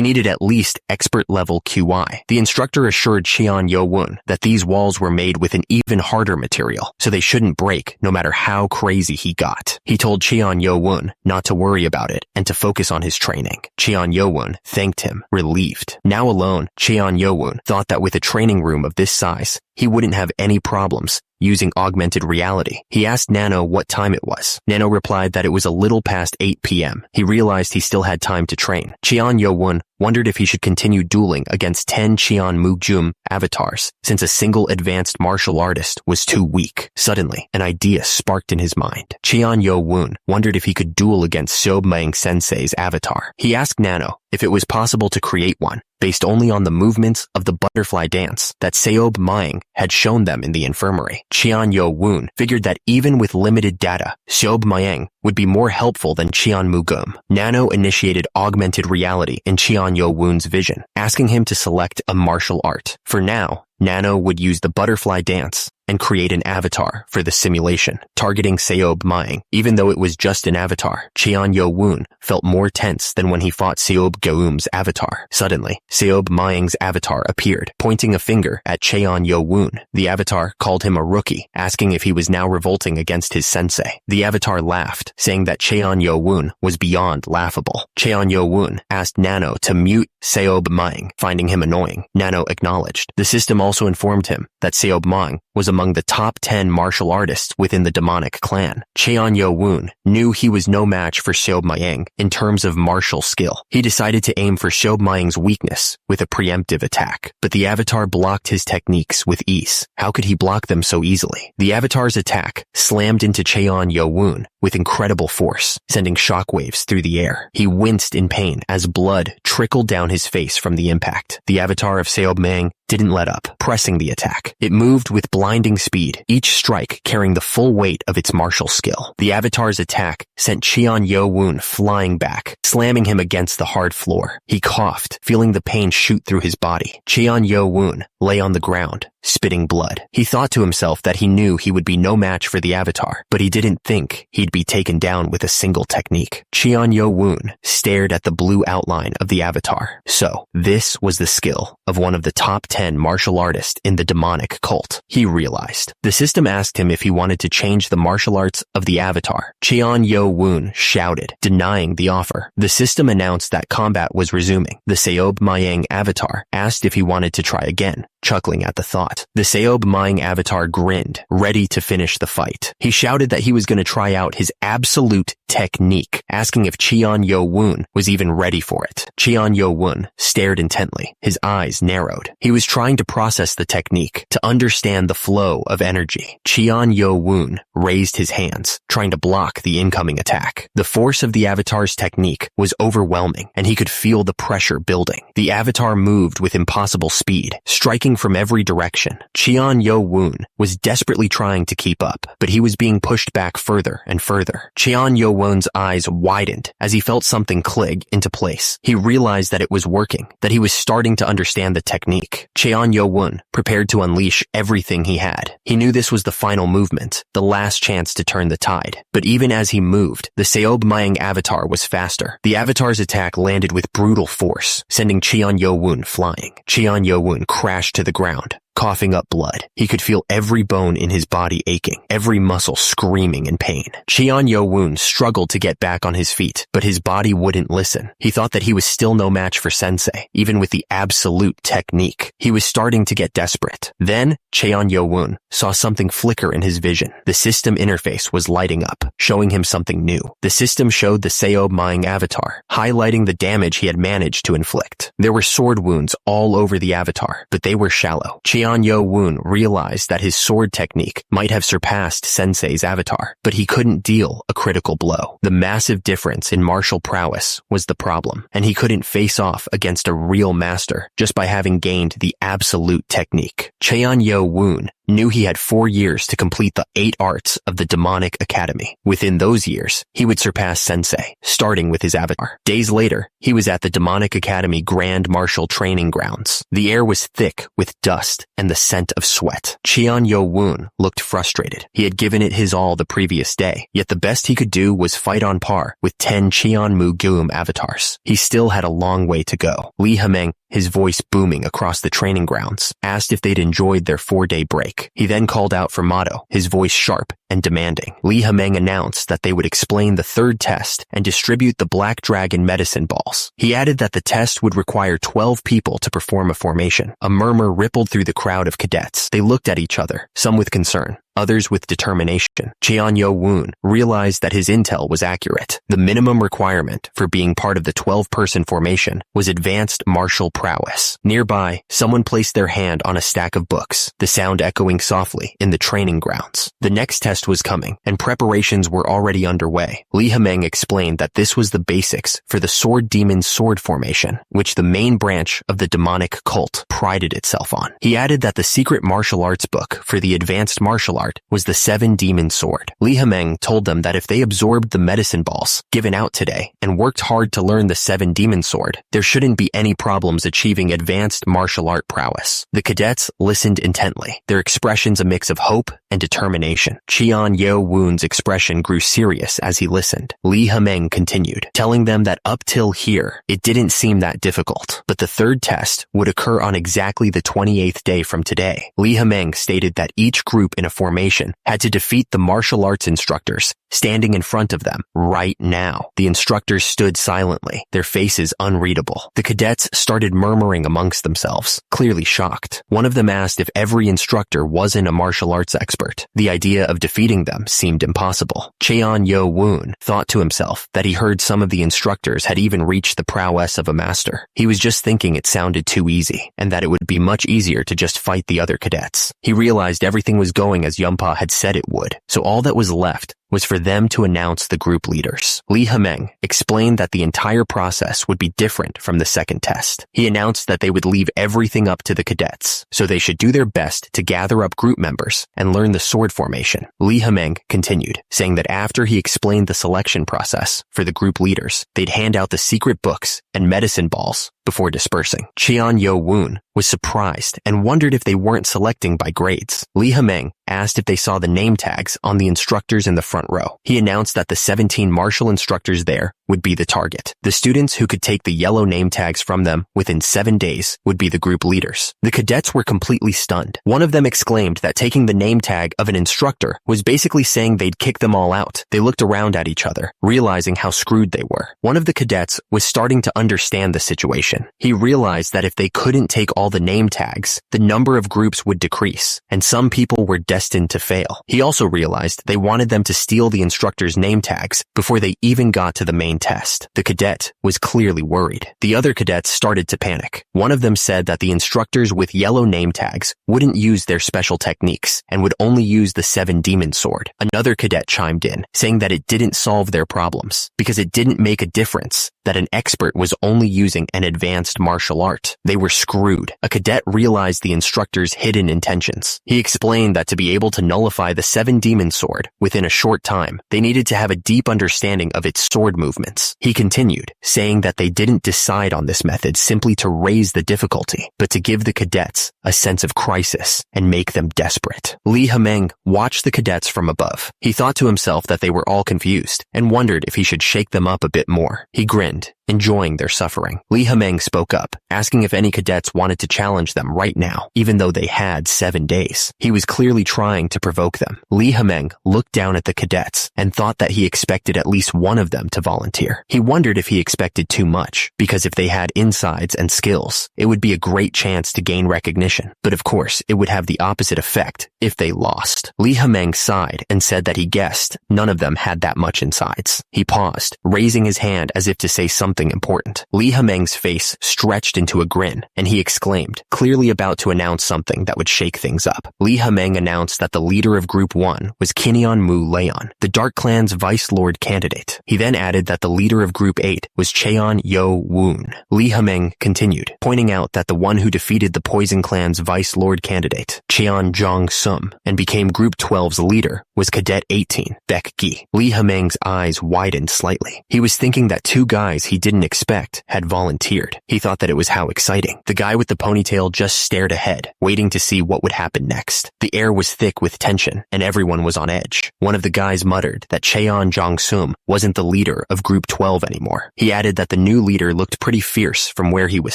needed at least expert level QI. The instructor assured Cheon Yo-woon that these walls were made with an even harder material, so they shouldn't break no matter how crazy he got. He told Cheon Yo-woon not to worry about it and to focus on his training. Cheon Yo-woon thanked him, relieved. Now alone, Cheon Yo-woon thought that with a training room of this size, he wouldn't have any problems using augmented reality. He asked Nano what time it was. Nano replied that it was a little past 8 p.m. He realized he still had time to train. Cheon Yo-woon wondered if he should continue dueling against 10 Cheon Moo-gyum avatars, since a single advanced martial artist was too weak. Suddenly, an idea sparked in his mind. Cheon Yo-woon wondered if he could duel against Sob Maeng Sensei's avatar. He asked Nano if it was possible to create one based only on the movements of the butterfly dance that Seob Maeng had shown them in the infirmary. Cheon Yo-woon figured that even with limited data, Seob Maeng would be more helpful than Cheon Mugum. Nano initiated augmented reality in Cheon Yo-woon's vision, asking him to select a martial art. For now, Nano would use the butterfly dance and create an avatar for the simulation, targeting Seob Maeng. Even though it was just an avatar, Cheon Yo-woon felt more tense than when he fought Seob Geum's avatar. Suddenly, Seob Maeng's avatar appeared, pointing a finger at Cheon Yo-woon. The avatar called him a rookie, asking if he was now revolting against his sensei. The avatar laughed, saying that Cheon Yo-woon was beyond laughable. Cheon Yo-woon asked Nano to mute Seob Maeng, finding him annoying. Nano acknowledged. The system also informed him that Seob Maeng was among the top 10 martial artists within the demonic clan. Cheon Yo-woon knew he was no match for Seob Maeng in terms of martial skill. He decided to aim for Seob Maeng's weakness with a preemptive attack, but the avatar blocked his techniques with ease. How could he block them so easily? The avatar's attack slammed into Cheon Yo-woon with incredible force, sending shockwaves through the air. He winced in pain as blood trickled down his face from the impact. The avatar of Seob Maeng didn't let up, pressing the attack. It moved with blinding speed, each strike carrying the full weight of its martial skill. The avatar's attack sent Cheon Yo-woon flying back, slamming him against the hard floor. He coughed, feeling the pain shoot through his body. Cheon Yo-woon lay on the ground, spitting blood. He thought to himself that he knew he would be no match for the avatar, but he didn't think he'd be taken down with a single technique. Cheon Yo-woon stared at the blue outline of the avatar. So, this was the skill of one of the top 10 martial artists in the demonic cult. He realized. The system asked him if he wanted to change the martial arts of the avatar. Cheon Yo-woon shouted, denying the offer. The system announced that combat was resuming. The Seob Maeng avatar asked if he wanted to try again, chuckling at the thought. The Seob Maeng avatar grinned, ready to finish the fight. He shouted that he was going to try out his absolute technique, asking if Cheon Yo-woon was even ready for it. Cheon Yo-woon stared intently, his eyes narrowed. He was trying to process the technique, to understand the flow of energy. Cheon Yo-woon raised his hands, trying to block the incoming attack. The force of the avatar's technique was overwhelming, and he could feel the pressure building. The avatar moved with impossible speed, striking from every direction. Cheon Yo-woon was desperately trying to keep up, but he was being pushed back further and further. Cheon Yo-woon's eyes widened as he felt something click into place. He realized that it was working, that he was starting to understand the technique. Cheon Yo-woon prepared to unleash everything he had. He knew this was the final movement, the last chance to turn the tide. But even as he moved, the Seob Maeng avatar was faster. The avatar's attack landed with brutal force, sending Cheon Yo-woon flying. Cheon Yo-woon crashed to the ground, coughing up blood. He could feel every bone in his body aching, every muscle screaming in pain. Cheon Yo-woon struggled to get back on his feet, but his body wouldn't listen. He thought that he was still no match for Sensei, even with the absolute technique. He was starting to get desperate. Then, Cheon Yo-woon saw something flicker in his vision. The system interface was lighting up, showing him something new. The system showed the Seob Maeng avatar, highlighting the damage he had managed to inflict. There were sword wounds all over the avatar, but they were shallow. Cheon Yo-woon realized that his sword technique might have surpassed Sensei's avatar, but he couldn't deal a critical blow. The massive difference in martial prowess was the problem, and he couldn't face off against a real master just by having gained the absolute technique. Cheon Yo-woon knew he had 4 years to complete the 8 arts of the demonic academy. Within those years, he would surpass Sensei, starting with his avatar. Days later, he was at the demonic academy grand martial training grounds. The air was thick with dust and the scent of sweat. Cheon Yo-woon looked frustrated. He had given it his all the previous day, yet the best he could do was fight on par with 10 Cheon Mugum avatars. He still had a long way to go. Lee Hameng, his voice booming across the training grounds, asked if they'd enjoyed their 4-day break. He then called out for Motto, his voice sharp and demanding. Lee Hameng announced that they would explain the 3rd test and distribute the Black Dragon medicine balls. He added that the test would require 12 people to perform a formation. A murmur rippled through the crowd of cadets. They looked at each other, some with concern, others with determination. Cheon Yo-woon realized that his intel was accurate. The minimum requirement for being part of the 12-person formation was advanced martial prowess. Nearby, someone placed their hand on a stack of books, the sound echoing softly in the training grounds. The next test was coming, and preparations were already underway. Lee Ha-meng explained that this was the basics for the Sword Demon Sword formation, which the main branch of the demonic cult prided itself on. He added that the secret martial arts book for the advanced martial art was the 7 Demon Sword. Lee Ha-meng told them that if they absorbed the medicine balls given out today and worked hard to learn the 7 Demon Sword, there shouldn't be any problems achieving advanced martial art prowess. The cadets listened intently, their expressions a mix of hope and determination. Cheon Yo-woon's expression grew serious as he listened. Lee Ha-meng continued, telling them that up till here, it didn't seem that difficult, but the third test would occur on exactly the 28th day from today. Lee Ha-meng stated that each group in a formation had to defeat the martial arts instructors standing in front of them right now. The instructors stood silently, their faces unreadable. The cadets started murmuring amongst themselves, clearly shocked. One of them asked if every instructor wasn't a martial arts expert. The idea of defeating them seemed impossible. Cheon Yo-woon thought to himself that he heard some of the instructors had even reached the prowess of a master. He was just thinking it sounded too easy, and that it would be much easier to just fight the other cadets. He realized everything was going as Yunpa had said it would, so all that was left was for them to announce the group leaders. Lee Ha-meng explained that the entire process would be different from the second test. He announced that they would leave everything up to the cadets, so they should do their best to gather up group members and learn the sword formation. Lee Ha-meng continued, saying that after he explained the selection process for the group leaders, they'd hand out the secret books and medicine balls before dispersing. Cheon Yo-woon was surprised and wondered if they weren't selecting by grades. Lee Ha-meng asked if they saw the name tags on the instructors in the front row. He announced that the 17 martial instructors there would be the target. The students who could take the yellow name tags from them within 7 days would be the group leaders. The cadets were completely stunned. One of them exclaimed that taking the name tag of an instructor was basically saying they'd kick them all out. They looked around at each other, realizing how screwed they were. One of the cadets was starting to understand the situation. He realized that if they couldn't take all the name tags, the number of groups would decrease, and some people were destined to fail. He also realized they wanted them to steal the instructor's name tags before they even got to the main test. The cadet was clearly worried. The other cadets started to panic. One of them said that the instructors with yellow name tags wouldn't use their special techniques and would only use the 7 Demon Sword. Another cadet chimed in, saying that it didn't solve their problems because it didn't make a difference that an expert was only using an advanced martial art. They were screwed. A cadet realized the instructor's hidden intentions. He explained that to be able to nullify the 7 Demon Sword within a short time, they needed to have a deep understanding of its sword movements. He continued, saying that they didn't decide on this method simply to raise the difficulty, but to give the cadets a sense of crisis and make them desperate. Lee Ha-meng watched the cadets from above. He thought to himself that they were all confused and wondered if he should shake them up a bit more. He grinned, enjoying their suffering. Lee Ha-meng spoke up, asking if any cadets wanted to challenge them right now, even though they had 7 days. He was clearly trying to provoke them. Lee Ha-meng looked down at the cadets and thought that he expected at least one of them to volunteer. He wondered if he expected too much, because if they had insides and skills, it would be a great chance to gain recognition. But of course, it would have the opposite effect if they lost. Lee Ha-meng sighed and said that he guessed none of them had that much insides. He paused, raising his hand as if to say something important. Lee Ha-meng's face stretched into a grin, and he exclaimed, clearly about to announce something that would shake things up. Lee Ha-meng announced that the leader of Group 1 was Kinyeon Mu Leon, the Dark Clan's Vice Lord candidate. He then added that the leader of Group 8 was Cheon Yo-woon. Lee Ha-meng continued, pointing out that the one who defeated the Poison Clan's Vice Lord candidate, Cheon Jong-sum, and became Group 12's leader was Cadet 18, Baek Gi. Lee Ha-meng's eyes widened slightly. He was thinking that 2 guys he didn't expect had volunteered. He thought that it was how exciting. The guy with the ponytail just stared ahead, waiting to see what would happen next. The air was thick with tension, and everyone was on edge. One of the guys muttered that Cheon Jong-sum wasn't the leader of Group 12 anymore. He added that the new leader looked pretty fierce from where he was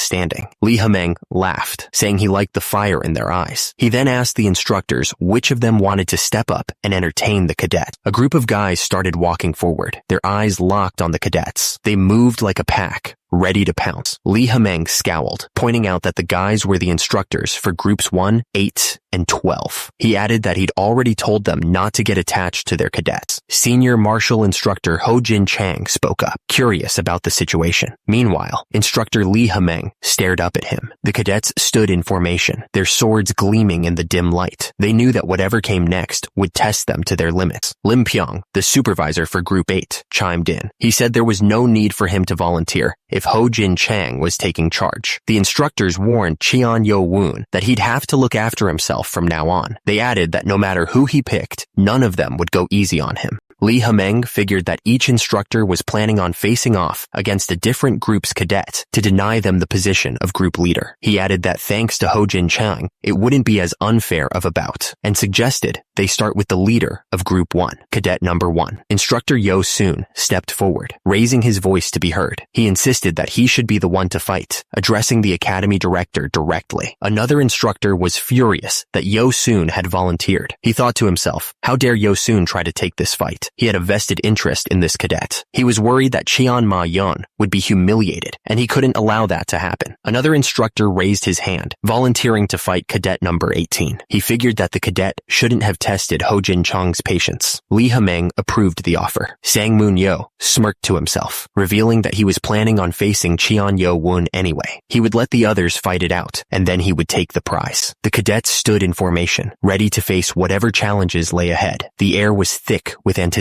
standing. Lee Ha-meng laughed, saying he liked the fire in their eyes. He then asked the instructors which of them wanted to step up and entertain the cadet. A group of guys started walking forward, their eyes locked on the cadets. They moved like a pack, ready to pounce. Lee Hameng scowled, pointing out that the guys were the instructors for groups 1, 8, and 12. He added that he'd already told them not to get attached to their cadets. Senior martial instructor Ho Jin Chang spoke up, curious about the situation. Meanwhile, instructor Lee Hameng stared up at him. The cadets stood in formation, their swords gleaming in the dim light. They knew that whatever came next would test them to their limits. Lim Pyong, the supervisor for Group 8, chimed in. He said there was no need for him to volunteer if Ho Jin Chang was taking charge. The instructors warned Cheon Yo Woon that he'd have to look after himself from now on. They added that no matter who he picked, none of them would go easy on him. Lee Hameng figured that each instructor was planning on facing off against a different group's cadet to deny them the position of group leader. He added that thanks to Ho Jin Chang, it wouldn't be as unfair of a bout, and suggested they start with the leader of Group 1, Cadet Number 1. Instructor Yo Soon stepped forward, raising his voice to be heard. He insisted that he should be the one to fight, addressing the academy director directly. Another instructor was furious that Yo Soon had volunteered. He thought to himself, how dare Yo Soon try to take this fight? He had a vested interest in this cadet. He was worried that Cheon Ma Yun would be humiliated, and he couldn't allow that to happen. Another instructor raised his hand, volunteering to fight Cadet Number 18. He figured that the cadet shouldn't have tested Ho Jin Chang's patience. Lee Hameng approved the offer. Sang Moon Yo smirked to himself, revealing that he was planning on facing Cheon Yo Woon anyway. He would let the others fight it out, and then he would take the prize. The cadets stood in formation, ready to face whatever challenges lay ahead. The air was thick with anticipation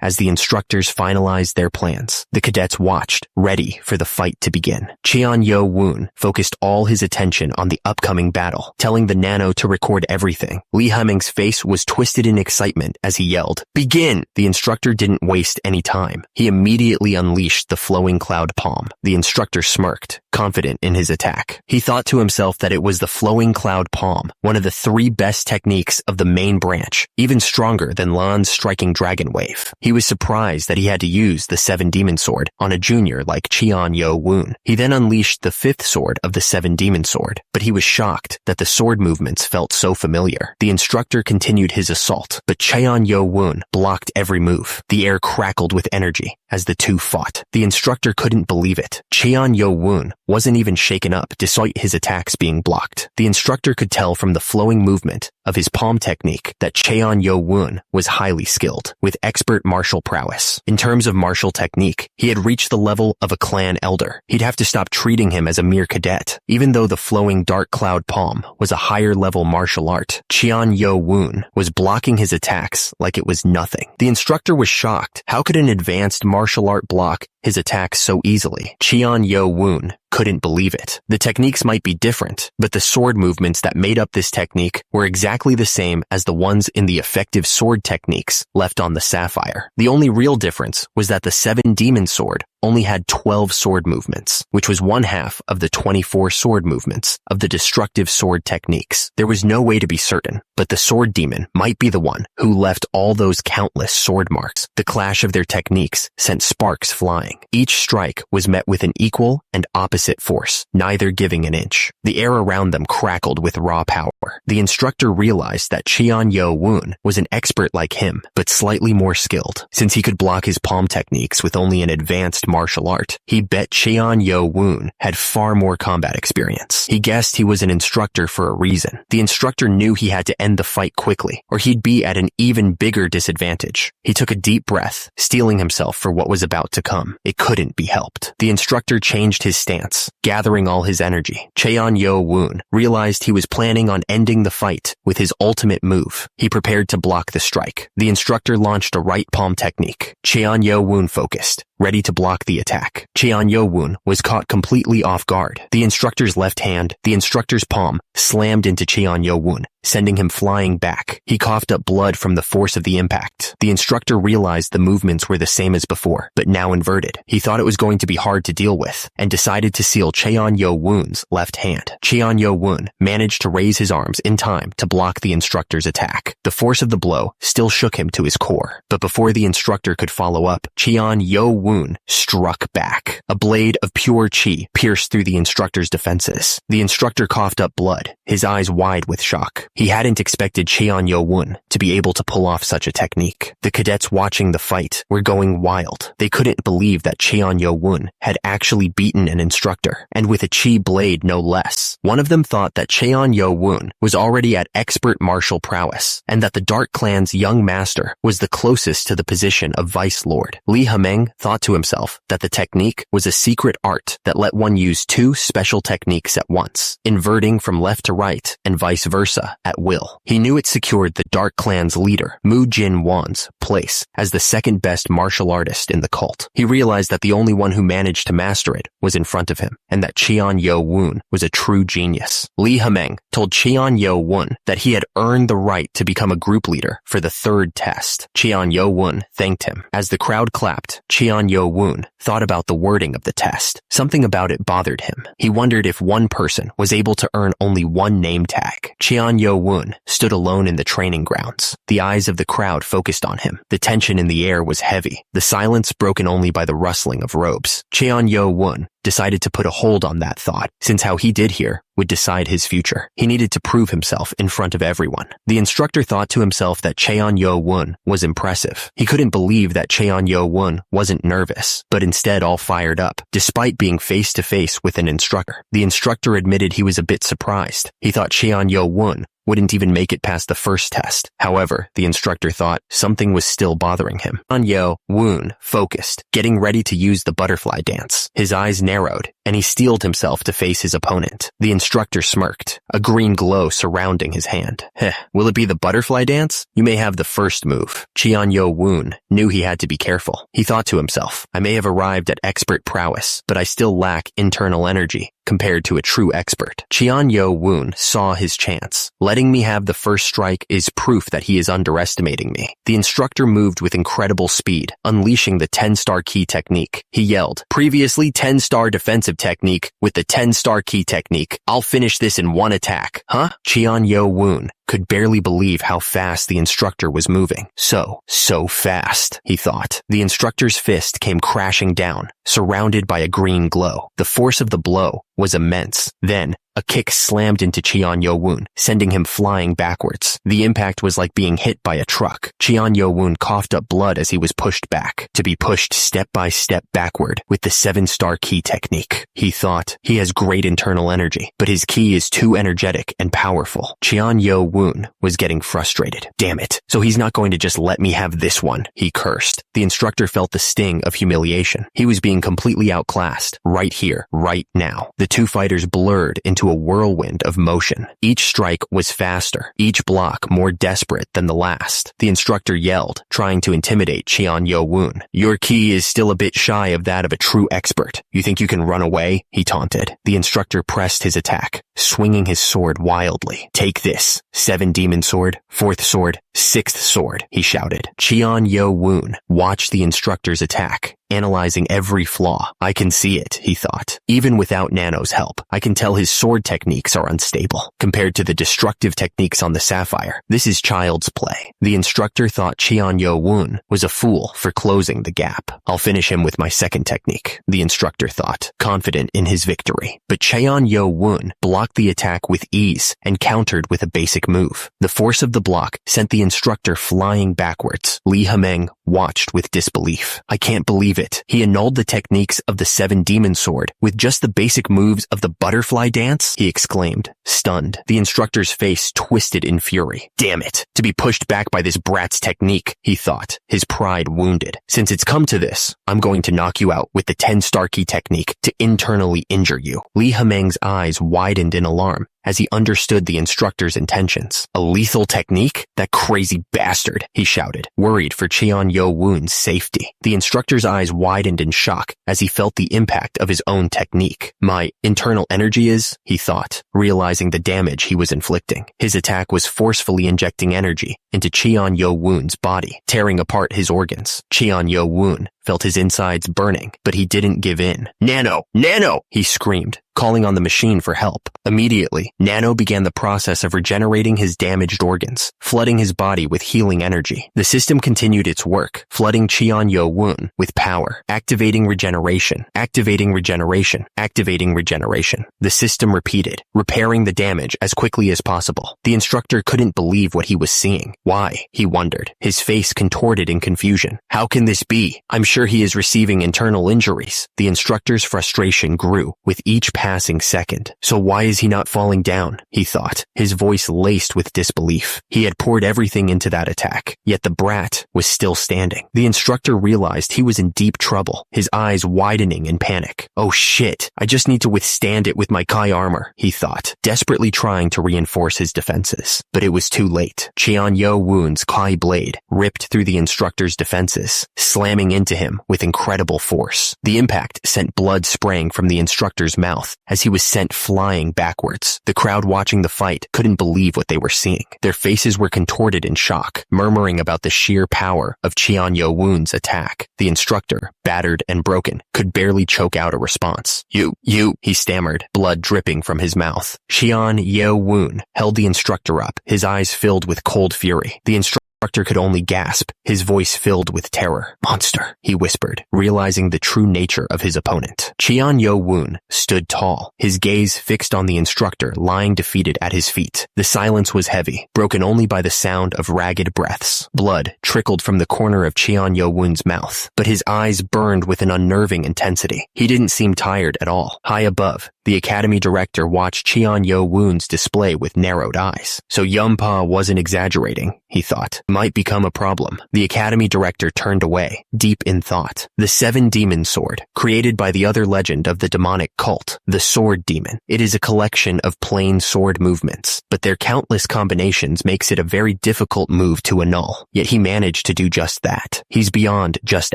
as the instructors finalized their plans. The cadets watched, ready for the fight to begin. Cheon Yo Woon focused all his attention on the upcoming battle, telling the nano to record everything. Lee Hameng's face was twisted in excitement as he yelled, "Begin!" The instructor didn't waste any time. He immediately unleashed the flowing cloud palm. The instructor smirked, confident in his attack. He thought to himself that it was the flowing cloud palm, one of the 3 best techniques of the main branch, even stronger than Lan's striking dragon wave. He was surprised that he had to use the 7 demon sword on a junior like Cheon Yo Woon. He then unleashed the 5th sword of the 7 demon sword, but he was shocked that the sword movements felt so familiar. The instructor continued his assault, but Cheon Yo Woon blocked every move. The air crackled with energy as the two fought. The instructor couldn't believe it. Cheon Yo Woon wasn't even shaken up despite his attacks being blocked. The instructor could tell from the flowing movement of his palm technique that Cheon Yo Woon was highly skilled, with expert martial prowess. In terms of martial technique, he had reached the level of a clan elder. He'd have to stop treating him as a mere cadet. Even though the flowing dark cloud palm was a higher level martial art, Cheon Yo Woon was blocking his attacks like it was nothing. The instructor was shocked. How could an advanced martial art block his attacks so easily? Cheon Yo Woon couldn't believe it. The techniques might be different, but the sword movements that made up this technique were exactly the same as the ones in the effective sword techniques left on the sapphire. The only real difference was that the 7 demon sword only had 12 sword movements, which was 1/2 of the 24 sword movements of the destructive sword techniques. There was no way to be certain, but the sword demon might be the one who left all those countless sword marks. The clash of their techniques sent sparks flying. Each strike was met with an equal and opposite force, neither giving an inch. The air around them crackled with raw power. The instructor realized that Cheon Yo Woon was an expert like him, but slightly more skilled. Since he could block his palm techniques with only an advanced martial art, he bet Cheon Yo Woon had far more combat experience. He guessed he was an instructor for a reason. The instructor knew he had to end the fight quickly, or he'd be at an even bigger disadvantage. He took a deep breath, steeling himself for what was about to come. It couldn't be helped. The instructor changed his stance, gathering all his energy. Cheon Yo Woon realized he was planning on ending the fight with his ultimate move. He prepared to block the strike. The instructor launched a right palm technique. Cheon Yo Woon focused, ready to block the attack. Cheon Yo Woon was caught completely off guard. The instructor's left hand, the instructor's palm, slammed into Cheon Yo Woon, sending him flying back. He coughed up blood from the force of the impact. The instructor realized the movements were the same as before, but now inverted. He thought it was going to be hard to deal with, and decided to seal Cheon Yo Woon's left hand. Cheon Yo Woon managed to raise his arms in time to block the instructor's attack. The force of the blow still shook him to his core, but before the instructor could follow up, Cheon Yo Woon struck back. A blade of pure chi pierced through the instructor's defenses. The instructor coughed up blood, his eyes wide with shock. He hadn't expected Cheon Yo-woon to be able to pull off such a technique. The cadets watching the fight were going wild. They couldn't believe that Cheon Yo-woon had actually beaten an instructor, and with a chi blade no less. One of them thought that Cheon Yo-woon was already at expert martial prowess, and that the Dark Clan's young master was the closest to the position of Vice Lord. Lee Ha-meng thought to himself that the technique was a secret art that let one use two special techniques at once, inverting from left to right and vice versa at will. He knew it secured the Dark Clan's leader, Mu Jin-won's, place as the second best martial artist in the cult. He realized that the only one who managed to master it was in front of him, and that Cheon Yo-woon was a true genius. Lee Ha-meng told Cheon Yo-woon that he had earned the right to become a group leader for the third test. Cheon Yo-woon thanked him. As the crowd clapped, Cheon Yo-woon thought about the wording of the test. Something about it bothered him. He wondered if one person was able to earn only one name tag. Cheon Yo-woon stood alone in the training grounds. The eyes of the crowd focused on him. The tension in the air was heavy, the silence broken only by the rustling of robes. Cheon Yo-woon decided to put a hold on that thought, since how he did here would decide his future. He needed to prove himself in front of everyone. The instructor thought to himself that Cheon Yo-woon was impressive. He couldn't believe that Cheon Yo-woon wasn't nervous, but instead all fired up, despite being face to face with an instructor. The instructor admitted he was a bit surprised. He thought Cheon Yo-woon wouldn't even make it past the first test. However, the instructor thought something was still bothering him. Cheon Yo-woon focused, getting ready to use the butterfly dance. His eyes narrowed, and he steeled himself to face his opponent. The instructor smirked, a green glow surrounding his hand. Will it be the butterfly dance? You may have the first move. Cheon Yo-woon knew he had to be careful. He thought to himself, I may have arrived at expert prowess, but I still lack internal energy compared to a true expert. Cheon Yo-woon saw his chance. Letting me have the first strike is proof that he is underestimating me. The instructor moved with incredible speed, unleashing the 10-star key technique. He yelled, previously 10-star defensive technique with the 10-star key technique. I'll finish this in one attack. Huh? Cheon Yo-woon could barely believe how fast the instructor was moving. So fast, he thought. The instructor's fist came crashing down, surrounded by a green glow. The force of the blow was immense. Then, a kick slammed into Cheon Yo-woon, sending him flying backwards. The impact was like being hit by a truck. Cheon Yo-woon coughed up blood as he was pushed back, to be pushed step by step backward with the 7-star key technique. He thought, he has great internal energy, but his key is too energetic and powerful. Cheon Yo-woon was getting frustrated. Damn it. So he's not going to just let me have this one, he cursed. The instructor felt the sting of humiliation. He was being completely outclassed, right here, right now. The two fighters blurred into a whirlwind of motion. Each strike was faster, each block more desperate than the last. The instructor yelled, trying to intimidate Cheon Yo-woon. Your key is still a bit shy of that of a true expert. You think you can run away? He taunted. The instructor pressed his attack, swinging his sword wildly. Take this. 7 demon sword, 4th sword, 6th sword, he shouted. Cheon Yo-woon watched the instructor's attack, analyzing every flaw. I can see it, he thought. Even without Nano's help, I can tell his sword techniques are unstable. Compared to the destructive techniques on the Sapphire, this is child's play. The instructor thought Cheon Yo-woon was a fool for closing the gap. I'll finish him with my second technique, the instructor thought, confident in his victory. But Cheon Yo-woon blocked the attack with ease and countered with a basic move. The force of the block sent the instructor flying backwards. Lee Ha-meng watched with disbelief. I can't believe it. He annulled the techniques of the 7 demon sword with just the basic moves of the butterfly dance, he exclaimed, stunned. The instructor's face twisted in fury. Damn it. To be pushed back by this brat's technique, he thought, his pride wounded. Since it's come to this, I'm going to knock you out with the 10-star key technique to internally injure you. Lee Ha-meng's eyes widened in alarm as he understood the instructor's intentions. A lethal technique? That crazy bastard, he shouted, worried for Cheon Yo-woon's safety. The instructor's eyes widened in shock as he felt the impact of his own technique. My internal energy is, he thought, realizing the damage he was inflicting. His attack was forcefully injecting energy into Cheon Yo-woon's body, tearing apart his organs. Cheon Yo-woon felt his insides burning, but he didn't give in. "Nano! Nano!" he screamed, calling on the machine for help. Immediately, Nano began the process of regenerating his damaged organs, flooding his body with healing energy. The system continued its work, flooding Cheon-Yo-woon with power, activating regeneration, activating regeneration, activating regeneration. The system repeated, repairing the damage as quickly as possible. The instructor couldn't believe what he was seeing. Why? He wondered, his face contorted in confusion. How can this be? I'm sure he is receiving internal injuries. The instructor's frustration grew with each passing second. So why is he not falling down? He thought, his voice laced with disbelief. He had poured everything into that attack, yet the brat was still standing. The instructor realized he was in deep trouble, his eyes widening in panic. Oh shit, I just need to withstand it with my Kai armor, he thought, desperately trying to reinforce his defenses. But it was too late. Cheon-Yo-woon's Kai blade ripped through the instructor's defenses, slamming into him with incredible force. The impact sent blood spraying from the instructor's mouth as he was sent flying backwards. The crowd watching the fight couldn't believe what they were seeing. Their faces were contorted in shock, murmuring about the sheer power of Cheon-Yo-woon's attack. The instructor, battered and broken, could barely choke out a response. You, he stammered, blood dripping from his mouth. Cheon-Yo-woon held the instructor up, his eyes filled with cold fury. The instructor could only gasp, his voice filled with terror. Monster, he whispered, realizing the true nature of his opponent. Cheon-Yo-woon stood tall, his gaze fixed on the instructor lying defeated at his feet. The silence was heavy, broken only by the sound of ragged breaths. Blood trickled from the corner of Cheon-Yo-woon's mouth, but his eyes burned with an unnerving intensity. He didn't seem tired at all. High above, the academy director watched Cheon-Yo-woon's display with narrowed eyes. So Yumpa wasn't exaggerating, he thought. Might become a problem. The academy director turned away, deep in thought. The Seven Demon Sword, created by the other legend of the demonic cult, the Sword Demon. It is a collection of plain sword movements, but their countless combinations makes it a very difficult move to annul. Yet he managed to do just that. He's beyond just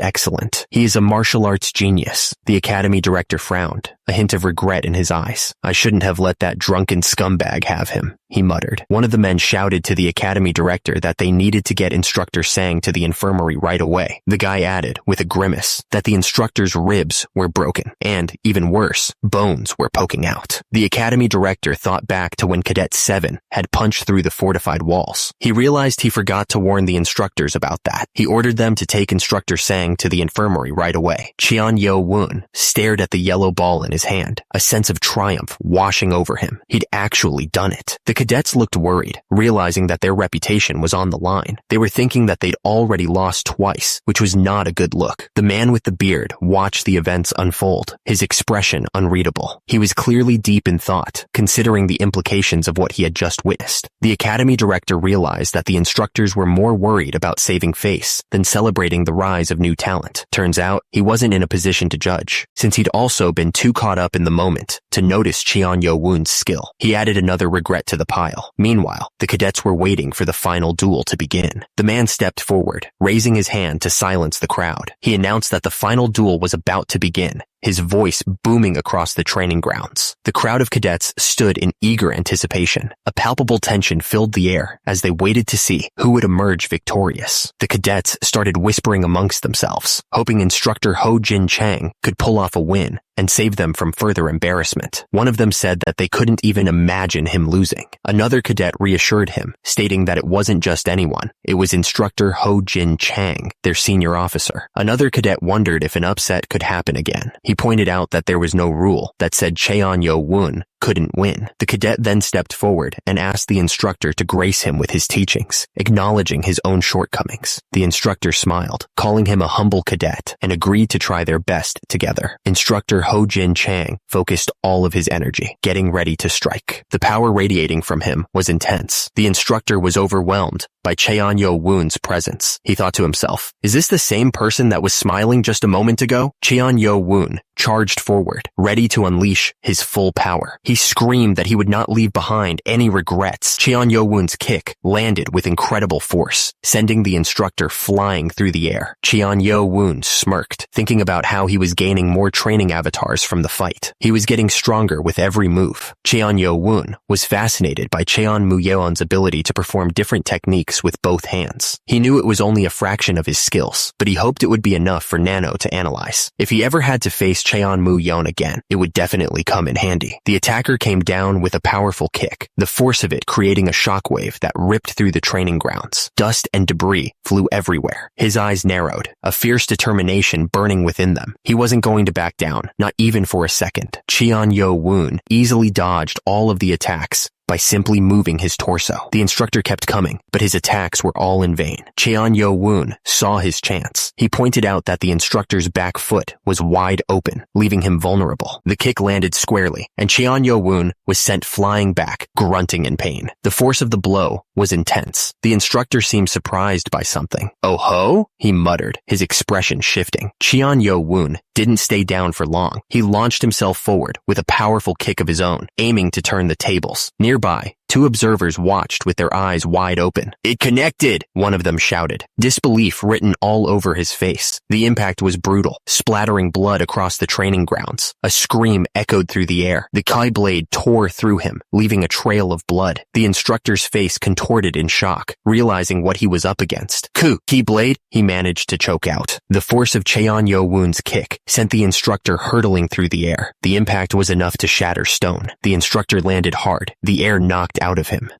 excellent. He is a martial arts genius. The academy director frowned, a hint of regret in his eyes. I shouldn't have let that drunken scumbag have him, he muttered. One of the men shouted to the academy director that they needed to get Instructor Sang to the infirmary right away. The guy added, with a grimace, that the instructor's ribs were broken, and, even worse, bones were poking out. The academy director thought back to when Cadet 7 had punched through the fortified walls. He realized he forgot to warn the instructors about that. He ordered them to take Instructor Sang to the infirmary right away. Cheon-Yo-woon stared at the yellow ball in his hand, a sense of triumph washing over him. He'd actually done it. The cadets looked worried, realizing that their reputation was on the line. They were thinking that they'd already lost twice, which was not a good look. The man with the beard watched the events unfold, his expression unreadable. He was clearly deep in thought, considering the implications of what he had just witnessed. The academy director realized that the instructors were more worried about saving face than celebrating the rise of new talent. Turns out, he wasn't in a position to judge, since he'd also been too caught up in the moment to notice Cheon-Yo-woon's skill. He added another regret to the pile. Meanwhile, the cadets were waiting for the final duel to begin. The man stepped forward, raising his hand to silence the crowd. He announced that the final duel was about to begin, his voice booming across the training grounds. The crowd of cadets stood in eager anticipation. A palpable tension filled the air as they waited to see who would emerge victorious. The cadets started whispering amongst themselves, hoping instructor Ho Jin Chang could pull off a win and save them from further embarrassment. One of them said that they couldn't even imagine him losing. Another cadet reassured him, stating that it wasn't just anyone. It was instructor Ho Jin Chang, their senior officer. Another cadet wondered if an upset could happen again. He pointed out that there was no rule that said Cheon-Yo-woon couldn't win. The cadet then stepped forward and asked the instructor to grace him with his teachings, acknowledging his own shortcomings. The instructor smiled, calling him a humble cadet, and agreed to try their best together. Instructor Ho Jin Chang focused all of his energy, getting ready to strike. The power radiating from him was intense. The instructor was overwhelmed by Cheon-Yo-woon's presence. He thought to himself, is this the same person that was smiling just a moment ago? Cheon-Yo-woon charged forward, ready to unleash his full power. He screamed that he would not leave behind any regrets. Cheon Yo-woon's kick landed with incredible force, sending the instructor flying through the air. Cheon Yo-woon smirked, thinking about how he was gaining more training avatars from the fight. He was getting stronger with every move. Cheon Yo-woon was fascinated by Cheon Mu-yeon's ability to perform different techniques with both hands. He knew it was only a fraction of his skills, but he hoped it would be enough for Nano to analyze. If he ever had to face Cheon Mu-yeon again, it would definitely come in handy. The attacker came down with a powerful kick, the force of it creating a shockwave that ripped through the training grounds. Dust and debris flew everywhere. His eyes narrowed, a fierce determination burning within them. He wasn't going to back down, not even for a second. Cheon Yo-woon easily dodged all of the attacks by simply moving his torso. The instructor kept coming, but his attacks were all in vain. Cheon Yo-woon saw his chance. He pointed out that the instructor's back foot was wide open, leaving him vulnerable. The kick landed squarely, and Cheon Yo-woon was sent flying back, grunting in pain. The force of the blow was intense. The instructor seemed surprised by something. "Oh ho?" he muttered, his expression shifting. Cheon Yo-woon didn't stay down for long. He launched himself forward with a powerful kick of his own, aiming to turn the tables. Nearby, two observers watched with their eyes wide open. "It connected!" one of them shouted, disbelief written all over his face. The impact was brutal, splattering blood across the training grounds. A scream echoed through the air. The Kai blade tore through him, leaving a trail of blood. The instructor's face contorted in shock, realizing what he was up against. Keyblade, he managed to choke out. The force of Cheon Yo-woon's kick sent the instructor hurtling through the air. The impact was enough to shatter stone. The instructor landed hard, the air knocked out of him.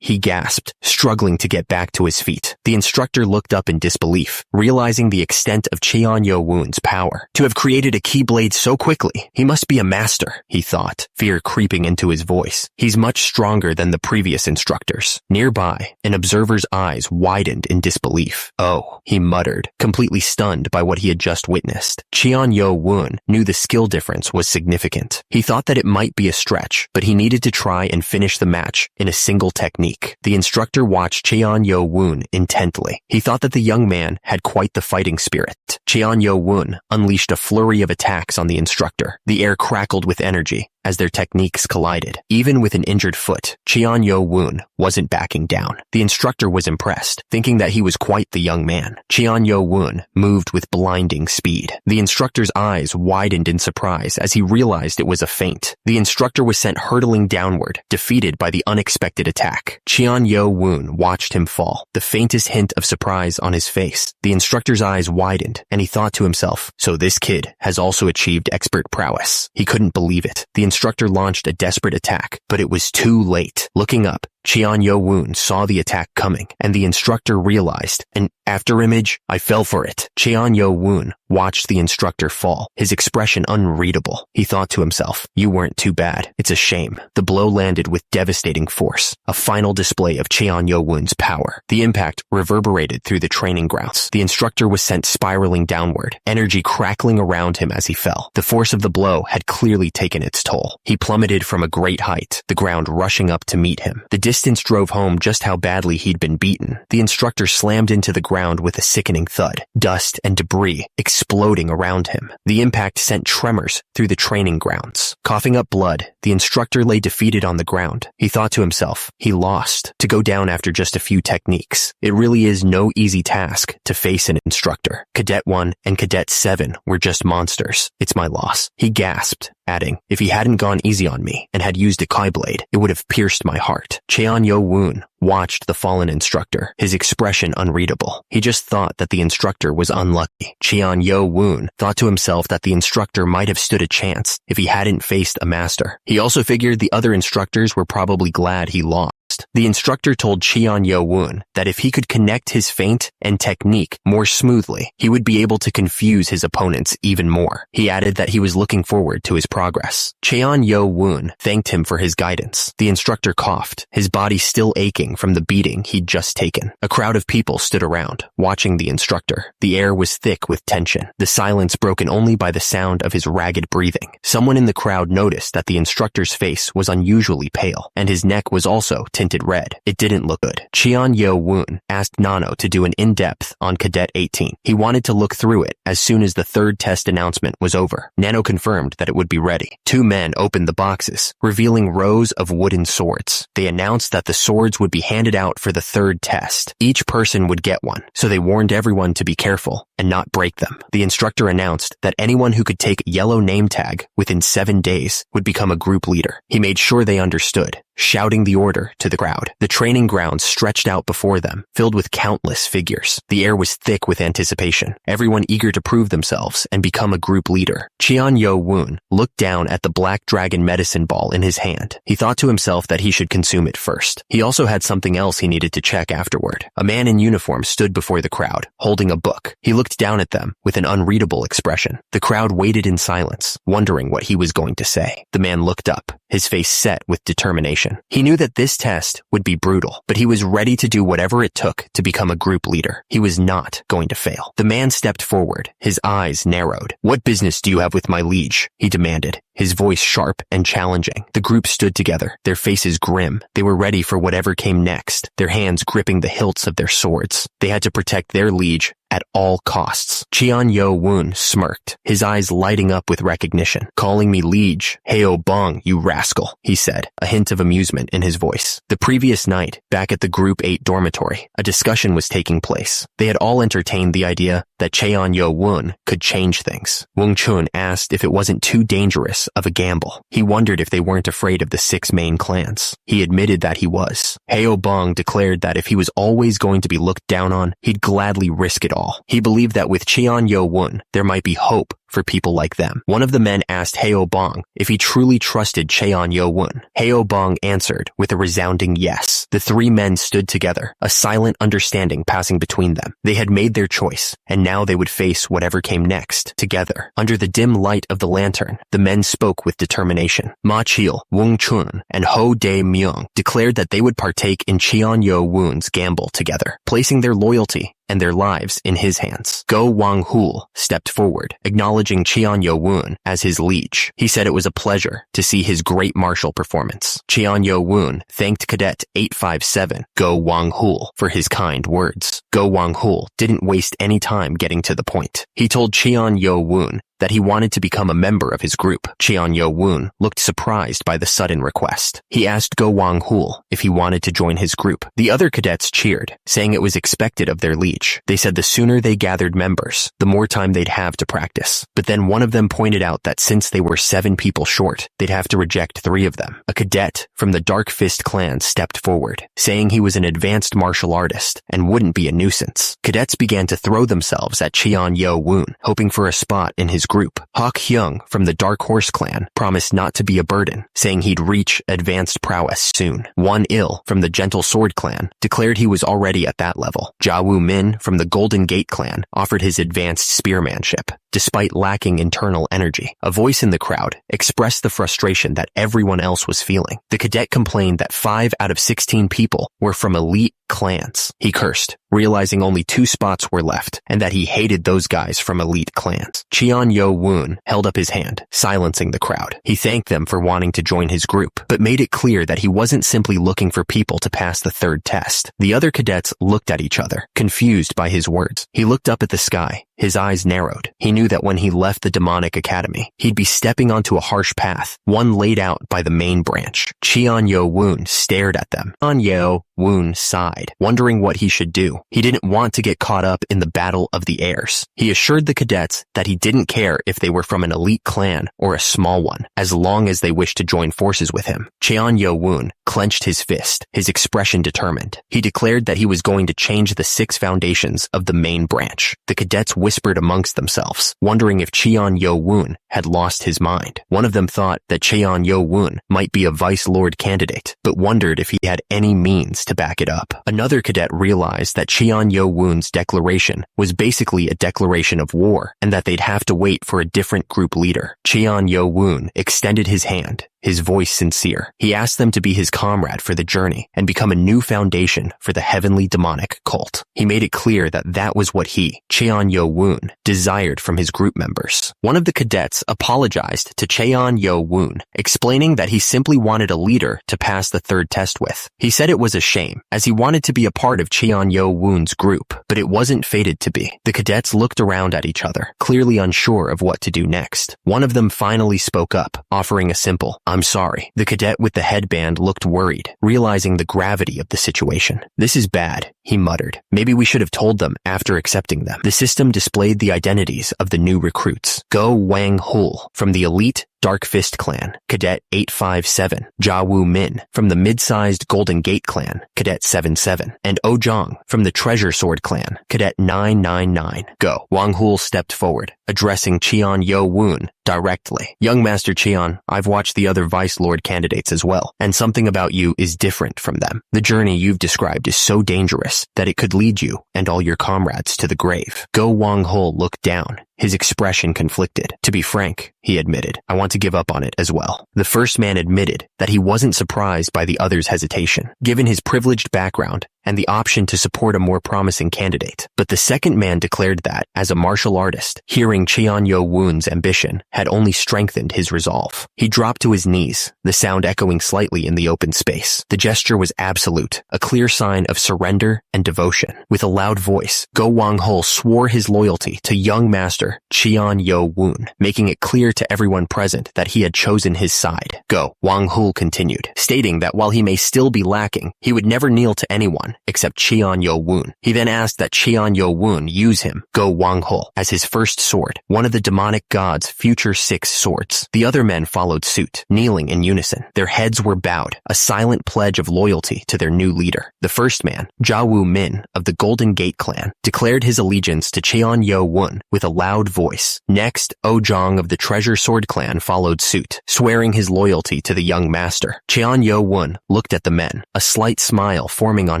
He gasped, struggling to get back to his feet. The instructor looked up in disbelief, realizing the extent of Cheon Yo-woon's power. To have created a keyblade so quickly, he must be a master, he thought, fear creeping into his voice. He's much stronger than the previous instructors. Nearby, an observer's eyes widened in disbelief. "Oh," he muttered, completely stunned by what he had just witnessed. Cheon Yo-woon knew the skill difference was significant. He thought that it might be a stretch, but he needed to try and finish the match in a single technique. The instructor watched Cheon Yo-woon intently. He thought that the young man had quite the fighting spirit. Cheon Yo-woon unleashed a flurry of attacks on the instructor. The air crackled with energy as their techniques collided. Even with an injured foot, Cheon Yo-woon wasn't backing down. The instructor was impressed, thinking that he was quite the young man. Cheon Yo-woon moved with blinding speed. The instructor's eyes widened in surprise as he realized it was a feint. The instructor was sent hurtling downward, defeated by the unexpected attack. Cheon Yo-woon watched him fall, the faintest hint of surprise on his face. The instructor's eyes widened, and he thought to himself, so this kid has also achieved expert prowess. He couldn't believe it. The instructor launched a desperate attack, but it was too late. Looking up, Cheon Yo-woon saw the attack coming, and the instructor realized, an afterimage, I fell for it. Cheon Yo-woon watched the instructor fall, his expression unreadable. He thought to himself, you weren't too bad. It's a shame. The blow landed with devastating force, a final display of Cheon Yo-woon's power. The impact reverberated through the training grounds. The instructor was sent spiraling downward, energy crackling around him as he fell. The force of the blow had clearly taken its toll. He plummeted from a great height, the ground rushing up to meet him. The distance drove home just how badly he'd been beaten. The instructor slammed into the ground with a sickening thud, dust and debris exploding around him. The impact sent tremors through the training grounds. Coughing up blood, the instructor lay defeated on the ground. He thought to himself, he lost, to go down after just a few techniques. It really is no easy task to face an instructor. Cadet 1 and Cadet 7 were just monsters. It's my loss. He gasped, adding, if he hadn't gone easy on me and had used a Kai blade, it would have pierced my heart. Cheon Yo-woon watched the fallen instructor, his expression unreadable. He just thought that the instructor was unlucky. Cheon Yo-woon thought to himself that the instructor might have stood a chance if he hadn't faced a master. He also figured the other instructors were probably glad he lost. The instructor told Cheon Yo-woon that if he could connect his feint and technique more smoothly, he would be able to confuse his opponents even more. He added that he was looking forward to his progress. Cheon Yo-woon thanked him for his guidance. The instructor coughed, his body still aching shaking from the beating he'd just taken. A crowd of people stood around, watching the instructor. The air was thick with tension, the silence broken only by the sound of his ragged breathing. Someone in the crowd noticed that the instructor's face was unusually pale, and his neck was also tinted red. It didn't look good. Cheon Yo-woon asked Nano to do an in-depth on Cadet 18. He wanted to look through it as soon as the third test announcement was over. Nano confirmed that it would be ready. Two men opened the boxes, revealing rows of wooden swords. They announced that the swords would be handed out for the third test. Each person would get one, so they warned everyone to be careful and not break them. The instructor announced that anyone who could take a yellow name tag within 7 days would become a group leader. He made sure they understood, shouting the order to the crowd. The training grounds stretched out before them, filled with countless figures. The air was thick with anticipation, everyone eager to prove themselves and become a group leader. Cheon Yo-woon looked down at the black dragon medicine ball in his hand. He thought to himself that he should consume it first. He also had something else he needed to check afterward. A man in uniform stood before the crowd, holding a book. He looked down at them with an unreadable expression. The crowd waited in silence, wondering what he was going to say. The man looked up, his face set with determination. He knew that this test would be brutal, but he was ready to do whatever it took to become a group leader. He was not going to fail. The man stepped forward, his eyes narrowed. "What business do you have with my liege?" he demanded, his voice sharp and challenging. The group stood together, their faces grim. They were ready for whatever came next, their hands gripping the hilts of their swords. They had to protect their liege at all costs. Cheon Yo-woon smirked, his eyes lighting up with recognition. "Calling me liege? Heo Bong, you rascal," he said, a hint of amusement in his voice. The previous night, back at the Group 8 dormitory, a discussion was taking place. They had all entertained the idea that Cheon Yo-woon could change things. Wong Chun asked if it wasn't too dangerous of a gamble. He wondered if they weren't afraid of the 6 main clans. He admitted that he was. Heo Bong declared that if he was always going to be looked down on, he'd gladly risk it all. He believed that with Cheon Yo-woon, there might be hope for people like them. One of the men asked Heo Bong if he truly trusted Cheon Yo-woon. Heo Bong answered with a resounding yes. The 3 men stood together, a silent understanding passing between them. They had made their choice, and now they would face whatever came next, together. Under the dim light of the lantern, the men spoke with determination. Ma Chil, Wong Chun, and Ho Dae-myung declared that they would partake in Cheon Yo-woon's gamble together, placing their loyalty and their lives in his hands. Go Wang-hul stepped forward, acknowledging Cheon Yo-woon as his liege. He said it was a pleasure to see his great martial performance. Cheon Yo-woon thanked Cadet 857, Go Wang-hul, for his kind words. Go Wang-hul didn't waste any time getting to the point. He told Cheon Yo-woon that he wanted to become a member of his group. Cheon Yo-woon looked surprised by the sudden request. He asked Go Wang-hul if he wanted to join his group. The other cadets cheered, saying it was expected of their liege. They said the sooner they gathered members, the more time they'd have to practice. But then one of them pointed out that since they were 7 people short, they'd have to reject 3 of them. A cadet from the Dark Fist clan stepped forward, saying he was an advanced martial artist and wouldn't be a nuisance. Cadets began to throw themselves at Cheon Yo-woon, hoping for a spot in his group. Hawk Hyung from the Dark Horse clan promised not to be a burden, saying he'd reach advanced prowess soon. Won Il from the Gentle Sword clan declared he was already at that level. Ja Woo Min from the Golden Gate clan offered his advanced spearmanship, despite lacking internal energy. A voice in the crowd expressed the frustration that everyone else was feeling. The cadet complained that 5 out of 16 people were from elite clans. He cursed, realizing only 2 spots were left, and that he hated those guys from elite clans. Cheon Yo-woon held up his hand, silencing the crowd. He thanked them for wanting to join his group, but made it clear that he wasn't simply looking for people to pass the third test. The other cadets looked at each other, confused by his words. He looked up at the sky, his eyes narrowed. He knew that when he left the demonic academy, he'd be stepping onto a harsh path, one laid out by the main branch. Cheon Yo-woon stared at them. Cheon Yo-woon sighed, wondering what he should do. He didn't want to get caught up in the battle of the heirs. He assured the cadets that he didn't care if they were from an elite clan or a small one, as long as they wished to join forces with him. Cheon Yo-woon clenched his fist, his expression determined. He declared that he was going to change the 6 foundations of the main branch. The cadets whispered amongst themselves, wondering if Cheon Yo-woon had lost his mind. One of them thought that Cheon Yo-woon might be a vice lord candidate, but wondered if he had any means to back it up. Another cadet realized that Cheon Yo-woon's declaration was basically a declaration of war, and that they'd have to wait for a different group leader. Cheon Yo-woon extended his hand, his voice sincere. He asked them to be his comrade for the journey and become a new foundation for the heavenly demonic cult. He made it clear that that was what he, Cheon-Yo-woon, desired from his group members. One of the cadets apologized to Cheon-Yo-woon, explaining that he simply wanted a leader to pass the third test with. He said it was a shame, as he wanted to be a part of Cheon-Yo-woon's group, but it wasn't fated to be. The cadets looked around at each other, clearly unsure of what to do next. One of them finally spoke up, offering a simple, "I'm sorry." The cadet with the headband looked worried, realizing the gravity of the situation. "This is bad," he muttered. "Maybe we should have told them after accepting them." The system displayed the identities of the new recruits. Go Wang-hul from the elite Dark Fist Clan, Cadet 857, Ja-woo Min from the mid-sized Golden Gate Clan, Cadet 77, and Oh-jong from the Treasure Sword Clan, Cadet 999. Go. Wang-hul stepped forward, addressing Cheon-Yo-woon directly. "Young Master Cheon, I've watched the other Vice Lord candidates as well, and something about you is different from them. The journey you've described is so dangerous that it could lead you and all your comrades to the grave." Go Wang-hul looked down, his expression conflicted. "To be frank," he admitted, "I want to give up on it as well." The first man admitted that he wasn't surprised by the other's hesitation, given his privileged background and the option to support a more promising candidate. But the second man declared that, as a martial artist, hearing Cheon-Yo-woon's ambition had only strengthened his resolve. He dropped to his knees, the sound echoing slightly in the open space. The gesture was absolute, a clear sign of surrender and devotion. With a loud voice, Go Wang-hul swore his loyalty to young master Cheon-Yo-woon, making it clear to everyone present that he had chosen his side. Go Wang-hul continued, stating that while he may still be lacking, he would never kneel to anyone except Cheon-Yo-woon. He then asked that Cheon-Yo-woon use him, Go Wang-hul, as his first sword, one of the demonic god's future 6 swords. The other men followed suit, kneeling in unison. Their heads were bowed, a silent pledge of loyalty to their new leader. The first man, Ja-woo Min of the Golden Gate Clan, declared his allegiance to Cheon-Yo-woon with a loud voice. Next, Oh-jong of the Treasure Sword Clan followed suit, swearing his loyalty to the young master. Cheon-Yo-woon looked at the men, a slight smile forming on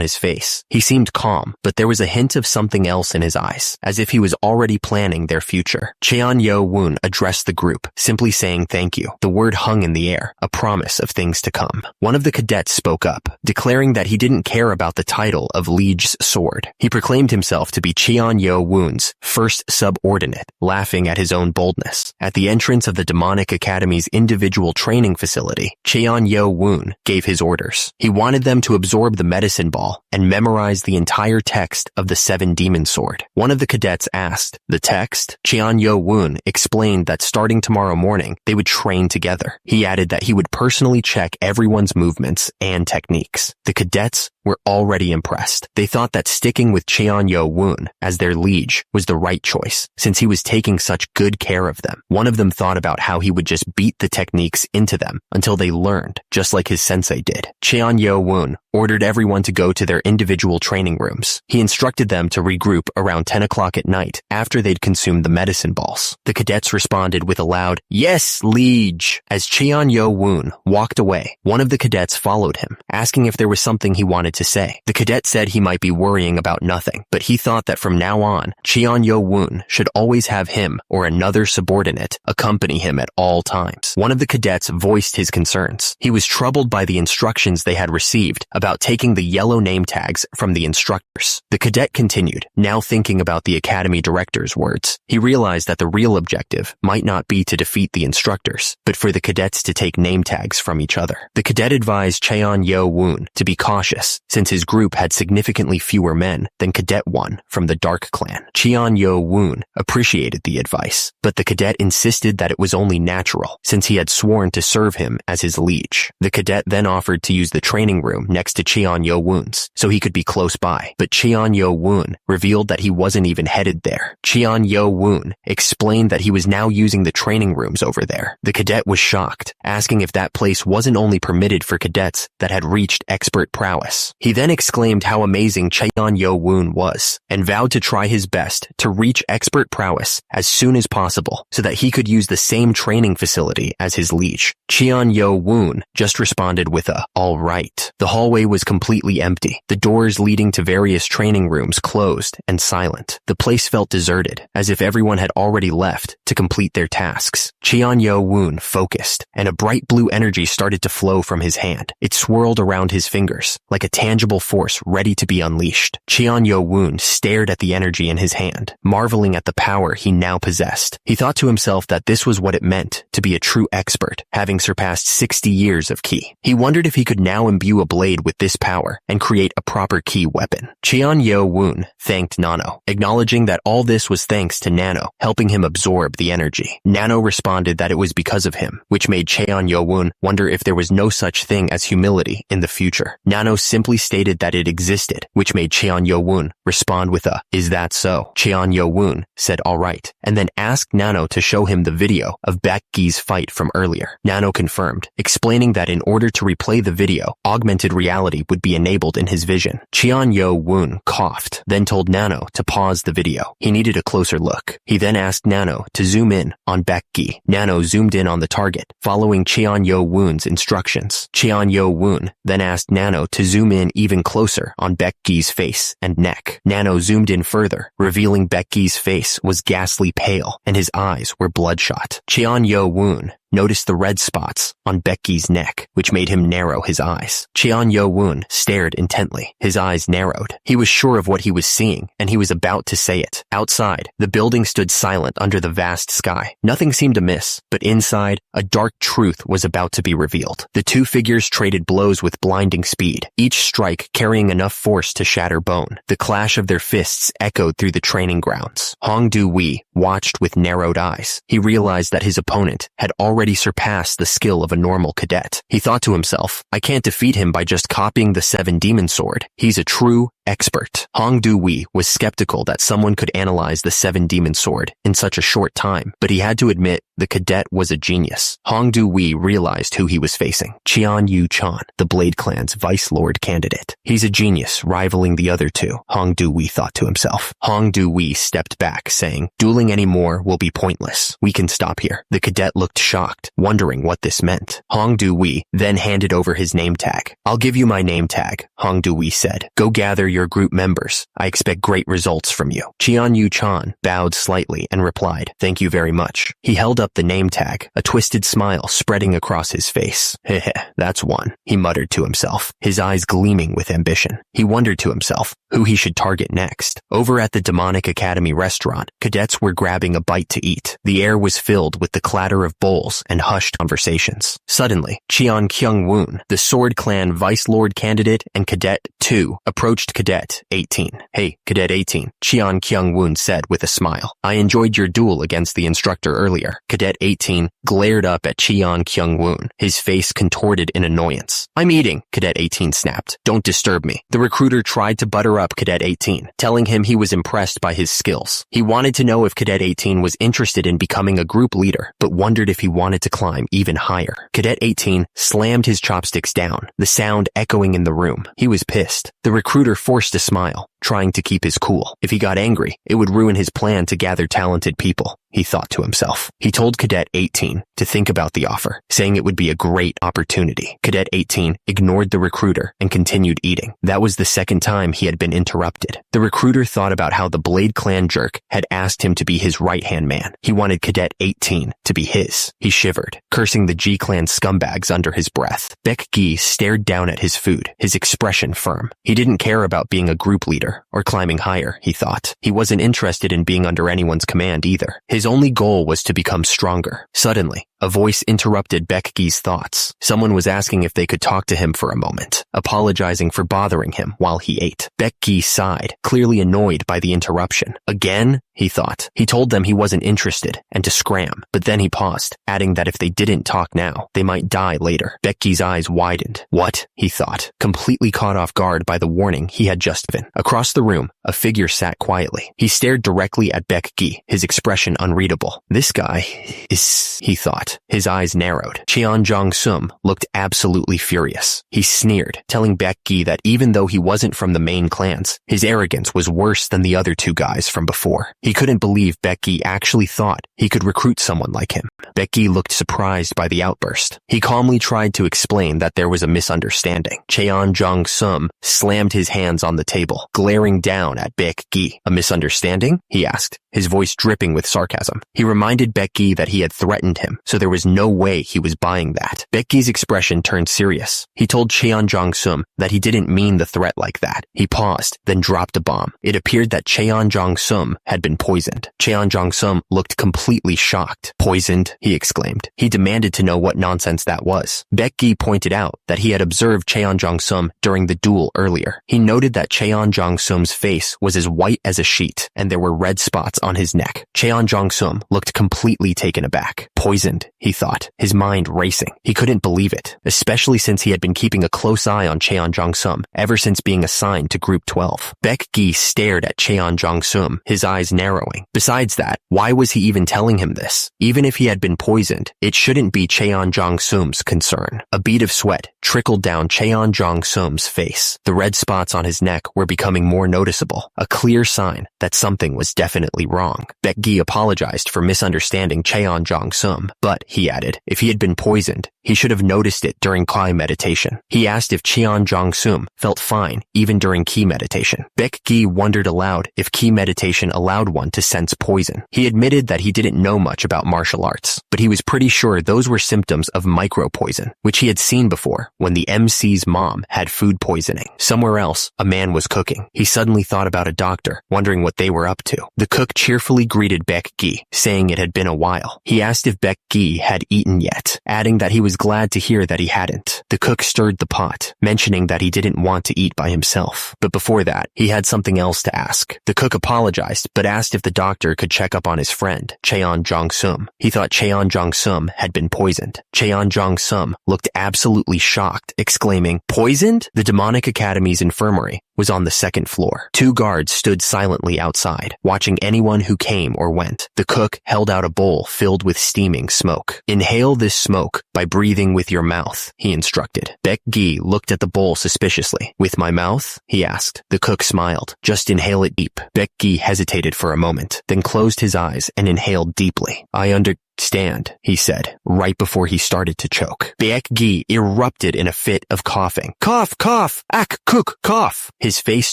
his face. He seemed calm, but there was a hint of something else in his eyes, as if he was already planning their future. Cheon-Yo-woon addressed the group, simply saying thank you. The word hung in the air, a promise of things to come. One of the cadets spoke up, declaring that he didn't care about the title of Liege's sword. He proclaimed himself to be Cheon-Yo-woon's first subordinate, laughing at his own boldness. At the entrance of the Demonic Academy's individual training facility, Cheon-Yo-woon gave his orders. He wanted them to absorb the medicine ball and memorize the entire text of the 7 demon sword. One of the cadets asked, "The text?" Cheon-Yo-woon explained that starting tomorrow morning, they would train together. He added that he would personally check everyone's movements and techniques. The cadets were already impressed. They thought that sticking with Cheon-Yo-woon as their liege was the right choice, since he was taking such good care of them. One of them thought about how he would just beat the techniques into them until they learned, just like his sensei did. Cheon-Yo-woon ordered everyone to go to their individual training rooms. He instructed them to regroup around 10 o'clock at night after they'd consumed the medicine balls. The cadets responded with a loud, "Yes, liege!" As Cheon-Yo-woon walked away, one of the cadets followed him, asking if there was something he wanted to say. The cadet said he might be worrying about nothing, but he thought that from now on, Cheon-Yo-woon should always have him or another subordinate accompany him at all times. One of the cadets voiced his concerns. He was troubled by the instructions they had received about taking the yellow name tags from the instructors. The cadet continued, now thinking about the academy director's words. He realized that the real objective might not be to defeat the instructors, but for the cadets to take name tags from each other. The cadet advised Cheon-Yo-woon to be cautious, since his group had significantly fewer men than Cadet 1 from the Dark Clan. Cheon-Yo-woon appreciated the advice, but the cadet insisted that it was only natural, since he had sworn to serve him as his liege. The cadet then offered to use the training room next to Cheon-Yo-woon's, so he could be close by, but Cheon-Yo-woon revealed that he wasn't even headed there. Cheon-Yo-woon explained that he was now using the training rooms over there. The cadet was shocked, asking if that place wasn't only permitted for cadets that had reached expert prowess. He then exclaimed how amazing Cheon-Yo-woon was, and vowed to try his best to reach expert prowess as soon as possible, so that he could use the same training facility as his liege. Cheon-Yo-woon just responded with a, "all right." The hallway was completely empty, The doors leading to various training rooms closed and silent. The place felt deserted, as if everyone had already left to complete their tasks. Cheon-Yo-woon focused, and a bright blue energy started to flow from his hand. It swirled around his fingers, like a tangible force ready to be unleashed. Cheon-Yo-woon stared at the energy in his hand, marveling at the power he now possessed. He thought to himself that this was what it meant to be a true expert, having surpassed 60 years of ki. He wondered if he could now imbue a blade with this power and create a proper ki weapon. Cheon-Yo-woon thanked Nano, acknowledging that all this was thanks to Nano, helping him absorb the energy. Nano responded that it was because of him, which made Cheon-Yo-woon wonder if there was no such thing as humility in the future. Nano simply stated that it existed, which made Cheon-Yo-woon respond with a, "Is that so?" Cheon-Yo-woon said alright, and then asked Nano to show him the video of Baekgi's fight from earlier. Nano confirmed, explaining that in order to replay the video, augmented reality would be enabled in his vision. Cheon-Yo-woon coughed, then told Nano to pause the video. He needed a closer look. He then asked Nano to zoom in on Baekgi. Nano zoomed in on the target, following Cheon-Yo-woon's instructions. Cheon-Yo-woon then asked Nano to zoom in even closer on Baekgi's face and neck. Nano zoomed in further, revealing Baekgi's face was ghastly pale and his eyes were bloodshot. Cheon-Yo-woon noticed the red spots on Baekgi's neck, which made him narrow his eyes. Cheon-Yo-woon stared intently. His eyes narrowed. He was sure of what he was seeing, and he was about to say it. Outside, the building stood silent under the vast sky. Nothing seemed amiss, but inside, a dark truth was about to be revealed. The two figures traded blows with blinding speed, each strike carrying enough force to shatter bone. The clash of their fists echoed through the training grounds. Hong Du-wee watched with narrowed eyes. He realized that his opponent had already surpassed the skill of a normal cadet. He thought to himself, I can't defeat him by just copying the 7 demon sword. He's a true expert. Hong Du-wee was skeptical that someone could analyze the 7 demon sword in such a short time, but he had to admit the cadet was a genius. Hong Du-wee realized who he was facing. Cheon Yu-chan, the Blade Clan's Vice Lord candidate. He's a genius, rivaling the other two, Hong Du-wee thought to himself. Hong Du-wee stepped back, saying, dueling anymore will be pointless. We can stop here. The cadet looked shocked, wondering what this meant. Hong Du-wee then handed over his name tag. I'll give you my name tag, Hong Du-wee said. Go gather your group members. I expect great results from you. Cheon Yu-chan bowed slightly and replied, thank you very much. He held up the name tag, a twisted smile spreading across his face. Heh, that's one, he muttered to himself, his eyes gleaming with ambition. He wondered to himself who he should target next. Over at the Demonic Academy restaurant, cadets were grabbing a bite to eat. The air was filled with the clatter of bowls and hushed conversations. Suddenly, Cheon Kyung-woon, the Sword Clan Vice Lord candidate and Cadet 2, approached Cadet 18. Hey, Cadet 18, Cheon Kyung-woon said with a smile. I enjoyed your duel against the instructor earlier. Cadet 18 glared up at Cheon Kyung-woon, his face contorted in annoyance. I'm eating, Cadet 18 snapped. Don't disturb me. The recruiter tried to butter up Cadet 18, telling him he was impressed by his skills. He wanted to know if Cadet 18 was interested in becoming a group leader, but wondered if he wanted to climb even higher. Cadet 18 slammed his chopsticks down, the sound echoing in the room. He was pissed. The recruiter forced a smile, trying to keep his cool. If he got angry, it would ruin his plan to gather talented people, he thought to himself. He told Cadet 18 to think about the offer, saying it would be a great opportunity. Cadet 18 ignored the recruiter and continued eating. That was the second time he had been interrupted. The recruiter thought about how the Blade Clan jerk had asked him to be his right-hand man. He wanted Cadet 18 to be his. He shivered, cursing the G-Clan scumbags under his breath. Baekgi stared down at his food, his expression firm. He didn't care about being a group leader or climbing higher, he thought. He wasn't interested in being under anyone's command either. His only goal was to become stronger. Suddenly, a voice interrupted Baekgi's thoughts. Someone was asking if they could talk to him for a moment, apologizing for bothering him while he ate. Baekgi sighed, clearly annoyed by the interruption. Again? He thought. He told them he wasn't interested and to scram, but then he paused, adding that if they didn't talk now, they might die later. Baekgi's eyes widened. What? He thought, completely caught off guard by the warning he had just been. Across Across the room, a figure sat quietly. He stared directly at Baek Gi, his expression unreadable. This guy is, he thought. His eyes narrowed. Cheon Jong-sum looked absolutely furious. He sneered, telling Baek Gi that even though he wasn't from the main clans, his arrogance was worse than the other two guys from before. He couldn't believe Baek Gi actually thought he could recruit someone like him. Baek Gi looked surprised by the outburst. He calmly tried to explain that there was a misunderstanding. Cheon Jong-sum slammed his hands on the table, glaring down at Baek Gi. A misunderstanding? He asked, his voice dripping with sarcasm. He reminded Baek Gi that he had threatened him, so there was no way he was buying that. Baek Gi's expression turned serious. He told Cheon Jong-sum that he didn't mean the threat like that. He paused, then dropped a bomb. It appeared that Cheon Jong-sum had been poisoned. Cheon Jong-sum looked completely shocked. Poisoned? He exclaimed. He demanded to know what nonsense that was. Baek Gi pointed out that he had observed Cheon Jong-sum during the duel earlier. He noted that Cheon Jong-sum's face was as white as a sheet, and there were red spots on his neck. Cheon Jong-sum looked completely taken aback. Poisoned, he thought, his mind racing. He couldn't believe it, especially since he had been keeping a close eye on Cheon Jong-sum ever since being assigned to Group 12. Baek Gi stared at Cheon Jong-sum, his eyes narrowing. Besides that, why was he even telling him this? Even if he had been poisoned, it shouldn't be Cheon Jong-sum's concern. A bead of sweat trickled down Cheon Jong-sum's face. The red spots on his neck were becoming more noticeable, a clear sign that something was definitely wrong. Baek Gi apologized for misunderstanding Cheon Jong-sum, but, he added, if he had been poisoned, he should have noticed it during Kai meditation. He asked if Cheon Jong-sum felt fine even during Ki meditation. Baek Gi wondered aloud if Ki meditation allowed one to sense poison. He admitted that he didn't know much about martial arts, but he was pretty sure those were symptoms of micro-poison, which he had seen before when the MC's mom had food poisoning. Somewhere else, a man was cooking. He suddenly thought about a doctor, wondering what they were up to. The cook cheerfully greeted Baek Gi, saying it had been a while. He asked if Baek Gi had eaten yet, adding that he was glad to hear that he hadn't. The cook stirred the pot, mentioning that he didn't want to eat by himself. But before that, he had something else to ask. The cook apologized, but asked if the doctor could check up on his friend, Cheon Jong-sum. He thought Cheon Jong-sum had been poisoned. Cheon Jong-sum looked absolutely shocked, exclaiming, "Poisoned?" The Demonic Academy's infirmary was on the second floor. Two guards stood silently outside, watching anyone who came or went. The cook held out a bowl filled with steaming smoke. "Inhale this smoke by breathing with your mouth," he instructed. Baek Gi looked at the bowl suspiciously. "With my mouth?" he asked. The cook smiled. "Just inhale it deep." Baek Gi hesitated for a moment, then closed his eyes and inhaled deeply. "I understand," he said, right before he started to choke. Baek Gi erupted in a fit of coughing. "Cough, cough! Ak, cook, cough!" His face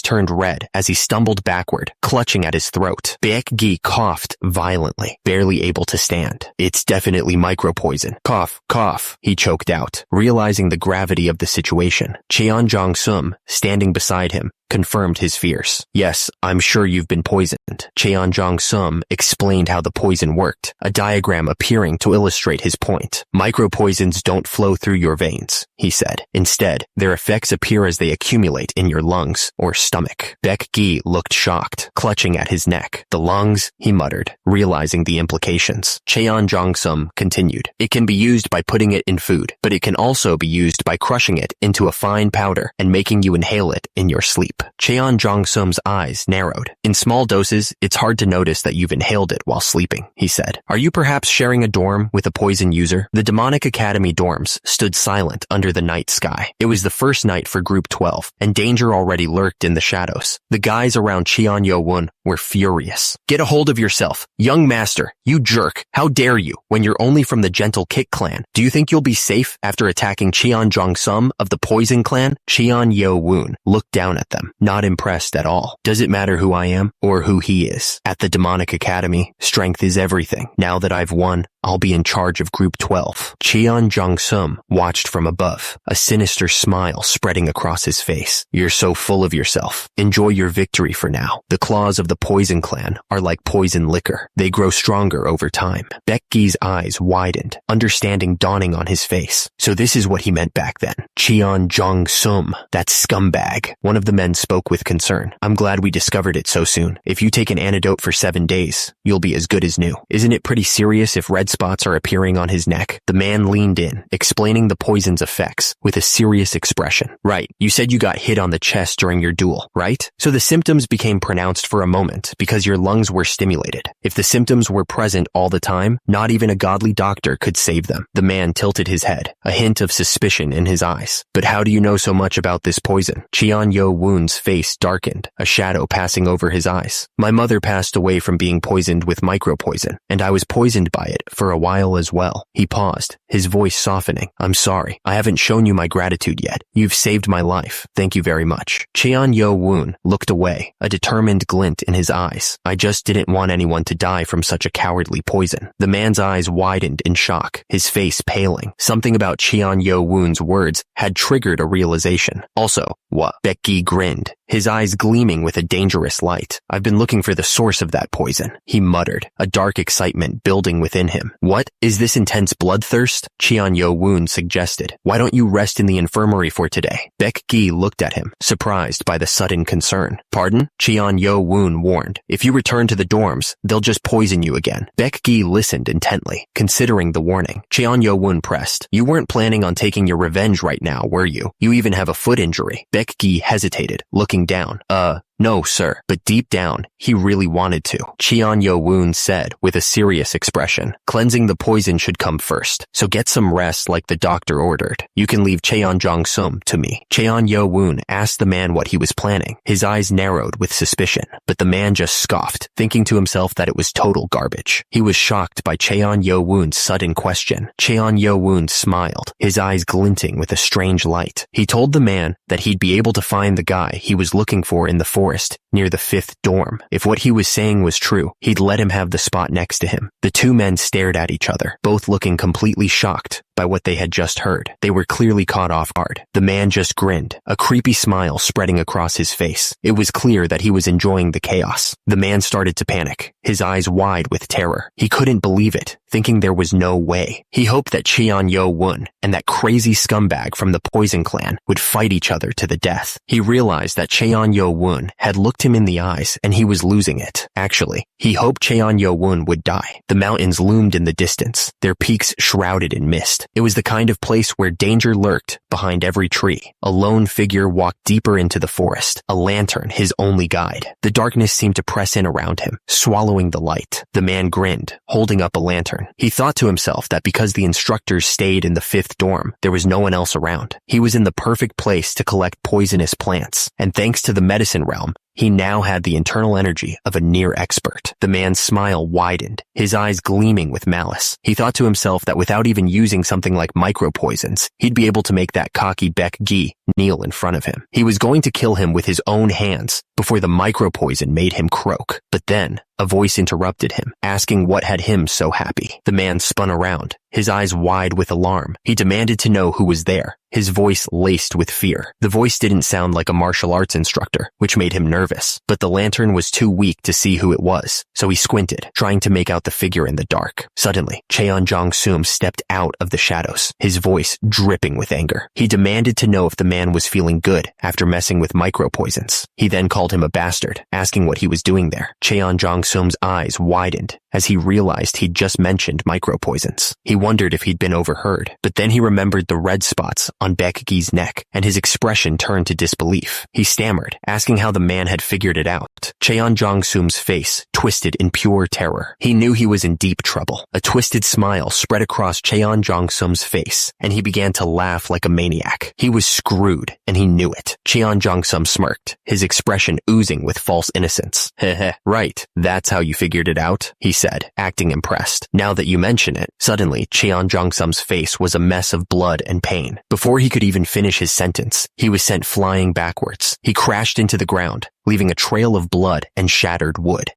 turned red as he stumbled backward, clutching at his throat. Baek Gi coughed violently, barely able to stand. "It's definitely micropoison. Cough, cough," he choked out, realizing the gravity of the situation. Cheon Jong-sum, standing beside him, confirmed his fears. "Yes, I'm sure you've been poisoned." Cheon Jong-sum explained how the poison worked, a diagram appearing to illustrate his point. "Micropoisons don't flow through your veins," he said. "Instead, their effects appear as they accumulate in your lungs or stomach." Baek Gi looked shocked, clutching at his neck. "The lungs," he muttered, realizing the implications. Cheon Jong-sum continued, "It can be used by putting it in food, but it can also be used by crushing it into a fine powder and making you inhale it in your sleep." Cheon Jong-sum's eyes narrowed. "In small doses, it's hard to notice that you've inhaled it while sleeping," he said. "Are you perhaps sharing a dorm with a poison user?" The Demonic Academy dorms stood silent under the night sky. It was the first night for Group 12, and danger already lurked in the shadows. The guys around Cheon Yo-won were furious. "Get a hold of yourself. Young master, you jerk. How dare you, when you're only from the Gentle Kick clan? Do you think you'll be safe after attacking Cheon Jong-sum of the Poison clan?" Cheon Yo-won looked down at them, not impressed at all. "Does it matter who I am or who he is? At the Demonic Academy, strength is everything. Now that I've won, I'll be in charge of Group 12. Cheon Jong-sum watched from above, a sinister smile spreading across his face. "You're so full of yourself. Enjoy your victory for now. The claws of the Poison clan are like poison liquor. They grow stronger over time." Baek Gi's eyes widened, understanding dawning on his face. So this is what he meant back then. Cheon Jong-sum, that scumbag. One of the men spoke with concern. I'm glad we discovered it so soon. If you take an antidote for 7 days, you'll be as good as new. Isn't it pretty serious if red spots are appearing on his neck? The man leaned in, explaining the poison's effects with a serious expression. Right, you said you got hit on the chest during your duel, right? So the symptoms became pronounced for a moment because your lungs were stimulated. If the symptoms were present all the time, not even a godly doctor could save them. The man tilted his head, a hint of suspicion in his eyes. But how do you know so much about this poison? Cheon Yo-woon's face darkened, a shadow passing over his eyes. My mother passed away from being poisoned with micropoison, and I was poisoned by it for a while as well. He paused, his voice softening. I'm sorry, I haven't shown you my gratitude yet. You've saved my life. Thank you very much. Cheon Yo-woon looked away, a determined glint in his eyes. I just didn't want anyone to die from such a cowardly poison. The man's eyes widened in shock, his face paling. Something about Cheon Yo-woon's words had triggered a realization. Also, what? Baek-gi grinned, his eyes gleaming with a dangerous light. I've been looking for the source of that poison, he muttered, a dark excitement building within him. What? Is this intense bloodthirst? Cheon Yo-woon suggested. Why don't you rest in the infirmary for today? Baek-gi looked at him, surprised by the sudden concern. Pardon? Cheon Yo-woon warned. If you return to the dorms, they'll just poison you again. Baek-gi listened intently, considering the warning. Cheon Yo-woon pressed. You weren't planning on taking your revenge right now, were you? You even have a foot injury. Baek-gi hesitated, looking down. No, sir. But deep down, he really wanted to. Cheon Yo-woon said with a serious expression. Cleansing the poison should come first, so get some rest like the doctor ordered. You can leave Cheon Jong-sum to me. Cheon Yo-woon asked the man what he was planning. His eyes narrowed with suspicion, but the man just scoffed, thinking to himself that it was total garbage. He was shocked by Cheon Yo-woon's sudden question. Cheon Yo-woon smiled, his eyes glinting with a strange light. He told the man that he'd be able to find the guy he was looking for in the forest near the 5th dorm. If what he was saying was true, he'd let him have the spot next to him. The two men stared at each other, both looking completely shocked by what they had just heard. They were clearly caught off guard. The man just grinned, a creepy smile spreading across his face. It was clear that he was enjoying the chaos. The man started to panic, his eyes wide with terror. He couldn't believe it, thinking there was no way. He hoped that Cheon Yo-woon and that crazy scumbag from the Poison Clan would fight each other to the death. He realized that Cheon Yo-woon had looked him in the eyes and he was losing it. Actually, he hoped Cheon Yo-woon would die. The mountains loomed in the distance, their peaks shrouded in mist. It was the kind of place where danger lurked behind every tree. A lone figure walked deeper into the forest, a lantern his only guide. The darkness seemed to press in around him, swallowing the light. The man grinned, holding up a lantern. He thought to himself that because the instructors stayed in the 5th dorm, there was no one else around. He was in the perfect place to collect poisonous plants, and thanks to the medicine realm, he now had the internal energy of a near expert. The man's smile widened, his eyes gleaming with malice. He thought to himself that without even using something like micropoisons, he'd be able to make that cocky Baek-gi kneel in front of him. He was going to kill him with his own hands before the micropoison made him croak. But then, a voice interrupted him, asking what had him so happy. The man spun around, his eyes wide with alarm. He demanded to know who was there, his voice laced with fear. The voice didn't sound like a martial arts instructor, which made him nervous, but the lantern was too weak to see who it was, so he squinted, trying to make out the figure in the dark. Suddenly, Cheon Jong-sum stepped out of the shadows, his voice dripping with anger. He demanded to know if the man was feeling good after messing with micropoisons. He then called him a bastard, asking what he was doing there. Cheon Jong-sum's eyes widened as he realized he'd just mentioned micropoisons. He wondered if he'd been overheard, but then he remembered the red spots on Baek-gi's neck, and his expression turned to disbelief. He stammered, asking how the man had figured it out. Cheon Jong-sum's face twisted in pure terror. He knew he was in deep trouble. A twisted smile spread across Cheon Jong-sum's face, and he began to laugh like a maniac. He was screwed, and he knew it. Cheon Jong-sum smirked, his expression oozing with false innocence. Heh, right, that's how you figured it out, he said, acting impressed. Now that you mention it, suddenly Cheon Jong-sum's face was a mess of blood and pain. Before he could even finish his sentence, he was sent flying backwards. He crashed into the ground, leaving a trail of blood and shattered wood.